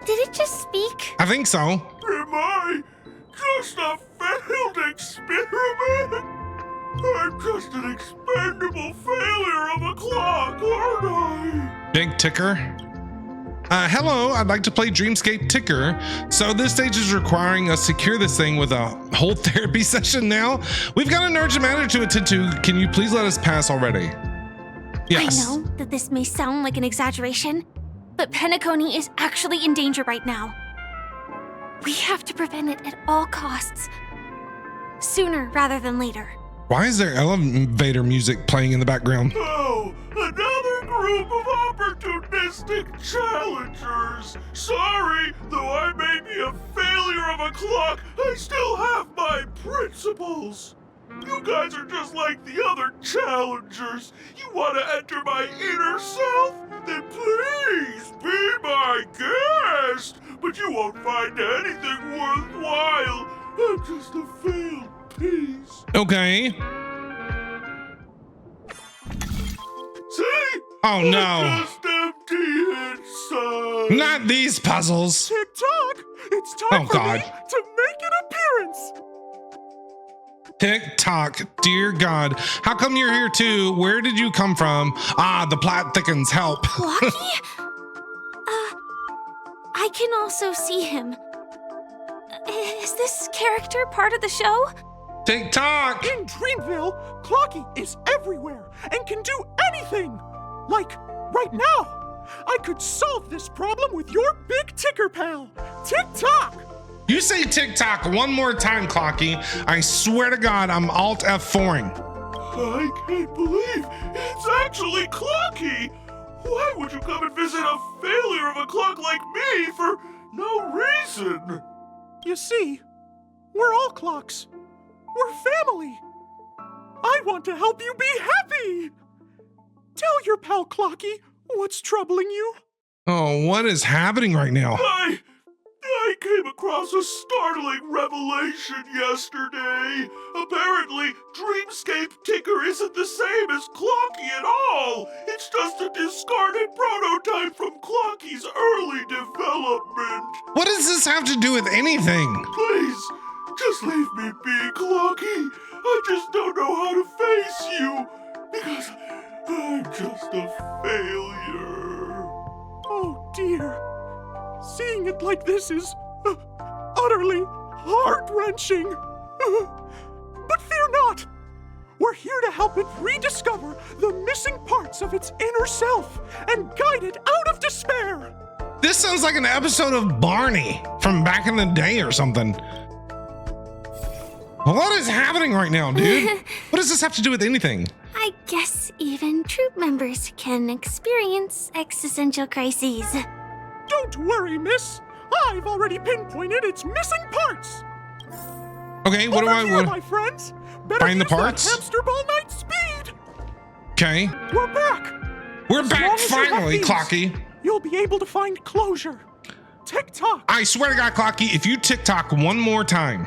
Speaker 3: Did it just speak?
Speaker 1: I think so.
Speaker 2: Am I just a failed experiment? I'm just an expendable failure of a clock, aren't I?
Speaker 1: Big ticker. Hello, I'd like to play Dreamscape Ticker. So this stage is requiring us to cure this thing with a whole therapy session now. We've got an urgent matter to attend to. Can you please let us pass already? Yes.
Speaker 3: I know that this may sound like an exaggeration, but Penacony is actually in danger right now. We have to prevent it at all costs. Sooner rather than later.
Speaker 1: Why is there elevator music playing in the background?
Speaker 2: Oh, another group of opportunistic challengers. Sorry, though I may be a failure of a clock, I still have my principles. You guys are just like the other challengers. You want to enter my inner self? Then please be my guest. But you won't find anything worthwhile. I'm just a failed piece.
Speaker 1: Okay.
Speaker 2: See?
Speaker 1: Oh no.
Speaker 2: I'm just empty inside.
Speaker 1: Not these puzzles.
Speaker 2: Tick-tock! It's time for
Speaker 1: God.
Speaker 2: me to make an appearance!
Speaker 1: Tick-tock, dear God. How come you're here too? Where did you come from? Ah, the plot thickens, help.
Speaker 3: Lucky? I can also see him. Is this character part of the show?
Speaker 1: Tick-tock!
Speaker 9: In Dreamville, Clocky is everywhere and can do anything! Like, right now, I could solve this problem with your big ticker pal, Tick-tock!
Speaker 1: You say tick-tock one more time, Clocky. I swear to God, I'm Alt F4ing.
Speaker 2: I can't believe it's actually Clocky! Why would you come and visit a failure of a clock like me for no reason?
Speaker 9: You see, we're all clocks. We're family. I want to help you be happy. Tell your pal Clocky what's troubling you.
Speaker 1: Oh, what is happening right now?
Speaker 2: I came across a startling revelation yesterday. Apparently, Dreamscape Ticker isn't the same as Clocky at all. It's just a discarded prototype from Clocky's early development.
Speaker 1: What does this have to do with anything?
Speaker 2: Please, just leave me be, Clocky. I just don't know how to face you because I'm just a failure.
Speaker 9: Oh dear. Seeing it like this is utterly heart-wrenching. But fear not. We're here to help it rediscover the missing parts of its inner self and guide it out of despair.
Speaker 1: This sounds like an episode of Barney from back in the day or something. What is happening right now, dude? What does this have to do with anything?
Speaker 3: I guess even troop members can experience existential crises.
Speaker 9: Don't worry, miss. I've already pinpointed its missing parts.
Speaker 1: Okay, what
Speaker 9: Over
Speaker 1: do
Speaker 9: here,
Speaker 1: I
Speaker 9: my friends. Better
Speaker 1: find the
Speaker 9: use that
Speaker 1: parts?
Speaker 9: hamster ball night speed.
Speaker 1: Okay.
Speaker 9: We're back.
Speaker 1: We're
Speaker 9: As
Speaker 1: back
Speaker 9: long as you have
Speaker 1: finally,
Speaker 9: these,
Speaker 1: Clocky.
Speaker 9: You'll be able to find closure. Tick-tock.
Speaker 1: I swear to God, Clocky, if you tick-tock one more time.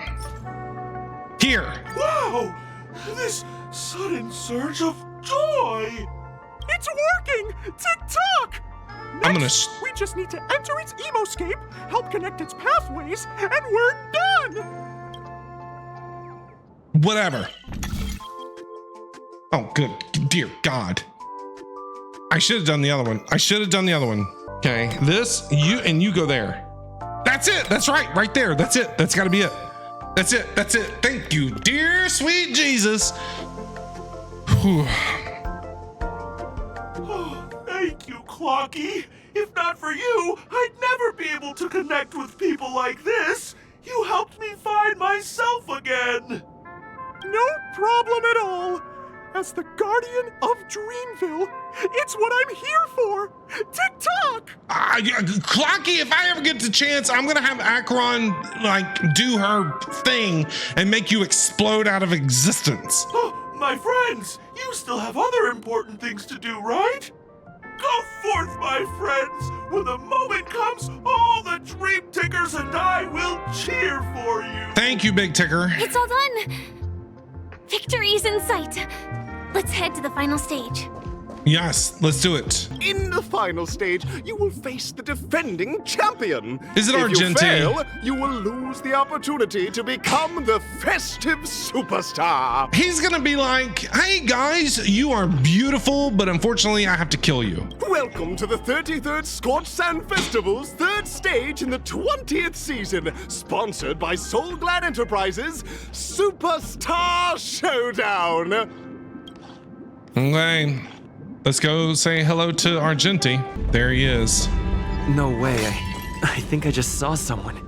Speaker 1: Here.
Speaker 2: Wow! This sudden surge of joy!
Speaker 9: It's working! Tick-tock!
Speaker 1: I'm gonna
Speaker 9: we just need to enter its emoscape, help connect its pathways, and we're done!
Speaker 1: Whatever. Oh, good. Dear God. I should have done the other one. Okay, this, you go there. That's it. That's right there. That's it. That's gotta be it. That's it. Thank you, dear sweet Jesus. Whew.
Speaker 2: Oh, thank you, Clocky. If not for you, I'd never be able to connect with people like this. You helped me find myself again.
Speaker 9: No problem at all. As the guardian of Dreamville, it's what I'm here for. Tick-tock!
Speaker 1: Clocky, if I ever get the chance, I'm gonna have Akron do her thing and make you explode out of existence.
Speaker 2: Oh, my friends, you still have other important things to do, right? Go forth, my friends. When the moment comes, all the Dream Tickers and I will cheer for you.
Speaker 1: Thank you, Big Ticker.
Speaker 3: It's all done. Victory's in sight. Let's head to the final stage.
Speaker 1: Yes, let's do it.
Speaker 4: In the final stage, you will face the defending champion.
Speaker 1: Is it
Speaker 4: If
Speaker 1: Argenti?
Speaker 4: you fail, you will lose the opportunity to become the festive superstar.
Speaker 1: He's gonna be like, hey guys, you are beautiful, but unfortunately I have to kill you.
Speaker 4: Welcome to the 33rd Scorched Sand Festival's third stage in the 20th season, sponsored by Soul Glad Enterprises, Superstar Showdown.
Speaker 1: Okay. Let's go say hello to Argenti. There he is.
Speaker 12: No way. I think I just saw someone.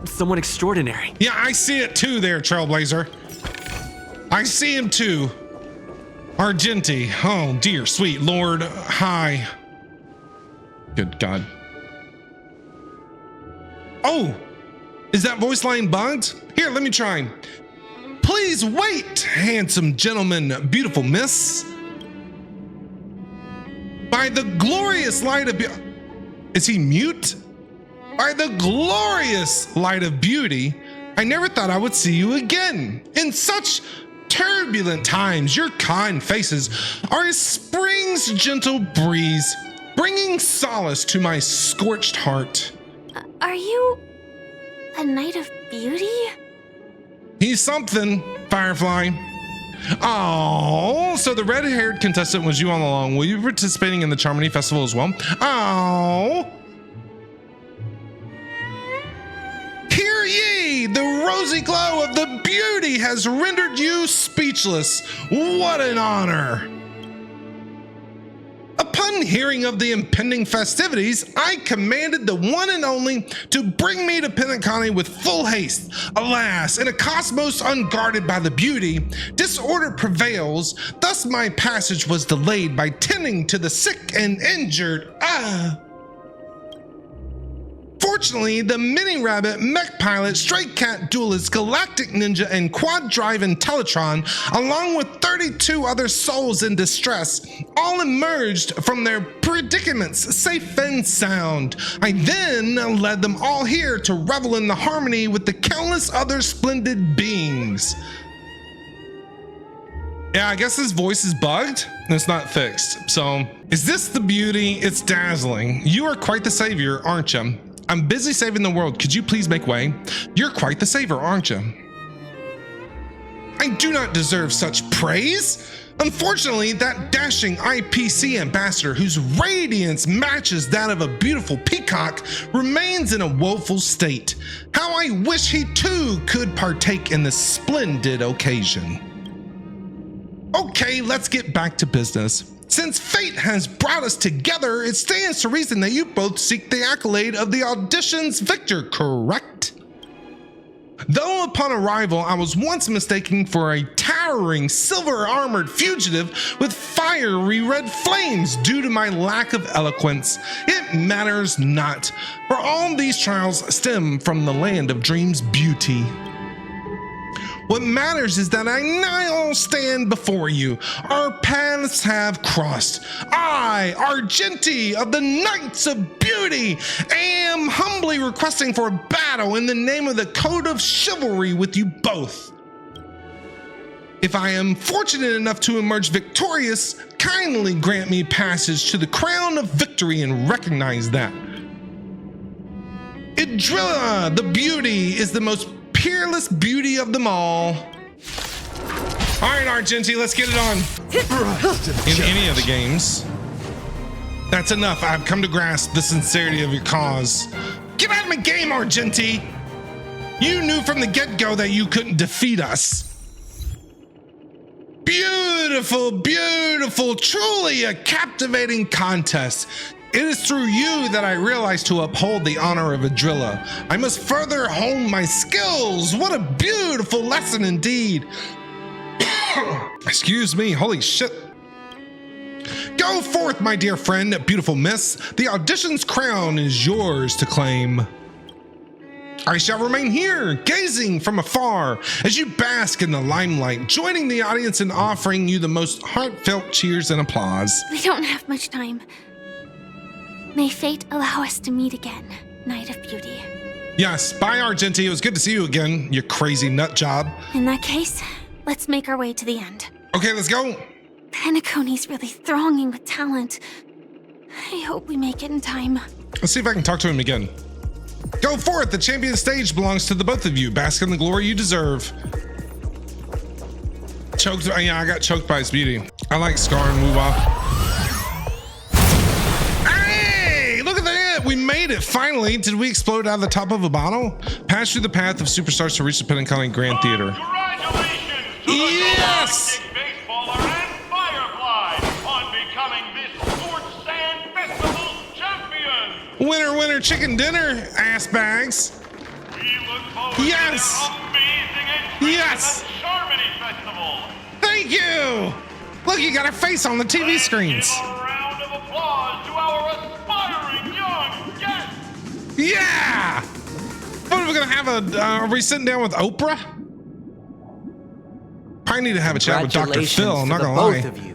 Speaker 12: Someone extraordinary.
Speaker 1: Yeah, I see it too there, Trailblazer. I see him too. Argenti. Oh, dear sweet Lord. Hi. Good God. Oh, is that voice line bugged? Here, let me try. Please wait, handsome gentleman, beautiful miss. By the glorious light of is he mute? By the glorious light of beauty, I never thought I would see you again. In such turbulent times, your kind faces are as spring's gentle breeze, bringing solace to my scorched heart.
Speaker 3: Are you a knight of beauty?
Speaker 1: He's something, Firefly. Oh, so the red-haired contestant was you all along. Will you be participating in the Charmony Festival as well? Oh. Hear ye, the rosy glow of the beauty has rendered you speechless. What an honor. Upon hearing of the impending festivities, I commanded the one and only to bring me to Penacony with full haste. Alas, in a cosmos unguarded by the beauty, disorder prevails. Thus my passage was delayed by tending to the sick and injured. Fortunately, the mini rabbit, mech pilot, stray cat duelist, galactic ninja, and quad drive Intellatron, along with 32 other souls in distress, all emerged from their predicaments safe and sound. I then led them all here to revel in the harmony with the countless other splendid beings. Yeah, I guess his voice is bugged and it's not fixed. So, is this the beauty? It's dazzling. You are quite the savior, aren't you? I'm busy saving the world. Could you please make way? You're quite the savior, aren't you? I do not deserve such praise. Unfortunately, that dashing IPC ambassador whose radiance matches that of a beautiful peacock remains in a woeful state. How I wish he too could partake in this splendid occasion. Okay, let's get back to business. Since fate has brought us together, it stands to reason that you both seek the accolade of the audition's victor, correct? Though upon arrival, I was once mistaken for a towering silver-armored fugitive with fiery red flames due to my lack of eloquence, it matters not, for all these trials stem from the land of dreams' beauty. What matters is that I now stand before you. Our paths have crossed. I, Argenti of the Knights of Beauty, am humbly requesting for a battle in the name of the Code of Chivalry with you both. If I am fortunate enough to emerge victorious, kindly grant me passage to the crown of victory and recognize that. Idrilla, the beauty, is the most peerless beauty of them all. All right, Argenti, let's get it on. In any of the games. That's enough. I've come to grasp the sincerity of your cause. Get out of my game, Argenti. You knew from the get-go that you couldn't defeat us. Beautiful, beautiful, truly a captivating contest. It is through you that I realize to uphold the honor of Idrilla. I must further hone my skills. What a beautiful lesson indeed. Excuse me, holy shit. Go forth, my dear friend, beautiful miss. The audition's crown is yours to claim. I shall remain here, gazing from afar as you bask in the limelight, joining the audience in offering you the most heartfelt cheers and applause.
Speaker 3: We don't have much time. May fate allow us to meet again, Knight of Beauty.
Speaker 1: Yes, bye, Argenti. It was good to see you again, you crazy nut job.
Speaker 3: In that case, let's make our way to the end.
Speaker 1: Okay, let's go.
Speaker 3: Penacony's really thronging with talent. I hope we make it in time.
Speaker 1: Let's see if I can talk to him again. Go forth, the champion stage belongs to the both of you. Bask in the glory you deserve. Choked, yeah, I got choked by his beauty. I like Scar and Woo-Wah. We made it, finally. Did we explode out of the top of a bottle? Pass through the path of superstars to reach the Penacony Grand Theater.
Speaker 6: Congratulations to the
Speaker 1: yes!
Speaker 6: baseballer and Firefly on becoming this
Speaker 1: winner, winner, chicken dinner, ass bags. Yes! Yes!
Speaker 6: Harmony Festival.
Speaker 1: Thank you! Look, you got a face on the TV screens.
Speaker 6: A round of applause to our aspiring young guests.
Speaker 1: Yeah! What are we gonna have are we sitting down with Oprah? I need to have a chat with Dr. Phil, I'm not gonna lie.
Speaker 16: Both of you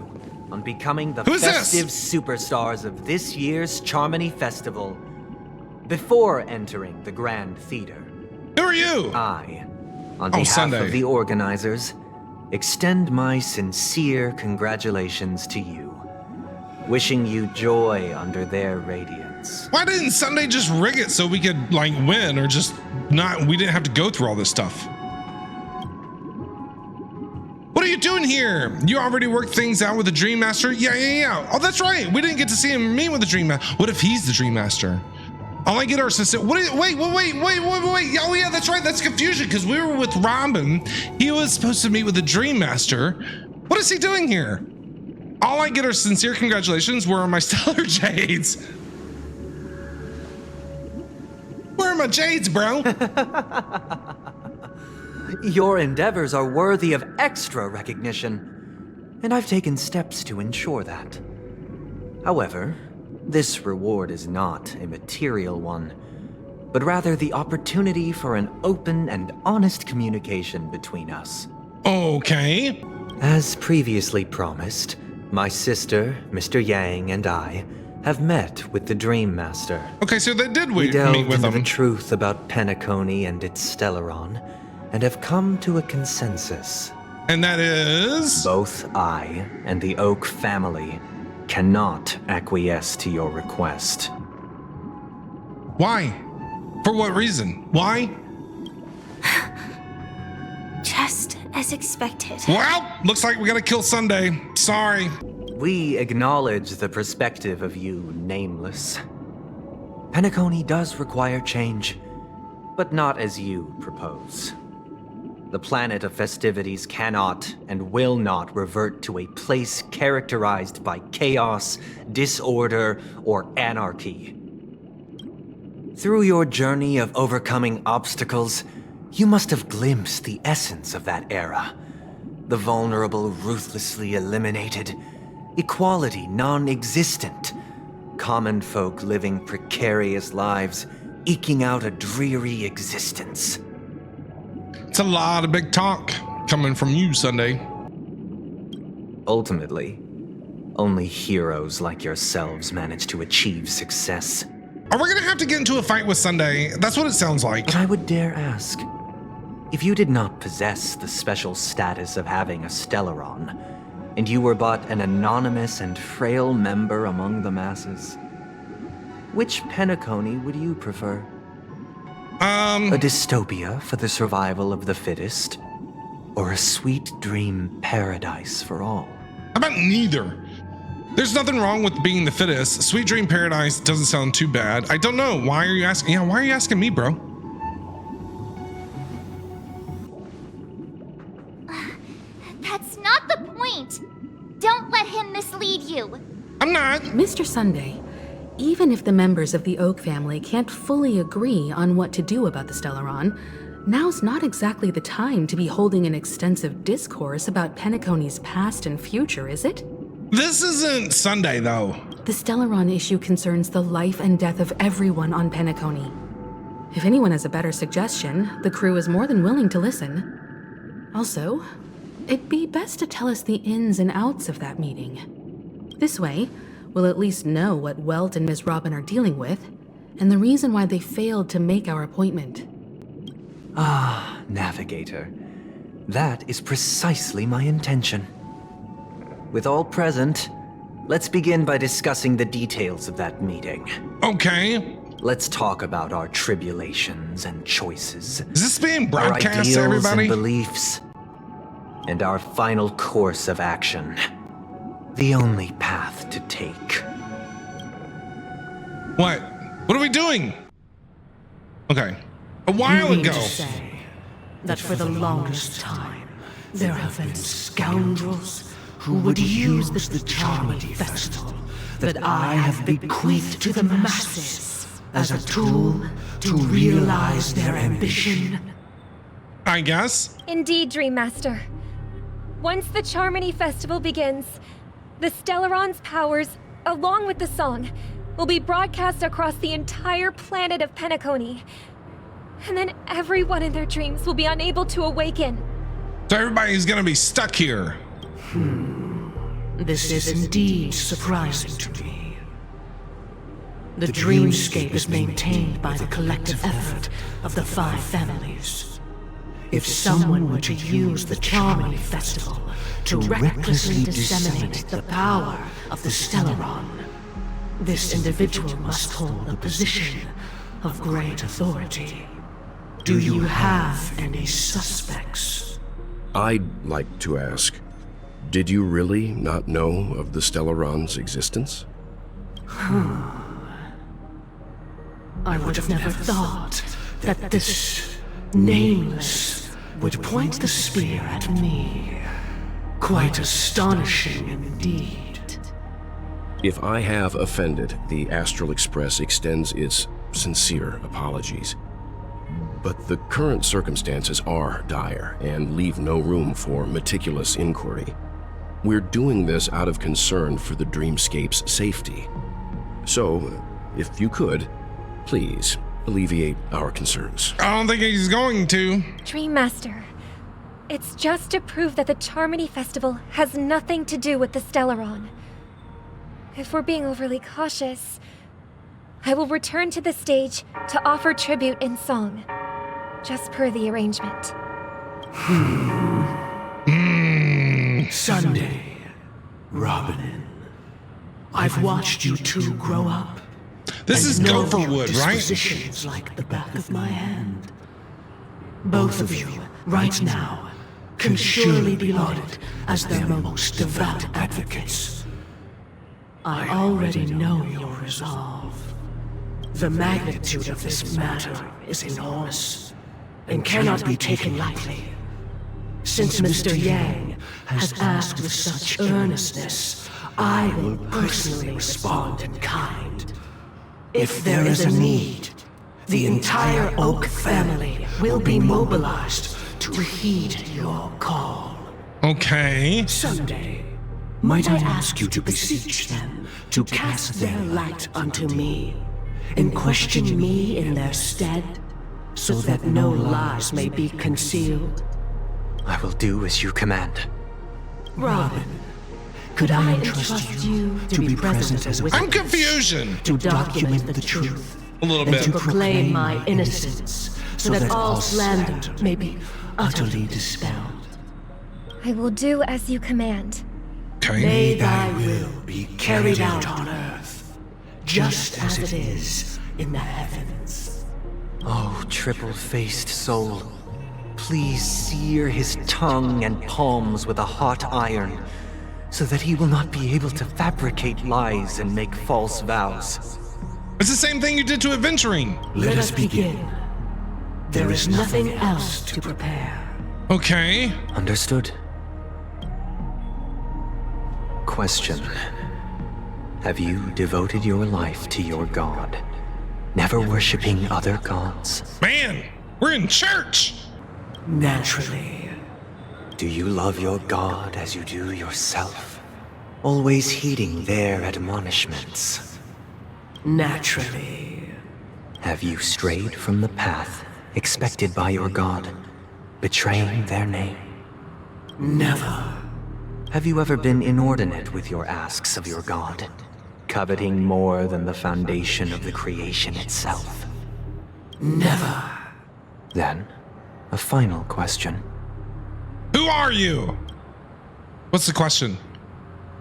Speaker 16: on becoming the
Speaker 1: Who's
Speaker 16: festive superstars of this year's Charmony Festival before entering the Grand Theater.
Speaker 1: Who are you?
Speaker 16: I, on behalf of the organizers, extend my sincere congratulations to you, wishing you joy under their radiance.
Speaker 1: Why didn't Sunday just rig it so we could, like, win, or just not, we didn't have to go through all this stuff? What are you doing here? You already worked things out with the Dream Master? Yeah. Oh, that's right. We didn't get to see him meet with the Dream Master. What if he's the Dream Master? All I get our sister. Wait. Oh, yeah, that's right. That's confusion because we were with Robin. He was supposed to meet with the Dream Master. What is he doing here? All I get are sincere congratulations. Where are my stellar jades? Where are my jades, bro?
Speaker 16: Your endeavors are worthy of extra recognition, and I've taken steps to ensure that. However, this reward is not a material one, but rather the opportunity for an open and honest communication between us.
Speaker 1: Okay.
Speaker 16: As previously promised, my sister, Mr. Yang, and I have met with the Dream Master.
Speaker 1: Okay, so they did
Speaker 16: we delved
Speaker 1: meet with
Speaker 16: into
Speaker 1: him.
Speaker 16: the truth about Penacony and its Stellaron, and have come to a consensus.
Speaker 1: And that is?
Speaker 16: Both I and the Oak family cannot acquiesce to your request.
Speaker 1: Why? For what reason? Why?
Speaker 3: Just as expected.
Speaker 1: Well, looks like we gotta kill Sunday. Sorry.
Speaker 16: We acknowledge the perspective of you, Nameless. Penacony does require change, but not as you propose. The planet of festivities cannot and will not revert to a place characterized by chaos, disorder, or anarchy. Through your journey of overcoming obstacles, you must have glimpsed the essence of that era. The vulnerable ruthlessly eliminated, equality non-existent, common folk living precarious lives, eking out a dreary existence.
Speaker 1: It's a lot of big talk coming from you, Sunday.
Speaker 16: Ultimately, only heroes like yourselves manage to achieve success.
Speaker 1: Are we gonna have to get into a fight with Sunday? That's what it sounds like.
Speaker 16: But I would dare ask, if you did not possess the special status of having a Stellaron, and you were but an anonymous and frail member among the masses, which Penacony would you prefer? A dystopia for the survival of the fittest, or a sweet dream paradise for all?
Speaker 1: How about neither? There's nothing wrong with being the fittest. Sweet dream paradise doesn't sound too bad. I don't know. Why are you asking? Yeah, why are you asking me, bro?
Speaker 18: That's not the point. Don't let him mislead you.
Speaker 1: I'm not.
Speaker 22: Mr. Sunday, even if the members of the Oak family can't fully agree on what to do about the Stellaron, now's not exactly the time to be holding an extensive discourse about Penacony's past and future, is it?
Speaker 1: This isn't Sunday, though.
Speaker 22: The Stellaron issue concerns the life and death of everyone on Penacony. If anyone has a better suggestion, the crew is more than willing to listen. Also, it'd be best to tell us the ins and outs of that meeting. This way, we'll at least know what Welt and Ms. Robin are dealing with, and the reason why they failed to make our appointment.
Speaker 16: Ah, Navigator. That is precisely my intention. With all present, let's begin by discussing the details of that meeting.
Speaker 1: Okay.
Speaker 16: Let's talk about our tribulations and choices.
Speaker 1: Is this being broadcast
Speaker 16: our ideals
Speaker 1: to everybody?
Speaker 16: And beliefs, and our final course of action. The only path to take.
Speaker 1: What? What are we doing? Okay. A while
Speaker 13: You mean
Speaker 1: ago.
Speaker 13: to say that for the longest time, there have been scoundrels who would use the Charmony Festival that I have bequeathed to the masses as a tool to realize their ambition?
Speaker 1: I guess.
Speaker 8: Indeed, Dream Master. Once the Charmony Festival begins, the Stellaron's powers, along with the song, will be broadcast across the entire planet of Penacony. And then everyone in their dreams will be unable to awaken.
Speaker 1: So everybody's gonna be stuck here.
Speaker 13: This is indeed surprising to me. The dreamscape is maintained by the collective effort of the 5 families. If someone were to use the Charmony Festival to recklessly disseminate the power of the Stellaron, this individual must hold a position of great authority. Do you have any suspects?
Speaker 14: I'd like to ask, did you really not know of the Stellaron's existence?
Speaker 13: I would have never thought that this nameless would point the spear at me. Quite astonishing indeed.
Speaker 14: If I have offended, the Astral Express extends its sincere apologies. But the current circumstances are dire and leave no room for meticulous inquiry. We're doing this out of concern for the dreamscape's safety. So, if you could, please alleviate our concerns.
Speaker 1: I don't think he's going to.
Speaker 8: Dream Master, it's just to prove that the Charmony Festival has nothing to do with the Stellaron. If we're being overly cautious, I will return to the stage to offer tribute in song, just per the arrangement.
Speaker 13: Sunday, Robin, I've watched you two grow up.
Speaker 1: This is Gopherwood, right?
Speaker 13: Dispositions like the back of my hand. Both of you, right now, can surely be lauded as their most devout advocates. I already know your resolve. The magnitude of this matter is enormous and cannot be taken lightly. Since Mr. Yang has asked with such earnestness, I will personally respond in kind. If there is a need, the entire Oak family will be mobilized to heed your call.
Speaker 1: Okay.
Speaker 13: Someday, might I ask you to beseech them to cast their light unto me, and question me in their stead, so that no lies may be concealed?
Speaker 16: I will do as you command.
Speaker 13: Robin, could I entrust you to be present as a
Speaker 1: I'm confusion.
Speaker 13: to document the truth,
Speaker 1: A little
Speaker 13: and
Speaker 1: bit.
Speaker 13: to proclaim my innocence, so that all slander may be utterly dispelled?
Speaker 8: I will do as you command.
Speaker 1: Okay.
Speaker 13: May thy will be carried out on earth, just as it is in the heavens.
Speaker 16: Oh, triple-faced soul, please sear his tongue and palms with a hot iron, so that he will not be able to fabricate lies and make false vows.
Speaker 1: It's the same thing you did to Adventuring.
Speaker 13: Let us begin. There is nothing else to prepare.
Speaker 1: Okay.
Speaker 16: Understood. Question. Have you devoted your life to your god, never worshipping other gods?
Speaker 1: Man, we're in church.
Speaker 13: Naturally.
Speaker 16: Do you love your god as you do yourself, always heeding their admonishments?
Speaker 13: Naturally.
Speaker 16: Have you strayed from the path expected by your god, betraying their name?
Speaker 13: Never.
Speaker 16: Have you ever been inordinate with your asks of your god, coveting more than the foundation of the creation itself?
Speaker 13: Never.
Speaker 16: Then, a final question.
Speaker 1: Who are you? What's the question?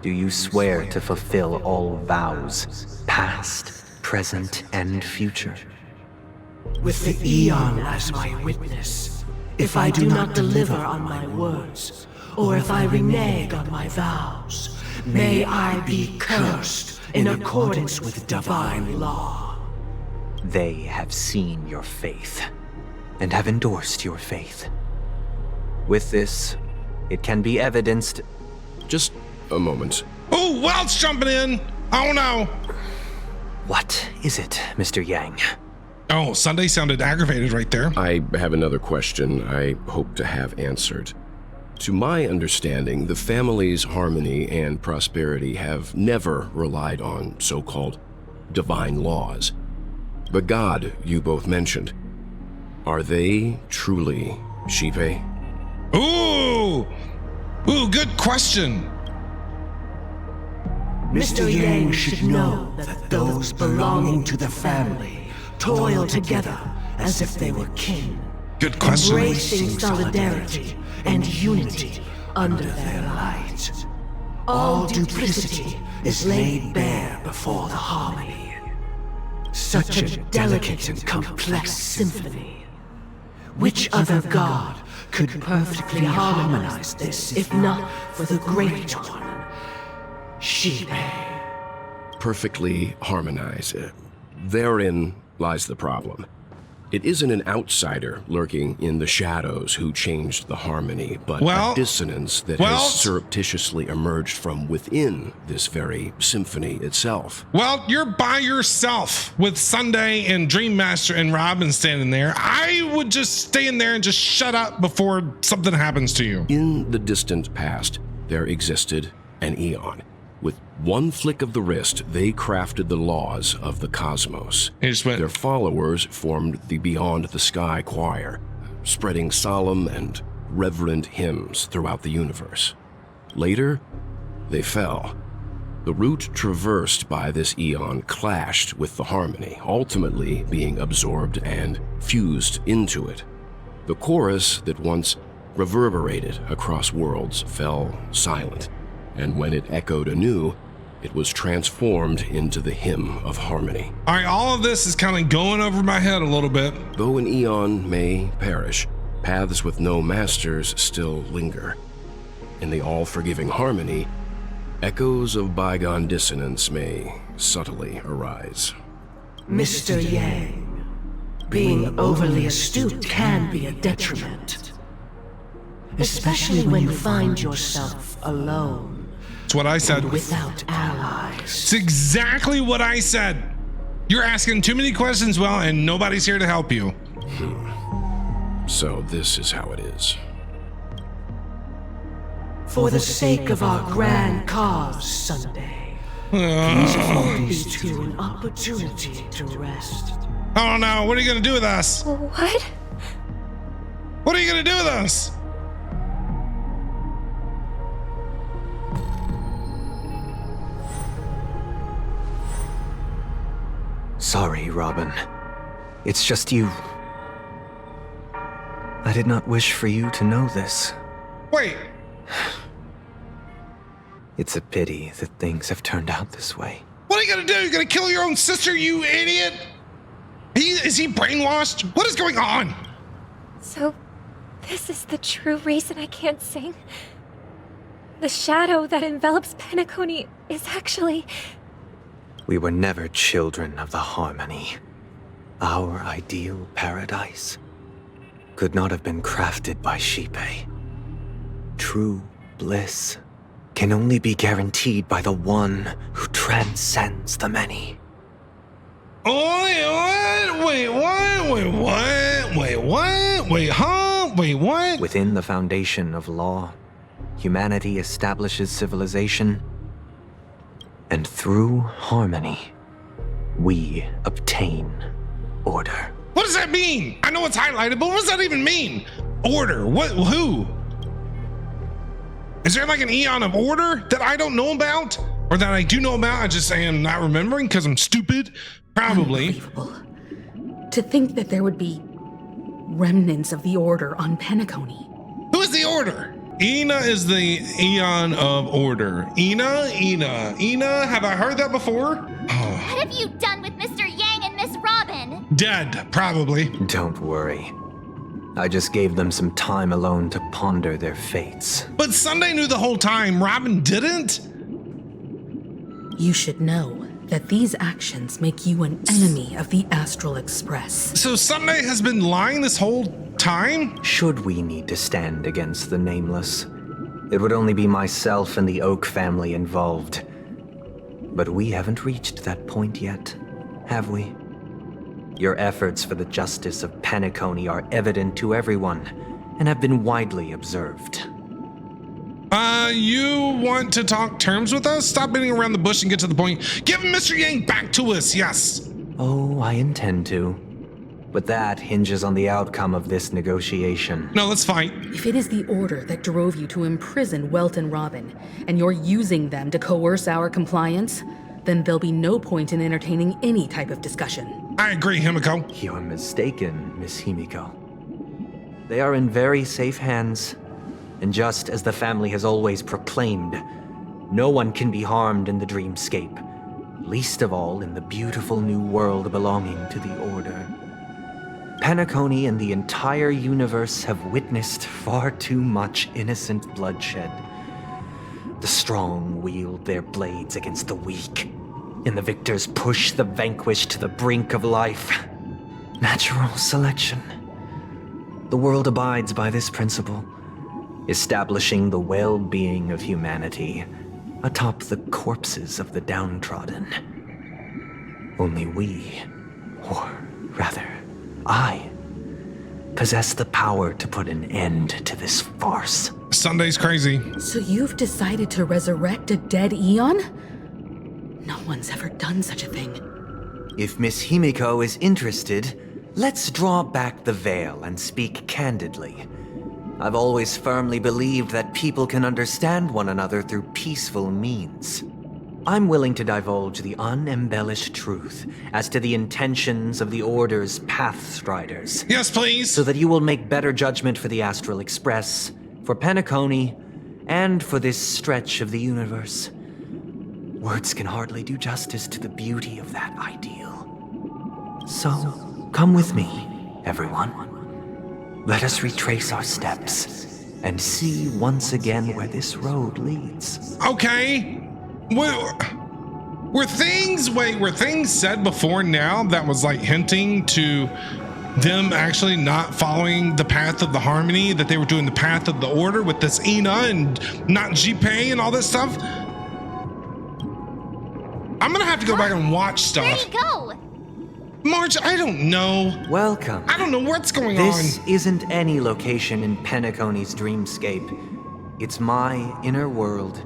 Speaker 16: Do you swear to fulfill all vows, past, present, and future?
Speaker 13: With the Eon as my witness, if I do not deliver on my words, or if I renege on my vows, may I be cursed in accordance with divine law.
Speaker 16: They have seen your faith, and have endorsed your faith. With this, it can be evidenced...
Speaker 14: Just a moment.
Speaker 1: Oh, Welch jumping in! Oh no!
Speaker 16: What is it, Mr. Yang?
Speaker 1: Oh, Sunday sounded aggravated right there.
Speaker 14: I have another question I hope to have answered. To my understanding, the family's harmony and prosperity have never relied on so-called divine laws. The god you both mentioned, are they truly Shipe?
Speaker 1: Ooh, good question.
Speaker 13: Mr. Yang should know that those belonging to the family toil together as if they were kin.
Speaker 1: Good question.
Speaker 13: Embracing solidarity and unity under their light. All duplicity is laid bare before the harmony. Such a delicate and complex symphony. Which other god could perfectly harmonize this if not for the great one? Shipe.
Speaker 14: Perfectly harmonize. Therein lies the problem. It isn't an outsider lurking in the shadows who changed the harmony, but a dissonance that has surreptitiously emerged from within this very symphony itself.
Speaker 1: Well, you're by yourself with Sunday and Dream Master and Robin standing there. I would just stay in there and just shut up before something happens to you.
Speaker 14: In the distant past, there existed an eon. With one flick of the wrist, they crafted the laws of the cosmos. Their followers formed the Beyond the Sky Choir, spreading solemn and reverent hymns throughout the universe. Later, they fell. The route traversed by this eon clashed with the harmony, ultimately being absorbed and fused into it. The chorus that once reverberated across worlds fell silent, and when it echoed anew, it was transformed into the hymn of harmony.
Speaker 1: All right, all of this is kind of going over my head a little bit.
Speaker 14: Though an eon may perish, paths with no masters still linger. In the all-forgiving harmony, echoes of bygone dissonance may subtly arise.
Speaker 13: Mr. Yang, being overly astute can be a detriment. Especially when you find yourself alone.
Speaker 1: That's what I said.
Speaker 13: Without allies.
Speaker 1: It's exactly what I said. You're asking too many questions, well, and nobody's here to help you.
Speaker 14: So this is how it is.
Speaker 13: For the sake of our grand cause, Sunday, please afford these two an opportunity to rest.
Speaker 1: Oh no, what are you gonna do with us?
Speaker 8: What?
Speaker 1: What are you gonna do with us?
Speaker 16: Sorry, Robin. It's just you. I did not wish for you to know this.
Speaker 1: Wait.
Speaker 16: It's a pity that things have turned out this way.
Speaker 1: What are you gonna do? You're gonna kill your own sister, you idiot? Is he brainwashed? What is going on?
Speaker 8: So, this is the true reason I can't sing? The shadow that envelops Penacony is actually...
Speaker 16: We were never children of the harmony. Our ideal paradise could not have been crafted by Shipe. True bliss can only be guaranteed by the one who transcends the many.
Speaker 1: Wait, what?
Speaker 16: Within the foundation of law, humanity establishes civilization, and through harmony, we obtain order.
Speaker 1: What does that mean? I know it's highlighted, but what does that even mean? Order? What? Who? Is there like an eon of order that I don't know about? Or that I do know about, I just am not remembering because I'm stupid? Probably.
Speaker 22: Unbelievable. To think that there would be remnants of the order on Penacony.
Speaker 1: Who is the order? Ina is the eon of order. Ina, have I heard that before?
Speaker 18: What have you done with Mr. Yang and Miss Robin?
Speaker 1: Dead, probably.
Speaker 16: Don't worry. I just gave them some time alone to ponder their fates.
Speaker 1: But Sunday knew the whole time, Robin didn't?
Speaker 22: You should know that these actions make you an enemy of the Astral Express.
Speaker 1: So Sunday has been lying this whole time?
Speaker 16: Should we need to stand against the Nameless, it would only be myself and the Oak family involved. But we haven't reached that point yet. have we? Your efforts for the justice of Penacony are evident to everyone and have been widely observed.
Speaker 1: You want to talk terms with us? Stop beating around the bush and get to the point. Give Mr. Yang back to us, yes.
Speaker 16: Oh, I intend to. But that hinges on the outcome of this negotiation.
Speaker 1: No, let's fight.
Speaker 22: If it is the order that drove you to imprison Welt and Robin, and you're using them to coerce our compliance, then there'll be no point in entertaining any type of discussion.
Speaker 1: I agree, Himiko.
Speaker 16: You're mistaken, Miss Himiko. They are in very safe hands. And just as the family has always proclaimed, no one can be harmed in the dreamscape, least of all in the beautiful new world belonging to the Order. Penacony and the entire universe have witnessed far too much innocent bloodshed. The strong wield their blades against the weak, and the victors push the vanquished to the brink of life. Natural selection. The world abides by this principle, establishing the well-being of humanity atop the corpses of the downtrodden. Only we, or rather, I, possess the power to put an end to this farce.
Speaker 1: Sunday's crazy.
Speaker 22: So you've decided to resurrect a dead Eon? No one's ever done such a thing.
Speaker 16: If Miss Himiko is interested, let's draw back the veil and speak candidly. I've always firmly believed that people can understand one another through peaceful means. I'm willing to divulge the unembellished truth as to the intentions of the Order's Pathstriders.
Speaker 1: Yes, please.
Speaker 16: So that you will make better judgment for the Astral Express, for Penacony, and for this stretch of the universe. Words can hardly do justice to the beauty of that ideal. So, come with me, everyone. Let us retrace our steps and see once again where this road leads.
Speaker 1: Okay. Were things said before now that was like hinting to them actually not following the path of the harmony, that they were doing the path of the Order with this Ina and not G-Pay and all this stuff? I'm gonna have to go back and watch stuff.
Speaker 3: Where'd he go?
Speaker 1: Marge, I don't know.
Speaker 16: Welcome.
Speaker 1: I don't know what's going
Speaker 16: This
Speaker 1: on.
Speaker 16: isn't any location in Penacony's dreamscape. It's my inner world.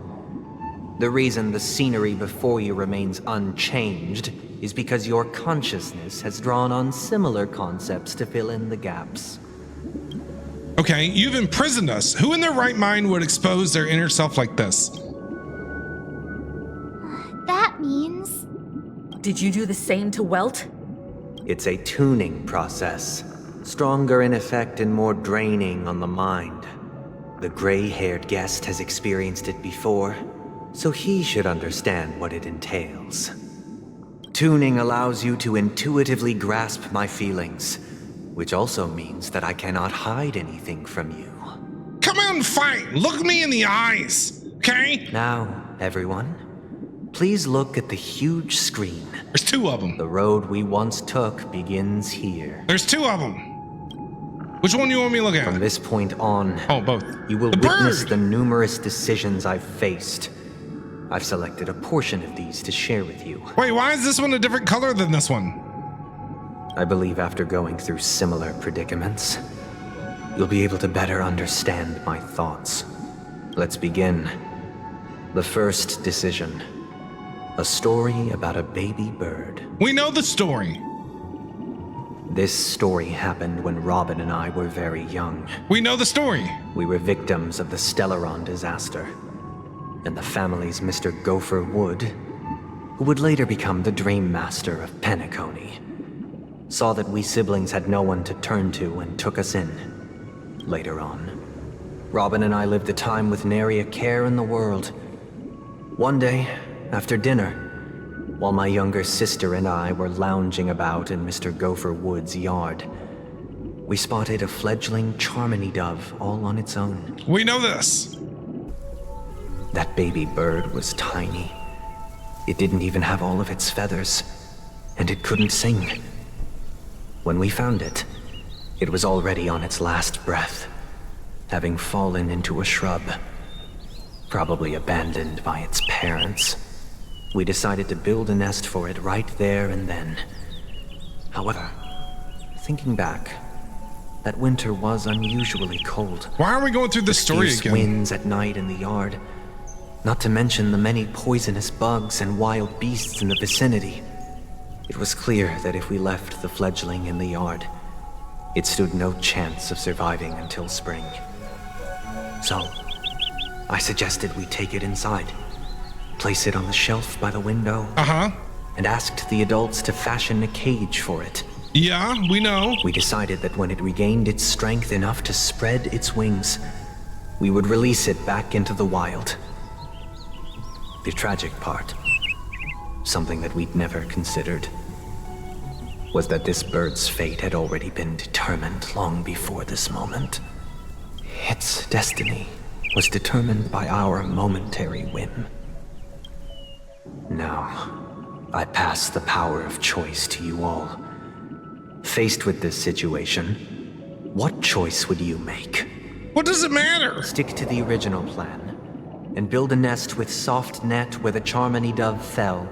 Speaker 16: The reason the scenery before you remains unchanged is because your consciousness has drawn on similar concepts to fill in the gaps.
Speaker 1: Okay, you've imprisoned us. Who in their right mind would expose their inner self like this?
Speaker 3: That means...
Speaker 22: Did you do the same to Welt?
Speaker 16: It's a tuning process, stronger in effect and more draining on the mind. The gray-haired guest has experienced it before, so he should understand what it entails. Tuning allows you to intuitively grasp my feelings, which also means that I cannot hide anything from you.
Speaker 1: Come out and fight! Look me in the eyes, okay?
Speaker 16: Now, everyone, please look at the huge screen.
Speaker 1: There's two of them.
Speaker 16: The road we once took begins here.
Speaker 1: There's two of them. Which one do you want me to look at?
Speaker 16: From this point on,
Speaker 1: both.
Speaker 16: You will witness the numerous decisions I've faced. I've selected a portion of these to share with you.
Speaker 1: Wait, why is this one a different color than this one?
Speaker 16: I believe after going through similar predicaments, you'll be able to better understand my thoughts. Let's begin. The first decision. A story about a baby bird.
Speaker 1: We know the story.
Speaker 16: This story happened when Robin and I were very young.
Speaker 1: We know the story.
Speaker 16: We were victims of the Stellaron disaster. And the family's Mr. Gopher Wood, who would later become the Dream Master of Penacony, saw that we siblings had no one to turn to and took us in. Later on, Robin and I lived a time with nary a care in the world. One day, after dinner, while my younger sister and I were lounging about in Mr. Gopher Wood's yard, we spotted a fledgling Charmony dove all on its own.
Speaker 1: We know this.
Speaker 16: That baby bird was tiny. It didn't even have all of its feathers, and it couldn't sing. When we found it, it was already on its last breath, having fallen into a shrub, probably abandoned by its parents. We decided to build a nest for it right there and then. However, thinking back, that winter was unusually cold.
Speaker 1: Why are we going through this story
Speaker 16: fierce
Speaker 1: again?
Speaker 16: Winds at night in the yard, not to mention the many poisonous bugs and wild beasts in the vicinity. It was clear that if we left the fledgling in the yard, it stood no chance of surviving until spring. So, I suggested we take it inside, place it on the shelf by the window, and asked the adults to fashion a cage for it.
Speaker 1: Yeah, we know.
Speaker 16: We decided that when it regained its strength enough to spread its wings, we would release it back into the wild. The tragic part, something that we'd never considered, was that this bird's fate had already been determined long before this moment. Its destiny was determined by our momentary whim. Now, I pass the power of choice to you all. Faced with this situation, what choice would you make?
Speaker 1: What does it matter?
Speaker 16: Stick to the original plan, and build a nest with soft net where the Charmony dove fell.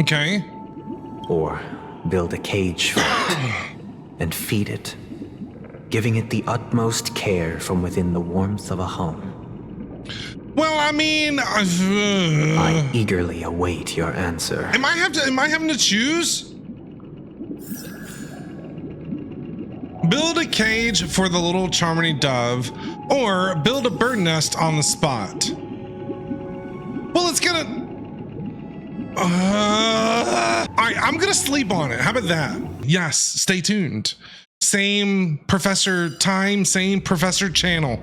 Speaker 1: Okay.
Speaker 16: Or build a cage for it, and feed it, giving it the utmost care from within the warmth of a home.
Speaker 1: Well, I mean,
Speaker 16: I eagerly await your answer.
Speaker 1: Am I having to choose? Build a cage for the little Charmony dove, or build a bird nest on the spot. Well, it's gonna. I'm gonna sleep on it. How about that? Yes, stay tuned. Same professor time, same professor channel.